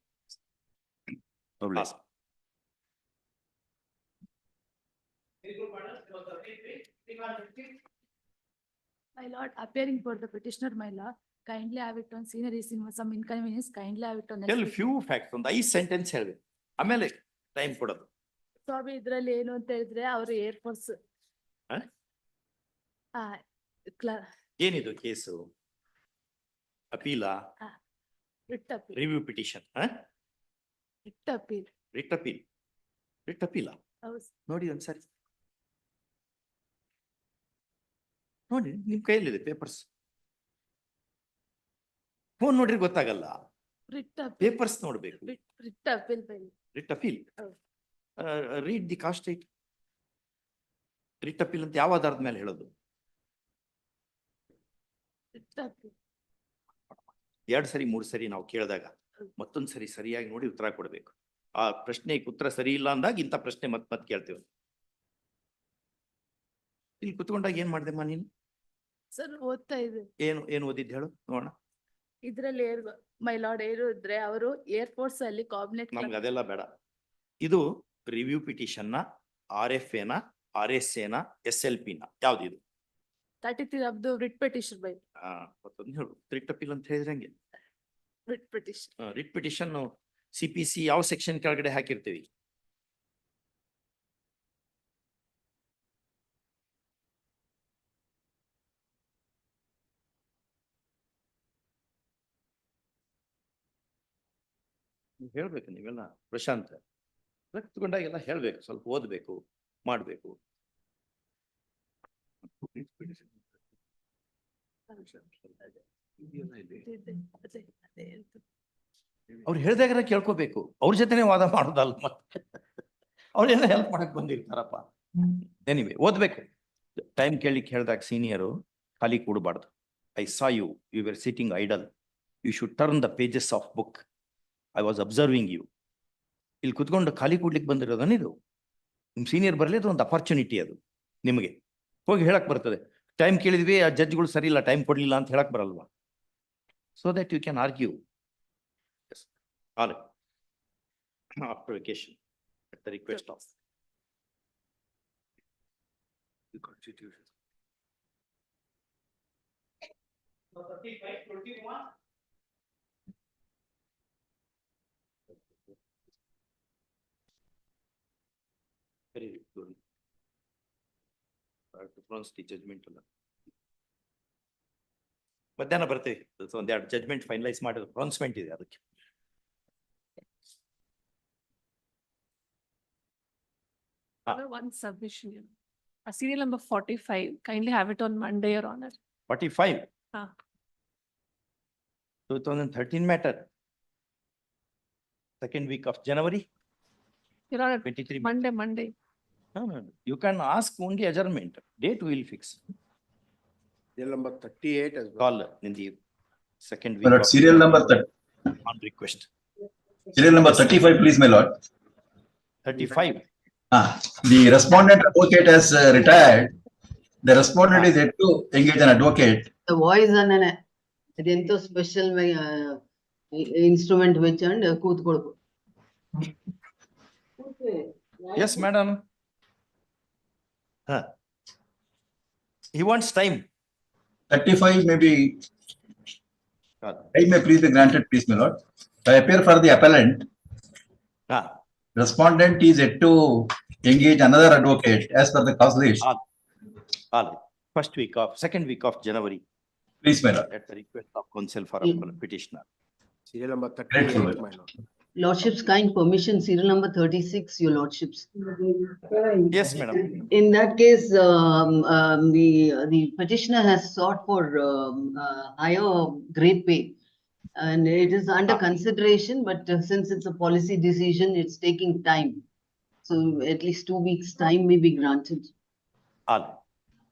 My lord, appearing for the petitioner, my lord, kindly have it on senior is some inconvenience, kindly have it on. Tell few facts ಒಂದು 5 sentence ಹೇಳ್ಬೇಕು ಆಮೇಲೆ time ಕೊಡೋದು. ಸ್ವಾಮಿ ಇದ್ರಲ್ಲಿ ಏನು ಅಂತ ಹೇಳಿದ್ರೆ ಅವರು air force ಏನಿದು ಕೇಸು ಅಪೀಲ ರಿವ್ಯೂ ಪಿಟಿಷನ್ ರಿಟ್ ಅಪೀಲ ನೋಡಿ ಒಂದ್ಸರಿ ನೋಡಿ ನಿಮ್ ಕೈಯಲ್ಲಿದೆ ಪೇಪರ್ಸ್ ಫೋನ್ ನೋಡ್ರಿ ಗೊತ್ತಾಗಲ್ಲ ಪೇಪರ್ಸ್ ನೋಡ್ಬೇಕು writ appeal read the cost right writ appeal ಅಂತ ಯಾವ ಆಧಾರದ ಮೇಲೆ ಹೇಳೋದು 2 ಸರಿ 3 ಸರಿ ನಾವು ಕೇಳಿದಾಗ ಮತ್ತೊಂದ್ ಸರಿ ಸರಿಯಾಗಿ ನೋಡಿ ಉತ್ತರ ಕೊಡ್ಬೇಕು. ಆ ಪ್ರಶ್ನೆಗೆ ಉತ್ತರ ಸರಿ ಇಲ್ಲ ಅಂದಾಗ ಇಂಥ ಪ್ರಶ್ನೆ ಮತ್ ಕೇಳ್ತೇವೆ. ಇಲ್ಲಿ ಕುತ್ಕೊಂಡಾಗ ಏನ್ ಮಾಡ್ದೆಮ್ಮ ನೀನು? ಸರ್ ಓದ್ತಾ ಇದೆ. ಏನು ಓದಿದ್ದು ಹೇಳು ನೋಡೋಣ. ಇದ್ರಲ್ಲಿ ಮೈ ಲಾರ್ಡ್ ಏರು ಇದ್ರೆ ಅವರು ಏರ್ಫೋರ್ಸ್ ಅಲ್ಲಿ ಕಾಬಿನೆಟ್. ನಮ್ಗೆ ಅದೆಲ್ಲ ಬೇಡ. ಇದು ರಿವ್ಯೂ ಪಿಟಿಷನ್ ನ RFA ನ RSA ನ SLP ನ ಯಾವ್ದಿದು? 33 of the writ petition by. ಮತ್ತೊಂದು ಹೇಳು ರಿಟ್ ಅಪೀಲ್ ಅಂತ ಹೇಳಿದ್ರೆ ಹಂಗೆ. Writ petition. Writ petition CPC ಯಾವ ಸೆಕ್ಷನ್ ಕೆಳಗಡೆ ಹಾಕಿರ್ತೀವಿ? ಹೇಳ್ಬೇಕು ನೀವೆಲ್ಲ ಪ್ರಶಾಂತ್ ತಗೊಂಡಾಗೆಲ್ಲ ಹೇಳ್ಬೇಕು, ಸ್ವಲ್ಪ ಓದ್ಬೇಕು, ಮಾಡ್ಬೇಕು. ಅವ್ರು ಹೇಳ್ದಾಗ ಕೇಳ್ಕೋಬೇಕು, ಅವ್ರ ಜೊತೆನೆ ವಾದ ಮಾಡೋದಲ್ಲ ಮತ್ತೆ ಅವ್ರೆಲ್ಲ ಹೆಲ್ಪ್ ಮಾಡಕ್ ಬಂದಿರ್ತಾರಪ್ಪ. ಎನಿವೆ ಓದ್ಬೇಕು. ಟೈಮ್ ಕೇಳಿಕ್ ಹೇಳ್ದಾಗ ಸೀನಿಯರು ಖಾಲಿ ಕೂಡಬಾರ್ದು. I saw you were sitting idle, you should turn the pages of book. I was observing you. ಇಲ್ಲಿ ಕುತ್ಕೊಂಡು ಖಾಲಿ ಕೂಡ್ಲಿಕ್ಕೆ ಬಂದಿರೋದನ್ನ ಇದು ನಿಮ್ ಸೀನಿಯರ್ ಬರಲಿ, ಅದು ಒಂದು ಅಪಾರ್ಚುನಿಟಿ. ಅದು ನಿಮಗೆ ಹೋಗಿ ಹೇಳಕ್ ಬರ್ತದೆ. ಟೈಮ್ ಕೇಳಿದ್ವಿ, ಆ ಜಡ್ಜ್ಗಳು ಸರಿ ಇಲ್ಲ, ಟೈಮ್ ಕೊಡ್ಲಿಲ್ಲ ಅಂತ ಹೇಳಕ್ ಬರಲ್ವಾ? So that you can argue. After vacation, at the request of the Constitution. Very good. pronounced the judgment ಅಲ್ಲ. ಮಧ್ಯಾಹ್ನ ಬರ್ತೀವಿ. ಸೊ ಒಂದೆರಡು ಜಡ್ಜ್ಮೆಂಟ್ ಫೈನಲೈಸ್ ಮಾಡಿದ ಪ್ರೊನೌನ್ಸ್ಮೆಂಟ್ ಇದೆ ಅದಕ್ಕೆ. One submission. Serial number 45, kindly have it on Monday, Your Honor. 45. Ah. 2013 matter. Second week of January. Your Honor, 23. Monday. No. You can ask only adjournment. Date we will fix. Serial number 38 as well. Call in the second week. My lord, of serial number on request. serial number 35, please, my lord. 35. The respondent advocate has retired. The respondent is yet to engage an advocate. The voice and an idento special instrument which and ಕೂತ್ಕೊಳ್ಬೇಕು. Yes, madam. He wants time. 35 maybe. Time may please be granted, please, my lord. I appear for the appellant. Respondent is yet to engage another advocate as per the cause list. Second week of January. Please, my lord. At the request of counsel for petitioner. Serial number 38, my lord. Lordship's kind permission, serial number 36, your lordships. Yes, madam. In that case, the petitioner has sought for higher grade pay. And it is under consideration, but since it's a policy decision, it's taking time. So at least 2 weeks' time may be granted.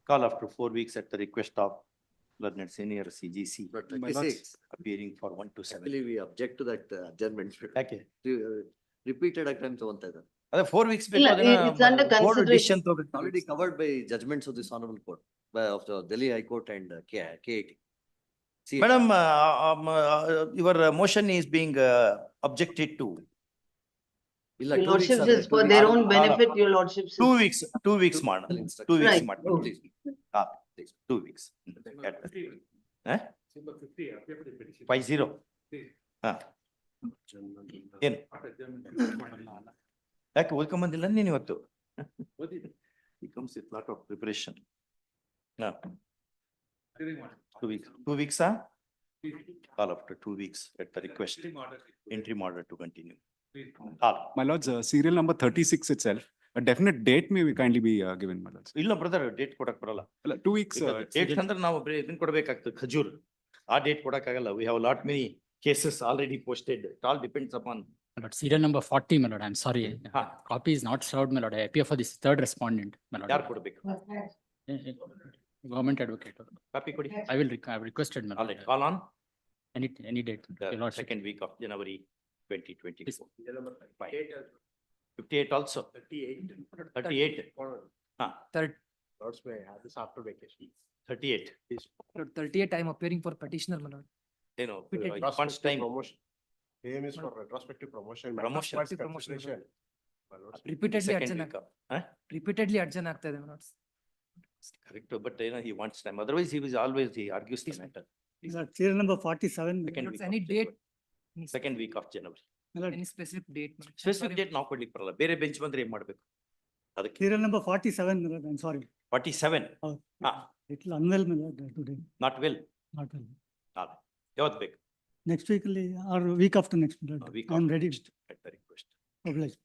Call after 4 weeks at the request of learned senior CGC. Appearing for 1 to 7. Actually, we object to that adjournment. Okay. Repeated attempts on that. 4 weeks. It's under consideration. Already covered by judgments of this honorable court, of the Delhi High Court and KIT. Madam, your motion is being objected to. Your lordships is for their own benefit, your lordships. 2 weeks, 2 weeks, madam. 2 weeks, Right. madam. Please. 2 weeks. 50. ಏನು ಯಾಕೆ ಓದ್ಕೊಂಬಂದಿಲ್ಲ ನೀನು ಇವತ್ತು? He comes with lot of preparation. 2 weeks. 2 weeks, Call after 2 weeks at the request. Interim order to continue. My lords, serial number 36 itself, a definite date may kindly be given, my lords. ಇಲ್ಲ brother, date ಕೊಡಕ್ ಬರಲ್ಲ. 2 weeks. Date ಅಂದ್ರೆ ನಾವು ಇದನ್ನ ಕೊಡಬೇಕಾಗ್ತದೆ, ಖಜೂರ್. ಆ date ಕೊಡಕ್ಕಾಗಲ್ಲ. We have lot many cases already posted. It all depends upon. But serial number 40, my lord, I'm sorry. Copy is not served, my lord. I appear for this third respondent, my lord. ಯಾರು ಕೊಡಬೇಕು? Government advocate. Copy ಕೊಡಿ. I have requested, my lord. Call on. Any date. The second week of January 2024. 58 also. 38. Third. Lords may have this after vacation. 38. 38, I am appearing for petitioner, my lord. You know, funds time. Promotion. Aim is for retrospective promotion. Promotion. Consideration. My lords. Repeatedly Second adjourn week of. repeatedly adjourn ಆಗ್ತಾ ಇದೆ, my lords. Correct, but he wants time. Otherwise, he argues the matter. Serial number 47. Second week Any of date? January. Second week of January. Any specific date? my lord? Specific date ನಾವು ಕೊಡ್ಲಿಕ್ಕೆ ಬರಲ್ಲ. ಬೇರೆ bench ಬಂದ್ರೆ ಏನ್ ಮಾಡ್ಬೇಕು? ಅದಕ್ಕೆ Serial number 47, my lord, I'm sorry. 47. Little unwell, my lord, today. Not well. Not well. ಯಾವತ್ತು ಬೇಕು? Next week or week after next, my lord. Week I'm after ready. next, at the request. Obliged.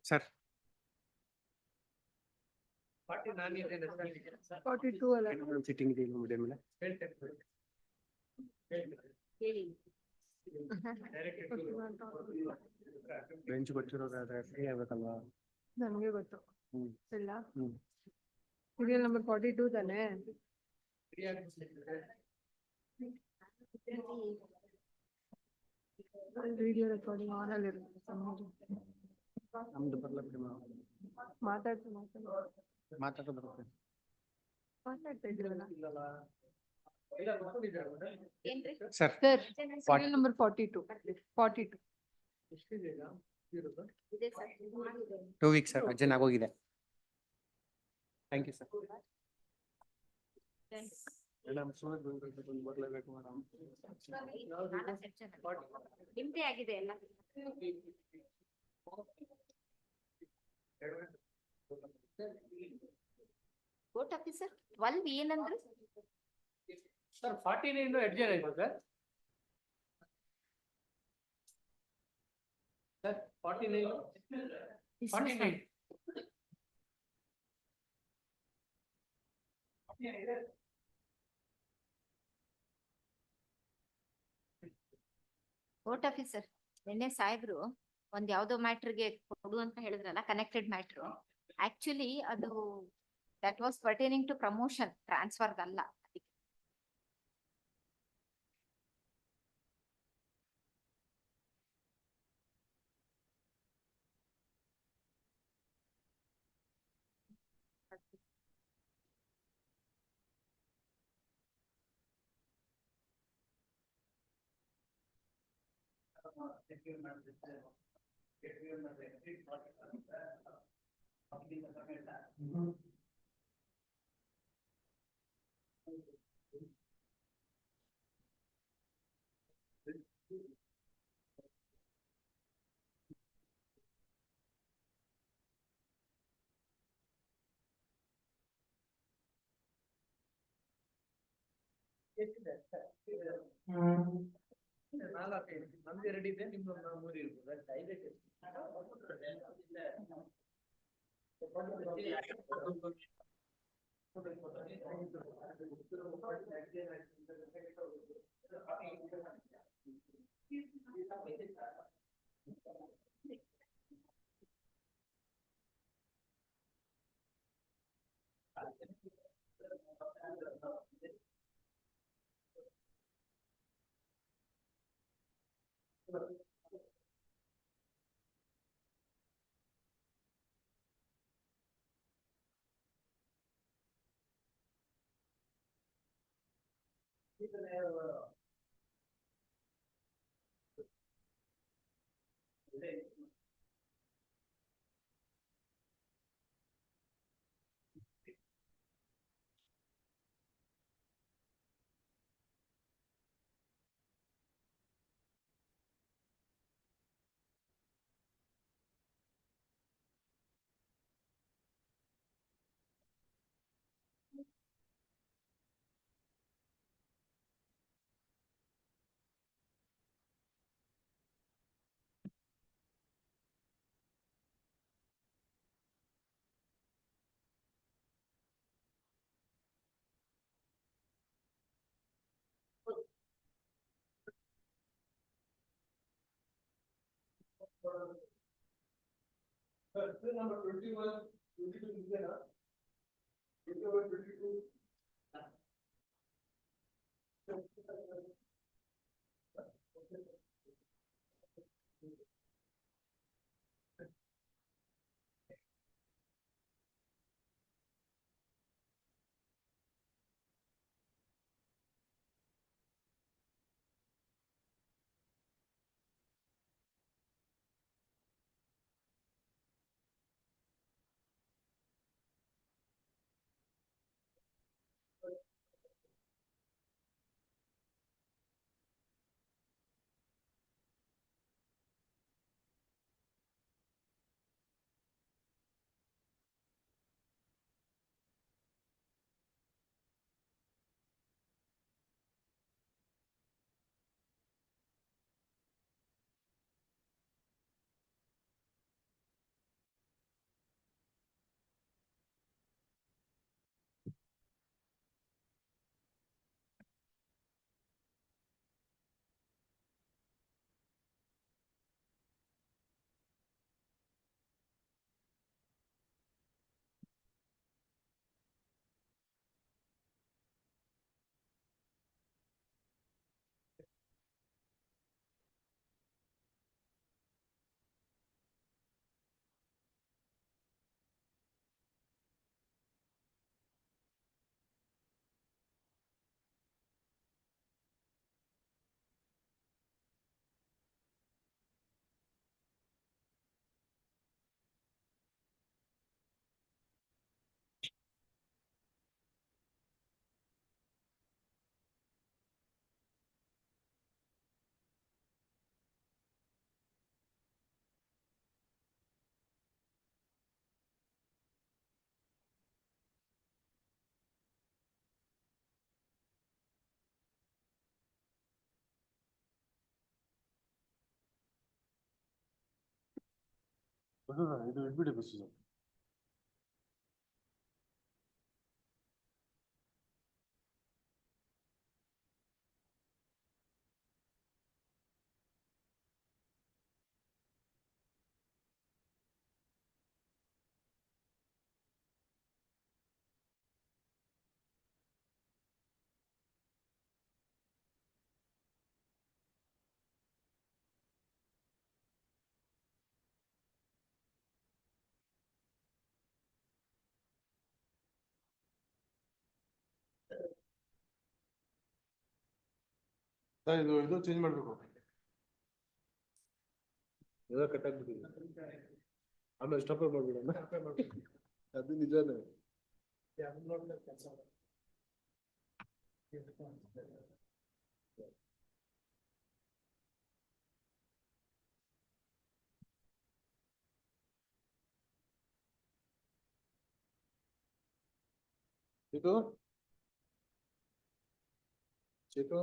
Sir. 42 ಅಲ್ಲ. Sitting ಇದೆ ನೋಡಿ ಮೇಲೆ. Bench ಗೊತ್ತಿರೋದಾದ್ರೆ free ಆಗ್ಬೇಕಲ್ವಾ? ನಮ್ಗೆ ಗೊತ್ತು. ಇಲ್ಲ. ಸೀರಿಯಲ್ ನಂಬರ್ 42 ತಾನೆ. ವಿಡಿಯೋ ರೆಕಾರ್ಡಿಂಗ್ ಆನ್ ಅಲ್ಲಿ ಇರುತ್ತೆ. ನಮ್ದು ಬರಲ್ಲ ಬಿಡಿ ಮಾತಾಡ್ತಾ ಬರುತ್ತೆ. ಮಾತಾಡ್ತಾ ಇದ್ರಲ್ಲ. Sir. Serial number 42. 42. 2 weeks, sir. ಅಜ್ಜನ್ ಆಗೋಗಿದೆ. Thank you, sir. ನಿಮ್ದೇ ಆಗಿದೆ ಎಲ್ಲ. ಕೋರ್ಟ್ ಆಫೀಸರ್ 12 ಏನಂದ್ರೆ ಸರ್ 49 ಅಡ್ಜರ್ ಆಯ್ತು ಸರ್. ಸರ್ 49 49 ಕೋರ್ಟ್ ಆಫೀಸರ್ ನಿನ್ನೆ ಸಾಹೇಬ್ರು ಒಂದ್ ಯಾವ್ದೋ ಮ್ಯಾಟ್ರಿಗೆ ಕೊಡು ಅಂತ ಹೇಳಿದ್ರಲ್ಲ, ಕನೆಕ್ಟೆಡ್ ಮ್ಯಾಟ್ರು. ಆಕ್ಚುಲಿ ಅದು that was pertaining to promotion, ಟ್ರಾನ್ಸ್ಫರ್ದಲ್ಲ. ನಮ್ದು 2 ಇದೆ, ನಿಮ್ದು 3 ಇರ್ಬೋದು. Number 21, 22 ಇದೆನಾ? 21, 22. ಇದು ಚೇಂಜ್ ಮಾಡ್ಬೇಕು. ಎಲ್ಲ ಕಟ್ ಆಗ್ಬಿಟ್ಟಿದೆ. ಆಮೇಲೆ ಸ್ಟಾಪ್ ಮಾಡ್ಬಿಡೋಣ. ಅದು ನಿಜಾನೇ. Chico? Chico?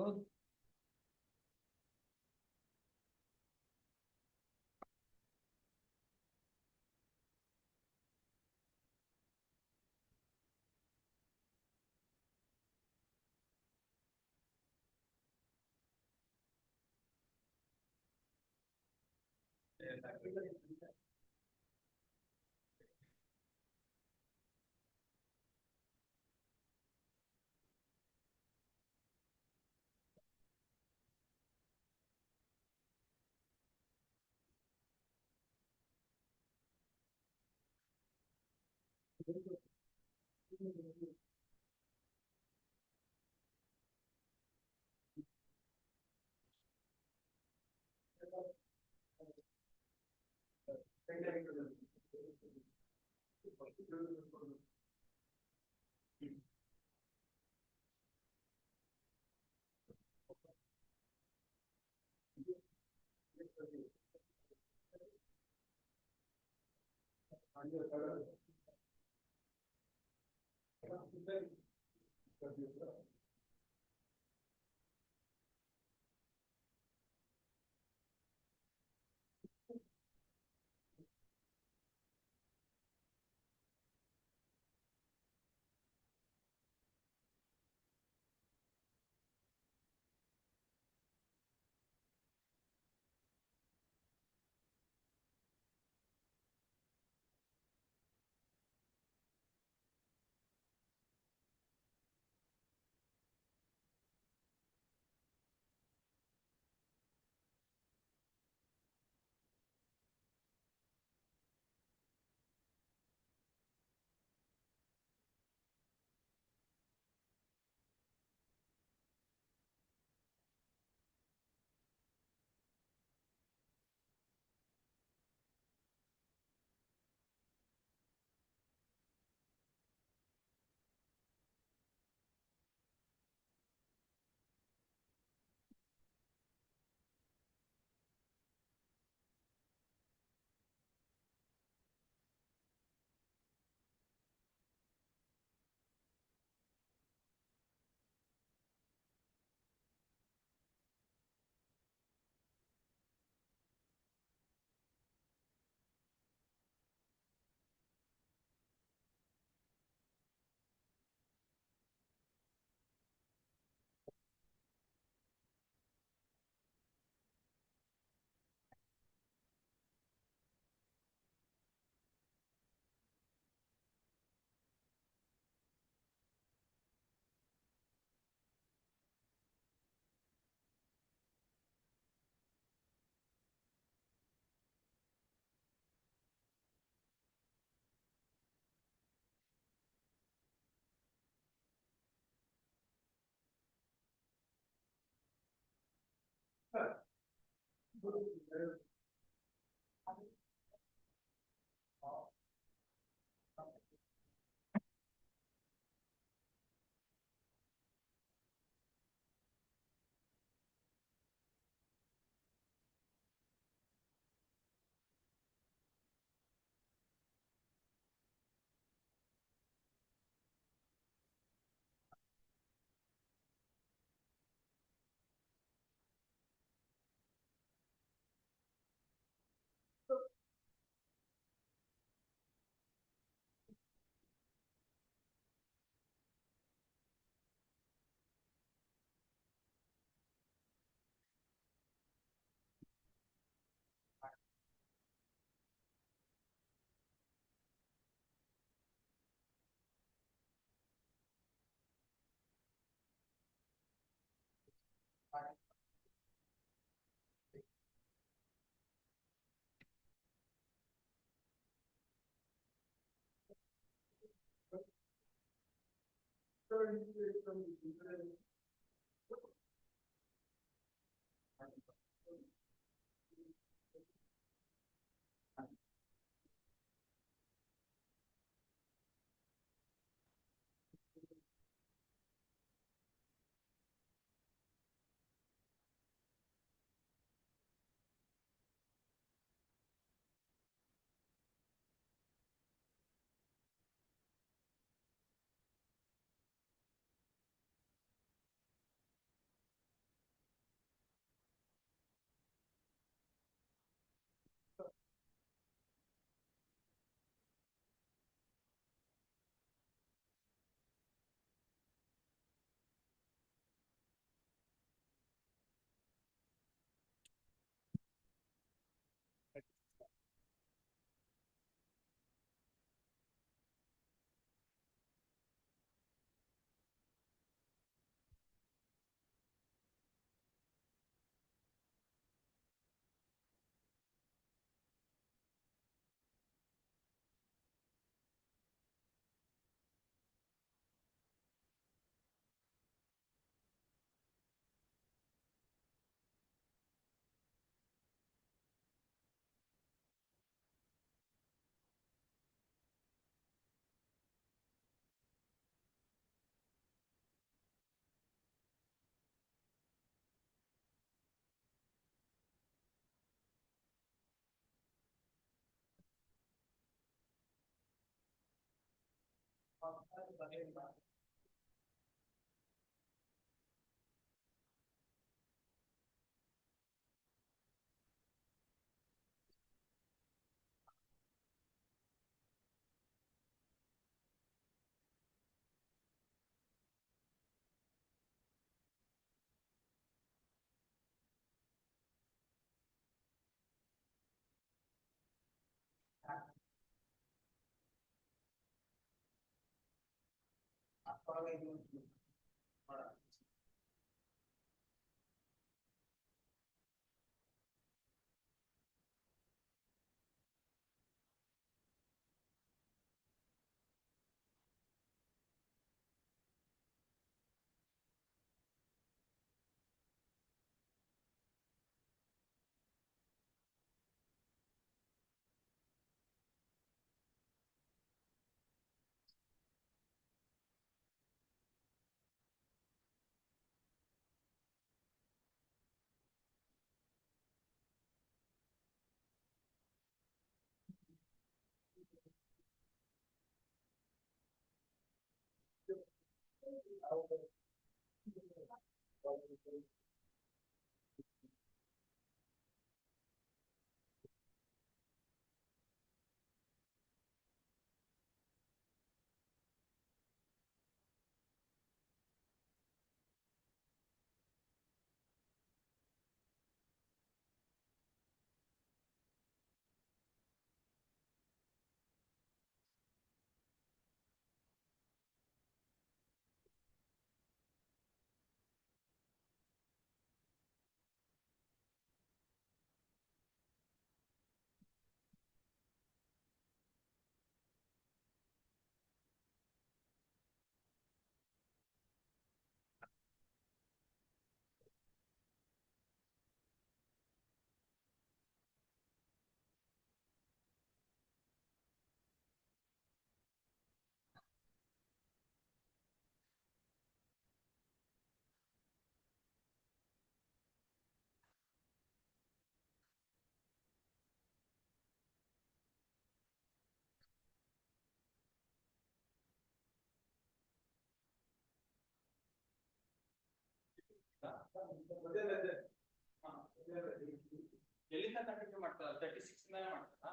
ಎಲ್ಲಿಂದ ಕಂಟಿನ್ಯೂ ಮಾಡ್ತಾರ 36 ಮೇಲೆ ಮಾಡ್ತಾರಾ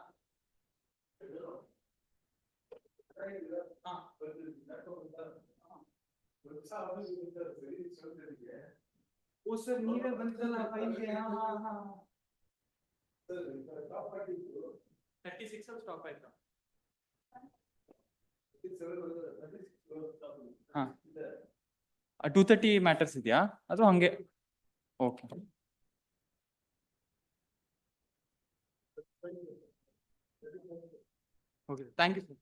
वो सर नीरे बंदला फाइल के हां हां हां सर 36 ಅಲ್ಲಿ ಸ್ಟಾಪ್ ಆಯ್ತಾ ಹಾ 230 ಮ್ಯಾಟರ್ಸ್ ಇದೆಯಾ ಅಥವಾ ಹಂಗೆ okay okay thank you sir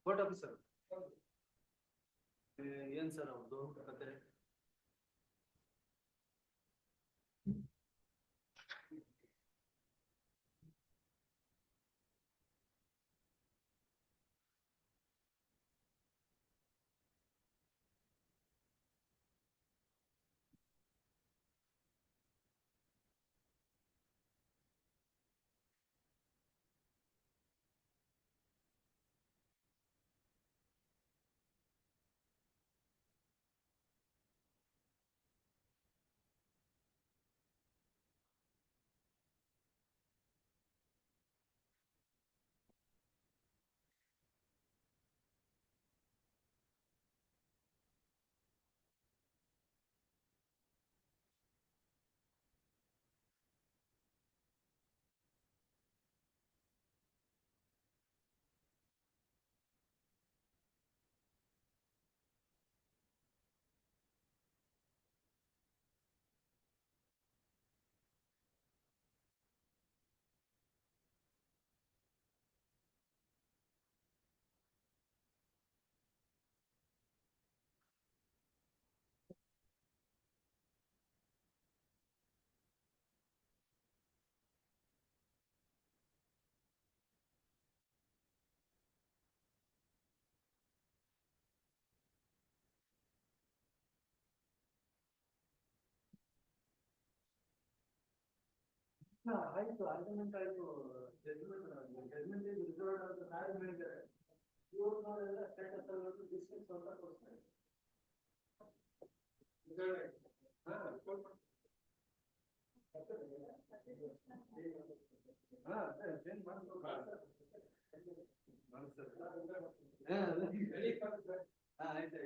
court officer ಏನ್ ಸರ್ ಅವ್ರದ್ದು ಕತೆ? ಆಯ್ತು, ಆರ್ಗ್ಯುಮೆಂಟ್ ಆಯ್ತು, ಜಡ್ಜ್ಮೆಂಟ್ ರಿಸರ್ವ್ಡ್ ಅಂತ ನಾಳೆ ಹೇಳಿದ್ದಾರೆ. ಇವ್ರನ್ನೆಲ್ಲ ಸ್ಟೇಟಸ್ ಅಲ್ಲಿ ಡಿಸ್ಮಿಸ್ ಅಂತ ತೋರಿಸ್ತಾರೆ. ಆಯ್ತು.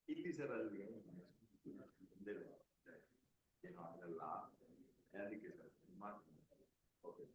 ಇಲ್ಲಿ ಸರ್ ಅಲ್ಲಿ ಅದೆಲ್ಲ ಅದಕ್ಕೆ sir okay.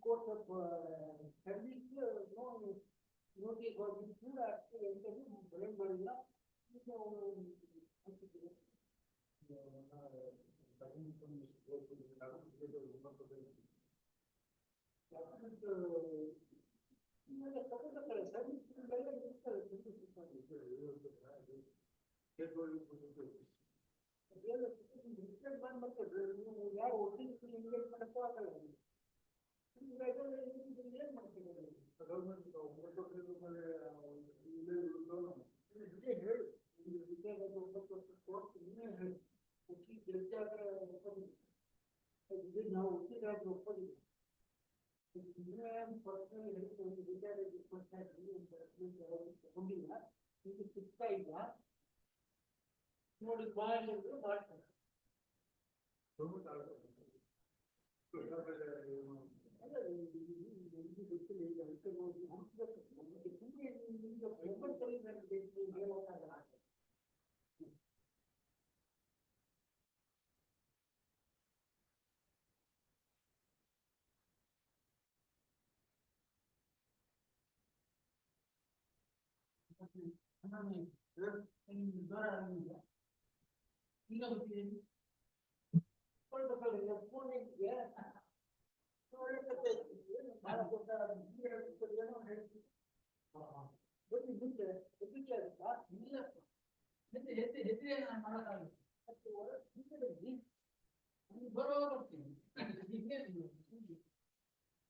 Course of studies, no, they got into that interview, ನೋಡಿ ಮಾಡ್ತಾರೆ.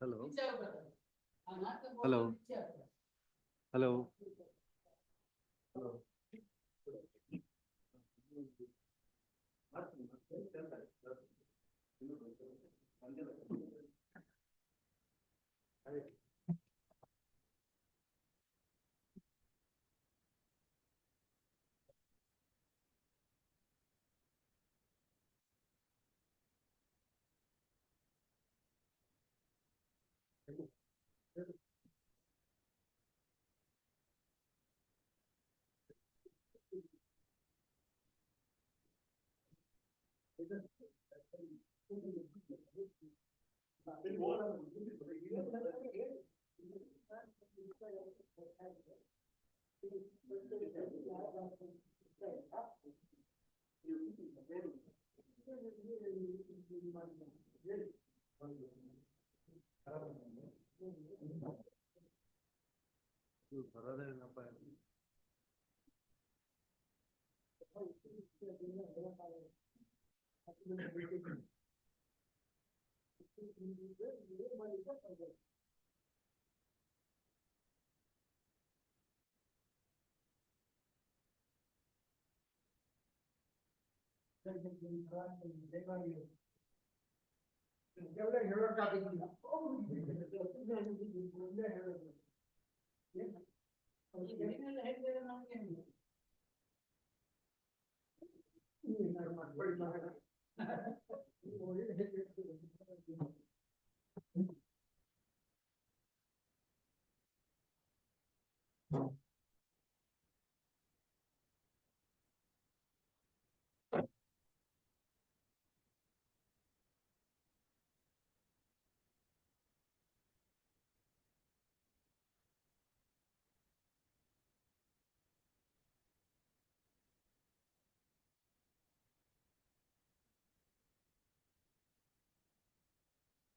Hello. Hello. Hello. Hello.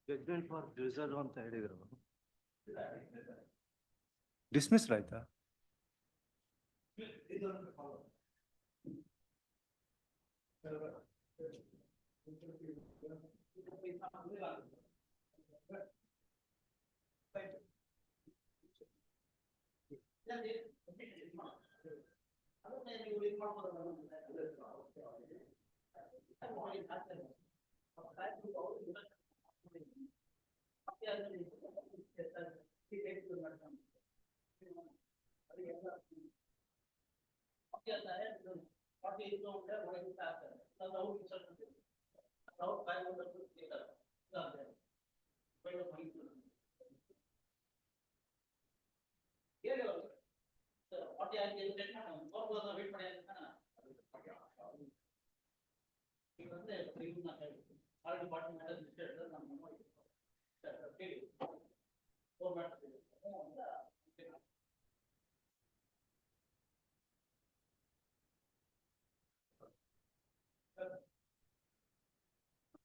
Judgment for reserve ಅಂತ ಹೇಳಿದ್ರು. Dismissed ಆಯ್ತಾ?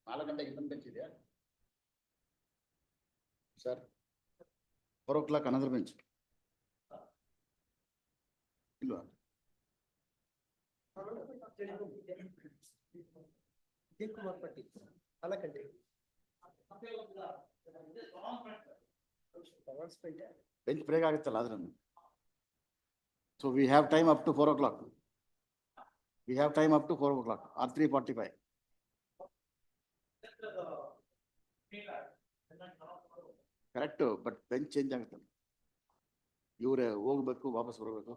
ನಾಲ್ಕು ಗಂಟೆಗೆ ಇನ್ನೊಂದು ಬೆಂಚ್ ಇದೆಯಾ ಸರ್? 4 o'clock another bench ಇಲ್ವಾ? ಕುಮಾರ್ ಪಟ್ಟಿ 4 ಗಂಟೆಗೆ Bench break ಆಗುತ್ತಲ್ಲ ಅದ್ರನ್ನು. So we have time up to 4 o'clock. We have time up to 4 o'clock or 3:45. Correct, but bench change ಆಗುತ್ತಲ್ಲ. ಇವ್ರೆ ಹೋಗ್ಬೇಕು ವಾಪಸ್ ಬರಬೇಕು.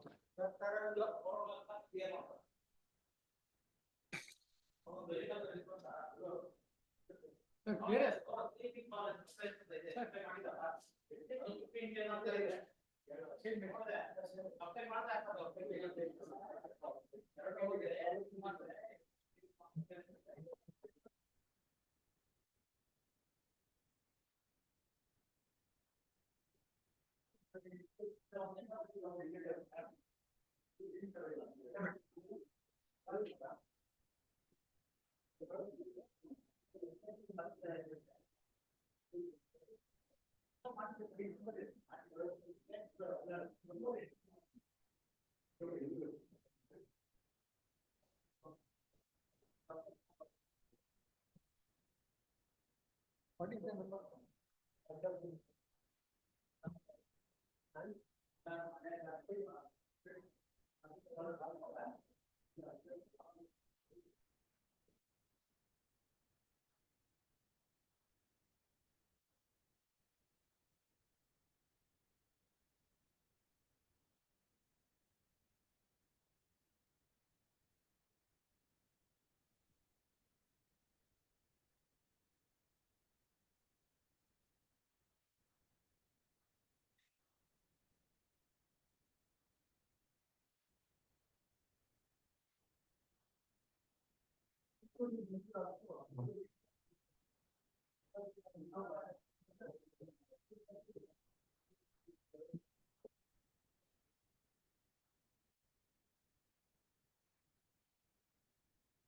What is the number?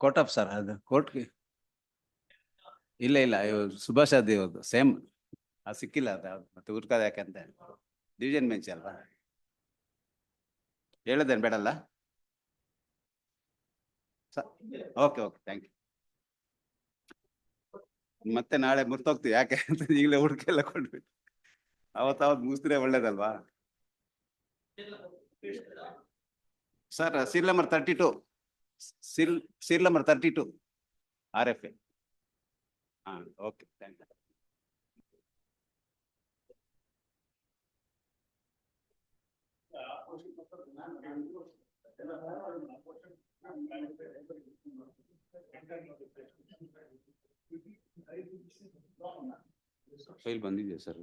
Court of sir ಅದು ಕೋರ್ಟ್ಗೆ ಇಲ್ಲ ಇಲ್ಲ ಸುಭಾಷ್ ಅದು ಸೇಮ್ ಅದು ಸಿಕ್ಕಿಲ್ಲ ಅದು ಯಾವ್ದು ಮತ್ತೆ ಹುಡ್ಕೋದು ಯಾಕಂತ ಡಿವಿಷನ್ ಬೆಂಚ್ ಅಲ್ವಾ ಹೇಳೋದೇನು ಬೇಡಲ್ಲ ಓಕೆ ಓಕೆ ಥ್ಯಾಂಕ್ ಯು ಮತ್ತೆ ನಾಳೆ ಮುರ್ತೋಗ್ತೀವಿ ಯಾಕೆ ಅಂತ ಈಗಲೇ ಹುಡುಕೆಲ್ಲ ಕೊಡ್ಬಿಟ್ಟು ಅವತ್ತು ಮುಗಿಸಿದ್ರೆ ಒಳ್ಳೇದಲ್ವಾ sir seal number 32 seal number 32 RFA okay thank you file ಬಂದಿದೆ ಸರ್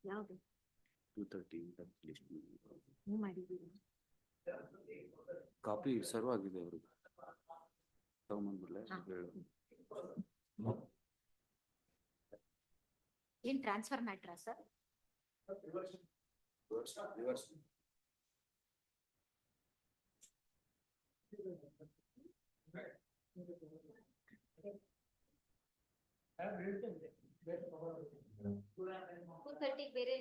ಯಾವುದು 230 ಮಾಡಿದ್ದೀರಾ ಕಾಪಿ ಸರ್ವ್ ಆಗಿದೆ ಅವ್ರಿಗೆ ತಗೊಂಡ್ಬಂದ್ಬಿಡ್ಲೆ ಏನ್ ಟ್ರಾನ್ಸ್ಫರ್ ಮ್ಯಾಟ್ರಾ ಸರ್ ರಿವರ್ಸ್ ಬೇರೆ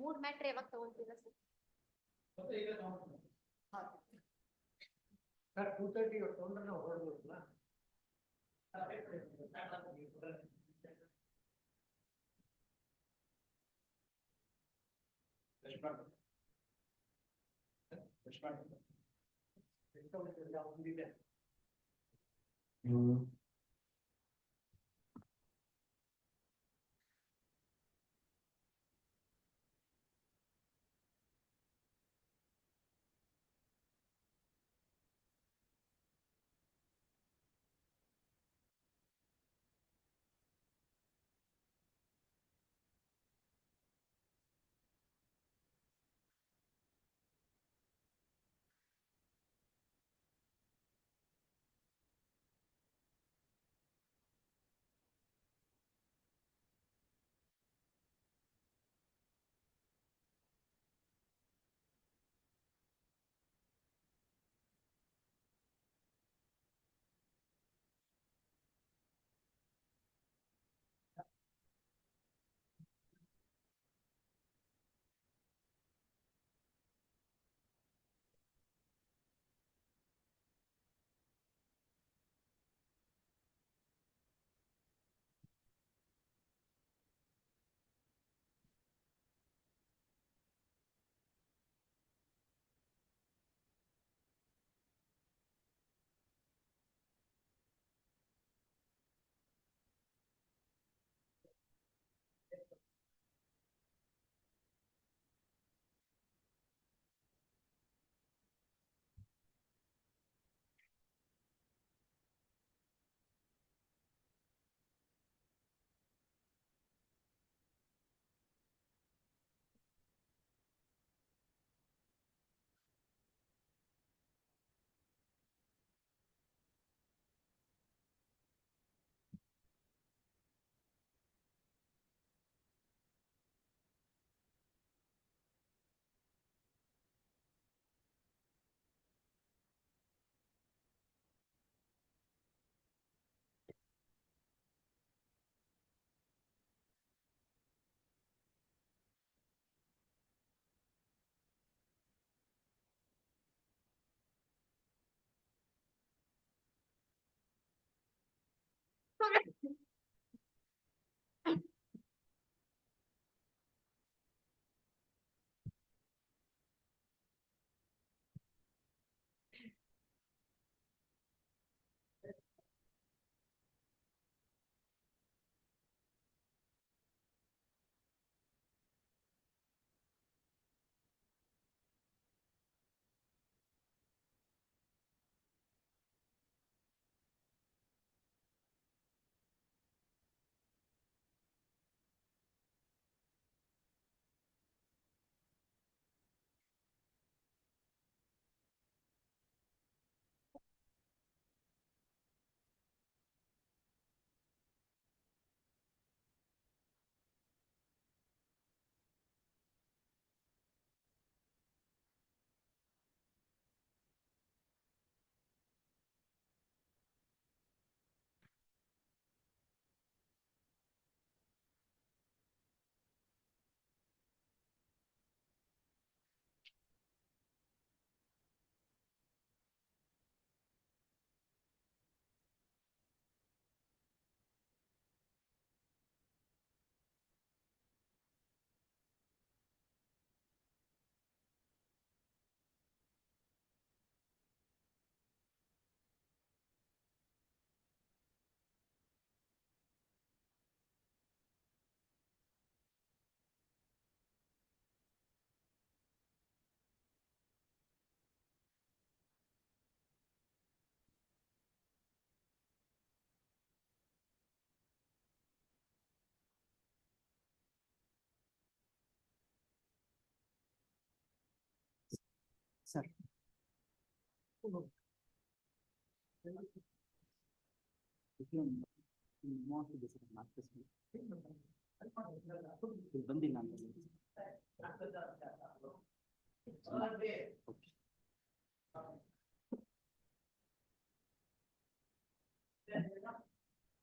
ಮೂರ್ ಮ್ಯಾಟ್ರ್ ಯಾವಾಗ ತಗೊಳ್ತೀರಾ ಸರ್? ಸರ್ 2:30 ತೊಗೊಂಡ್ರೆ ನಾವು ಹೊರಡ್ಬೋದಲ್ಲ? Sir.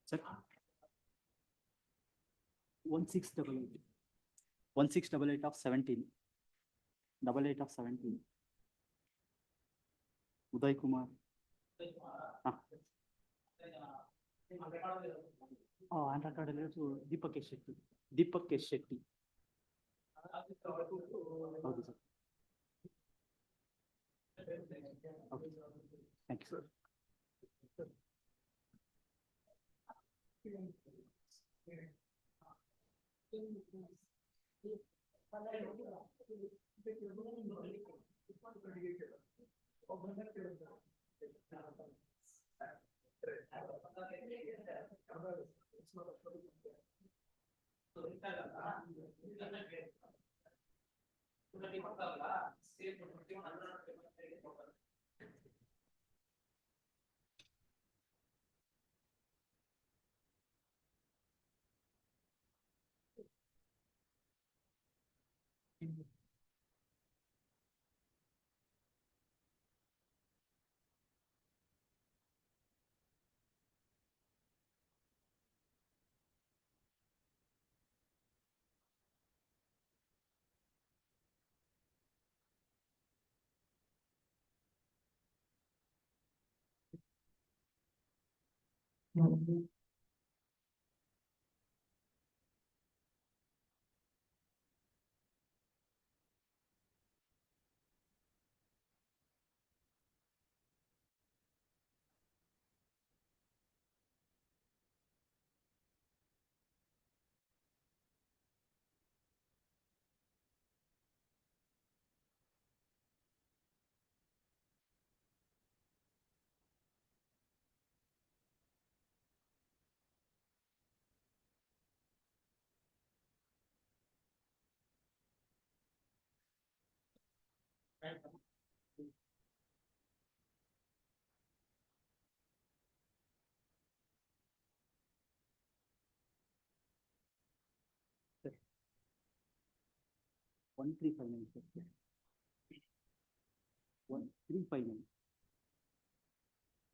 Sir. 1688. 1688 of 17. 88 of 17. Uday Kumar. Oh, and recorded to Deepak K. Shetty. Deepak K. Shetty. Okay, sir. Okay. Thank you, sir. Sir. 1359. 1359.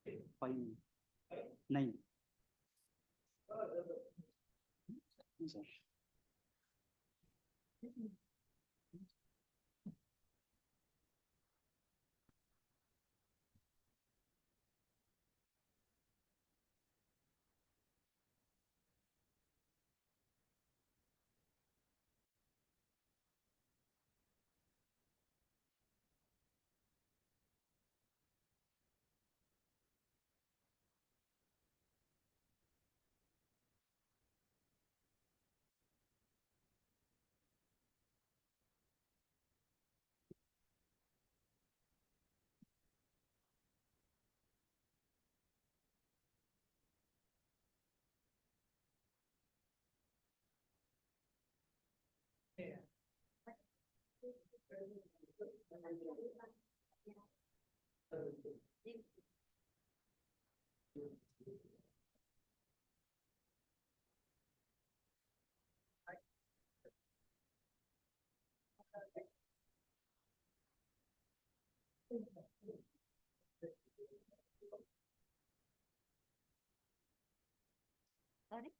59. Sorry?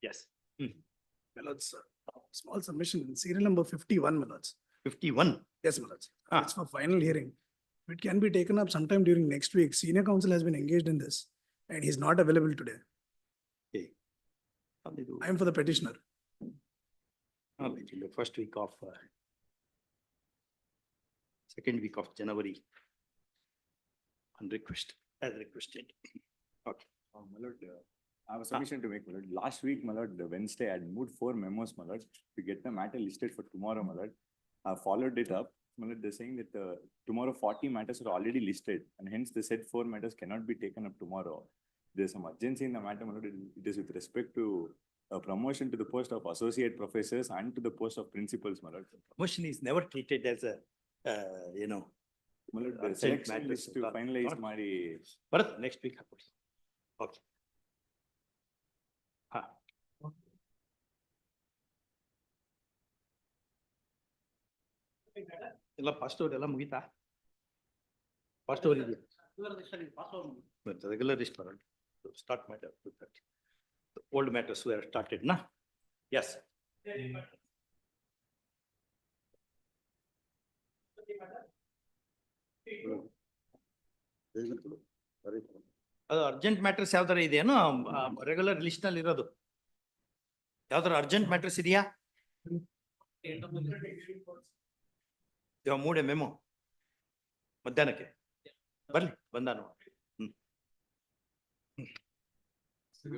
Yes. My lords, small submission, serial number 51, my lords. 51. Yes, my lords. Ah. It's for final hearing. It can be taken up sometime during next week. Senior counsel has been engaged in this and he's not available today. Okay. I am for the petitioner. The first week of second week of January on request, as requested. Okay. My lord, I have a submission to make, my lord. Last week, my lord, the Wednesday, I had moved 4 memos, my lord, to get the matter listed for tomorrow, my lord. I followed it up. My lord, they're saying that tomorrow 40 matters are already listed, and hence they said 4 matters cannot be taken up tomorrow. There's some urgency in the matter, my lord. It is with respect to a promotion to the post of associate professors and to the post of principals, my lord. Promotion is never treated as a, My lord, the urgent selection matters list to not- finalize not- my. Bharat, next week. Okay. ಎಲ್ಲ fast over ಎಲ್ಲ ಮುಗಿತಾ fast over ಇದೆಯಾ but regular list for start matter old matters were started na yes ಅದು urgent matters ಯಾವ್ದಾರ ಇದೆಯೇನೋ regular list ನಲ್ಲಿ ಇರೋದು ಯಾವ್ದಾರ urgent matters ಇದೆಯಾ ಮೂಡೆ ಮೆಮೊ ಮಧ್ಯಾಹ್ನಕ್ಕೆ ಬರ್ಲಿ ಬಂದಾನು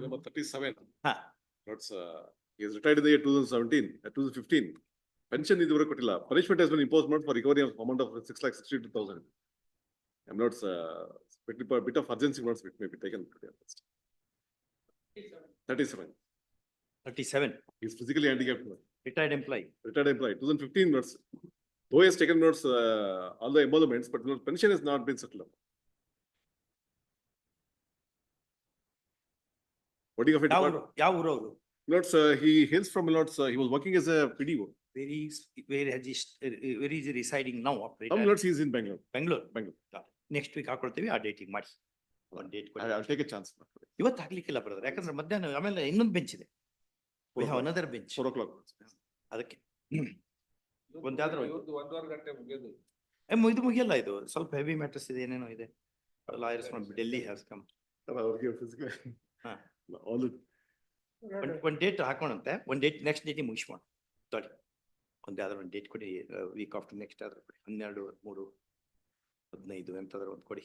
Number 37. Huh. That's, he has retired in the year 2017, 2015. Pension is the kotilla. Punishment has been imposed not for recovery of amount of 6,62,000. I'm not, a bit of urgency not may be taken today. 37. 37. He's physically handicapped. Retired employee. Retired employee. 2015 notes. Though he has taken notes, all the emoluments, but pension has not been settled up. What do you have it? Lots, he hails from lots, he was working as a PDO. Where is he residing now? Some lots he is in Bangalore. Bangalore. Next week ಹಾಕೊಳ್ತೀವಿ ಆ ಡೇಟಿಗೆ ಮಾಡಿ ಒಂದು date I'll take a chance. ಇವತ್ತು ಆಗ್ಲಿಕ್ಕಿಲ್ಲ brother ಯಾಕಂದ್ರೆ ಮಧ್ಯಾಹ್ನ ಆಮೇಲೆ ಇನ್ನೊಂದು bench ಇದೆ we have another bench 4 o'clock. ಅದಕ್ಕೆ ಒಂದಾದ್ರೂ ಇದು ಮುಗಿಯಲ್ಲ ಇದು ಸ್ವಲ್ಪ ಹೆವಿ ಮ್ಯಾಟರ್ಸ್ ಇದೆ ಏನೇನೋ ಇದೆ lawyers from Delhi has come ಒಂದ್ ಡೇಟ್ ಹಾಕೋಣಂತೆ ಒಂದ್ ಡೇಟ್ ನೆಕ್ಸ್ಟ್ ಡೇಟ್ ಮುಗಿಸ್ಕೊಂಡು ತೊಳಿ ಒಂದ್ ಯಾವ್ದಾರು ಒಂದು ಡೇಟ್ ಕೊಡಿ ವೀಕ್ ಆಫ್ಟರ್ ನೆಕ್ಸ್ಟ್ ಆದ್ರೂ ಕೊಡಿ 12, 13, 15 ಎಂತಾದ್ರೂ ಒಂದು ಕೊಡಿ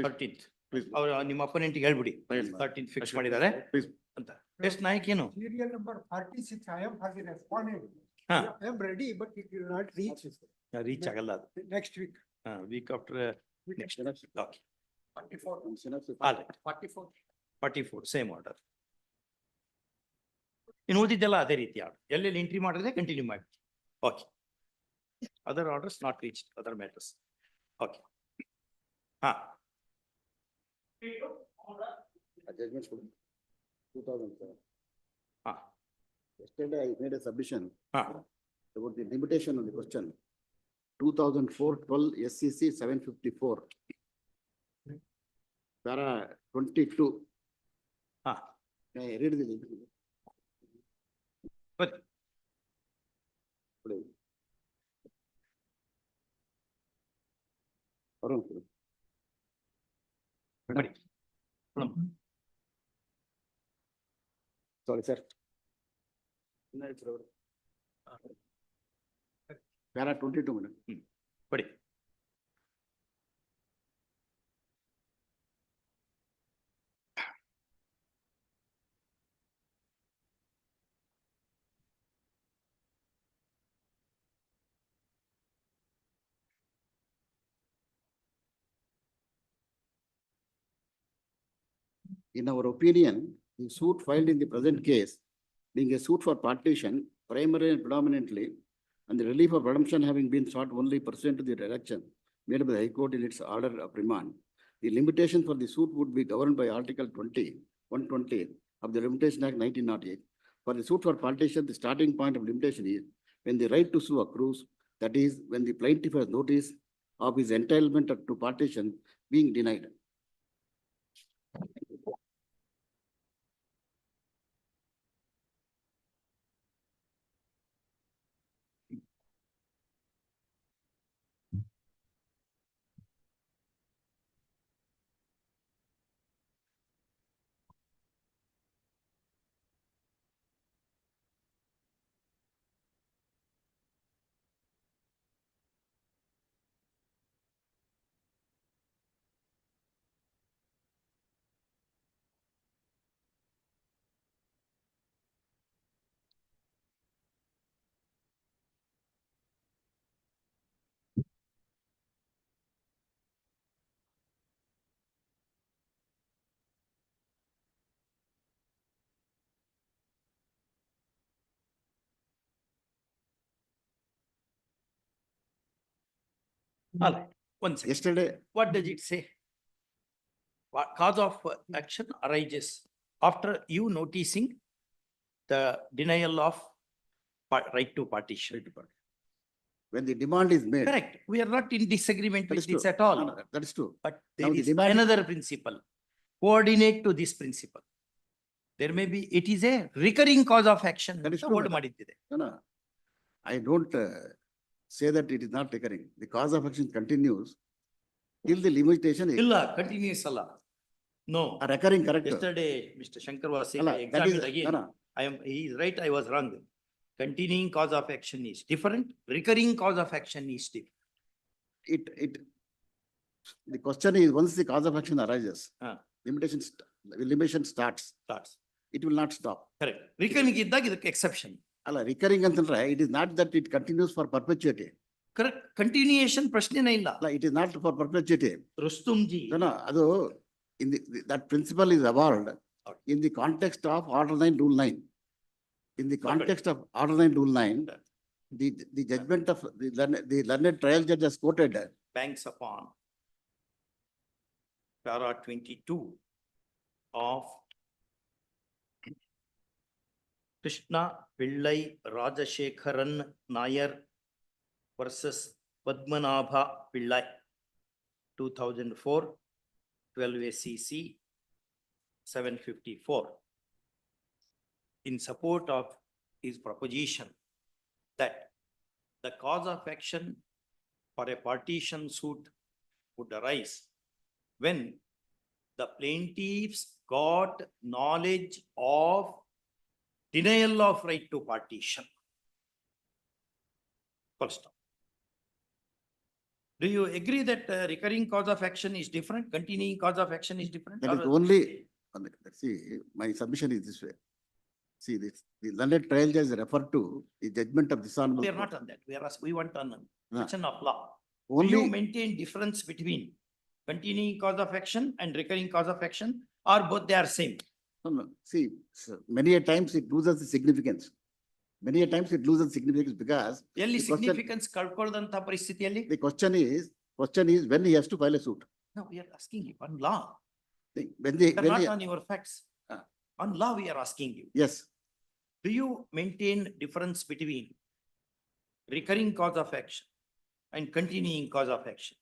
13th ಅವ್ರು ನಿಮ್ಮ ಅಪೋನೆಂಟ್ಗೆ ಹೇಳ್ಬಿಡಿ 13th ಫಿಕ್ಸ್ ಮಾಡಿದ್ದಾರೆ ಅಂತ ಎಷ್ಟು ನಾಯಕ್ ಏನು Serial number 46, I am for the respondent. Huh. I am ready, but it will not reach. Reach ಆಗಲ್ಲ ಅದು Next week. Weak after next okay 44. 44 same order ಇನ್ನು ಉಳಿದಿದ್ದೆಲ್ಲ ಅದೇ ರೀತಿ ಆರ್ಡರ್ ಎಲ್ಲೆಲ್ಲಿ ಎಂಟ್ರಿ ಮಾಡಿದ್ರೆ ಕಂಟಿನ್ಯೂ ಮಾಡಿ okay other orders not reach other matters okay ಹಾ Judgment 2007. Ah. Yesterday I made a submission. Ah. About the limitation on the question. 2004-12 SCC 754. Para 22. Ah. May I read the limitation? Good. Sorry, sir. Para 22 madam. Padi. In our opinion, the suit filed in the present case, being a suit for partition, primarily and predominantly, and the relief of redemption having been sought only pursuant to the direction made by the High Court in its order of remand, the limitation for the suit would be governed by Article 120 of the Limitation Act 1908. For the suit for partition, the starting point of limitation is when the right to sue accrues, that is, when the plaintiff has notice of his entitlement to partition being denied. All right, one second. Yesterday, What does it say? What cause of action arises after you noticing the denial of right to partition. when the demand is made. Correct. We are not in disagreement That with is this true. at all. No, no, that is true. But Now there the is demand- another principle, coordinate to this principle. There may be, it is a recurring cause of action. That is ಅಂತ true, hold madam. ಮಾಡಿದ್ದಿದೆ. No, no. I don't say that it is not recurring. The cause of action continues till the limitation is ಇಲ್ಲ, continuous ಅಲ್ಲ. No. recurring, correct? Yesterday, Mr. Shankar was saying, ಅಲ್ಲ, I that is- examined again. no, no. He is right, I was wrong. Continuing cause of action is different, recurring cause of action is different. The question is, once the cause of action arises, Ah. limitation starts, it will not stop. Correct. Recurring ಇದ್ದಾಗ ಇದಕ್ಕೆ exception. ಅಲ್ಲ, recurring ಅಂತಂದ್ರೆ it is not that it continues for perpetuity. Correct. Continuation ಪ್ರಶ್ನೆನೇ ಇಲ್ಲ. ಅಲ್ಲ, it is not for perpetuity. Rustomji. No, no, ಅದು in that principle is evolved in the context of Order 9, Rule 9. In the context of Order 9, Rule 9, the judgment of the learned trial judge has quoted. Banks upon para 22 of Krishna Pillai Rajashekharan Nair versus Padmanabha Pillai, 2004, 12 SCC 754. In support of his proposition that the cause of action for a partition suit would arise when the plaintiffs got knowledge of denial of right to partition. Full stop. Do you agree that recurring cause of action is different, continuing cause of action is different? That is only, see, my submission is this way. See, the learned trial judge referred to the judgment of dishonorable. We are not on that. We want on question of law. Only- Do you maintain difference between continuing cause of action and recurring cause of action, or both they are same? No, no. See, many a times it loses the significance. Many a times it loses significance because ಎಲ್ಲಿ the question- significance ಕಳ್ಕೊಳ್ಳದಂತ ಪರಿಸ್ಥಿತಿಯಲ್ಲಿ? the question is when he has to file a suit. No, we are asking you on law. When they, We are when not they, on your facts. On law, we are asking you. yes, Do you maintain difference between recurring cause of action and continuing cause of action?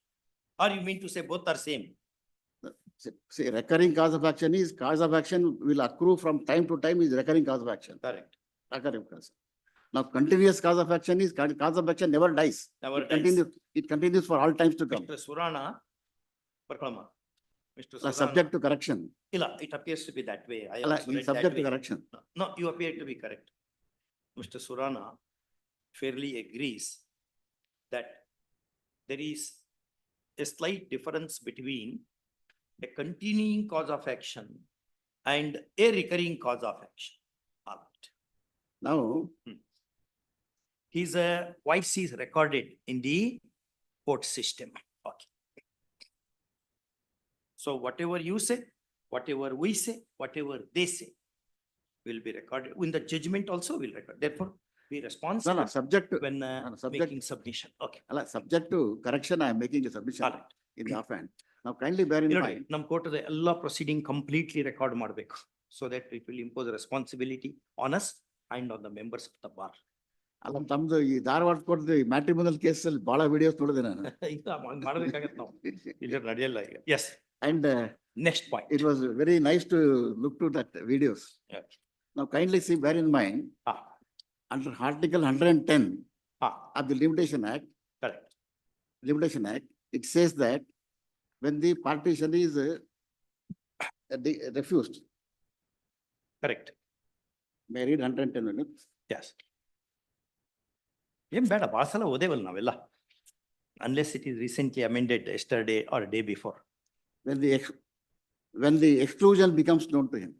Or you mean to say both are same? see, recurring cause of action is cause of action will accrue from time to time is recurring cause of action. Correct. Recurring cause. Now, continuous cause of action is cause of action never dies. Never It dies. continues. It continues for all times to come. Mr. Surana, ಬರ್ಕೊಳಮ್ಮ. Mr. Subject Surana. to correction. ಇಲ್ಲ, it appears to be that way. I ಅಲ್ಲ, also it's read that subject to way. correction. No, you appear to be correct. Mr. Surana fairly agrees that there is a slight difference between a continuing cause of action and a recurring cause of action. All right. Now, His voice is recorded in the court system. Okay. So whatever you say, Whatever we say, whatever they say will be recorded. In the judgment also will record. Therefore, be responsible subject to, when subject, making submission. Okay. subject to correction, I am making a submission All right. in the offhand. Now kindly bear in mind. Num court all proceeding completely record ಮಾಡಬೇಕು. So that it will impose responsibility on us and on the members of the bar. ಅಲ್ಲ ತಮ್ದು ಈ ಧಾರವಾಡ ಕೊಟ್ಟು matrimonial case ಅಲ್ಲಿ ಬಹಳ videos ನೋಡಿದೆ ನಾನು. ಮಾಡ್ಬೇಕಾಗತ್ತೆ ನಾವು. ಇಲ್ಲಿ ನಡೆಯಲ್ಲ ಈಗ. Yes. And next point. It was very nice to look to that videos. Yeah. Now kindly see, bear in mind, under Article 110 of the Limitation Act, Correct. Limitation Act, it says that when the partition is refused. Correct. May I read 110 minutes? Yes. ಏನ್ ಬೇಡ ಭಾಳ ಸಲ ಓದೇವಲ್ಲ ನಾವೆಲ್ಲ. Unless it is recently amended yesterday or day before. When the exclusion becomes known to him.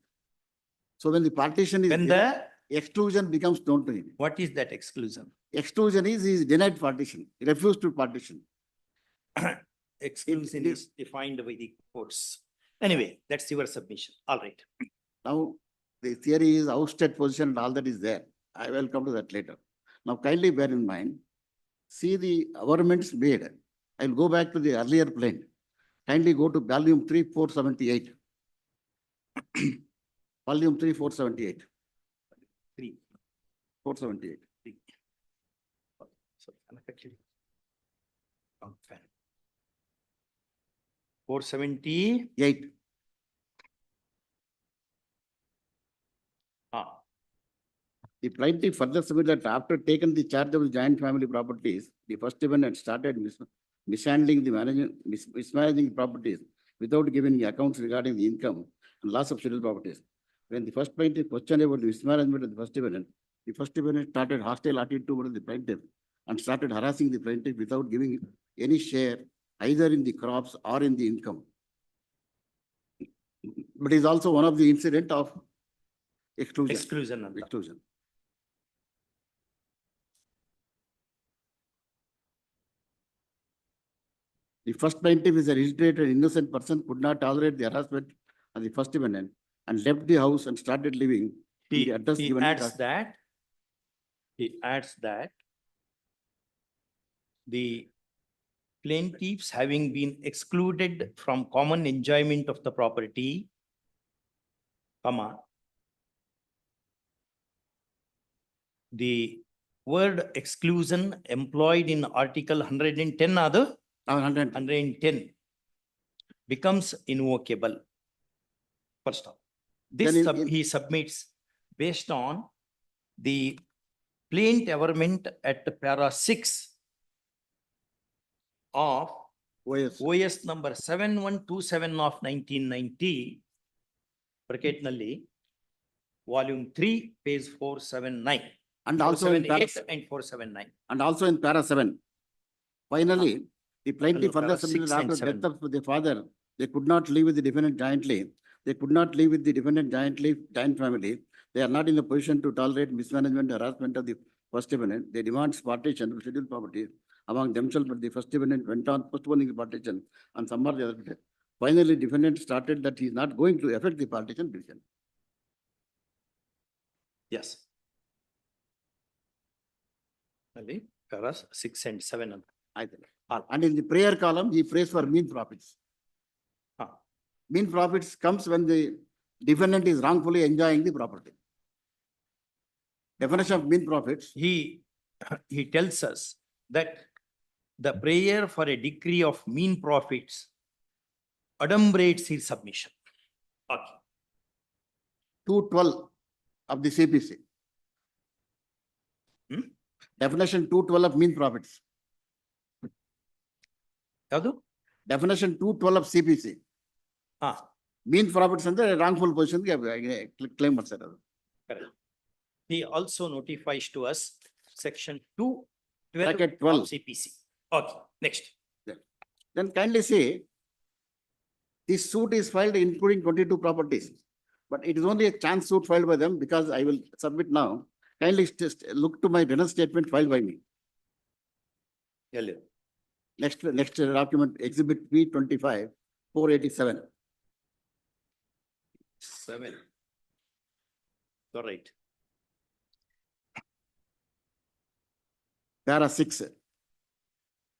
So when the partition is. When the exclusion becomes known to him. What is that exclusion? Exclusion is he is denied partition, he refused to partition. Exclusion is defined by the courts. Anyway, that's your submission. All right. Now, the theory is ousted position and all that is there. I will come to that later. Now kindly bear in mind, see the averments made. I'll go back to the earlier plaint. Kindly go to volume 3, 478. Volume 3, 478. 3. 478. 3. Sorry, unaffected. 478. The plaintiff further submitted that after taking the charge of the joint family properties, the first defendant started mishandling the mismanaging the properties without giving accounts regarding the income and loss of scheduled properties. When the first plaintiff questioned about the mismanagement of the first defendant started hostile attitude toward the plaintiff and started harassing the plaintiff without giving any share either in the crops or in the income. But it is also one of the incident of exclusion. Exclusion. The first plaintiff is a registered innocent person, could not tolerate the harassment of the first defendant and left the house and started living. He adds that the plaintiffs having been excluded from common enjoyment of the property, the word exclusion employed in Article 110 other 110 becomes invocable. First of all, this he submits based on the plaint averment at para 6 of OS number 7127 of 1990, bracket nalli, volume 3, page 479. And also in para 478 and 479. And also in para 7. Finally, the plaintiff further submitted after the death of the father, they could not live with the defendant jointly. They could not live with the defendant joint family. They are not in the position to tolerate mismanagement, harassment of the first defendant. They demand partition of scheduled property among themselves, but the first defendant went on postponing the partition and some of the other. Finally, defendant started that he is not going to affect the partition decision. Yes. Paras 6 and 7. And in the prayer column, he prays for mean profits. Mean profits comes when the defendant is wrongfully enjoying the property. Definition of mean profits. He tells us that the prayer for a decree of mean profits adumbrates his submission. Okay. 212 of the CPC. Definition 212 of mean profits. Definition 212 of CPC. Mean profits and the wrongful position claim. Correct. He also notifies to us section 212 of CPC. Okay, next. Then kindly say, this suit is filed including 22 properties, but it is only a chance suit filed by them because I will submit now. Kindly just look to my renal statement filed by me. Next document, exhibit P25, 487. 7. You're right. Para 6.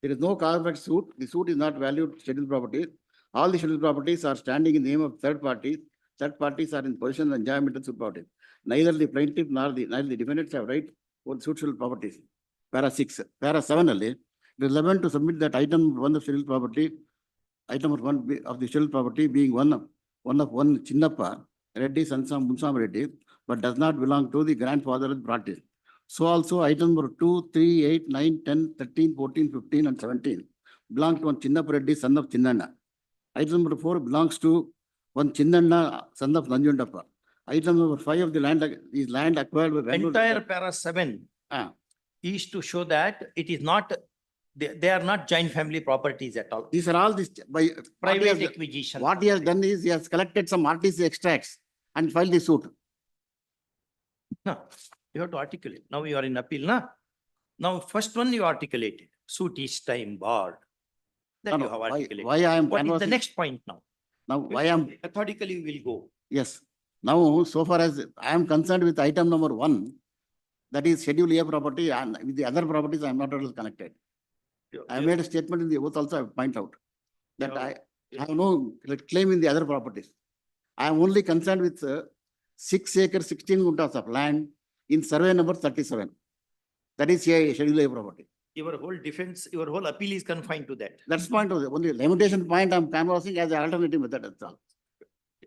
There is no cause for suit. The suit is not valued scheduled property. All the scheduled properties are standing in the name of third parties. Third parties are in possession and enjoyment of suit property. Neither the plaintiff nor the defendants have right over suit scheduled properties. Para 6. Para 7 alli, it is relevant to submit that item 1 of scheduled property, item 1 of the scheduled property being one of one Chinnappa Reddy, sons of Munsam Reddy, but does not belong to the grandfather of the party. So also item number 2, 3, 8, 9, 10, 13, 14, 15, and 17 belong to one Chinnappa Reddy, son of Chinnanna. Item number 4 belongs to one Chinnanna, son of Nanjundappa. Item number 5 of the land is land acquired by Bangalore. Entire para 7 is to show that it is not, they are not joint family properties at all. These are all this by Private acquisition. What he has done is he has collected some RTC extracts and filed the suit. No, you have to articulate. Now you are in appeal, na? Now, first one you articulated, suit is time barred. That No, you have why- articulated. why I am What is the canvassing- next point now? Now, why I am, Methodically we will go. yes. Now, so far as I am concerned with item number 1, that is Schedule A property, and with the other properties, I am not at all connected. I made a statement in the oath also, I point out that I have no claim in the other properties. I am only concerned with 6 acres, 16 guntas of land in survey number 37. That is a Schedule A property. Your whole defense, your whole appeal is confined to that. That's point of the only limitation point I am canvassing as an alternative method, that's all.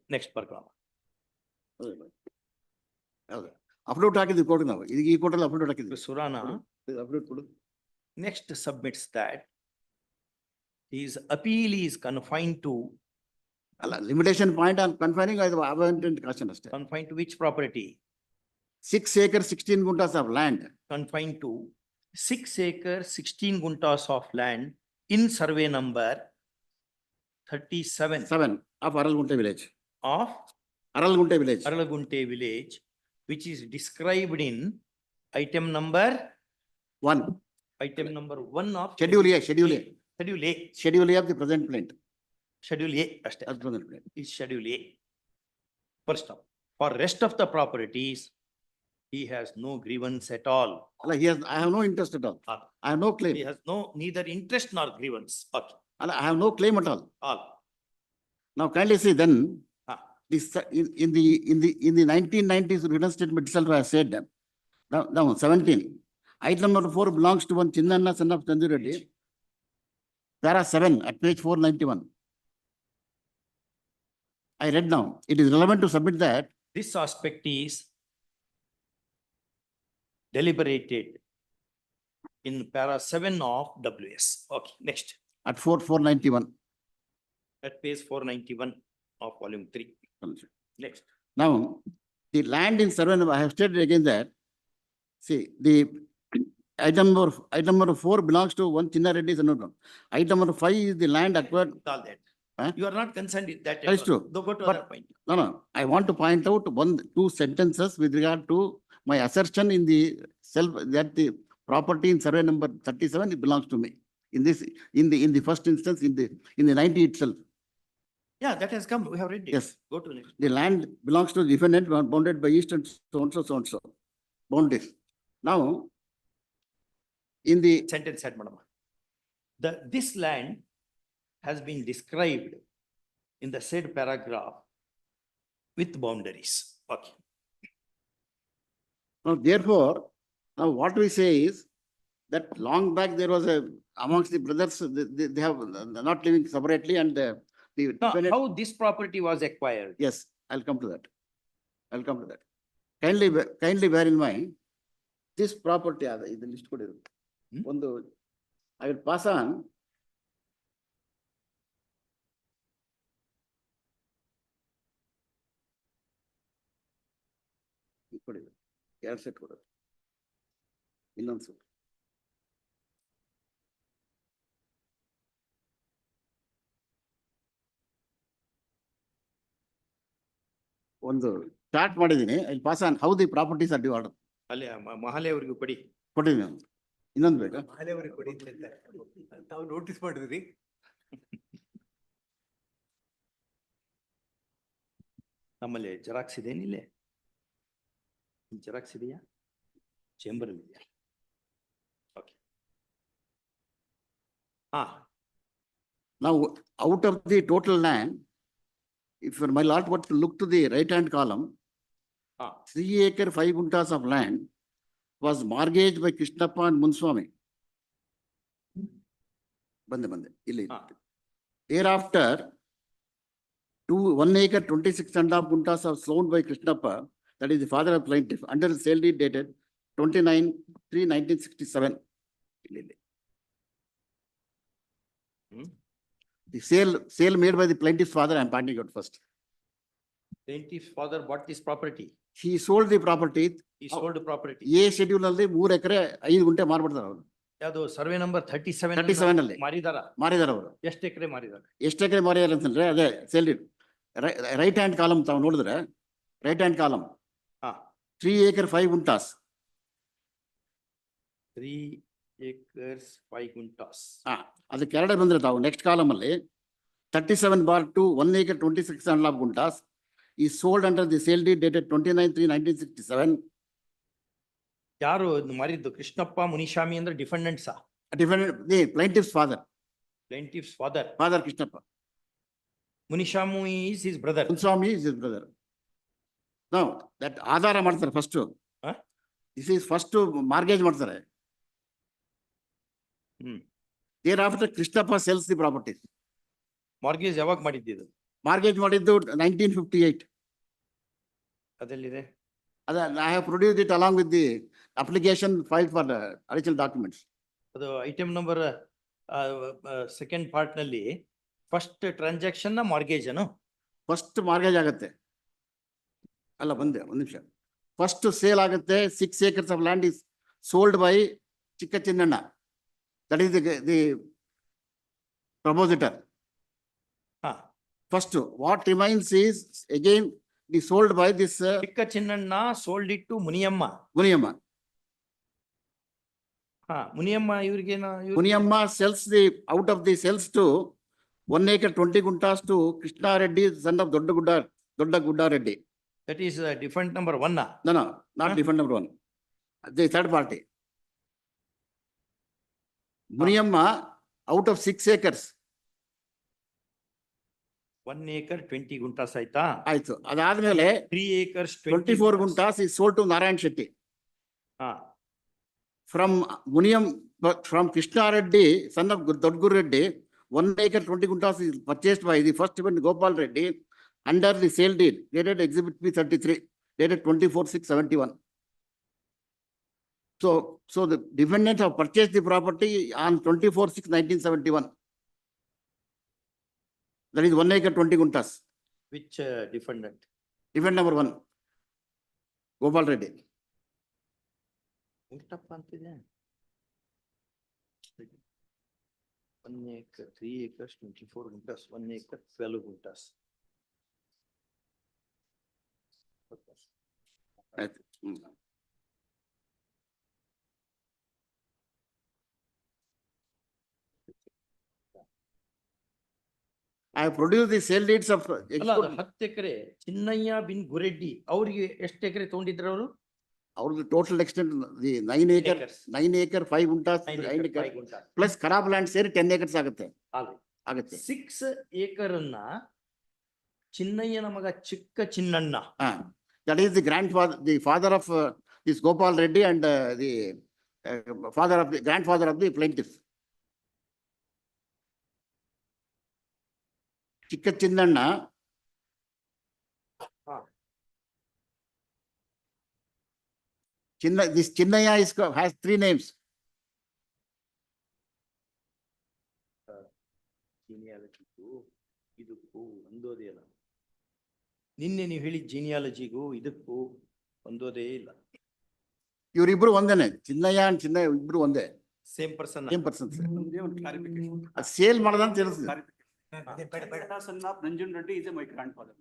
Next paragraph. Upload ಹಾಕಿದ್ವಿ court ನಾವು ಈಗ ಈ ಕೋರ್ಟಲ್ಲಿ upload ಹಾಕಿದ್ವಿ Surana upload ಕೊಡು. next submits that his appeal is confined to, ಅಲ್ಲ limitation point on confining ಅದು ಅವಾಂಟೆಂಟ್ caution ಅಷ್ಟೇ. confined to which property? 6 acres, 16 guntas of land. Confined to 6 acres, 16 guntas of land in survey number 37 7 of Aralgunte village. of Aralgunte village. Aralagunte village, which is described in item number 1. Item number 1 of. Schedule A, Schedule A. Schedule A. Schedule A of the present plaint. Schedule A. ಅಷ್ಟೇ. As present plaint. Is Schedule A. First of, for rest of the properties, he has no grievance at all. ಅಲ್ಲ, I have no interest at all. I have no claim. He has no neither interest nor grievance. Okay. ಅಲ್ಲ, I have no claim at all. All. Now kindly see then, this in the 1990s written statement itself I have said, now 17. Item number 4 belongs to one Chinnanna, son of Chandu Reddy. Para 7 at page 491. I read now. It is relevant to submit that This aspect is deliberated in para 7 of WS. Okay, next. at 491. At page 491 of volume 3. Next. Now, the land in survey, I have stated again that, see, the item number 4 belongs to one Chinna Reddy, son of. Item number 5 is the land acquired. All that. Huh? You are not concerned with that. That is true. Go to But- other point. No, I want to point out 2 sentences with regard to my assertion in the self, that the property in survey number 37, it belongs to me. In this, in the first instance, in the 90 itself. Yeah, that has come. We have read it. Yes. Go to next. The land belongs to the defendant bounded by east and so and so, so and so. Boundaries. Now, in the, Sentence said, madam. This land has been described in the said paragraph with boundaries. Okay. now therefore, now what we say is that long back there was a, amongst the brothers, they have not living separately and the Now, defendant- how this property was acquired? Yes, I'll come to that. I'll come to that. Kindly bear in mind, this property, the list code is, I will pass on. ಎರಡು set ಕೊಡೋದು ಇನ್ನೊಂದು set ಒಂದು chart ಮಾಡಿದ್ದೀನಿ ಇಲ್ಲಿ pass on how the properties are divided ಅಲ್ಲಿ ಮಹಲೆ ಅವರಿಗೂ ಕೊಡಿ. ಕೊಟ್ಟಿದ್ದೀನಿ ನಾನು. ಇನ್ನೊಂದು ಬೇಕಾ? ಮಹಲೆಯವರಿಗೆ ಕೊಡಿ ಅಂತ ಹೇಳ್ತಾರೆ. ತಾವು ನೋಟಿಸ್ ಮಾಡಿದ್ರಿ. ನಮ್ಮಲ್ಲಿ ಜೆರಾಕ್ಸ್ ಇದೇನಿಲ್ಲೇ? ಜೆರಾಕ್ಸ್ ಇದೆಯಾ? ಚೇಂಬರ್ ಅಲ್ಲಿ ಇದೆಯಾ? Okay. Now, out of the total land, if my lord were to look to the right-hand column, 3 acre 5 guntas of land was mortgaged by Krishnappa and Munswami. Bande, illi. Thereafter, 1 acre 26.5 guntas are sold by Krishnappa, that is the father of plaintiff, under the sale deed dated 29/3/1967. The sale made by the plaintiff's father, I am pointing out first. Plaintiff's father bought this property. He sold the property. He sold the property. A schedule ಅಲ್ಲಿ 3 ಎಕರೆ 5 ಗುಂಟೆ ಮಾರ್ಬಿಡ್ತಾರೆ ಅವರು. ಯಾವುದು survey number 37 ಅಲ್ಲಿ ಮಾರಿದಾರ ಅವರು. ಎಷ್ಟು ಎಕರೆ ಮಾರಿದಾರೆ? ಎಷ್ಟು ಎಕರೆ ಮಾರಿದಾರೆ ಅಂತಂದ್ರೆ ಅದೇ sale deed right hand column ತಾವು ನೋಡಿದ್ರೆ right hand column 3 acre 5 guntas. 3 acres 5 guntas. ಅದು ಕೆಳಗಡೆ ಬಂದ್ರೆ ತಾವು ನೆಕ್ಸ್ಟ್ ಕಾಲಮ್ ಅಲ್ಲಿ 37/2 1 acre 26.5 guntas is sold under the sale deed dated 29/3/1967. ಯಾರು ಮಾರಿದ್ದು? ಕೃಷ್ಣಪ್ಪ ಮುನಿಸ್ವಾಮಿ ಅಂದ್ರೆ defendants. Defendant, the plaintiff's father. Plaintiff's father. Father Krishnappa. Muniswamy is his brother. Munswami is his brother. Now, that ಆಧಾರ ಮಾಡ್ತಾರೆ first. This is first mortgage ಮಾಡ್ತಾರೆ. Thereafter Krishnappa sells the property. Mortgage ಯಾವಾಗ ಮಾಡಿದ್ದು? Mortgage ಮಾಡಿದ್ದು 1958. ಅದೆಲ್ಲಿದೆ? I have produced it along with the application filed for the additional documents. ಅದು item number second part ನಲ್ಲಿ first transaction ನ mortgage ಅನ್ನು first mortgage ಆಗುತ್ತೆ. ಅಲ್ಲ ಬಂದೆ ಒಂದು ನಿಮಿಷ. ಫಸ್ಟ್ ಸೇಲ್ ಆಗುತ್ತೆ. 6 acres of land is sold by ಚಿಕ್ಕ Chinnanna. That is the propositor. First, what remains is again the sold by this ಚಿಕ್ಕ Chinnanna sold it to Muniyamma. Muniyamma ಇವ್ರಿಗೆ Muniyamma sells the out of the sales to 1 acre 20 guntas to Krishna Reddy, son of Dodda Gudda Reddy. That is different number 1. No, not different number 1. The third party. Muniyamma out of 6 acres. 1 acre 20 guntas ಆಯ್ತಾ? ಆಯ್ತು. ಅದಾದ್ಮೇಲೆ 3 acres 24 guntas is sold to Narayan Shetty. From Krishna Reddy, son of Dodgur Reddy, 1 acre 20 guntas is purchased by the first one Gopal Reddy under the sale deed dated Exhibit P33 dated 24/6/71. So the defendants have purchased the property on 24/6/1971. That is 1 acre 20 guntas. Which defendant? Defendant number 1, Gopal Reddy. Venkatappa ಅಂತಿದೆ. 1 acre 3 acres 24 guntas 1 acre 12 guntas. I have produced the sale deeds of ಅಲ್ಲ 10 ಎಕರೆ Chinnaiah bin Gureddy ಅವರಿಗೆ ಎಷ್ಟು ಎಕರೆ ತಗೊಂಡಿದ್ರು ಅವರು? ಅವ್ರದ್ದು total extent 9 acre 5 guntas 9 acre plus ಖರಾಬ್ land ಸೇರಿ 10 acres ಆಗುತ್ತೆ. 6 acre ಅನ್ನ ಚಿನ್ನಯ್ಯನ ಮಗ ಚಿಕ್ಕ Chinnanna. That is the grandfather, the father of this Gopal Reddy and the grandfather of the plaintiff. ಚಿಕ್ಕ Chinnanna this Chinnaya has 3 names. ಇದಕ್ಕೂ ಒಂದೋದೇ ಇಲ್ಲ. ನಿನ್ನೆ ನೀವು ಹೇಳಿದ ಜೀನಿಯಾಲಜಿಗೂ ಇದಕ್ಕೂ ಒಂದೋದೇ ಇಲ್ಲ. ಇವರಿಬ್ರು ಒಂದೇನೆ, ಚಿನ್ನಯ್ಯ and ಚಿನ್ನಯ್ಯ ಇಬ್ರು ಒಂದೇ. Same person. ಸೇಲ್ ಮಾಡದಂತ ತಿಳಿಸಿದೆ. Son of Nanjun Reddy is my grandfather.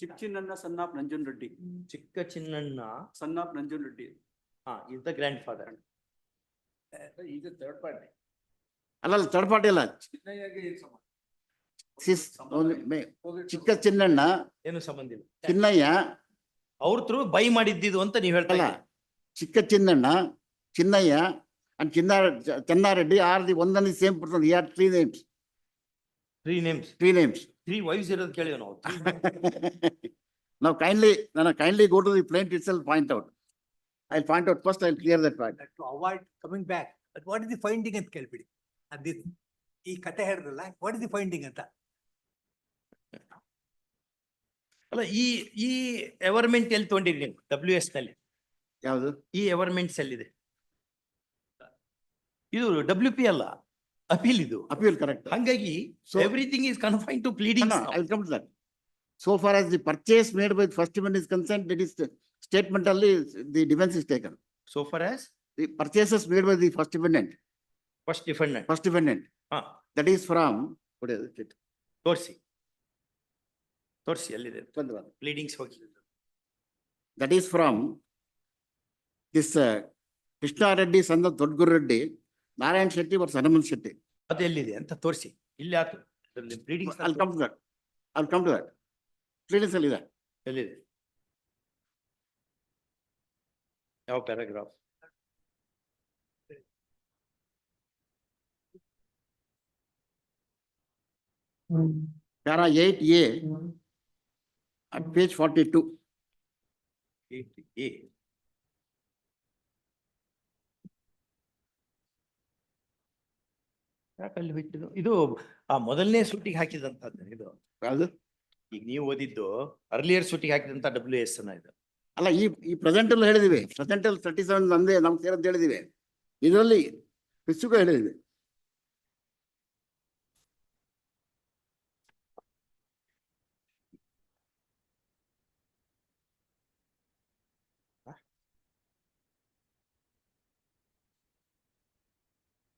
Chick Chinnanna son of Nanjun Reddy. Chikka Chinnanna son of Nanjun Reddy. Is the grandfather. He is a third party. ಅಲ್ಲ third party ಅಲ್ಲ. ಚಿಕ್ಕ ಚಿನ್ನಣ್ಣ, ಏನು ಸಂಬಂಧ ಇಲ್ಲ. ಚಿನ್ನಯ್ಯ, ಅವ್ರ through by ಮಾಡಿದ್ದಿದ್ದು ಅಂತ ನೀವ್ ಹೇಳ್ತಾ ಅಲ್ಲ, ಇದ್ದೀರಿ. ಚಿಕ್ಕ Chinnanna, Chinnaiah and Channareddy are the one and the same person. He had 3 names. 3 names. 3 names. 3 wives ಇರೋದು ಕೇಳಿವ್ ನಾವು. Now kindly go to the plaintiff itself, point out. I'll point out first, I'll clear that point. To avoid coming back, but what is the finding ಅಂತ ಕೇಳ್ಬಿಡಿ. ಅದಿ ಈ ಕತೆ ಹೇಳಿದ್ರಲ್ಲ, what is the finding ಅಂತ. ಅಲ್ಲ ಈ ಎವರ್ಮೆಂಟ್ ಎಲ್ಲಿ ತಗೊಂಡಿರಿ ನೀವು WS ನಲ್ಲಿ? ಯಾವುದು? ಈ ಎವರ್ಮೆಂಟ್ಸ್ ಎಲ್ಲಿದೆ? ಇದು WP ಅಲ್ಲ, ಅಪೀಲ್ ಇದು. Appeal, correct. ಹಂಗಾಗಿ everything is confined to pleadings. No, I'll come to that. So far as the purchase made by the first amendment is concerned, it is statement only the defense is taken. So far as The purchases made by the first amendment. first defendant. First amendment. That is from, what is it? ತೋರಿಸಿ ಅಲ್ಲಿದೆ pleadings ಹೋಗಿ. That is from this Krishna Reddy, son of Dodguru Reddy, Narayan Shetty or Sanaman Shetty. ಅದು ಎಲ್ಲಿದೆ ಅಂತ ತೋರಿಸಿ. ಇಲ್ಲಿ ಆತು pleadings. I'll come to that. Pleadings ಅಲ್ಲಿ ಇದೆ. ಎಲ್ಲಿದೆ? ಯಾವ paragraph? Para 8A at page 42. 8A. ಯಾಕಲ್ಲಿ ಹೋಯ್ತು ಇದು? ಆ ಮೊದಲನೇ ಸೂಟಿಗೆ ಹಾಕಿದಂತದ್ದು ಇದು. ಯಾವುದು? ಈಗ ನೀವು ಓದಿದ್ದು ಅರ್ಲಿಯರ್ ಸೂಟಿಗೆ ಹಾಕಿದಂತ WS ಇದು. ಅಲ್ಲ, ಈ ಪ್ರೆಸೆಂಟ್ ಅಲ್ಲಿ ಹೇಳಿದಿವಿ. ಪ್ರೆಸೆಂಟ್ ಅಲ್ಲಿ 37 ನಮ್ದೇ ನಮ್ಗೆ ಸೇರದ್ದು ಹೇಳಿದಿವಿ. ಇದರಲ್ಲಿ ಪುಸ್ತಕ ಹೇಳಿದಿವಿ.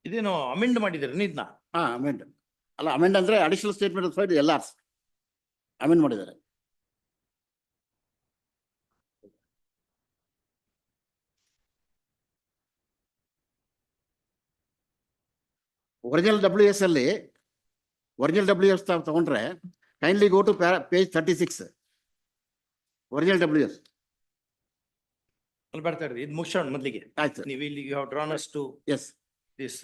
ಇದೇನು ಅಮೆಂಡ್ ಮಾಡಿದಾರೆ ಇದನ್ನ? ಅಮೆಂಡ್ ಅಲ್ಲ, ಅಮೆಂಡ್ ಅಂದ್ರೆ additional statement of fight LRs amend ಮಾಡಿದ್ದಾರೆ. ಒರಿಜಿನಲ್ WS ಅಲ್ಲಿ ತಗೊಂಡ್ರೆ kindly go to page 36. Original WS. ಅಲ್ಲಿ ಬರ್ತಾ ಇರೋದು ಇದು ಮುಗಿಸೋಣ ಮೊದಲಿಗೆ. ಆಯ್ತು. ನೀವು ಇಲ್ಲಿ you have drawn us to Yes. this.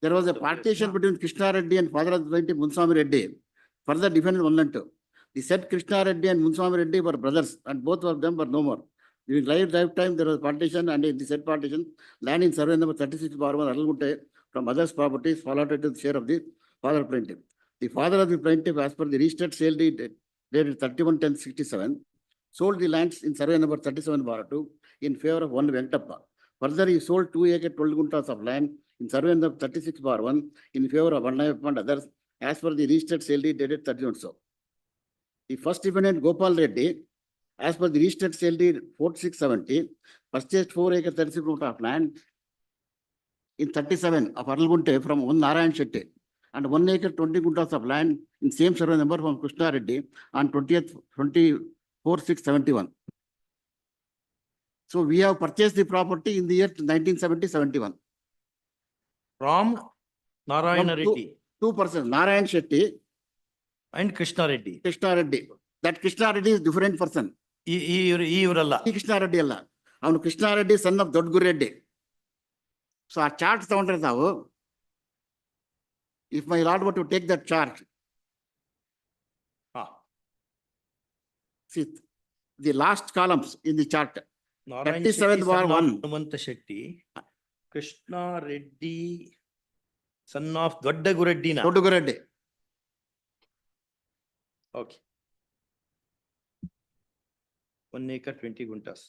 There was a partition between Krishna Reddy and father of the plaintiff Munswami Reddy. Further defendant 1 and 2. The said Krishna Reddy and Munswami Reddy were brothers and both of them were no more. During lifetime there was partition, and in the said partition, land in survey number 36/1 Aralgunte from others' properties fall out to the share of the father plaintiff. The father of the plaintiff, as per the registered sale deed dated 31/10/67, sold the lands in survey number 37/2 in favor of one Venkatappa. Further, he sold 2 acre 12 guntas of land in survey number 36/1 in favor of one and others, as per the registered sale deed dated 31. So, the first defendant Gopal Reddy, as per the registered sale deed 4670, purchased 4 acre 36 guntas of land in 37 of Aralgunte from one Narayan Shetty, and 1 acre 20 guntas of land in same survey number from Krishna Reddy on 24/6/71. So we have purchased the property in the year 1970-71. From Narayana Reddy. 2 persons, Narayan Shetty and Krishna Reddy. That Krishna Reddy is different person. ಇವರಲ್ಲ. Krishna Reddy ಅಲ್ಲ, ಅವನು Krishna Reddy son of Dodguru Reddy. So ಆ chart ತಗೊಂಡ್ರೆ ತಾವು, if my lord were to take that chart, see the last columns in the chart. 37/1. Hanumantha Shetty, Krishna Reddy, son of Doddagureddyನ. Doddagureddy. Okay. 1 acre 20 guntas.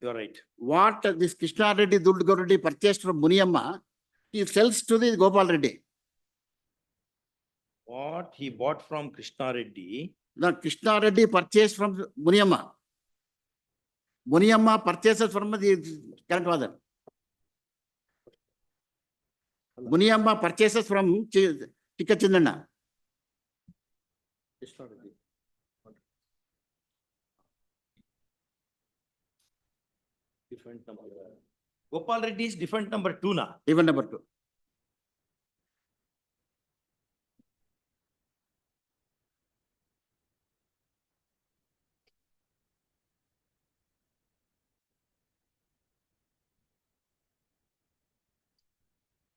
You are right. What this Krishna Reddy Doddagureddy purchased from Muniamma, he sells to the Gopal Reddy. What he bought from Krishna Reddy. The Krishna Reddy purchased from Muniamma. Muniamma purchases from the current father. Muniamma purchases from Chikka Chinnanna. Krishna Reddy. Different number. Gopal Reddy is different number 2 na. Even number 2.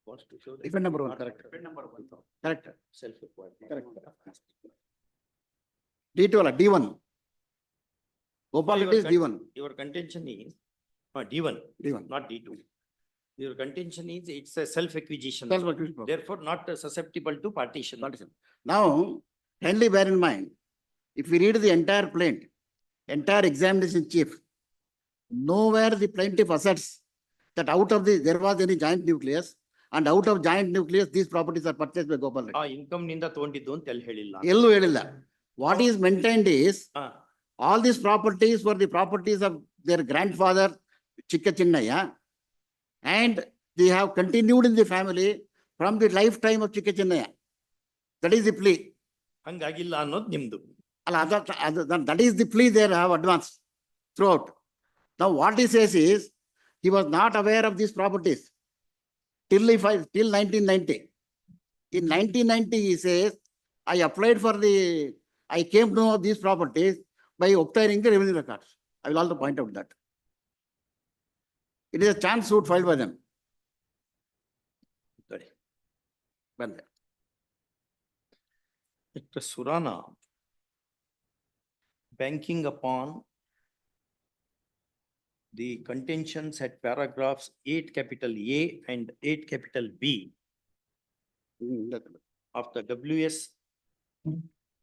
Wants to show that Defend number one, not correct. defend number one. Correct. Self-required. Correct. D2 ಅಲ್ಲ, D1. Gopal Reddy is D1. Your contention is, D1. D1. Not D2. Your contention is it's a self-acquisition. Self-acquisition. Therefore, not susceptible to partition. Partition. Now, kindly bear in mind, if we read the entire plaint, entire examination chief, nowhere the plaintiff asserts that out of there was any joint nucleus, and out of joint nucleus, these properties are purchased by Gopal Reddy. Income ninda ತಗೊಂಡಿದ್ದು ಅಂತ ಎಲ್ಲಿ ಹೇಳಿಲ್ಲ. ಎಲ್ಲೂ ಹೇಳಿಲ್ಲ. What is maintained is, Ah. all these properties were the properties of their grandfather, Chikka Chinnaya, and they have continued in the family from the lifetime of Chikka Chinnaya. That is the plea. ಹಂಗಾಗಿಲ್ಲ ಅನ್ನೋದು ನಿಮ್ದು. That is the plea they have advanced throughout. Now, what he says is, he was not aware of these properties till 1990. In 1990, he says, I came to know of these properties by obtaining the revenue records. I will also point out that. It is a chance suit filed by them. Sorry. ಬಂದೆ. Mr. Surana, banking upon the contentions at paragraphs 8 capital A and 8 capital B of the WS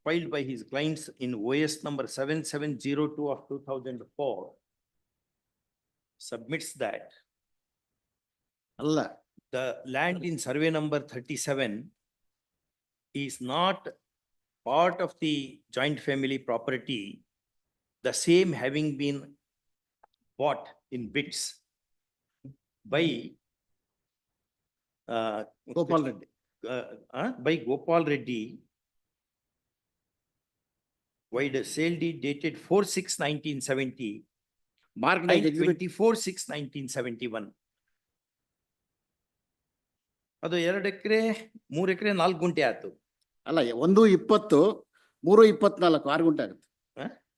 filed by his clients in OS number 7702 of 2004 submits that Allah. the land in survey number 37 is not part of the joint family property, the same having been bought in bits by Gopal Reddy. By Gopal Reddy, wide sale deed dated 4/6/1970 Marked as and exhibit 24/6/1971. ಅದು 2 ಎಕರೆ 3 ಎಕರೆ 4 ಗುಂಟೆ ಆಯ್ತು. ಅಲ್ಲ 1:20, 3:24, 6 ಗುಂಟೆ ಆಗುತ್ತೆ.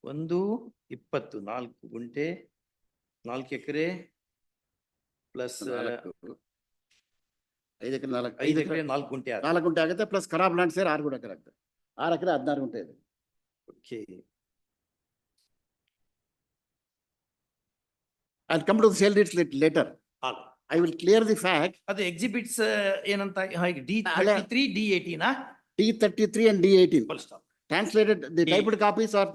1:20, 4 ಗುಂಟೆ 4 ಎಕರೆ plus 5 ಎಕರೆ 4 5 ಎಕರೆ 4 ಗುಂಟೆ ಆಯ್ತು. 4 ಗುಂಟೆ ಆಗುತ್ತೆ, ಪ್ಲಸ್ ಖರಾಬ್ ಲ್ಯಾಂಡ್ ಸೇರಿ 6 ಗುಂಟೆ ಆಗುತ್ತೆ. 6 ಎಕರೆ 16 ಗುಂಟೆ ಇದೆ. Okay. I'll come to the sale deeds later. I will clear the fact. ಅದು ಎಕ್ಸಿಬಿಟ್ಸ್ ಏನಂತ D33 D18 D33 and D18. Full stop. Translated, the typed copies are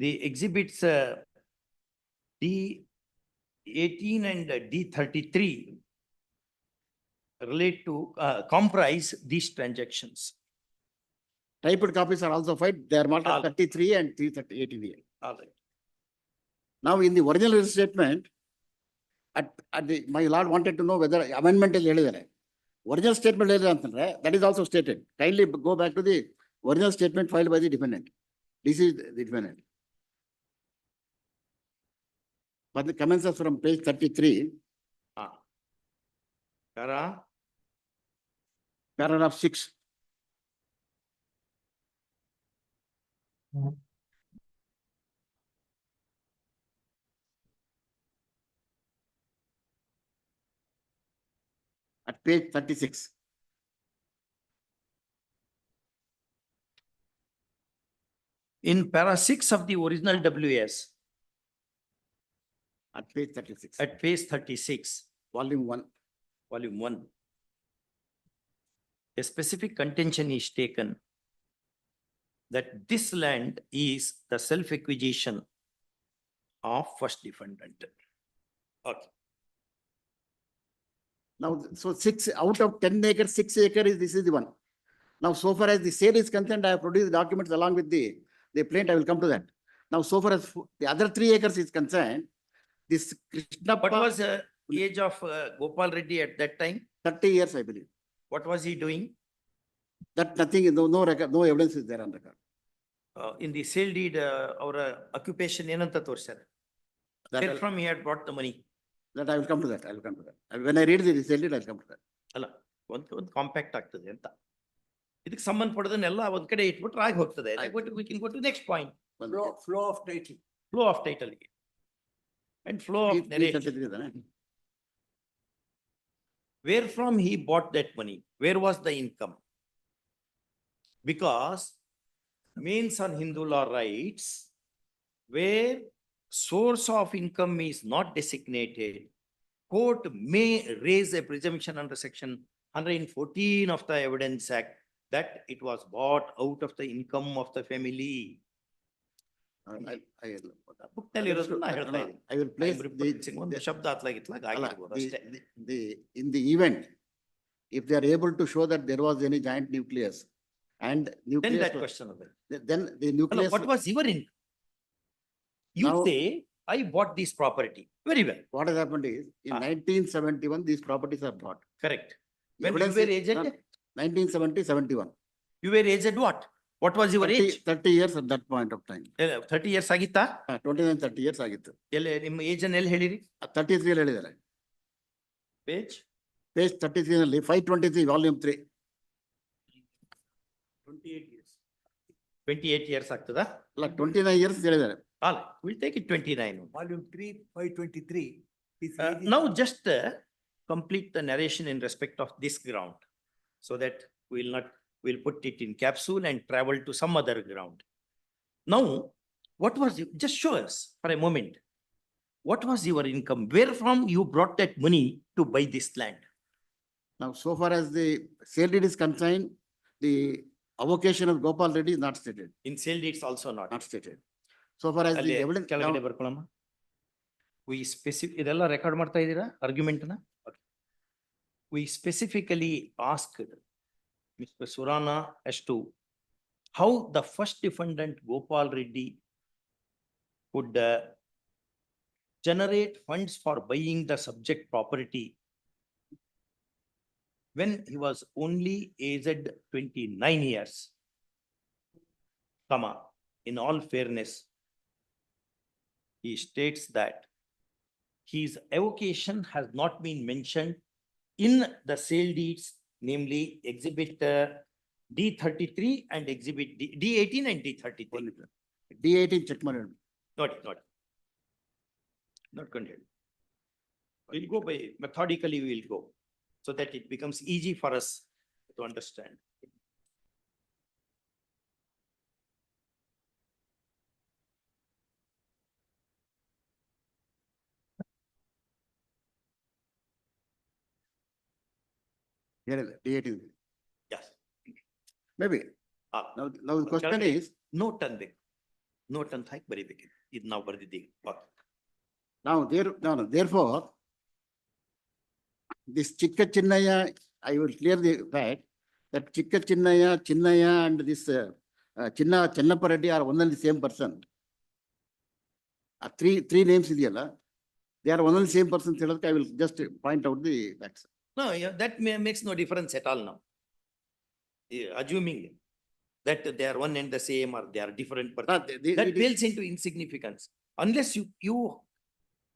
The exhibits D18 and D33 relate to comprise these transactions. typed copies are also filed. They are marked as 33 and 338 here. All right. Now, in the original statement, my lord wanted to know whether amendment is ಹೇಳಿದ್ದಾರೆ. Original statement ಹೇಳಿದ್ರೆ ಅಂತಂದ್ರೆ, that is also stated. Kindly go back to the original statement filed by the defendant. This is the defendant. But the commences from page 33. Paragraph 6. At page 36. In para 6 of the original WS. At page 36. At page 36. Volume 1. Volume 1. A specific contention is taken that this land is the self-acquisition of first defendant. Okay. Now, so 6 out of 10 acres, 6 acres this is the one. Now, so far as the sale is concerned, I have produced documents along with the plaint. I will come to that. Now, so far as the other 3 acres is concerned, this Krishnappa. What was the age of Gopal Reddy at that time? 30 years, I believe. What was he doing? That nothing, no record, no evidence is there on record. In the sale deed, our occupation ಏನಂತ ತೋರಿಸ್ತಾರೆ? Where from he had brought the money? That I will come to that. I will come to that. When I read the sale deed, I will come to that. ಅಲ್ಲ ಒಂದು compact ಆಗ್ತದೆ ಅಂತ. ಇದಕ್ಕೆ ಸಂಬಂಧಪಟ್ಟದನ್ನೆಲ್ಲ ಒಂದ್ ಕಡೆ ಇಟ್ಬಿಟ್ರೆ ಆಗಿ ಹೋಗ್ತದೆ. We can go to next point. Flow of title. Flow of title. And flow of narration. Where from he bought that money? Where was the income? Because means on Hindu law rights, where source of income is not designated, court may raise a presumption under section 114 of the Evidence Act that it was bought out of the income of the family. Book ನಲ್ಲಿ ಇರೋದನ್ನ ಹೇಳ್ತಾ ಇದ್ದೀನಿ. I will place I'm referencing ಒಂದು ಶಬ್ದ ಅತ್ಲಾಗಿತ್ಲಾಗ ಆಗಿರ್ಬೋದು ಅಷ್ಟೇ. in the event, if they are able to show that there was any giant nucleus and Then nucleus. that question of it. Then the nucleus. What was your income? You Now- say, I bought this property. Very well. What has happened is, in 1971, these properties are bought. Correct. When you Evidence were is aged, not 1970, 71. you were aged what? What was your 30 age? 30 years at that point of time. 30 years ಆಗಿತ್ತಾ? 29, 30 years ಆಗಿತ್ತು. ಎಲ್ಲಿ ನಿಮ್ಮ age ಅನ್ನು ಎಲ್ಲಿ ಹೇಳಿರಿ? 33 ಅಲ್ಲಿ ಹೇಳಿದ್ದಾರೆ. Page? Page 33 ನಲ್ಲಿ 523 volume 3. 28 years. 28 years ಆಗ್ತದಾ? ಅಲ್ಲ 29 years ಹೇಳಿದ್ದಾರೆ. All right, we'll take it 29. Volume 3, 523. Now just complete the narration in respect of this ground so that we'll put it in capsule and travel to some other ground. Now, what was just show us for a moment. What was your income? Where from you brought that money to buy this land? Now, so far as the sale deed is concerned, the avocation of Gopal Reddy is not stated. In sale deeds also not. Not stated. So far as the evidence. ಕೆಳಗಡೆ ಬರ್ಕೊಳ್ಳಮ್ಮ. We ಇದೆಲ್ಲ record ಮಾಡ್ತಾ ಇದ್ದೀರಾ argument ನ? We specifically asked Mr. Surana as to how the first defendant Gopal Reddy could generate funds for buying the subject property when he was only aged 29 years. In all fairness, he states that his avocation has not been mentioned in the sale deeds, namely exhibit D33 and exhibit D18 and D33. D18 check ಮಾಡಿ. Not content. We'll go by methodically, we will go so that it becomes easy for us to understand. ಹೇಳಿದೆ D18. Yes. Maybe. Now the question is. Note ಅನ್ಬೇಕು. Note ಅಂತ ಹಾಕಿ ಬರೀಬೇಕು. ಇದು ನಾವು ಬರೆದಿದ್ದೀವಿ. Now therefore, this Chikka Chinnaya, I will clear the fact that Chikka Chinnaya and this Chennappa Reddy are one and the same person. Three names ಇದೆಯಲ್ಲ, they are one and the same person. I will just point out the facts. No, that makes no difference at all now. Assuming that they are one and the same or they are different persons, that pales into insignificance unless you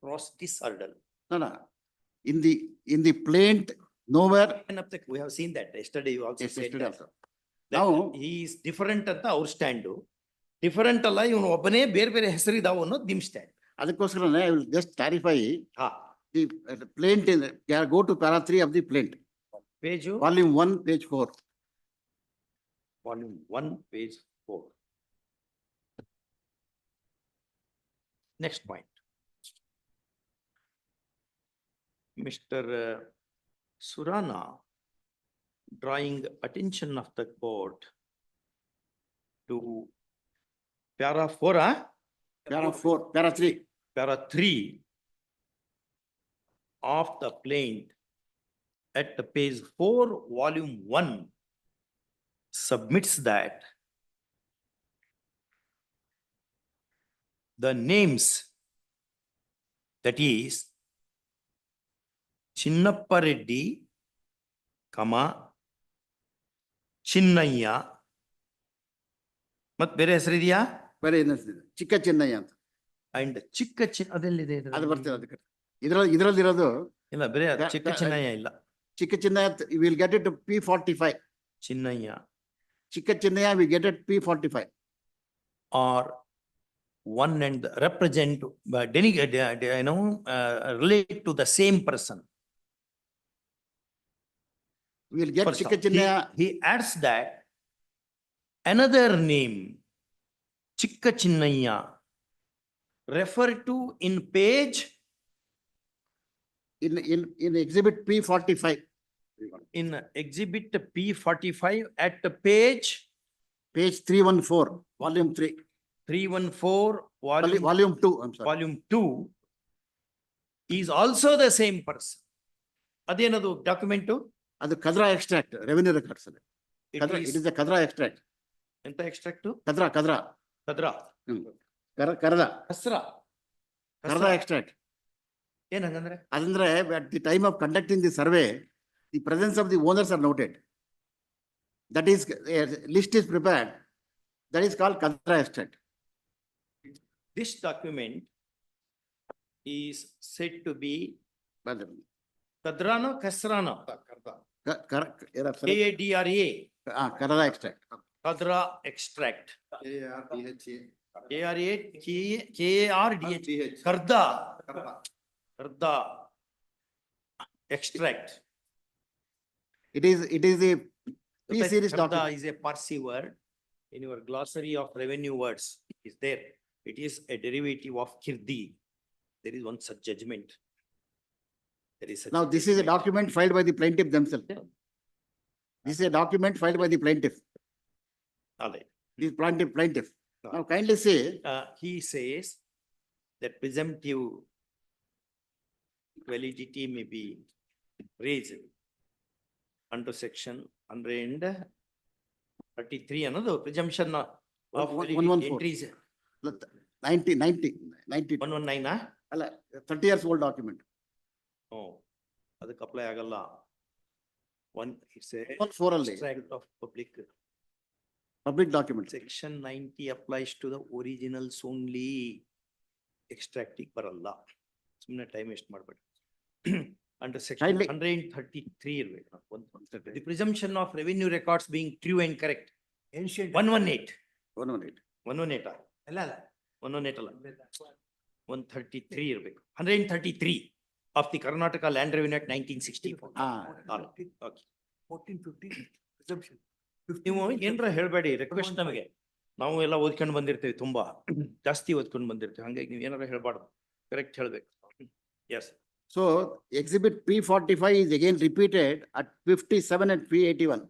cross this hurdle. No. In the plaint, nowhere. We have seen that yesterday. You also said yesterday that, also. that Now he is different ಅಂತ ಅವ್ರ stand, different ಅಲ್ಲ ಇವನು ಒಬ್ಬನೇ ಬೇರೆ ಹೆಸರಿದಾವ ಅನ್ನೋದು ನಿಮ್ stand. ಅದಕ್ಕೋಸ್ಕರನೇ I will just clarify the plaint go to para 3 of the plaint. Page Volume 1, page 4. Volume 1, page 4. Next point. Mr. Surana, drawing attention of the court to para 4, para 3. Para 3 of the plaint at the page 4, volume 1, submits that the names, that is Chinnappa Reddy, Chinnaya, ಮತ್ ಬೇರೆ ಹೆಸರಿದೆಯಾ? ಬೇರೆ ಚಿಕ್ಕ ಚಿನ್ನಯ್ಯ ಅಂತ. And ಚಿಕ್ಕ ಅದೆಲ್ಲಿದೆ? ಅದು ಬರ್ತದೆ ಅದಕ್ಕೆ. ಇದರಲ್ಲಿರೋದು ಇಲ್ಲ, ಬೇರೆ ಚಿಕ್ಕ ಚಿನ್ನಯ್ಯ ಇಲ್ಲ. ಚಿಕ್ಕ Chinnaiah will get it P45. Chinnaiah. ಚಿಕ್ಕ Chinnaiah we get it P45. Or one and represent, relate to the same person. We'll get First Chikka off, Chinnaya. he adds that another name, Chikka Chinnaya, refer to in page, In exhibit P45, in exhibit P45 at the page page 314, volume 3, 314, volume 2, I'm sorry. volume 2 is also the same person. Adenadu document? ಅದು Kadra extract revenue records ಅಲ್ಲಿ. It is a Kadra extract. ಎಂತ extract? Kadra. Kadra. ಕರದ. Kadra extract. ಏನಂದ್ರೆ? ಅದಂದ್ರೆ at the time of conducting the survey, the presence of the owners are noted. That is, a list is prepared. That is called katra extract. This document is said to be Kadrano Kasrano? KADRA. Karada extract. Kadra extract. KARDH. Karda extract. It is a P series Karda document. is a Parsi word. In your glossary of revenue words is there. It is a derivative of Kirdi. There is one such judgment. Now, this is a document filed by the plaintiff themselves. This is a document filed by the plaintiff. This plaintiff. Now, kindly say. He says that presumptive validity may be raised under section 133, another presumption of validity 114. entries. 90. 119, huh? 30 years old document. Oh, ಅದಕ್ಕೆ apply ಆಗಲ್ಲ. It's a 114 ಅಲ್ಲಿ. extract of Public document. Section 90 applies to the originals only. Extracting ಬರಲ್ಲ. ಸುಮ್ಮನೆ time waste ಮಾಡಬೇಡಿ. Under section 133 ಇರಬೇಕು. The presumption of revenue records being true and correct. Ancient. 118. 118. 118. ಅಲ್ಲ 118 ಅಲ್ಲ. 133 ಇರಬೇಕು. 133 of the Karnataka Land Revenue Act 1964. Okay. 1450 presumption. ನೀವು ಏನ್ರ ಹೇಳ್ಬೇಡಿ, ರಿಕ್ವೆಸ್ಟ್ ನಮಗೆ. ನಾವು ಎಲ್ಲ ಓದ್ಕೊಂಡು ಬಂದಿರ್ತೀವಿ, ತುಂಬಾ ಜಾಸ್ತಿ ಓದ್ಕೊಂಡು ಬಂದಿರ್ತೀವಿ, ಹಂಗಾಗಿ ನೀವು ಏನಾರ ಹೇಳ್ಬಾರ್ದು, ಕರೆಕ್ಟ್ ಹೇಳ್ಬೇಕು. Yes. So exhibit P45 is again repeated at 57 and P81.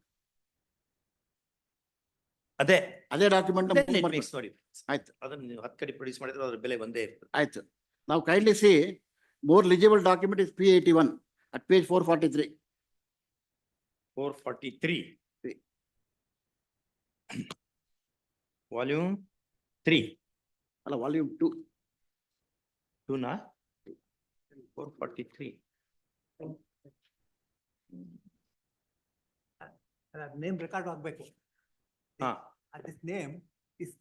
ಅದೇ document. ನೋಡಿ, ಅದನ್ನ ನೀವು 10 ಕಡೆ ಪ್ರೊಡ್ಯೂಸ್ ಮಾಡಿದ್ರೆ ಅದ್ರ ಬೆಲೆ ಬಂದೇ ಇರ್ತದೆ. ಆಯ್ತು. Now kindly see, more legible document is P81 at page 443. 443. Volume 3. Hello, volume 2. 2 na? 443. Name record ಆಗ್ಬೇಕು. This name is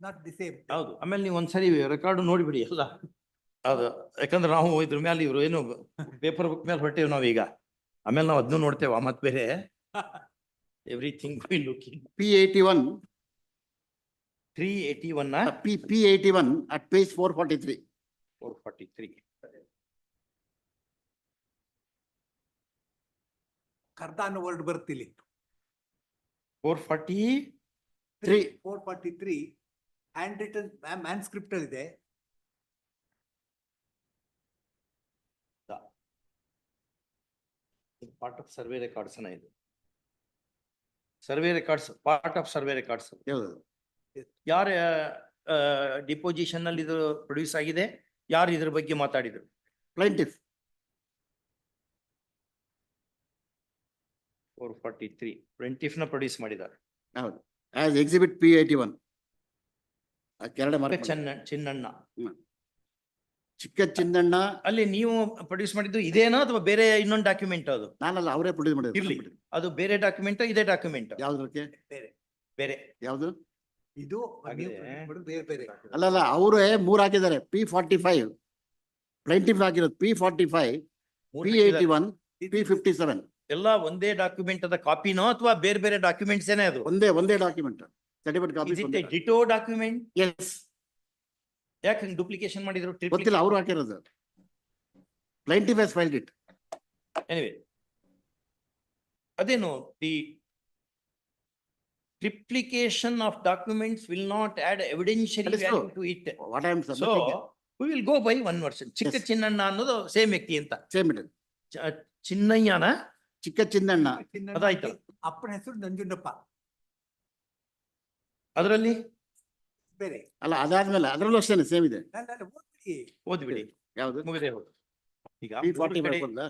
not the same. ಹೌದು. ಆಮೇಲೆ ನೀವು ಒಂದ್ಸರಿ ರೆಕಾರ್ಡ್ ನೋಡಿಬಿಡಿ ಎಲ್ಲ. ಅದು ಯಾಕಂದ್ರೆ ನಾವು ಇದ್ರ ಮೇಲೆ ಇವ್ರು ಏನು ಪೇಪರ್ ಬುಕ್ ಮೇಲೆ ಹೊಟ್ಟೇವ್ ನಾವೀಗ, ಆಮೇಲೆ ನಾವು ಅದನ್ನು ನೋಡ್ತೇವ ಮತ್ ಬೇರೆ everything looking. P81. 381 P81 at page 443. 443. ಕರ್ದ ಅನ್ನೋ ವರ್ಡ್ ಬರ್ತಿಲ್ಲಿ. 443 ಹ್ಯಾಂಡ್ ರಿಟನ್ ಮ್ಯಾನ್ಸ್ಕ್ರಿಪ್ಟ್ ಇದೆ. ಪಾರ್ಟ್ ಆಫ್ ಸರ್ವೆ ರೆಕಾರ್ಡ್ಸ್ ಇದು. Survey records part of survey records. ಯಾರ ಡಿಪೋಸಿಷನ್ ಅಲ್ಲಿ ಇದು ಪ್ರೊಡ್ಯೂಸ್ ಆಗಿದೆ, ಯಾರು ಇದ್ರ ಬಗ್ಗೆ ಮಾತಾಡಿದ್ರು? Plaintiff. 443 plaintiff ನ ಪ್ರೊಡ್ಯೂಸ್ ಮಾಡಿದ್ದಾರೆ. ಹೌದು. As exhibit P81. ಚಿನ್ನಣ್ಣ. ಚಿಕ್ಕ ಚಿನ್ನಣ್ಣ. ಅಲ್ಲಿ ನೀವು ಪ್ರೊಡ್ಯೂಸ್ ಮಾಡಿದ್ದು ಇದೇನಾ ಅಥವಾ ಬೇರೆ ಇನ್ನೊಂದು ಡಾಕ್ಯುಮೆಂಟ್? ಅದು ನಾನಲ್ಲ, ಅವರೇ ಪ್ರೊಡ್ಯೂಸ್ ಮಾಡಿದ್ರು. ಇರ್ಲಿ, ಅದು ಬೇರೆ ಡಾಕ್ಯುಮೆಂಟ್, ಇದೇ ಡಾಕ್ಯುಮೆಂಟ್? ಯಾವ್ದಕ್ಕೆ ಬೇರೆ. ಯಾವ್ದು ಇದು? ಬೇರೆ ಬೇರೆ ಅಲ್ಲಲ್ಲ, ಅವರೇ 3 ಹಾಕಿದ್ದಾರೆ. P45 plaintiff ಹಾಕಿರೋದು P45, P81, P57. ಎಲ್ಲ ಒಂದೇ ಡಾಕ್ಯುಮೆಂಟ್ ಅದ ಕಾಪಿನೋ ಅಥವಾ ಬೇರೆ ಬೇರೆ ಡಾಕ್ಯುಮೆಂಟ್ಸ್ ಏನೇ? ಅದು ಒಂದೇ document. Certificate copy. Ditto document? Yes. ಯಾಕೆ ಡುಪ್ಲಿಕೇಶನ್ ಮಾಡಿದ್ರು? ಗೊತ್ತಿಲ್ಲ, ಅವರು ಹಾಕಿರೋದು. Plaintiff has filed it. Anyway, ಅದೇನು the triplication of documents will not add evidentiary That is value true. to it. What I am So submitting. we will go by one version. ಚಿಕ್ಕ Yes. Chinnanna ಅನ್ನೋದು same ವ್ಯಕ್ತಿ ಅಂತ. Same it is. ಚಿನ್ನಯ್ಯನ ಚಿಕ್ಕ ಚಿನ್ನಣ್ಣ. ಅದಾಯ್ತು. ಅಪ್ಪನ ಹೆಸರು ನಂಜುಂಡಪ್ಪ. ಅದರಲ್ಲಿ ಬೇರೆ. ಅಲ್ಲ ಅದಾದ್ಮೇಲೆ ಅದರಲ್ಲೂ ಅಷ್ಟೇನೆ ಸೇಮ್ ಇದೆ. ಓದ್ಬಿಡಿ. ಯಾವುದು? ಮುಗಿದೇ ಹೋದು. ಈಗ P45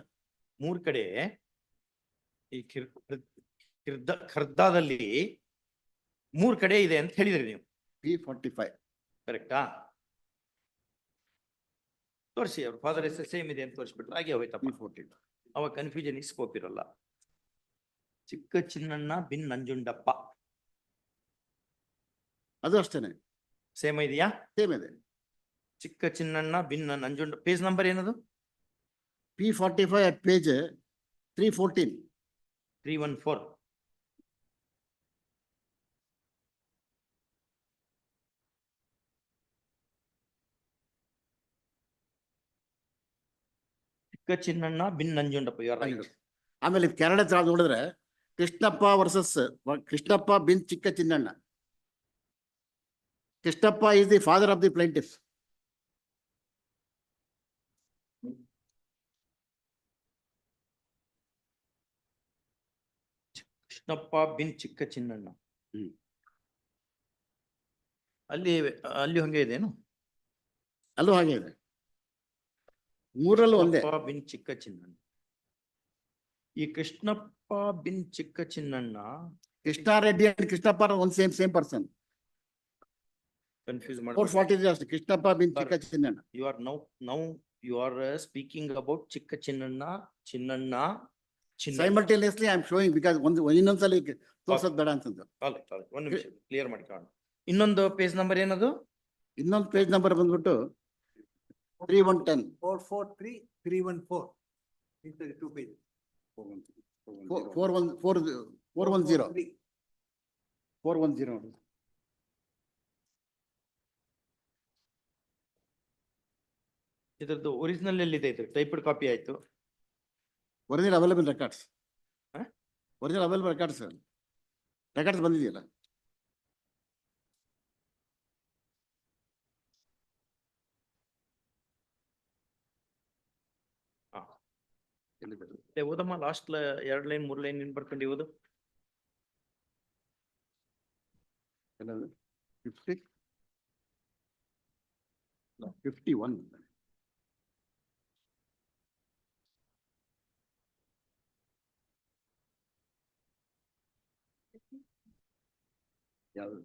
ಮೂರ್ ಕಡೆ ಈ ಖರ್ದಾದಲ್ಲಿ ಮೂರ್ ಕಡೆ ಇದೆ ಅಂತ ಹೇಳಿದ್ರಿ ನೀವು. P45. ಕರೆಕ್ಟಾ? ತೋರಿಸಿ ಅವ್ರ ಫಾದರ್ ಹೆಸರು ಸೇಮ್ ಇದೆ ಅಂತ ತೋರಿಸ್ಬಿಟ್ರು ಹಾಗೆ ಹೋಯ್ತಪ್ಪ. P40. ಅವಾಗ ಕನ್ಫ್ಯೂಷನ್ ಸ್ಕೋಪ್ ಇರಲ್ಲ. ಚಿಕ್ಕ ಚಿನ್ನಣ್ಣ ಬಿನ್ ನಂಜುಂಡಪ್ಪ ಅದು ಅಷ್ಟೇನೆ. ಸೇಮ್ ಇದೆಯಾ? ಸೇಮ್ ಇದೆ. ಚಿಕ್ಕ ಚಿನ್ನಣ್ಣ ಬಿನ್ ನಂಜುಂಡ ಪೇಜ್ ನಂಬರ್ ಏನದು? P45 at page 314. 314. Chikka Chinnanna ಬಿನ್ ನಂಜುಂಡಪ್ಪ ಯು ಆರ್ ರೈಟ್. ಆಮೇಲೆ ಕೆರಳ ನೋಡಿದ್ರೆ ಕೃಷ್ಣಪ್ಪ ವರ್ಸಸ್ ಕೃಷ್ಣಪ್ಪ ಬಿನ್ Chikka Chinnanna. Krishnappa is the father of the plaintiff. Krishnappa ಬಿನ್ ಚಿಕ್ಕ ಚಿನ್ನಣ್ಣ ಅಲ್ಲಿ ಹಂಗೆ ಇದೇನು? ಅಲ್ಲೂ ಹಾಗೆ ಇದೆ. ಮೂರಲ್ಲೂ ಒಂದೇ. ಕೃಷ್ಣಪ್ಪ ಬಿನ್ ಚಿಕ್ಕ ಚಿನ್ನಣ್ಣ. ಈ ಕೃಷ್ಣಪ್ಪ ಬಿನ್ Chikka Chinnanna Krishna Reddy and Krishnappa one same person. Confuse 440 ಅಷ್ಟೇ. ಕೃಷ್ಣಪ್ಪ ಬಿನ್ Chikka Chinnanna. You are you are speaking about Chikka Chinnanna Chinnanna. Simultaneously I am showing because ಇನ್ನೊಂದ್ಸಲಿ ತೋರ್ಸೋದ್ ಬೇಡ ಅಂತಂದು. ಒಂದು ನಿಮಿಷ ಕ್ಲಿಯರ್ ಮಾಡ್ಕೊಳ್ಳೋಣ. ಇನ್ನೊಂದು ಪೇಜ್ ನಂಬರ್ ಏನದು? ಇನ್ನೊಂದು ಪೇಜ್ ನಂಬರ್ ಬಂದ್ಬಿಟ್ಟು 3110. 443 314. Into the 2 pages. 410. ಇದ್ರದ್ದು ಒರಿಜಿನಲ್ ಎಲ್ಲಿದೆ? ಇದು ಟೈಪ್ಡ್ ಕಾಪಿ ಆಯ್ತು. Original available records. Original available records. Records ಬಂದಿದೆಯಲ್ಲ. ಓದಮ್ಮ ಲಾಸ್ಟ್ 2 ಲೈನ್ 3 ಲೈನ್ ಏನ್ ಬರ್ಕೊಂಡು ಓದು. 51. ಯಾವುದು?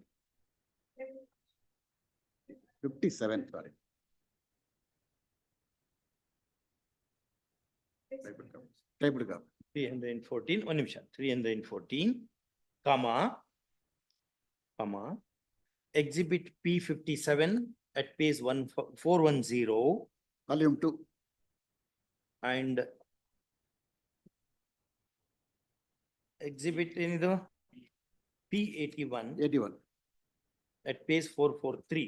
57 sorry. Typed copy. 314 one ನಿಮಿಷ 314 comma exhibit P57 at page 410 volume 2 and exhibit ಏನಿದು P81 at page 443.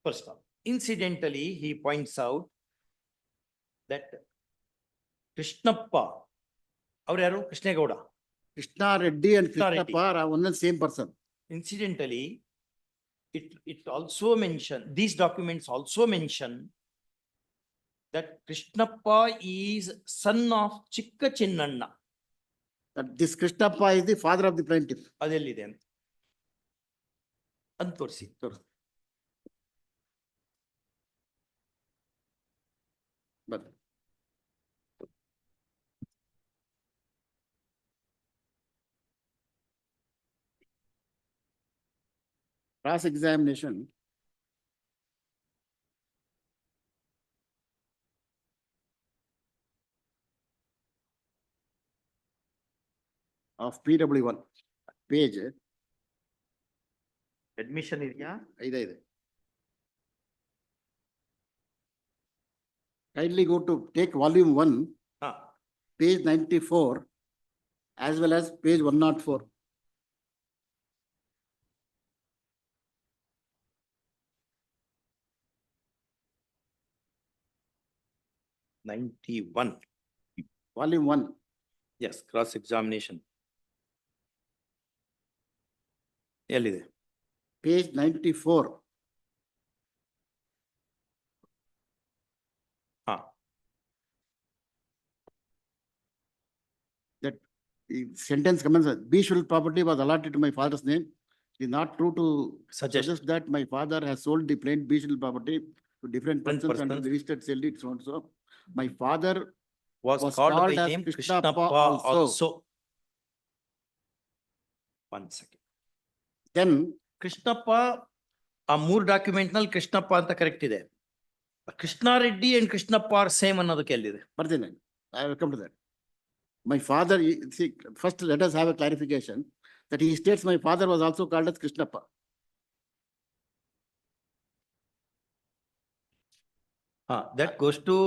First off, incidentally he points out that Krishnappa, ಅವ್ರು ಯಾರು? Krishnegowda. Krishna Reddy and Krishnappa are one and same person. Incidentally, it also mention, these documents also mention that Krishnappa is son of Chikka Chinnanna. That this Krishnappa is the father of the plaintiff. ಅದೆಲ್ಲಿದೆ ಅಂತ ತೋರಿಸಿ. But cross examination of PW1 page admission ಇದೆಯಾ? ಇದೆ. Kindly go to take volume 1 page 94 as well as page 104. 91. Volume 1. Yes, cross examination. ಎಲ್ಲಿದೆ? Page 94. ಹಾ. That the sentence commences, Beeshul property was allotted to my father's name. It is not true to suggest that my father has sold the plain Beeshul property to different persons under the registered sale deed, so and so. My father was called by as name Krishnappa Krishnappa also. also. One second. Then Krishnappa, ಆ ಮೂರು document ನಲ್ಲಿ ಕೃಷ್ಣಪ್ಪ ಅಂತ correct ಇದೆ. Krishna Reddy and Krishnappa are same ಅನ್ನೋದಕ್ಕೆ ಎಲ್ಲಿದೆ? ಬರ್ತೀನಿ, I will come to that. My father, see, first let us have a clarification that he states my father was also called as Krishnappa. That goes to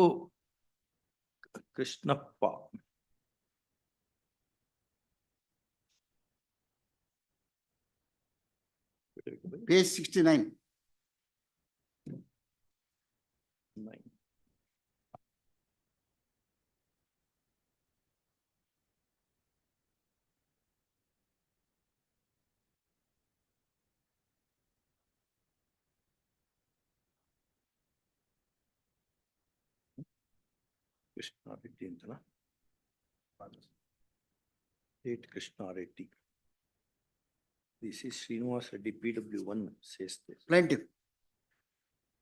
Krishnappa. Page 69. Krishna Reddy ಅಂತನಾ? State Krishna Reddy. This is Srinivas Reddy, PW1 says this. Plaintiff.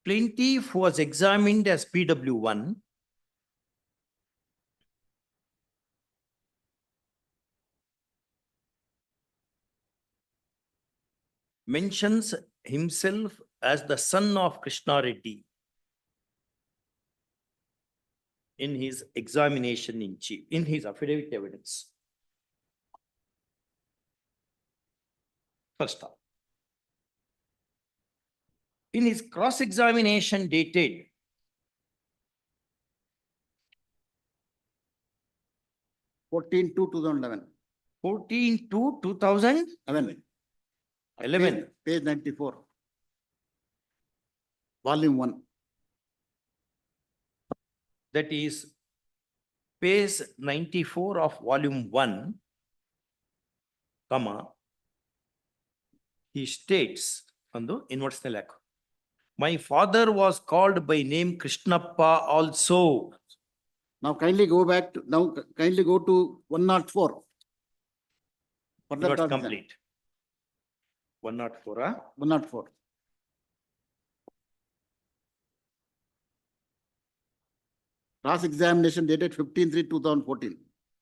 Plaintiff was examined as PW1. Mentions himself as the son of Krishna Reddy in his examination in chief, in his affidavit evidence. First off, in his cross-examination dated 14/2/2011. 14/2/2011. Page 94. Volume 1. That is page 94 of volume 1, comma, he states on the inverse lack. My father was called by name Krishnappa also. Now kindly go back to, kindly go to 104. Further Not cross-exam. complete. 104, 104. Cross-examination dated 15/3/2014.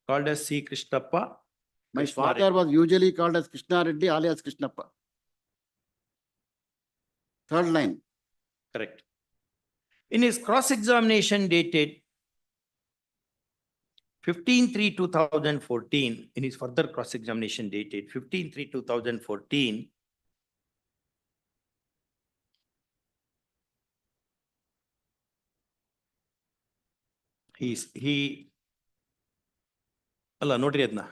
Called as C. Krishnappa. My Krishna father Reddy. was usually called as Krishna Reddy alias Krishnappa. Third line. Correct. In his cross-examination dated 15/3/2014, in his further cross-examination dated 15/3/2014, he ಅಲ್ಲ ನೋಡ್ರಿ ಅದನ್ನ.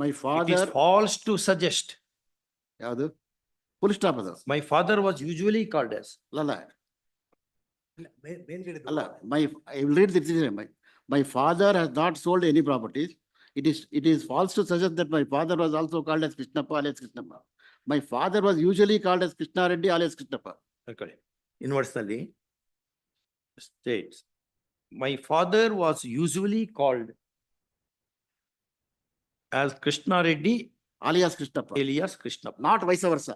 My It is father, false to suggest. ಯಾವುದು? Full stop ಅದು. My father was usually called as. ಅಲ್ಲ, I will read this. My father has not sold any properties. It is false to suggest that my father was also called as Krishnappa alias Krishnappa. My father was usually called as Krishna Reddy alias Krishnappa. Okay. Inverse ನಲ್ಲಿ states, my father was usually called as Krishna Reddy alias Krishnappa. alias Krishnappa. Not vice versa.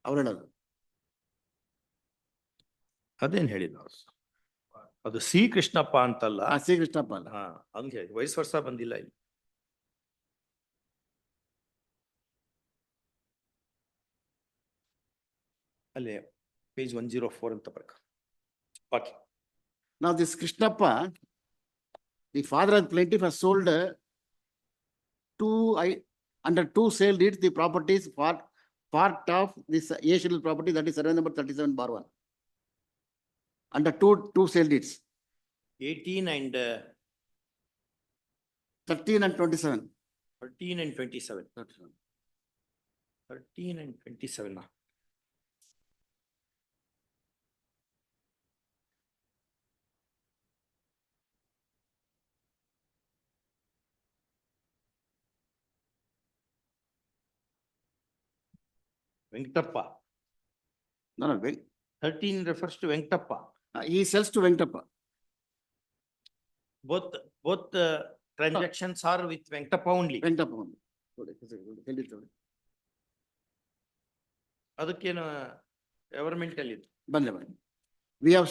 ಅವ್ರು ಹೇಳೋದು. ಅದೇನ್ ಹೇಳಿದ ಅದು C Krishnappa ಅಂತಲ್ಲ. C Krishnappa ಅಲ್ಲ. ಹಂಗೆ ಹೇಳಿ ವಯಸ್ಸು ವರ್ಷ ಬಂದಿಲ್ಲ ಇಲ್ಲಿ. ಅಲ್ಲೇ page 104 ಅಂತ ಬರ್ಕ. Okay. Now this Krishnappa, the father of plaintiff has sold under two sale deeds the properties for part of this A schedule property, that is survey number 37/1. Under two sale deeds. 18 and 13 and 27. 13 and 27. 13 and 27. Venkatappa. No, no, 13 refers to Venkatappa. he sells to Venkatappa. Both transactions are with Venkatappa only. Venkatappa only. Tell it. ಅದಕ್ಕೇನು governmental ಇದು. ಬಂದೆ. We have,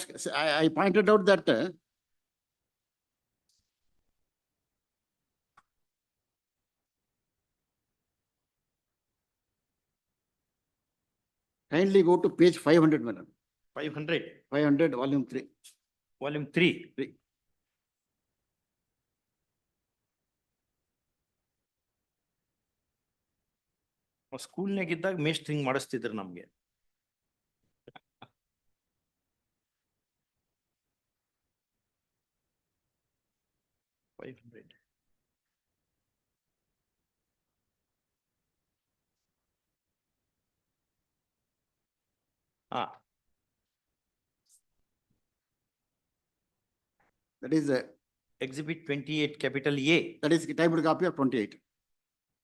I pointed out that kindly go to page 500, madam. 500. 500, volume 3. Volume 3. ಸ್ಕೂಲ್ನಾಗ ಇದ್ದಾಗ ಮೇಸ್ಟ್ ಹಿಂಗ್ ಮಾಡಿಸ್ತಿದ್ರು ನಮ್ಗೆ. That is Exhibit 28, capital A. That is typed copy of 28.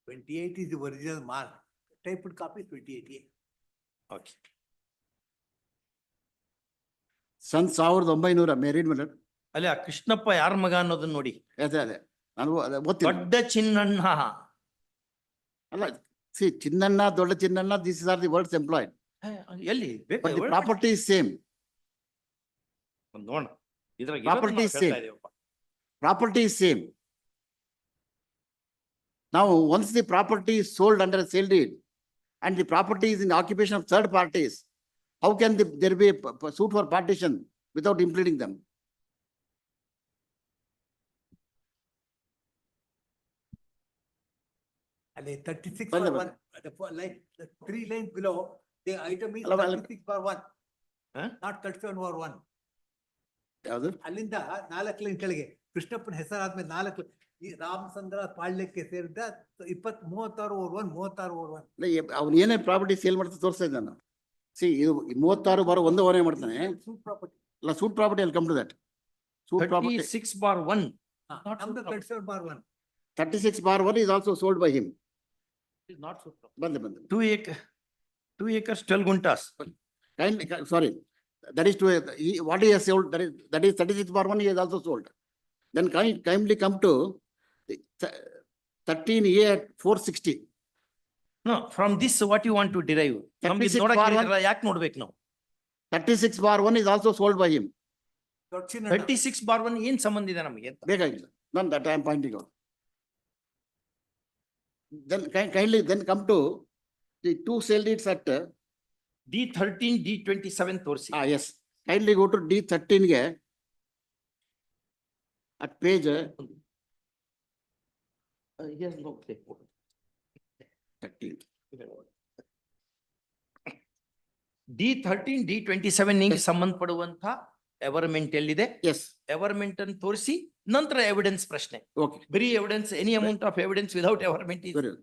28 is the original mark. Typed copy is 28. Okay. Son 1900, may I read, madam? ಅಲ್ಲ ಕೃಷ್ಣಪ್ಪ ಯಾರ ಮಗ ಅನ್ನೋದನ್ನ ನೋಡಿ. ಅದೇ ನಾನು ಓದ್ತೀನಿ. ದೊಡ್ಡ ಚಿನ್ನಣ್ಣ. ಅಲ್ಲ, see, ಚಿನ್ನಣ್ಣ, ದೊಡ್ಡ Chinnanna, these are the words employed. ಎಲ್ಲಿ But the property is same. ನೋಡೋಣ. ಇದ್ರಾಗ Property is same. Property is same. Now, once the property is sold under a sale deed and the property is in occupation of third parties, how can there be a suit for partition without implementing them? And 36 bar 1, the 3 lines below, the item is 36 bar 1. Not 37 bar 1. ಯಾವುದು? ಅಲ್ಲಿಂದ 4 line ಕೆಳಗೆ ಕೃಷ್ಣಪ್ಪನ ಹೆಸರಾದ್ಮೇಲೆ 4 ಈ ರಾಮಚಂದ್ರ ಪಾಳ್ಯಕ್ಕೆ ಸೇರಿದ 36 over 1, 36 over 1. ಅವ್ನು ಏನೇ property sale ಮಾಡ್ತಾ ತೋರಿಸ್ತಾ ಇದ್ದಾನ. ಸಿ ಇದು 36 ಬಾರ್ ಒಂದು ಓನೇ ಮಾಡ್ತಾನೆ. Suit property. ಅಲ್ಲ, ಸೂಟ್ ಪ್ರಾಪರ್ಟಿ ಅಲ್ಲಿ come to that. Suit property 36 bar 1. ನಮ್ದು 37 bar 1. 36 bar 1 is also sold by him. Is not so. ಬಂದೆ. 2 acres 12 guntas. Sorry, that is what he has sold, that is 36 bar 1 he has also sold. Then kindly come to 13A at 460. No, from this what you want to derive? 36 bar 1. ಯಾಕೆ ನೋಡ್ಬೇಕು ನಾವು? 36 bar 1 is also sold by him. 36 bar 1 ಏನ್ ಸಂಬಂಧ ಇದೆ ನಮಗೆ ಅಂತ? ಬೇಕಾಗಿಲ್ಲ. None that I am pointing out. Then kindly come to the 2 sale deeds at D13, D27 ತೋರಿಸಿ. Yes. Kindly go to D13 ಗೆ at page Yes, no. 13. D13, D27 ನಿಂಗೆ ಸಂಬಂಧಪಡುವಂತ ಎವರ್ಮೆಂಟ್ ಎಲ್ಲಿದೆ? Yes. ಎವರ್ಮೆಂಟ್ ಅನ್ನು ತೋರಿಸಿ ನಂತರ ಎವಿಡೆನ್ಸ್ ಪ್ರಶ್ನೆ. Okay. ಬರೀ evidence, any amount of evidence without averment is Very well.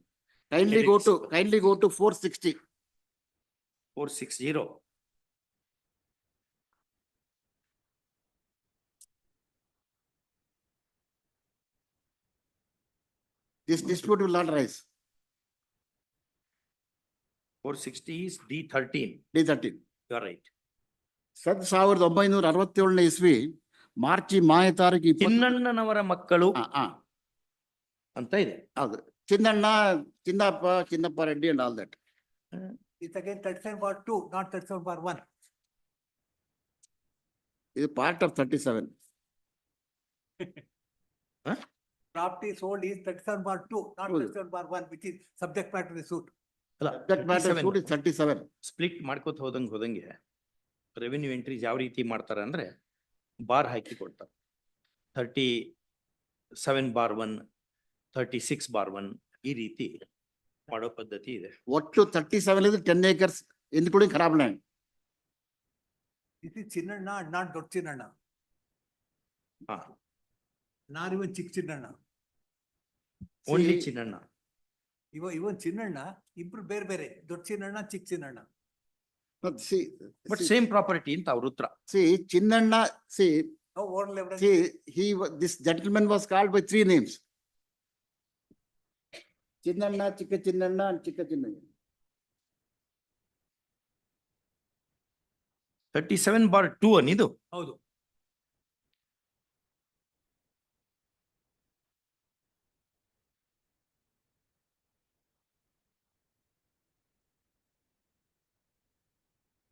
Kindly go to 460. 460. This dispute will not rise. 460 is D13. D13. You are right. 1967 ಇಸ್ವಿ March 1 ತಾರೀಕು ಚಿನ್ನಣ್ಣನವರ ಮಕ್ಕಳು ಅಂತ ಇದೆ. ಹೌದು. Chinnanna, Chinnappa Reddy and all that. It's again 37 bar 2, not 37 bar 1. It is part of 37. Property sold is 37 bar 2, not 37 bar 1, which is subject matter of the suit. Subject matter of suit is 37. Split ಮಾಡ್ಕೋತ ಹೋದಂಗೆ revenue entries ಯಾವ ರೀತಿ ಮಾಡ್ತಾರೆ ಅಂದ್ರೆ bar ಹಾಕಿ ಕೊಡ್ತಾರೆ. 37 bar 1, 36 bar 1 ಈ ರೀತಿ ಮಾಡೋ ಪದ್ಧತಿ ಇದೆ. ಒಟ್ಟು 37 is 10 acres including ಖರಾಬ್ land. This is Chinnanna, not Dot Chinnanna. Not even Chick Chinnanna. Only Chinnanna. Even Chinnanna, ಇಬ್ರು ಬೇರೆ ಬೇರೆ. Dot Chinnanna, Chick Chinnanna. But same property in Tavrudra. See, Chinnanna, No oral evidence. this gentleman was called by 3 names. Chinnanna, Chikka Chinnanna and Chikka Chinnanna. 37/2 ಅನಿದು. ಹೌದು.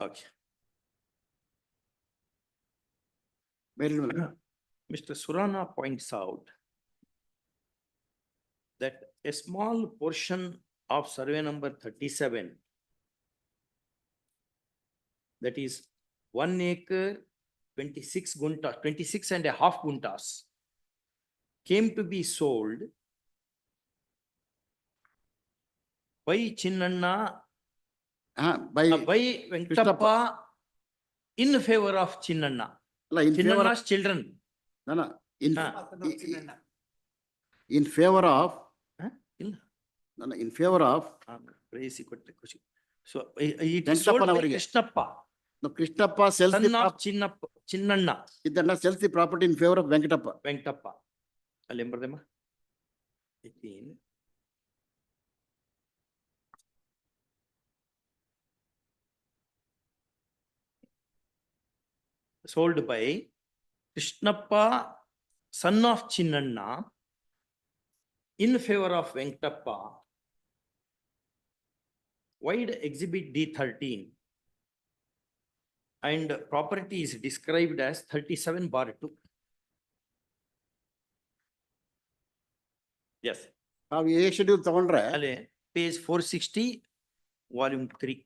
Okay. Very well. Mr. Surana points out that a small portion of survey number 37, that is 1 acre, 26 gunta, 26.5 guntas, came to be sold by Chinnanna, By by Venkatappa in favor of Chinnanna. in favor Chinnanna's children. no, no, in, Chinnanna. in favor of, ಇಲ್ಲ. no, no, in favor of, Praise ಕೊಟ್ಟೆ ಖುಷಿ. So it is sold by ವೆಂಕಟಪ್ಪನವರಿಗೆ. Krishnappa, no, Krishnappa sells the son of property. Chinnanna. Chinnanna sells the property in favor of Venkatappa. Venkatappa. ಅಲ್ಲಿ ಏನ್ ಬರ್ದಮ್ಮ? 18. Sold by Krishnappa, son of Chinnanna, in favor of Venkatappa, wide exhibit D13. And property is described as 37/2. Yes. ನಾವು A schedule ತಗೊಂಡ್ರೆ, ಅಲ್ಲಿ page 460, volume 3.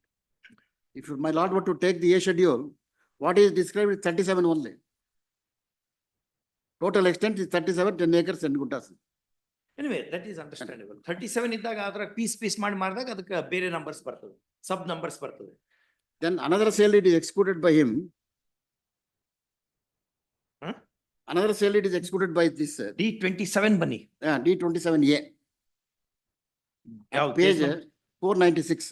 if my lord were to take the A schedule, what is described is 37 only. Total extent is 37, 10 acres and guntas. Anyway, that is understandable. 37 ಇದ್ದಾಗ ಅದರ piece ಮಾಡಿದಾಗ ಅದಕ್ಕೆ ಬೇರೆ numbers ಬರ್ತದೆ, ಸಬ್ numbers ಬರ್ತದೆ. Then another sale deed is executed by him. Another sale deed is executed by this D27 ಬನ್ನಿ. D27A. ಯಾವ Page case number? 496.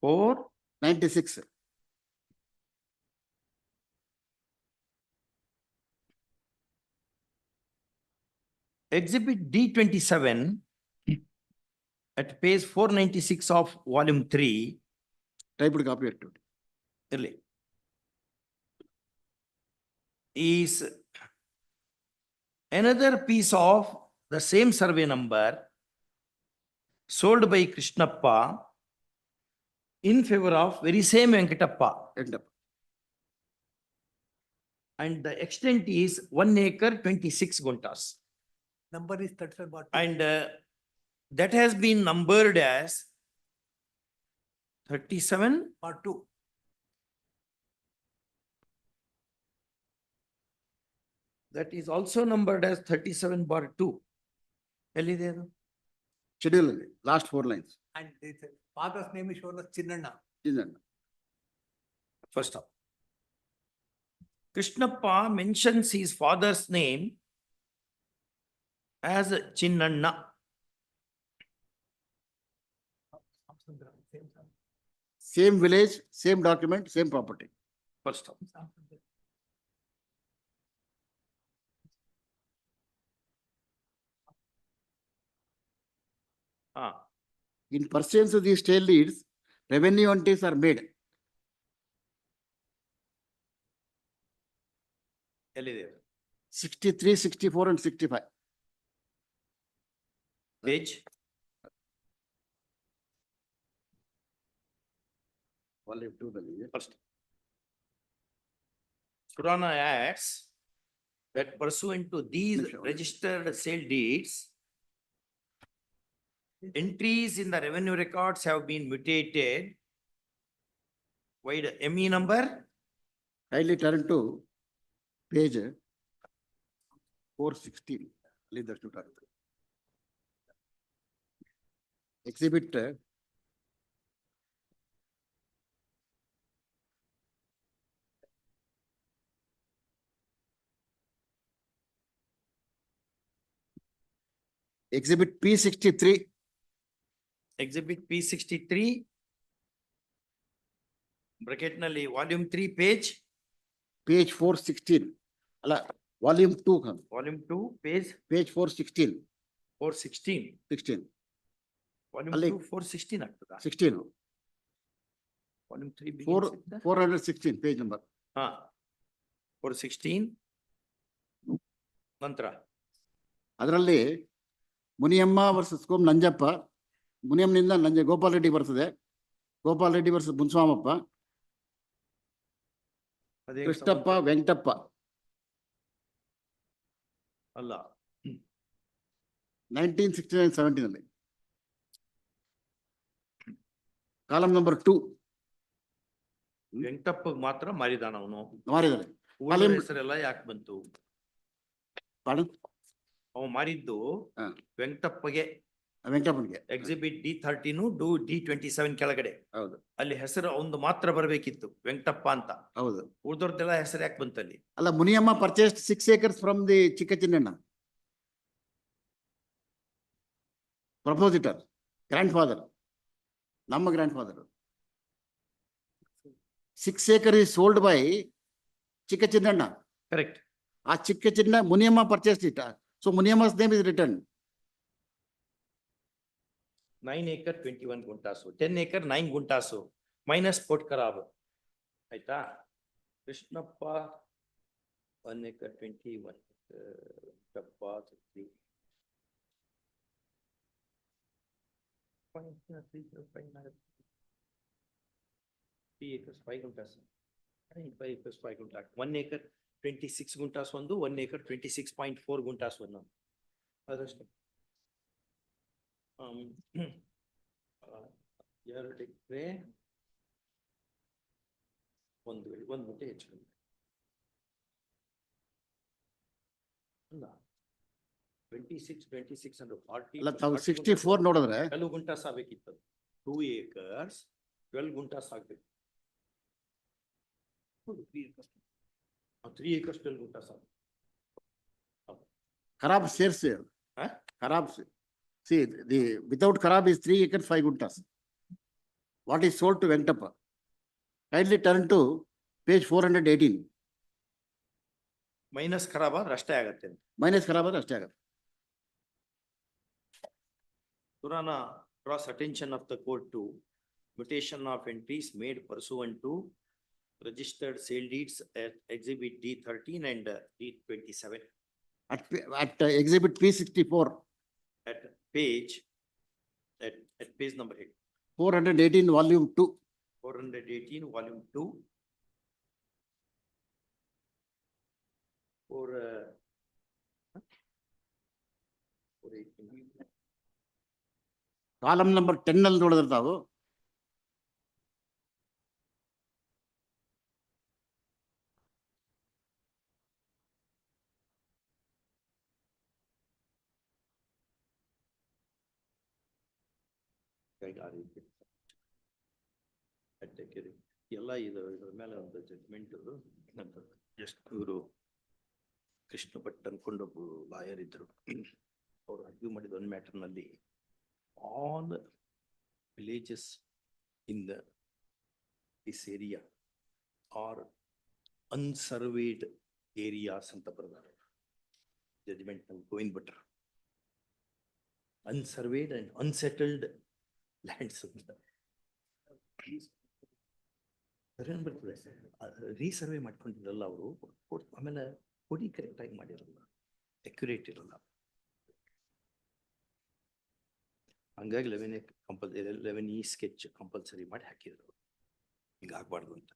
496. Exhibit D27 at page 496 of volume 3. Typed copy activity. Early. Is another piece of the same survey number sold by Krishnappa in favor of very same Venkatappa. And the extent is 1 acre, 26 guntas. Number is 37/2. And that has been numbered as 37/2. That is also numbered as 37/2. ಎಲ್ಲಿದೆ ಅದು? Schedule, last 4 lines. And its father's name is shown as Chinnanna. Chinnanna. First up. Krishnappa mentions his father's name as Chinnanna. Same village, same document, same property. First up. In pursuance of these sale deeds, revenue entries are made. ಎಲ್ಲಿದೆ? 63, 64 and 65. Page? Volume 2 ದಲ್ಲಿ. First. Surana adds that pursuant to these registered sale deeds, entries in the revenue records have been mutated. Wide ME number? Kindly turn to page 416. Leave the two target. Exhibit Exhibit P63. Exhibit P63. Bracket ನಲ್ಲಿ volume 3 page. Page 416. ಅಲ್ಲ, volume 2. Volume 2 page. Page 416. 416. 16. Volume ಅಲ್ಲಿ 2 416 ಆಗ್ತದಾ? 16, volume 3 416 page number. ಹಾ 416 ನಂತರ ಅದರಲ್ಲಿ Muniyamma versus Kom Nanjappa, ಮುನಿಯಮ್ಮನಿಂದ Gopal Reddy ಬರ್ತದೆ, Gopal Reddy versus ಮುನ್ಸ್ವಾಮಪ್ಪ, ಅದೇ ಕೃಷ್ಣಪ್ಪ, ವೆಂಕಟಪ್ಪ. ಅಲ್ಲ 1969-70 ಕಾಲಮ್ ನಂಬರ್ 2 ವೆಂಕಟಪ್ಪ ಮಾತ್ರ ಮಾರಿದಾನ ಅವನು. ಮಾರಿದಾನೆ. ಉಳಿದ ಹೆಸರೆಲ್ಲ ಯಾಕೆ ಬಂತು? ಅವ ಮಾರಿದ್ದು ವೆಂಕಟಪ್ಪಗೆ, ವೆಂಕಟಪ್ಪನಿಗೆ. ಎಕ್ಸಿಬಿಟ್ D13 D27 ಕೆಳಗಡೆ. ಹೌದು. ಅಲ್ಲಿ ಹೆಸರು ಒಂದು ಮಾತ್ರ ಬರಬೇಕಿತ್ತು, ವೆಂಕಟಪ್ಪ ಅಂತ. ಹೌದು. ಉಳಿದವ್ರದ್ದೆಲ್ಲ ಹೆಸರು ಯಾಕೆ ಬಂತಲ್ಲಿ? ಅಲ್ಲ, Muniyamma purchased 6 acres from the ಚಿಕ್ಕ ಚಿನ್ನಣ್ಣ, ಪ್ರಪೋಸಿಟರ್, ಗ್ರ್ಯಾಂಡ್ ಫಾದರ್, ನಮ್ಮ grand father. 6 acres is sold by ಚಿಕ್ಕ ಚಿನ್ನಣ್ಣ. ಕರೆಕ್ಟ್. ಆ ಚಿಕ್ಕ ಚಿನ್ನ ಮುನಿಯಮ್ಮ ಪರ್ಚೇಸ್ಡ್ ಇಟ್. ಸೊ ಮುನಿಯಮ್ಮ's name is written. 9 acre 21 guntas, 10 acre 9 guntas minus ಪೋರ್ಟ್ ಖರಾಬ್ ಆಯ್ತಾ? Krishnappa 1 acre 21, Venkatappa 3 acres 5 guntas, 5 acres 5 ಗುಂಟಾ, 1 acre 26 guntas ಒಂದು, 1 acre 26.4 ಗುಂಟಾಸ್ ಒಂದು. ಅದಷ್ಟೇ. 2 ಎಕರೆ 1 ಗುಂಟೆ ಹೆಚ್ಚು ಅಲ್ಲ. 26 ಅಂದ್ರೆ 40. ಅಲ್ಲ, ತಾವು 64 ನೋಡಿದ್ರೆ 12 ಗುಂಟಾಸ್ ಆಗ್ಬೇಕಿತ್ತು. 2 acres 12 ಗುಂಟಾಸ್ ಆಗ್ಬೇಕು. 3 acres 12 ಗುಂಟಾಸ್ ಆಗ್ಬೇಕು. ಖರಾಬ್ ಸೇರ್ಸಿ. ಖರಾಬ್. See, the without Karab is 3 acres 5 guntas. What is sold to Venkatappa? Kindly turn to page 418. Minus ಖರಾಬ್ ಆದ್ರೆ ಅಷ್ಟೇ ಆಗತ್ತೆ. ಮೈನಸ್ ಖರಾಬ್ ಆದ್ರೆ ಅಷ್ಟೇ ಆಗತ್ತೆ. Surana draws attention of the court to mutation of entries made pursuant to registered sale deeds at exhibit D13 and D27. At exhibit P64. At page number 8. 418 volume 2. 418 volume 2. Column number 10 ಅಲ್ಲಿ ನೋಡಿದ್ರೆ ತಾವು ಎಲ್ಲ ಇದ್ರ ಮೇಲೆ ಒಂದು judgment just ಇವರು ಕೃಷ್ಣ ಭಟ್ ಅನ್ಕೊಂಡು ಒಬ್ಬರು ಲಾಯರ್ ಇದ್ರು. ಅವ್ರು ಅರ್ಗ್ಯೂ ಮಾಡಿದ ಒಂದು ಮ್ಯಾಟರ್ ನಲ್ಲಿ all villages in this area are unsurveyed areas ಅಂತ ಬರೆದಾರೆ ಜಡ್ಜ್ಮೆಂಟ್ ನಲ್ಲಿ. ಗೋವಿಂದ್ ಭಟ್ರು unsurveyed and unsettled lands resurvey ಮಾಡ್ಕೊಂಡಿರಲ್ಲ ಅವರು. ಆಮೇಲೆ ಕೊಡಿ ಕರೆಕ್ಟ್ ಆಗಿ ಮಾಡಿರಲ್ಲ, ಅಕ್ಯುರೇಟ್ ಇರಲ್ಲ. ಹಂಗಾಗಿ 11E ಸ್ಕೆಚ್ ಕಂಪಲ್ಸರಿ ಮಾಡಿ ಹಾಕಿದ್ರು, ಹಿಂಗಾಗಬಾರ್ದು ಅಂತ.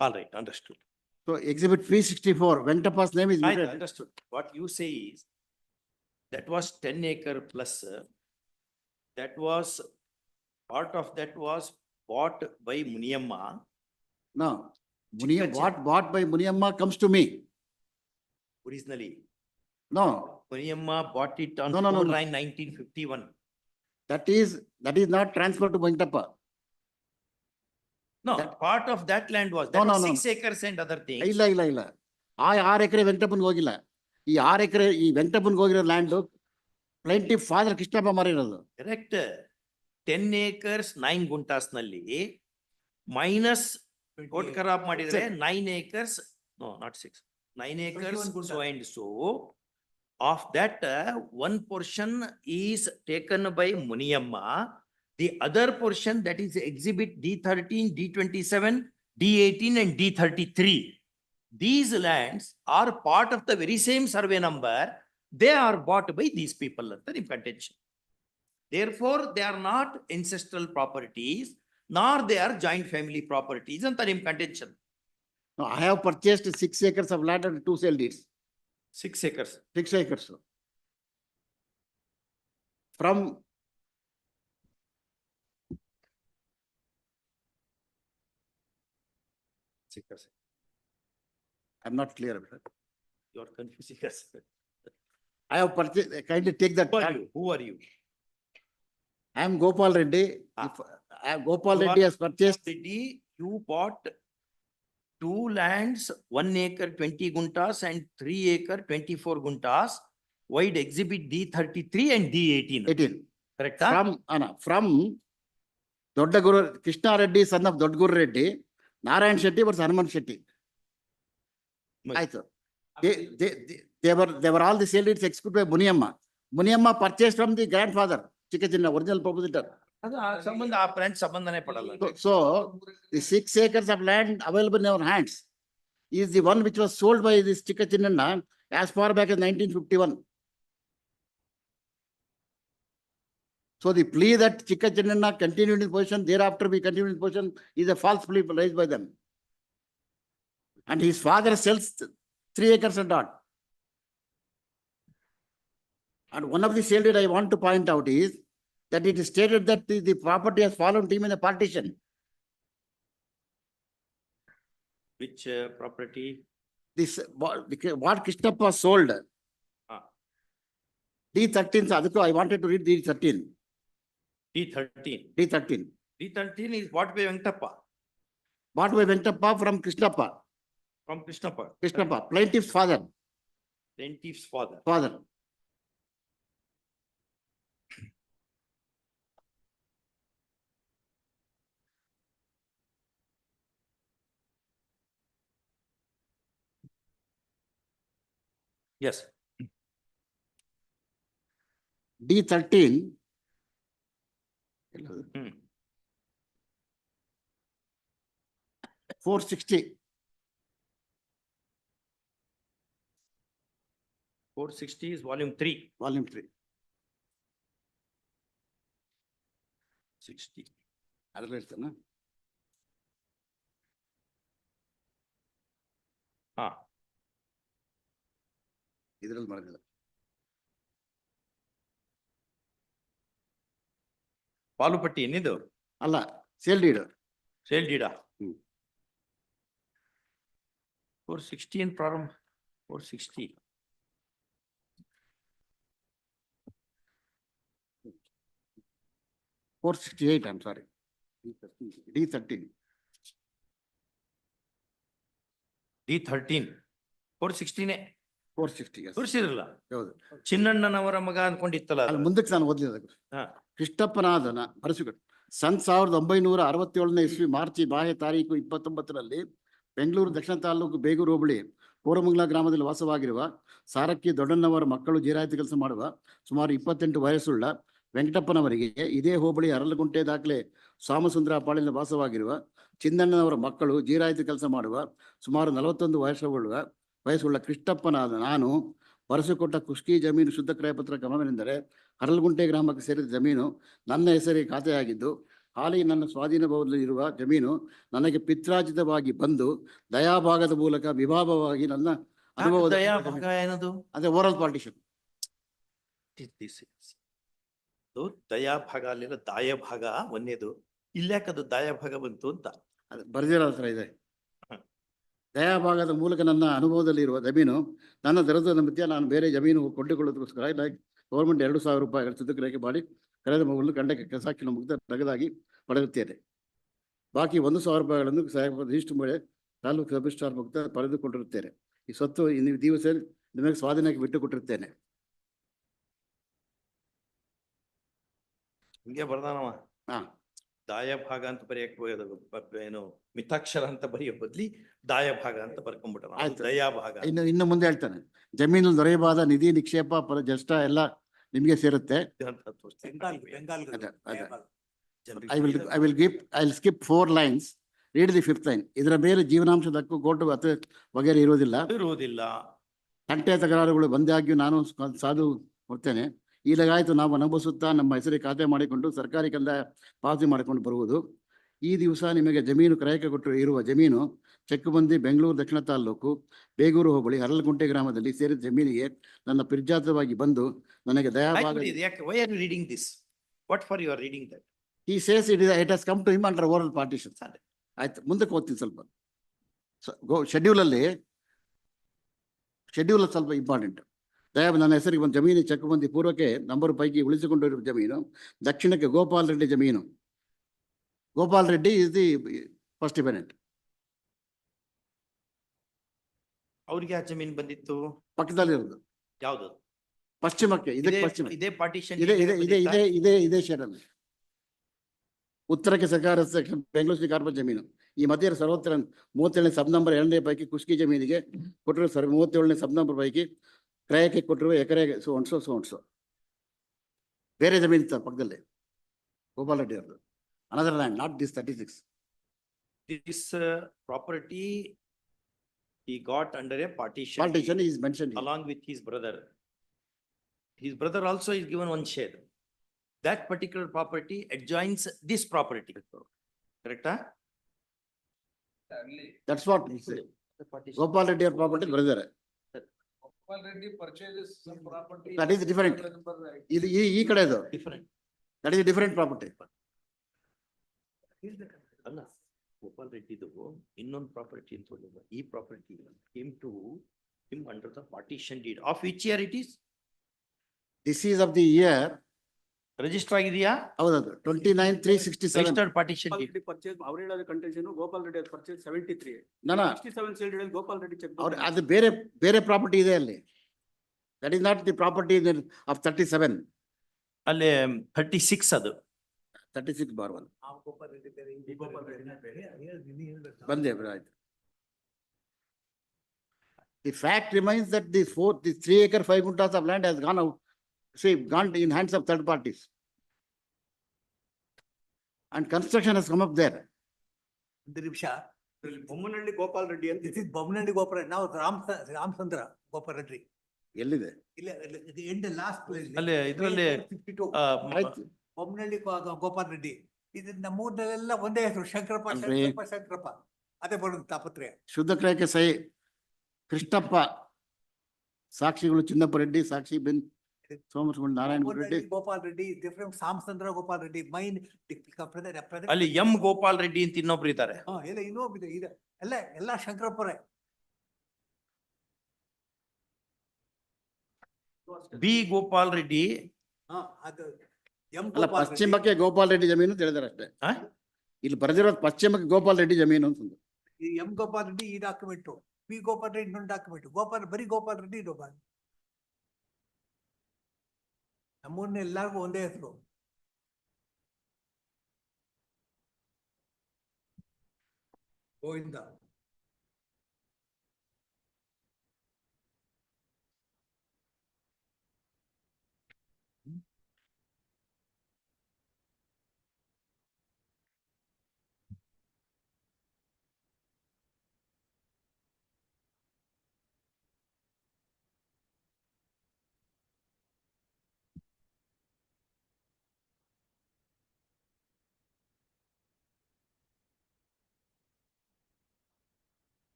All right, understood. So exhibit P64, Venkatappa's name is written. Understood. What you say is that was 10 acre plus. That was part of that was bought by Muniyamma. No, what bought by Muniyamma comes to me. Originally. No. Muniyamma bought it on 1951. That is not transferred to Venkatappa. No, part of that land was, that was 6 acres and other things. ಇಲ್ಲ. ಆ 6 ಎಕರೆ ವೆಂಕಟಪ್ಪನ್ಗೆ ಹೋಗಿಲ್ಲ. ಈ 6 ಎಕರೆ ಈ ವೆಂಕಟಪ್ಪನ್ಗೆ ಹೋಗಿರೋ land plaintiff father Krishnappa ಮಾರಿರೋದು. Correct. 10 acres 9 guntas ನಲ್ಲಿ minus coat ಖರಾಬ್ ಮಾಡಿದ್ರೆ 9 acres, no not 6, 9 acres so and so Of that, one portion is taken by Muniyamma. The other portion, that is exhibit D13, D27, D18 and D33. These lands are part of the very same survey number. They are bought by these people at the contention. Therefore, they are not ancestral properties, nor they are joint family properties and the contention. No, I have purchased 6 acres of land and 2 sale deeds. 6 acres. 6 acres. From I'm not clear about it. You are confusing us. I have purchased, kindly take that. Who are you? Who are you? I am Gopal Reddy. If Gopal You are Reddy has purchased. Reddy, you bought 2 lands, 1 acre 20 guntas and 3 acre 24 guntas, wide exhibit D33 and D18. 18. Correct? From Doddaguru, Krishna Reddy, son of Doddaguru Reddy, Narayan Shetty versus Hanuman Shetty. They were all the sale deeds executed by Muniyamma. Muniyamma purchased from the grandfather, Chikkachinna, original proprietor. So the 6 acres of land available in our hands is the one which was sold by this Chikkachinna as far back as 1951. So the plea that Chikkachinna continued in position, thereafter we continued in position, is a false plea raised by them. And his father sells 3 acres and odd. And one of the sale deed I want to point out is that it is stated that the property has fallen to him in the partition. Which property? This what Krishnappa sold. D13, so I wanted to read D13. D13. D13. D13 is bought by Venkatappa. Bought by Venkatappa from Krishnappa. From Krishnappa. Krishnappa, plaintiff's father. Plaintiff's father. Father. Yes. D13. 460. 460 is volume 3. Volume 3. 60. Otherwise, ಇದರಲ್ಲಿ ಮಾಡಿಲ್ಲ. ಪಾಲುಪಟ್ಟಿ ಏನಿದು? ಅಲ್ಲ, sale deed. Sale ಡೀಡಾ? 460 in ಪ್ರಾರಂಭ. 460. $468, I'm sorry. D13. D13. 460ನೇ. 460, yes. ತೋರಿಸಿದ್ರಲ್ಲ? ಹೌದು. ಚಿನ್ನಣ್ಣನವರ ಮಗ ಅನ್ಕೊಂಡಿತ್ತಲ್ಲ. ಅಲ್ಲಿ ಮುಂದಕ್ಕೆ ನಾನು ಓದಲಿಲ್ಲ. ಕೃಷ್ಣಪ್ಪನಾದನ ಬರೆಸಿಕೊಟ್ಟು ಸನ್ 1967ನೇ ಇಸ್ವಿ ಮಾರ್ಚ್ ಬಾಹ್ಯ ತಾರೀಕು 29ರಲ್ಲಿ ಬೆಂಗಳೂರು ದಕ್ಷಿಣ ತಾಲೂಕು ಬೇಗೂರು ಹೋಬಳಿ ಕೋರಮಂಗಲ ಗ್ರಾಮದಲ್ಲಿ ವಾಸವಾಗಿರುವ ಸಾರಕ್ಕಿ ದೊಡ್ಡಣ್ಣವರ ಮಕ್ಕಳು ಜೀರಾಯಿತಿ ಕೆಲಸ ಮಾಡುವ ಸುಮಾರು 28 ವಯಸ್ಸುಳ್ಳ ವೆಂಕಟಪ್ಪನವರಿಗೆ ಇದೇ ಹೋಬಳಿ ಅರಳಗುಂಟೆ ದಾಖಲೆ ಸಾಮಸುಂದರ ಪಾಳಿನ ವಾಸವಾಗಿರುವ ಚಿನ್ನಣ್ಣನವರ ಮಕ್ಕಳು ಜೀರಾಯಿತಿ ಕೆಲಸ ಮಾಡುವ ಸುಮಾರು 41 ವಯಸ್ಸುಳ್ಳ ಕೃಷ್ಣಪ್ಪನಾದ ನಾನು ಬರೆಸಿಕೊಟ್ಟ ಕುಷ್ಕಿ ಜಮೀನು ಶುದ್ಧ ಕ್ರಯಪತ್ರ ಕ್ರಮವೆಂದರೆ ಹರಳಗುಂಟೆ ಗ್ರಾಮಕ್ಕೆ ಸೇರಿದ ಜಮೀನು ನನ್ನ ಹೆಸರಿಗೆ ಖಾತೆಯಾಗಿದ್ದು ಹಾಲಿ ನನ್ನ ಸ್ವಾಧೀನಭಾವದಲ್ಲಿರುವ ಜಮೀನು ನನಗೆ ಪಿತ್ರಾರ್ಜಿತವಾಗಿ ಬಂದು ದಯಾಭಾಗದ ಮೂಲಕ ವಿಭಾಗವಾಗಿ ನನ್ನ ಅನುಭವದ ಅದೇ ಓರಲ್ ಪಾರ್ಟಿಷನ್. ದಯಾಭಾಗ ಅಲ್ಲಿಲ್ಲ, ದಾಯಭಾಗ ಒಂದೇದು. ಇಲ್ಯಾಕದು ದಾಯಭಾಗ ಬಂತು ಅಂತ ಅದು ಬರೆದಿರೋ ಹತ್ರ ಇದೆ. ದಯಾಭಾಗದ ಮೂಲಕ ನನ್ನ ಅನುಭವದಲ್ಲಿರುವ ಜಮೀನು ನನ್ನ ದರದ ಮಧ್ಯ ನಾನು ಬೇರೆ ಜಮೀನು ಕೊಂಡುಕೊಳ್ಳೋದಕ್ಕೋಸ್ಕರ ಗೌರ್ಮೆಂಟ್ 2,000 ರೂಪಾಯಿಗಳ ಶುದ್ಧಕ್ರಿಯೆ ಮಾಡಿ ಕಳೆದ ಮಗುವನ್ನು ಕಂಡಕ್ಕೆ ಕೆಸಾಕಿನ ಮುಗ್ಧ ನಗದಾಗಿ ಪಡೆಯುತ್ತೇನೆ. ಬಾಕಿ 1,000 ರೂಪಾಯಿಗಳನ್ನು ರಿಜಿಸ್ಟರ್ ಮೇಲೆ ತಾಲೂಕು ಸಬ್ರಿಜಿಸ್ಟ್ರಾರ್ ಮುಕ್ತ ಪಡೆದುಕೊಂಡಿರುತ್ತೇನೆ. ಈ ಸ್ವತ್ತು ನೀವು ದಿವಸ ನಿಮಗೆ ಸ್ವಾಧೀನಕ್ಕೆ ಬಿಟ್ಟು ಕೊಟ್ಟಿರುತ್ತೇನೆ. ಹಿಂಗೆ ಬರ್ದಾನವ. ದಾಯ ಭಾಗ ಅಂತ ಬರೆಯಕ್ ಏನು ಮಿತಾಕ್ಷರ ಅಂತ ಬರೆಯೋ ಬದ್ಲಿ ದಾಯ ಭಾಗ ಅಂತ ಬರ್ಕೊಂಡ್ಬಿಟ್ಟ ಆಯ್ತು. ದಯಾ ಭಾಗ. ಇನ್ನು ಮುಂದೆ ಹೇಳ್ತಾನೆ, ಜಮೀನು ದೊರೆಯಬಹುದಾದ ನಿಧಿ ನಿಕ್ಷೇಪ ಜಷ್ಟ ಎಲ್ಲ ನಿಮಗೆ ಸೇರುತ್ತೆ. I will skip 4 lines. Read the 5th line. ಇದರ ಮೇಲೆ ಜೀವನಾಂಶದ ಹಕ್ಕು, ಕೋರ್ಟ್ ಅಥವಾ ವಗೇರೆ ಇರುವುದಿಲ್ಲ. ತಂಟೆ ತಕರಾರುಗಳು ಬಂದಾಗ್ಯೂ ನಾನು ಸಾಧು ಕೊಡ್ತೇನೆ. ಈಗಾಯ್ತು ನಾವು ಅನುಭವಿಸುತ್ತಾ ನಮ್ಮ ಹೆಸರಿಗೆ ಖಾತೆ ಮಾಡಿಕೊಂಡು ಸರ್ಕಾರಿ ಕಂದಾಯ ಪಾವತಿ ಮಾಡಿಕೊಂಡು ಬರುವುದು. ಈ ದಿವಸ ನಿಮಗೆ ಜಮೀನು ಕ್ರಯಕ್ಕೆ ಕೊಟ್ಟು ಇರುವ ಜಮೀನು ಚೆಕ್ಕುಬಂದಿ ಬೆಂಗಳೂರು ದಕ್ಷಿಣ ತಾಲೂಕು ಬೇಗೂರು ಹೋಬಳಿ ಹರಳಗುಂಟೆ ಗ್ರಾಮದಲ್ಲಿ ಸೇರಿದ ಜಮೀನಿಗೆ ನನ್ನ ಪಿರ್ಜಾತವಾಗಿ ಬಂದು ನನಗೆ ದಯಾಭಾಗ. Why are you reading this? What for you are reading that? He says it has come to him under oral partition. ಆಯ್ತು, ಮುಂದಕ್ಕೆ ಹೋಗ್ತೀನಿ ಸ್ವಲ್ಪ. ಶೆಡ್ಯೂಲ್ ಸ್ವಲ್ಪ ಇಂಪಾರ್ಟೆಂಟ್. ನನ್ನ ಹೆಸರಿಗೆ ಒಂದು ಜಮೀನು ಚೆಕ್ಕುಬಂದಿ ಪೂರ್ವಕ್ಕೆ ನಂಬರ್ ಪೈಕಿ ಉಳಿಸಿಕೊಂಡಿರುವ ಜಮೀನು ದಕ್ಷಿಣಕ್ಕೆ ಗೋಪಾಲ್ ರೆಡ್ಡಿ ಜಮೀನು. Gopal Reddy is the first dependent. ಅವ್ರಿಗೆ ಆ ಜಮೀನು ಬಂದಿತ್ತು ಪಕ್ಕದಲ್ಲಿರೋದು ಯಾವ್ದು? ಪಶ್ಚಿಮಕ್ಕೆ, ಇದಕ್ಕೆ ಪಶ್ಚಿಮ, ಇದೇ ಪಾರ್ಟಿಷನ್ ಇದೇ ಶೇಡಲ್ಲಿ. ಉತ್ತರಕ್ಕೆ ಸರ್ಕಾರ ಬೆಂಗಳೂರು ಸಿಟಿ ಕಾರ್ಪೊರೇಟ್ ಜಮೀನು. ಈ ಮಧ್ಯೆ 37ನೇ ಸಬ್ ನಂಬರ್ 2ನೇ ಪೈಕಿ ಕುಷ್ಕಿ ಜಮೀನಿಗೆ ಕೊಟ್ಟಿರುವ 37ನೇ ಸಬ್ ನಂಬರ್ ಪೈಕಿ ಕ್ರಯಕ್ಕೆ ಕೊಟ್ಟಿರುವ ಎಕರೆಗೆ ಸೋನ್ಸೋ ಬೇರೆ ಜಮೀನು ಇತ್ತು ಪಕ್ಕದಲ್ಲಿ. ಗೋಪಾಲ್ ರೆಡ್ಡಿ ಅವ್ರದ್ದು. Another land, not this 36. This property he got under a partition. Partition is mentioned here. Along with his brother. His brother also is given one share. That particular property adjoins this property. Correct? That's what he said. Gopal Reddy property brother. Gopal Reddy purchases some property. That is different. ಈ ಕಡೆ ಇದು. Different. That is a different property. ಅಲ್ಲ, ಗೋಪಾಲ್ ರೆಡ್ಡಿದು ಇನ್ನೊಂದು property ಅಂತ ಹೇಳಿಲ್ಲ. ಈ property came to him under the partition deed. Of which year it is? This is of the year. Register ಆಗಿದೆಯಾ? ಹೌದದು 29/3/67. Registered partition deed. ಪರ್ಚೇಸ್ ಅವ್ರು ಹೇಳೋದು contention Gopal Reddy purchase 73. No. 67 sale deed Gopal Reddy check. ಅದು ಬೇರೆ ಪ್ರಾಪರ್ಟಿ ಇದೆ ಅಲ್ಲಿ. That is not the property of 37. ಅಲ್ಲಿ 36 ಅದು. 36/1. ಗೋಪಾಲ್ ರೆಡ್ಡಿ ಬೇರೆ, ಈ ಗೋಪಾಲ್ ರೆಡ್ಡಿ ಬೇರೆ. ಬಂದೆ ಆಯ್ತು. The fact remains that this 3 acre 5 guntas of land has gone out, gone in hands of third parties. And construction has come up there. ಒಂದು ನಿಮಿಷ, ಬೊಮ್ಮನಹಳ್ಳಿ ಗೋಪಾಲ್ ರೆಡ್ಡಿ ಅಂತ ಇದು ಬೊಮ್ಮನಹಳ್ಳಿ ಗೋಪಾಲ್ ರೆಡ್ಡಿ. ನಾವು ರಾಮಚಂದ್ರ ಗೋಪಾಲ್ ರೆಡ್ಡಿ ಎಲ್ಲಿದೆ? ಇಲ್ಲ ಎಂಡ್ ಲಾಸ್ಟ್ ಅಲ್ಲಿ ಇದರಲ್ಲಿ ಬೊಮ್ಮನಹಳ್ಳಿ ಗೋಪಾಲ್ ರೆಡ್ಡಿ. ಇದು ನಮ್ಮೂರಲ್ಲೆಲ್ಲ ಒಂದೇ ಹೆಸರು, ಶಂಕರಪ್ಪ. ಅದೇ ಬರೋದು ತಾಪತ್ರೆ. ಶುದ್ಧ ಕ್ರಯಕ್ಕೆ ಸಹಿ ಕೃಷ್ಣಪ್ಪ, ಸಾಕ್ಷಿಗಳು ಚಿನ್ನಪ್ಪ ರೆಡ್ಡಿ, ಸಾಕ್ಷಿ ಬೆನ್ ಸೋಮಸ್ವಾಮಿ ನಾರಾಯಣ ರೆಡ್ಡಿ, ಗೋಪಾಲ್ ರೆಡ್ಡಿ ಡಿಫರೆಂಟ್. ಸಾಮಚಂದ್ರ ಗೋಪಾಲ್ ರೆಡ್ಡಿ ಮೈನ್. ಅಲ್ಲಿ ಎಂ ಗೋಪಾಲ್ ರೆಡ್ಡಿ ಅಂತ ಇನ್ನೊಬ್ರು ಇದ್ದಾರೆ. ಎಲ್ಲ ಇನ್ನೊಬ್ಬಿದೆ ಇದೆ. ಎಲ್ಲ ಶಂಕರಪ್ಪರೇ. ಬಿ ಗೋಪಾಲ್ ರೆಡ್ಡಿ. ಅದು ಅಲ್ಲ, ಪಶ್ಚಿಮಕ್ಕೆ ಗೋಪಾಲ್ ರೆಡ್ಡಿ ಜಮೀನು ತಿಳಿದಾರೆ ಅಷ್ಟೇ. ಇಲ್ಲಿ ಬರೆದಿರೋದು ಪಶ್ಚಿಮಕ್ಕೆ ಗೋಪಾಲ್ ರೆಡ್ಡಿ ಜಮೀನು ಅಂತಂದು. ಈ ಎಂ ಗೋಪಾಲ್ ರೆಡ್ಡಿ ಈ ಡಾಕ್ಯುಮೆಂಟ್, ಬಿ ಗೋಪಾಲ್ ರೆಡ್ಡಿ ಇನ್ನೊಂದು ಡಾಕ್ಯುಮೆಂಟ್. ಬರೀ ಗೋಪಾಲ್ ರೆಡ್ಡಿ ಗೋಪಾಲ್. ನಮ್ಮೂರ್ನ ಎಲ್ಲಾರ್ಗು ಒಂದೇ ಹೆಸರು. Govinda.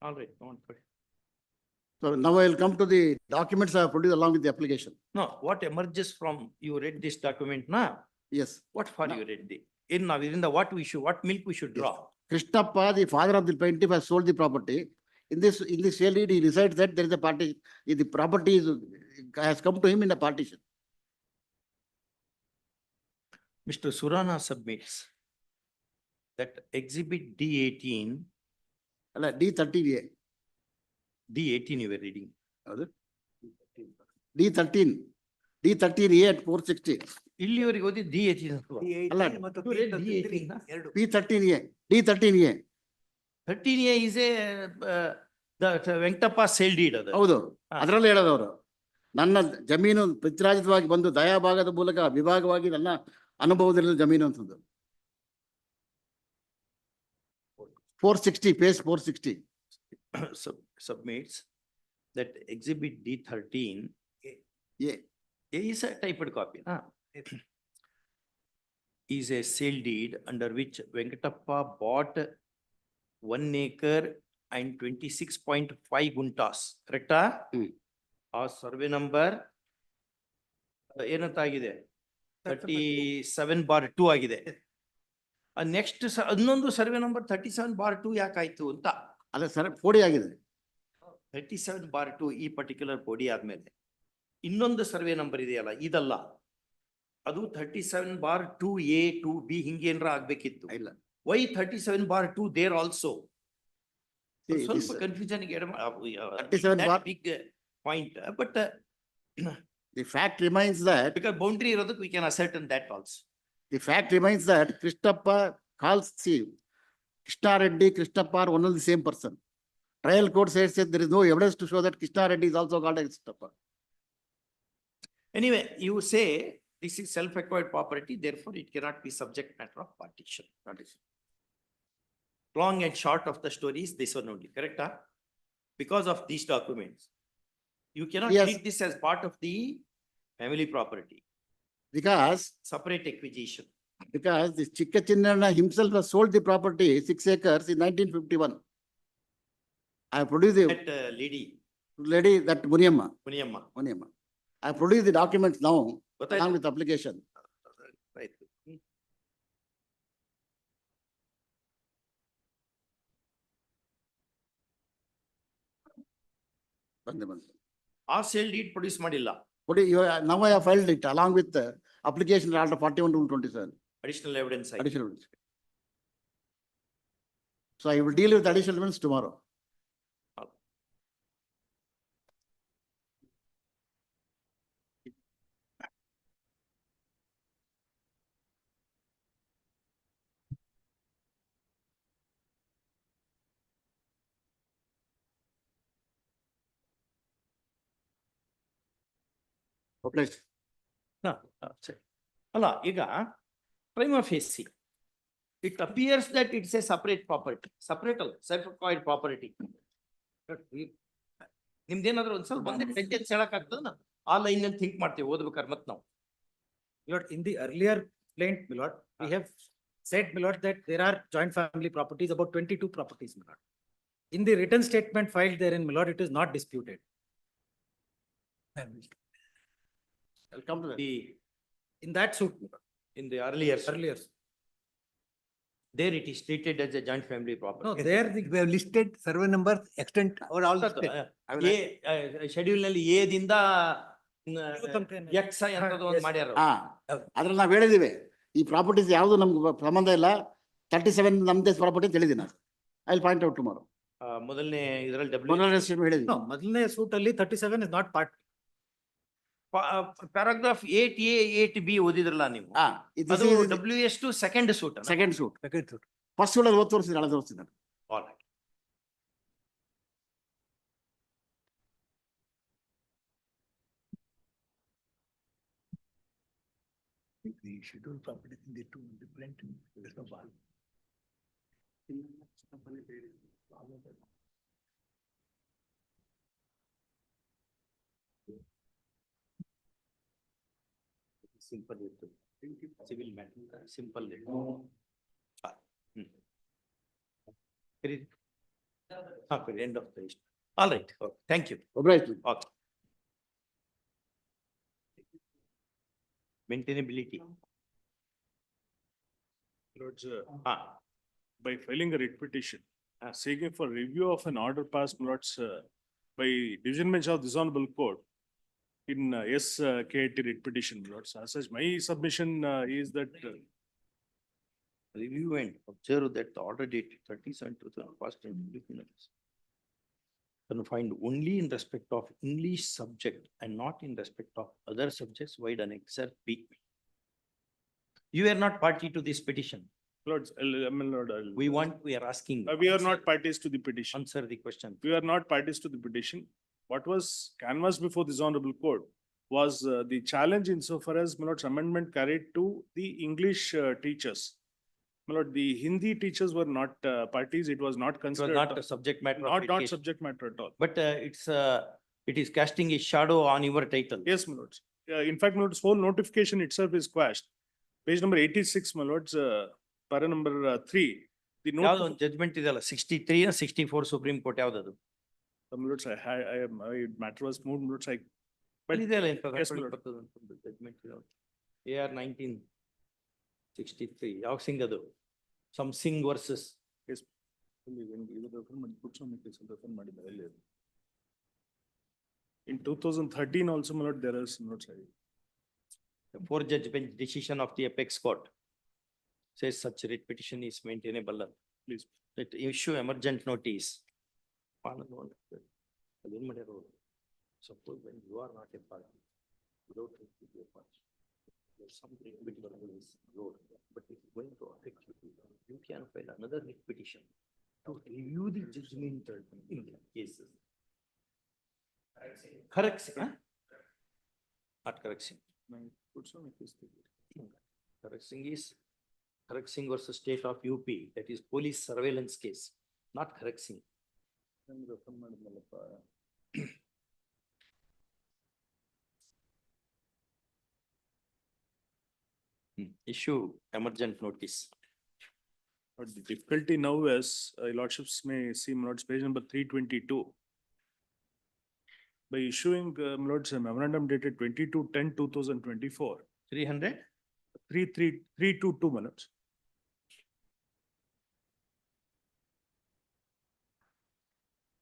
All right, don't worry. So now I will come to the documents I have produced along with the application. No, what emerges from, you read this document, na? Yes. What for you read the? In now, within the what milk we should draw? Krishnappa, the father of the plaintiff, has sold the property. In this sale deed, he decides that there is a party, the property has come to him in a partition. Mr. Surana submits that exhibit D18. ಅಲ್ಲ, D13A. D18 you were reading. ಹೌದು. D13. D13A at 460. ಇಲ್ಲಿವರೆಗೆ ಓದಿ D H ಅಲ್ಲ, P13A, D13A. 13A is a Venkatappa sale deed ಅದು. ಹೌದು, ಅದರಲ್ಲಿ ಹೇಳೋದವರು ನನ್ನ ಜಮೀನು ಪಿತ್ರಾಜಿತವಾಗಿ ಬಂದು ದಯಾಭಾಗದ ಮೂಲಕ ವಿಭಾಗವಾಗಿ ನನ್ನ ಅನುಭವದಲ್ಲಿ ಜಮೀನು ಅಂತದ್ದು. 460, page 460. Submits that exhibit D13 is a typed copy. Is a sale deed under which Venkatappa bought 1 acre and 26.5 guntas. Correct? Our survey number ಏನಂತಾಗಿದೆ 37/2 ಆಗಿದೆ. ನೆಕ್ಸ್ಟ್ ಇನ್ನೊಂದು ಸರ್ವೆ ನಂಬರ್ 37/2 ಯಾಕಾಯ್ತು ಅಂತ. ಅಲ್ಲ ಸರ್, ಪೋಡಿ ಆಗಿದೆ 37/2 ಈ ಪರ್ಟಿಕ್ಯುಲರ್ ಪೋಡಿ ಆದ್ಮೇಲೆ ಇನ್ನೊಂದು ಸರ್ವೆ ನಂಬರ್ ಇದೆಯಲ್ಲ, ಇದಲ್ಲ, ಅದು 37/2A 2B ಹಿಂಗೇನ್ರ ಆಗ್ಬೇಕಿತ್ತು. ಇಲ್ಲ, ವೈ 37/2 ದೇರ್ ಆಲ್ಸೋ. ಸ್ವಲ್ಪ this- confusion 37 big point, but the fact remains that because boundary ಇರೋದಕ್ಕೆ we can ascertain that also. the fact remains that Krishnappa calls, see, Krishna Reddy, Krishnappa are one and the same person. Trial court says that there is no evidence to show that Krishna Reddy is also called as Krishnappa. Anyway, you say this is self-acquired property, therefore it cannot be subject matter of partition. Long and short of the story is this one only, correct? Because of these documents, you cannot Yes. treat this as part of the family property, Because separate acquisition. this Chikkachinna himself has sold the property 6 acres in 1951. I have produced the That lady, that Muniamma. Muniyamma. I have produced the documents now ಗೊತ್ತಾಯ್ತು? along with application. Right. ಬಂದೆ. ಆ sale deed produce ಮಾಡಿಲ್ಲ. Now I have filed it along with the application order 41/27. Additional evidence. Additional evidence. So I will deal with additional evidence tomorrow. Okay. ಸರಿ. ಅಲ್ಲ, ಈಗ prima facie it appears that it's a separate property, separate ಅಲ್ಲ, self-acquired property. ನಿಮ್ದೇನಾದ್ರೂ ಒಂದ್ ಸ್ವಲ್ಪ ಒಂದೇ sentence ಹೇಳಕ್ ಆಗ್ತದ, ಆ ಲೈನ್ ಅಲ್ಲಿ ಥಿಂಕ್ ಮಾಡ್ತೀವಿ ಓದ್ಬೇಕಾದ್ರೆ ಮತ್ ನಾವು. Lord, in the earlier plaint, my lord, we have said, my lord, that there are joint family properties, about 22 properties, my lord. In the written statement filed therein, my lord, it is not disputed. I'll come to that. In that suit, my lord, In the earlier, earlier. there it is treated as a joint family property. No, there we have listed survey number, extent, or all. Schedule ನಲ್ಲಿ A ದಿಂದ X ಅಂತದ್ದು ಒಂದು ಮಾಡ್ಯಾರ. ಅದ್ರಲ್ಲಿ ನಾವ್ ಹೇಳಿದೀವಿ, ಈ properties ಯಾವ್ದು ನಮ್ಗೆ ಸಂಬಂಧ ಇಲ್ಲ, 37 ನಮ್ದೇ ಪ್ರಾಪರ್ಟಿ ಅಂತ ಹೇಳಿದೀನಿ. I will point out tomorrow. ಮೊದಲನೇ ಇದರಲ್ಲಿ ಹೇಳಿದೀನಿ. No, ಮೊದಲನೇ suit ಅಲ್ಲಿ 37 is not part. Paragraph 8A 8B ಓದಿದ್ರಲ್ಲ ನೀವು, ಅದು WS to second suit. Second suit. First suit ಅಲ್ಲಿ ತೋರಿಸಿದ್ರೆ ಹಳೆ ತೋರಿಸಿದ್ದಾರೆ. The scheduled property in the two different. Simple civil matter, simple. End of the issue. All right, thank you. Right. Okay. Maintainability. Lords, by filing a writ petition, seeking for review of an order passed, Lords, by division bench of this honorable court in KT writ petition, Lords. As such, my submission is that Review and observe that the order date 37/2001 confined only in respect of English subject and not in respect of other subjects, wide annexure P. You are not party to this petition. Lords, We are asking. we are not parties to the petition. Answer the question. We are not parties to the petition. What was canvassed before this honorable court was the challenge insofar as my lord's amendment carried to the English teachers. My lord, the Hindi teachers were not parties. It was not It was considered. not a subject matter. of Not litigation. subject matter at all. But it is casting a shadow on your title. Yes, my lords. In fact, my lords, whole notification itself is quashed. Page number 86, my lords, para number 3. The ಯಾವ್ದು note, ಒಂದು judgment ಇದೆಯಲ್ಲ 63 64 supreme court ಯಾವ್ದದು? my lords, my matter was moved, my lords, ಅಲ್ಲಿ ಇದೆಯಲ್ಲ Yes, my lord. Judgment AR 1963 ಯಾವ ಸಿಂಗ್ ಅದು? Some Singh versus yes. In 2013 also, my lord, there is no child. the 4-judge bench decision of the apex court says such writ petition is maintainable. Please. That issue emergent notice. Suppose when you are not a party, you don't have to be a party. There's something which is road, but it's going to affect you. You can file another writ petition to review the judgment in the cases. Correction, huh? Not correction. Correction versus state of UP, that is police surveillance case, not correction. Issue emergent notice. But the difficulty now is, lordships may see, my lords, page number 322. By issuing, my lords, a memorandum dated 22/10/2024. 300? 322, my lords.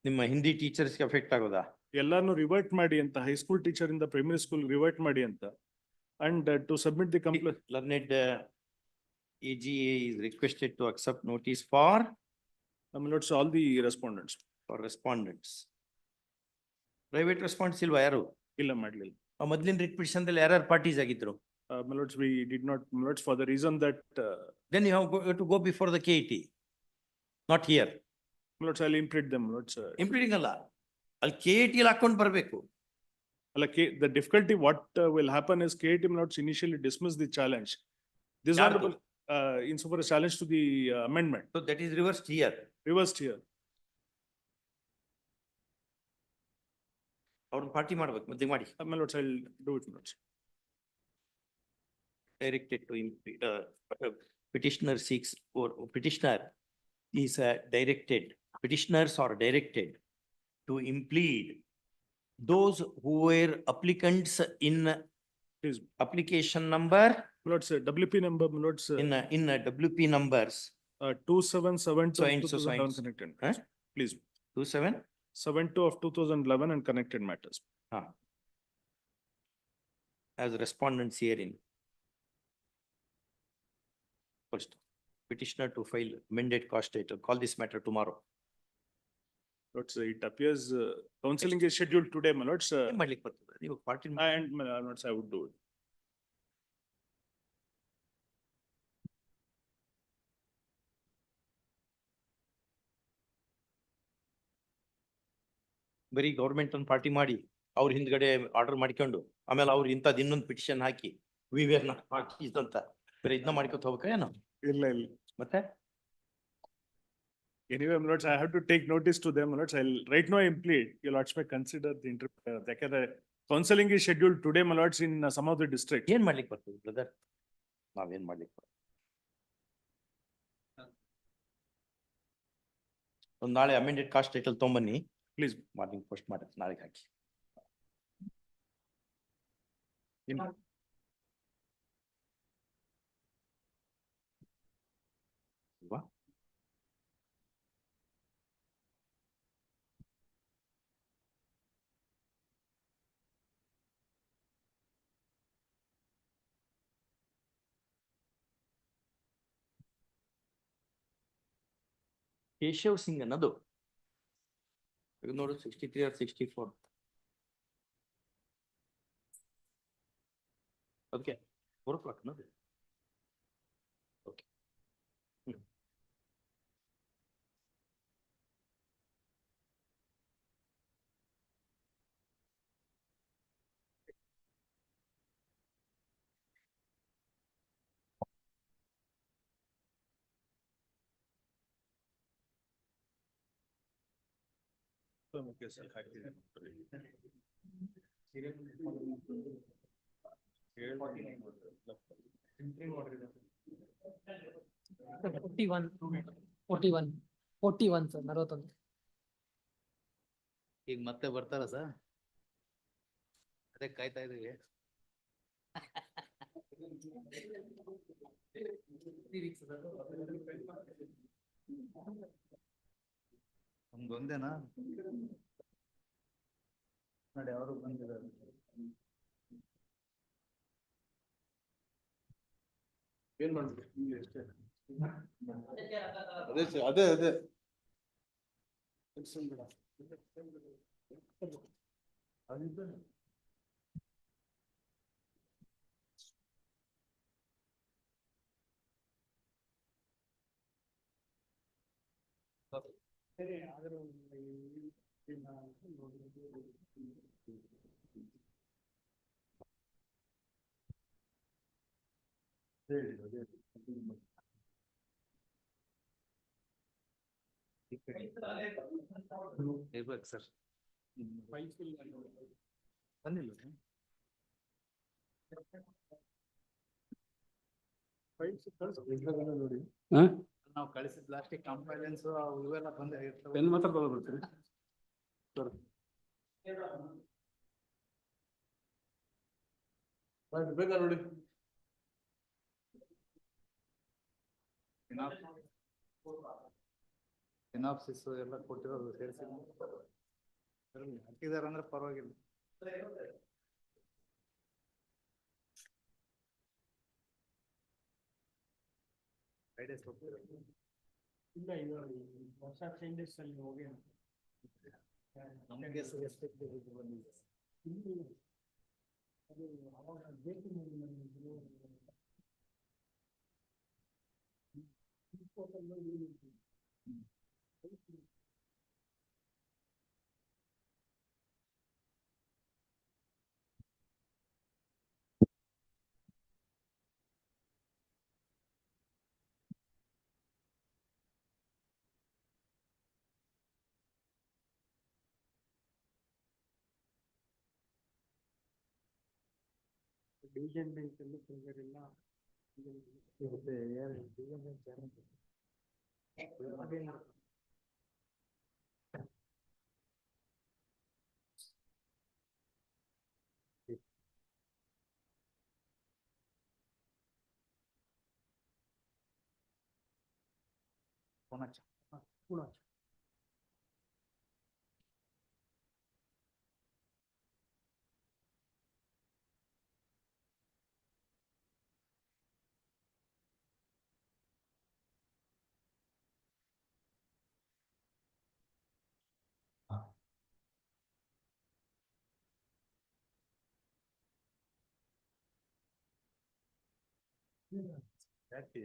ನಿಮ್ಮ Hindi ಟೀಚರ್ಸ್ಗೆ affect ಆಗೋದಾ? ಎಲ್ಲಾನು revert ಮಾಡಿ ಅಂತ high school teacher ಇಂದ primary school revert ಮಾಡಿ ಅಂತ and to submit the complaint. Learned AGA is requested to accept notice for My lords, all the respondents. for respondents. Private response ಇಲ್ವಾ ಯಾರು? ಇಲ್ಲ ಮಾಡ್ಲಿಲ್ಲ. ಆ ಮೊದಲಿನ ರಿಟ್ ಪಿಟಿಷನ್ ದಲ್ಲಿ ಯಾರ್ಯಾರು ಪಾರ್ಟೀಸ್ ಆಗಿದ್ರು? My lords, we did not, my lords, for the reason that Then you have to go before the KET, not here. my lords, I'll imprint them, my lords. Impleading ಅಲ್ಲ, ಅಲ್ಲಿ KET ಅಲ್ಲಿ ಹಾಕೊಂಡು ಬರ್ಬೇಕು. The difficulty what will happen is KIT, my lords, initially dismiss the challenge. This ಯಾರ್ದು? honorable, insofar as challenge to the amendment, So that is reversed here. reversed here. ಅವ್ರನ್ನ party ಮಾಡ್ಬೇಕು, ಮತ್ತೆ ಮಾಡಿ. My lords, I'll do it, my lords. Directed to petitioner seeks or petitioner is directed, petitioners are directed to implead those who were applicants in Please, application number, my lords, WP number, my lords, in WP numbers 2772 So of and so, so and 2011 so. connected. Huh? matters. Please, 27 of 2011 and connected matters. as respondents herein. First, petitioner to file amended cost title, call this matter tomorrow. Lords, it appears counseling is scheduled today, my lords, ಏನ್ ಮಾಡ್ಲಿಕ್ಕೆ ಬರ್ತದೆ? ನೀವು party and my lords, I would do it. ಬರೀ government ಒಂದು party ಮಾಡಿ ಅವ್ರ ಹಿಂದ್ಗಡೆ order ಮಾಡ್ಕೊಂಡು ಆಮೇಲೆ ಅವ್ರು ಇಂಥದ್ದು ಇನ್ನೊಂದು ಪಿಟಿಷನ್ ಹಾಕಿ ವಿ ವೇರ್ ನಾಟ್ ಪಾರ್ಟೀಸ್ ಅಂತ ಬರೀ ಇದನ್ನ ಮಾಡ್ಕೊತ ಹೋಗ್ಬೇಕಾ ಏನೋ? ಇಲ್ಲ ಇಲ್ಲ. ಮತ್ತೆ Anyway, my lords, I have to take notice to them, my lords. I'll right now implead. Your lords may consider the ಯಾಕಂದ್ರೆ counseling is scheduled today, my lords, in some of the districts. ಏನ್ ಮಾಡ್ಲಿಕ್ಕೆ ಬರ್ತದೆ brother? ನಾವೇನ್ ಮಾಡ್ಲಿಕ್ಕೆ ಬರ್ತದೆ? ಒಂದ್ ನಾಳೆ amended cause title ತೊಗೊಂಬನ್ನಿ, Please. ಮಾರ್ನಿಂಗ್ ಪೋಸ್ಟ್ ಮಾಡಿ ನಾಳೆಗೆ ಹಾಕಿ. ಅಲ್ವಾ? ಕೇಶವ್ ಸಿಂಗ್ ಅನ್ನೋದು No, 63 or 64. Okay, 4 o'clock, no? Okay. Forty-one, sir, 41. ಈಗ ಮತ್ತೆ ಬರ್ತಾರ ಸರ್? ಅದೇ ಕಾಯ್ತಾ ಇದೀವಿ. ನಮ್ಗೊಂದೇನಾ? ನೋಡಿ ಅವರು ಬಂದಿದ್ದಾರೆ. ಏನ್ ಮಾಡ್ಬೇಕು ಅಷ್ಟೇ. ಅದೇ sir, ಅದೇ ಇರ್ಬೇಕು ಸರ್. ಬಂದಿಲ್ಲ ನೋಡಿ. ನಾವು ಕಳಿಸಿದ ಲಾಸ್ಟಿಗೆ ಕಂಪ್ಲೇಂಟ್ಸ್ ಇವೆಲ್ಲ ಬಂದೇ ಇರ್ತವೆ. ಪೆನ್ ಮಾತ್ರ ತಗೊಳ್ಬಿಡ್ತೀರಿ ಸರ್. ಬೇಕಾ ನೋಡಿ. ಸಿನಾಪ್ಸಿಸ್ ಎಲ್ಲ ಕೊಟ್ಟಿರೋದು ಸೇರಿಸಿ ಹಾಕಿದಾರೆ ಅಂದ್ರೆ ಪರವಾಗಿಲ್ಲ. ಇಲ್ಲ, ಇವಾಗ ವರ್ಷ 10 days ಅಲ್ಲಿ ಹೋಗಿ ನಮಗೆ ಬಂದಿದೆ. ಅದು ಅವಾಗ ಬೇಕು ಡಿವಿಷನ್ ಬೆಂಚ್ ಅಲ್ಲಿ ಪ್ರೆಷರ್ ಇಲ್ಲ. ಯಾಕೆ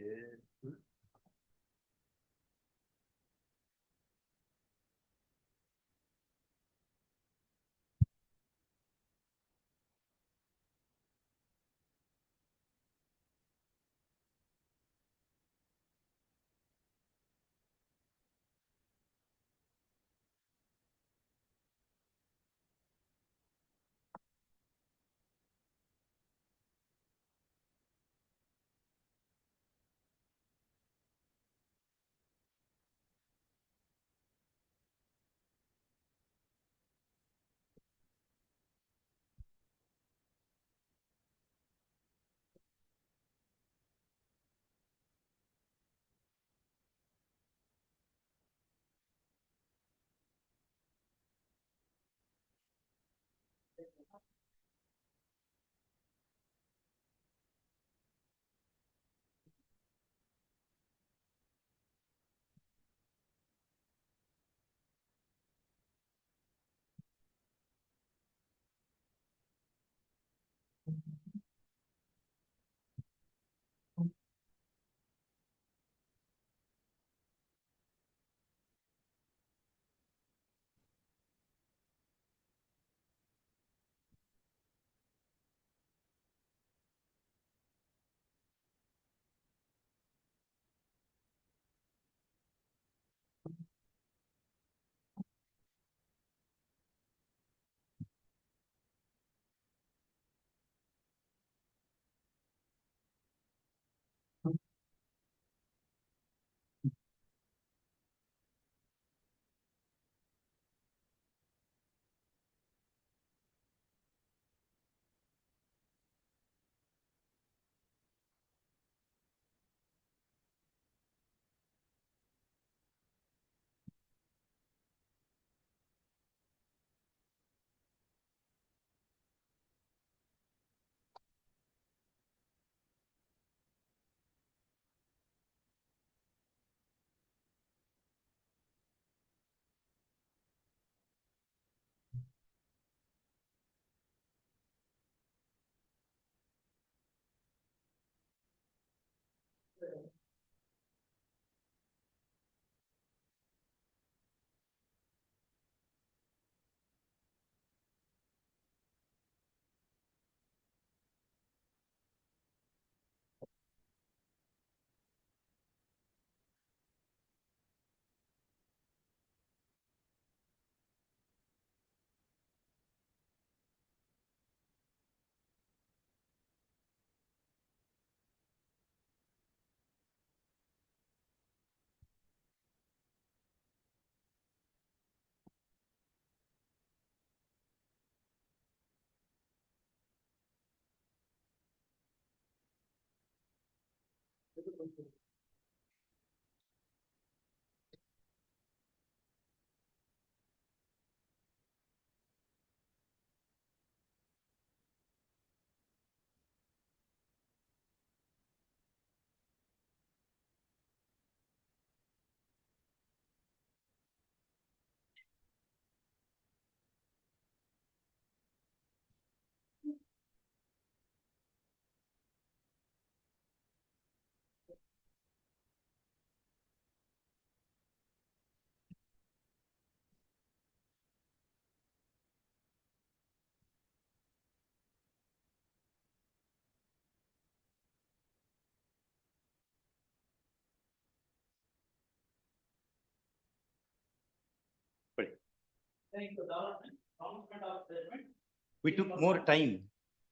We took more time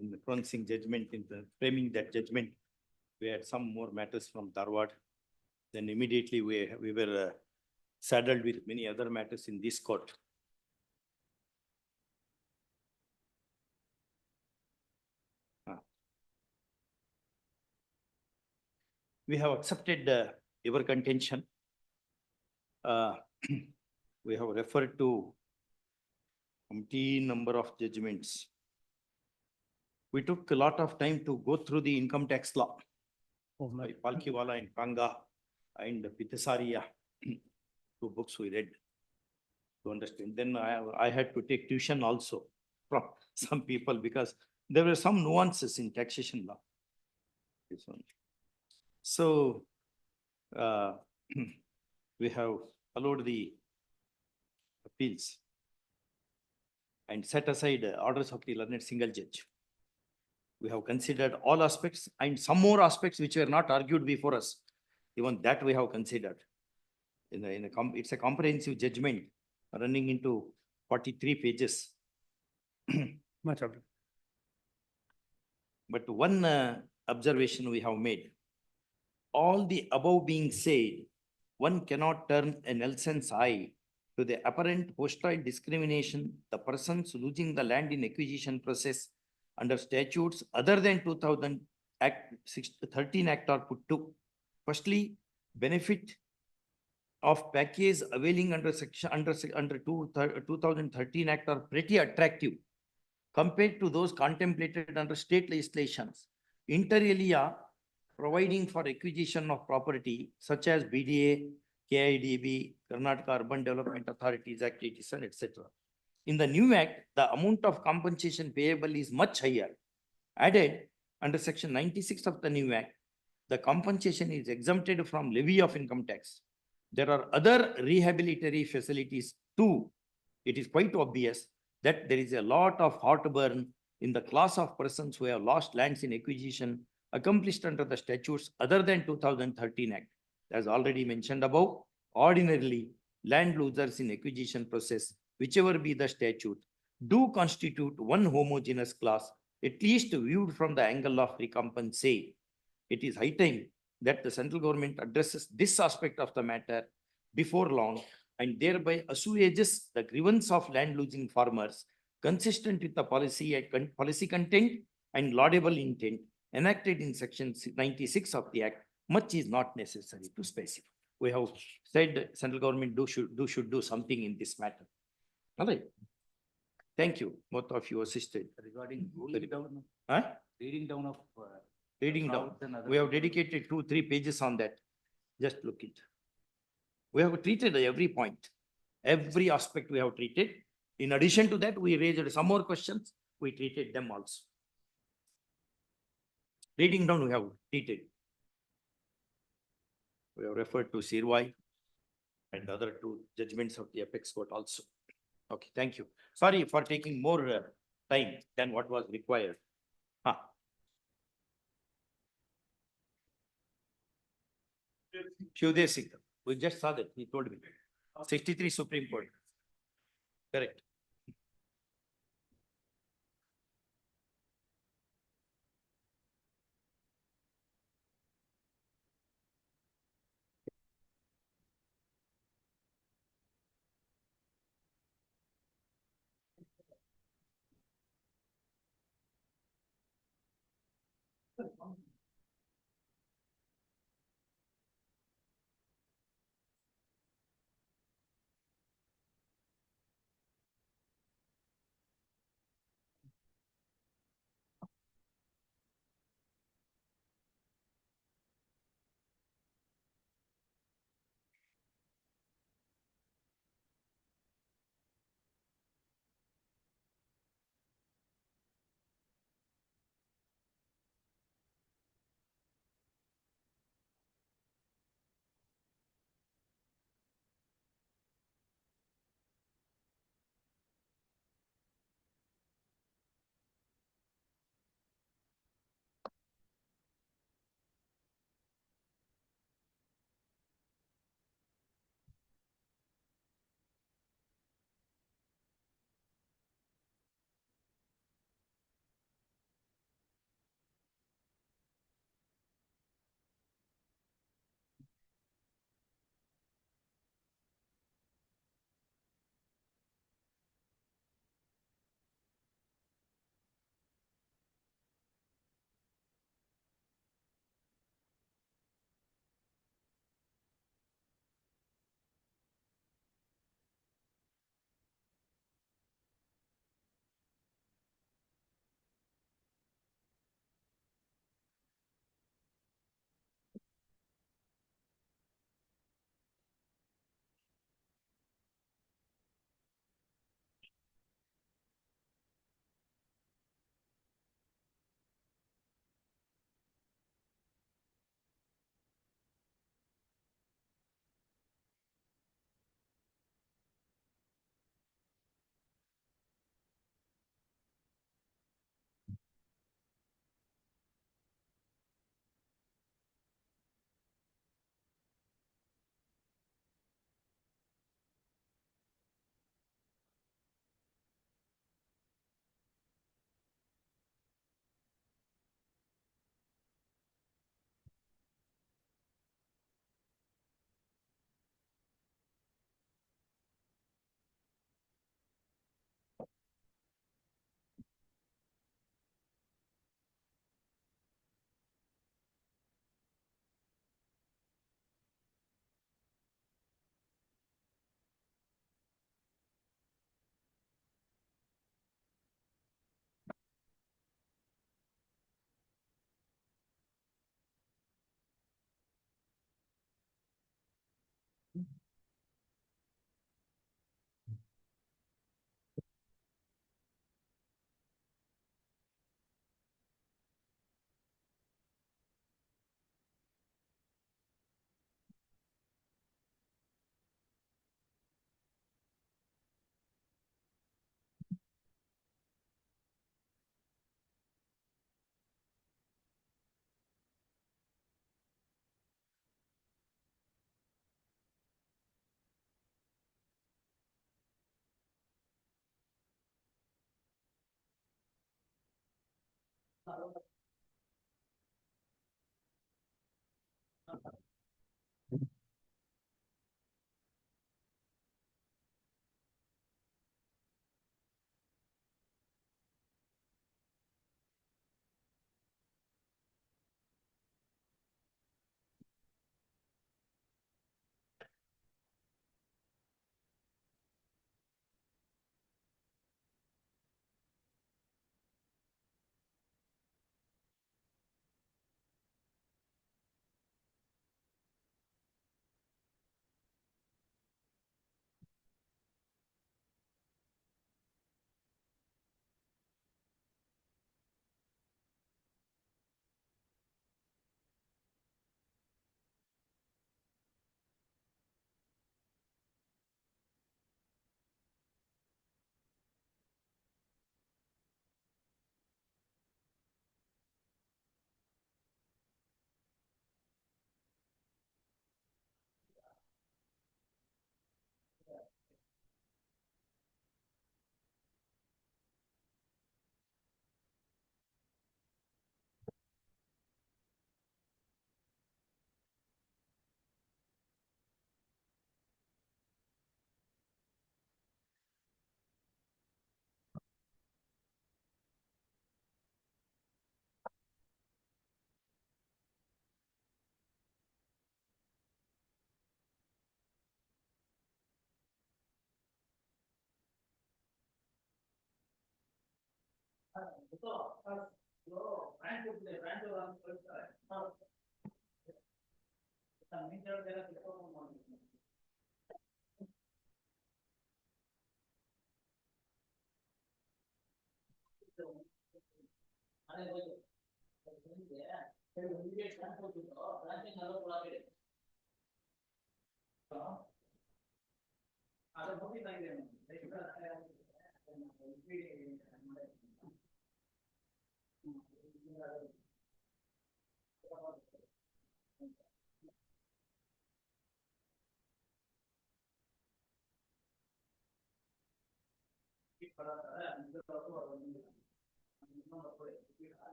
in the pronouncing judgment, in the framing that judgment. We had some more matters from Dharwad. Then immediately we were saddled with many other matters in this court. We have accepted your contention. We have referred to umpteen number of judgments. We took a lot of time to go through the income tax law. By Palkiwala and Kanga and Pitasaria, two books we read to understand. Then I had to take tuition also from some people because there were some nuances in taxation law. This one. So we have allowed the appeals and set aside orders of the learned single judge. We have considered all aspects and some more aspects which were not argued before us. Even that we have considered. It's a comprehensive judgment running into 43 pages. Much of it. But one observation we have made. All the above being said, one cannot turn a Nelson's eye to the apparent hostile discrimination the persons losing the land in acquisition process under statutes other than 2000 Act 13 Act are put to. Firstly, benefit of package availing under section under 2013 Act are pretty attractive compared to those contemplated under state legislations. Inter-alia providing for acquisition of property such as BDA, KIDB, Karnataka Urban Development Authorities Act 87, etc. In the new act, the amount of compensation payable is much higher. added under section 96 of the new act, the compensation is exempted from levy of income tax. There are other rehabilitatory facilities too. It is quite obvious that there is a lot of heartburn in the class of persons who have lost lands in acquisition accomplished under the statutes other than 2013 Act. As already mentioned above, ordinarily land losers in acquisition process, whichever be the statute, do constitute one homogeneous class, at least viewed from the angle of recompensate. It is high time that the central government addresses this aspect of the matter before long and thereby assuages the grievance of land losing farmers consistent with the policy content and laudable intent enacted in section 96 of the act. Much is not necessary to specify. We have said central government should do something in this matter. All right. Thank you. Both of you assisted. Regarding Huh? reading down of. Reading down. frauds and other We have things. dedicated 2-3 pages on that. Just look it. We have treated every point, every aspect we have treated. In addition to that, we raised some more questions. We treated them also. Reading down, we have treated. We have referred to Sirwai and other two judgments of the apex court also. Okay, thank you. Sorry for taking more time than what was required. Shivdev Singh, we just saw that, he told me. 63 Supreme Court. Correct.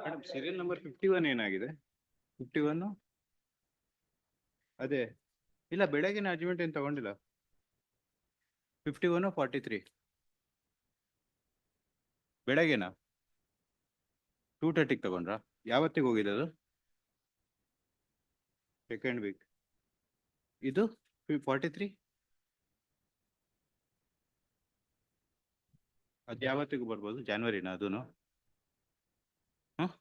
Madam serial number 51 ಏನಾಗಿದೆ? 51 ಅದೇ ಇಲ್ಲ, ಬೆಳಗಿನ ಅಜ್ಮೆಂಟ್ ಏನು ತಗೊಂಡಿಲ್ಲ. 51 43 ಬೆಳಗ್ಗೆನಾ 2:30 ತಗೊಂಡ್ರಾ? ಯಾವತ್ತಿಗೆ ಹೋಗಿದೆ ಅದು? Second week. ಇದು 43 ಅದು ಯಾವತ್ತಿಗೂ ಬರ್ಬೋದು? ಜಾನ್ವರಿನಾ ಅದೂನು? ಹಾಂ,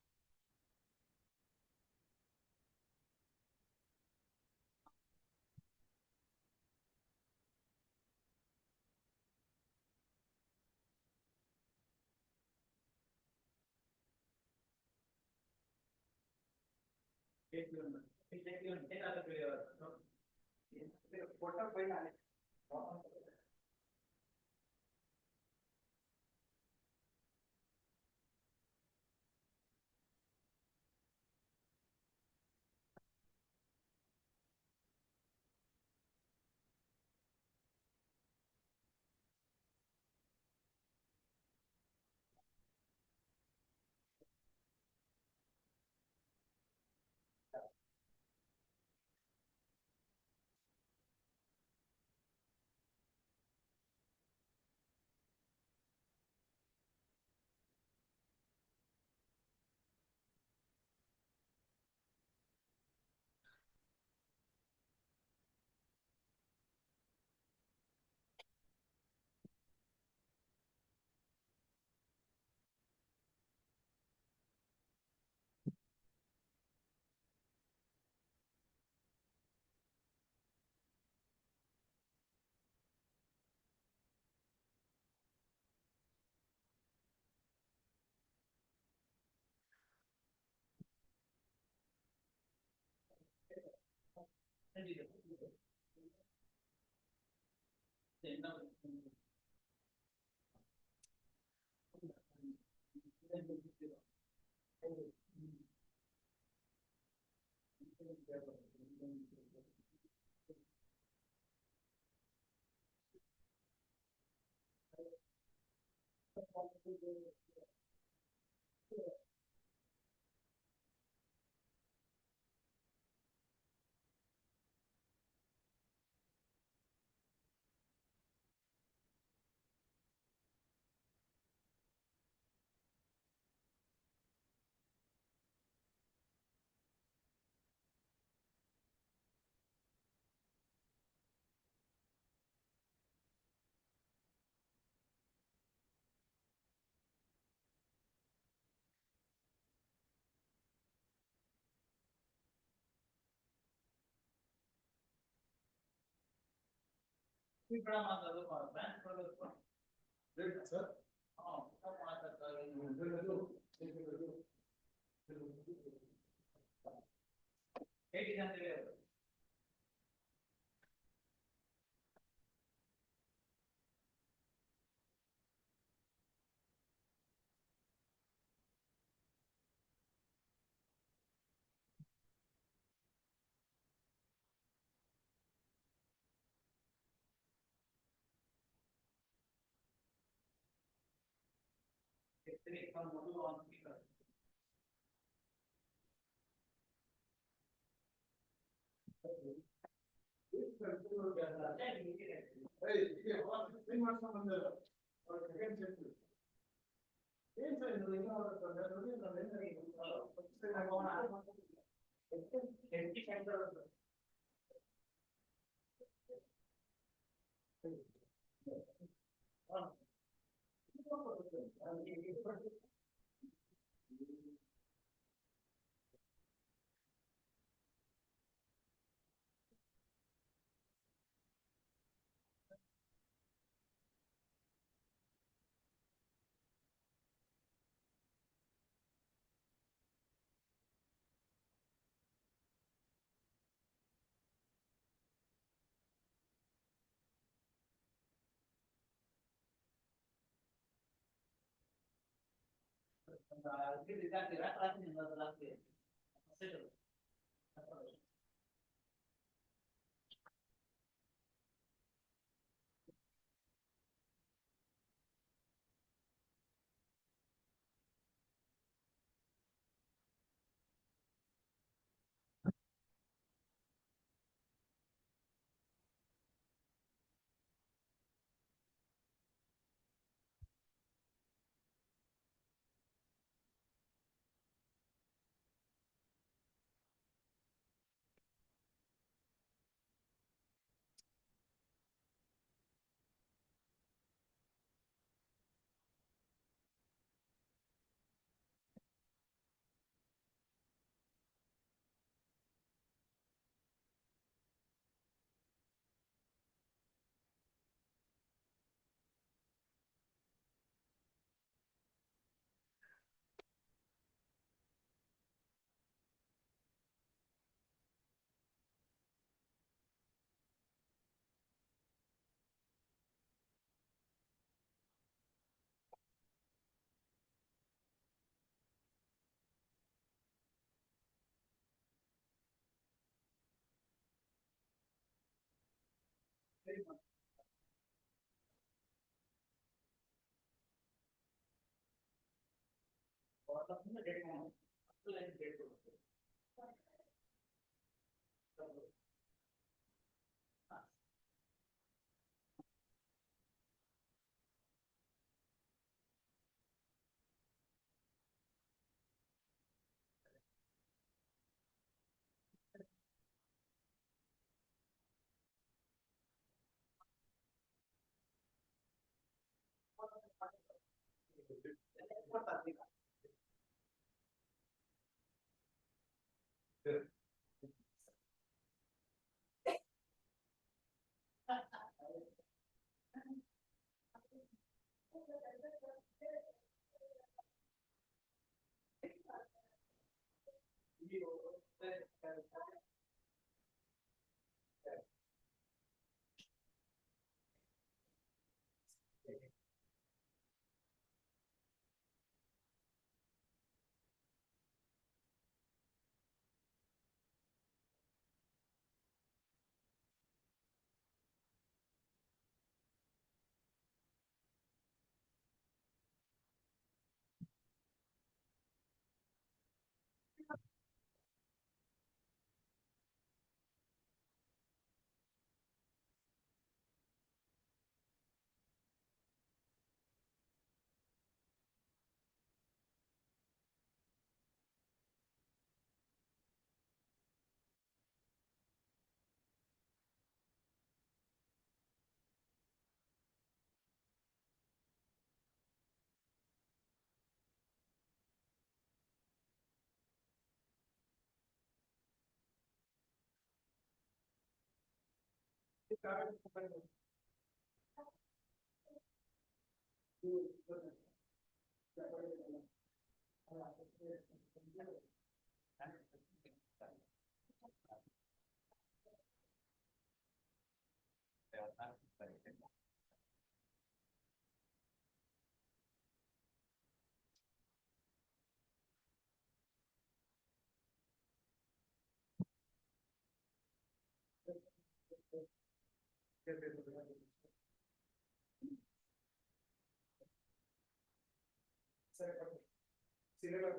Serial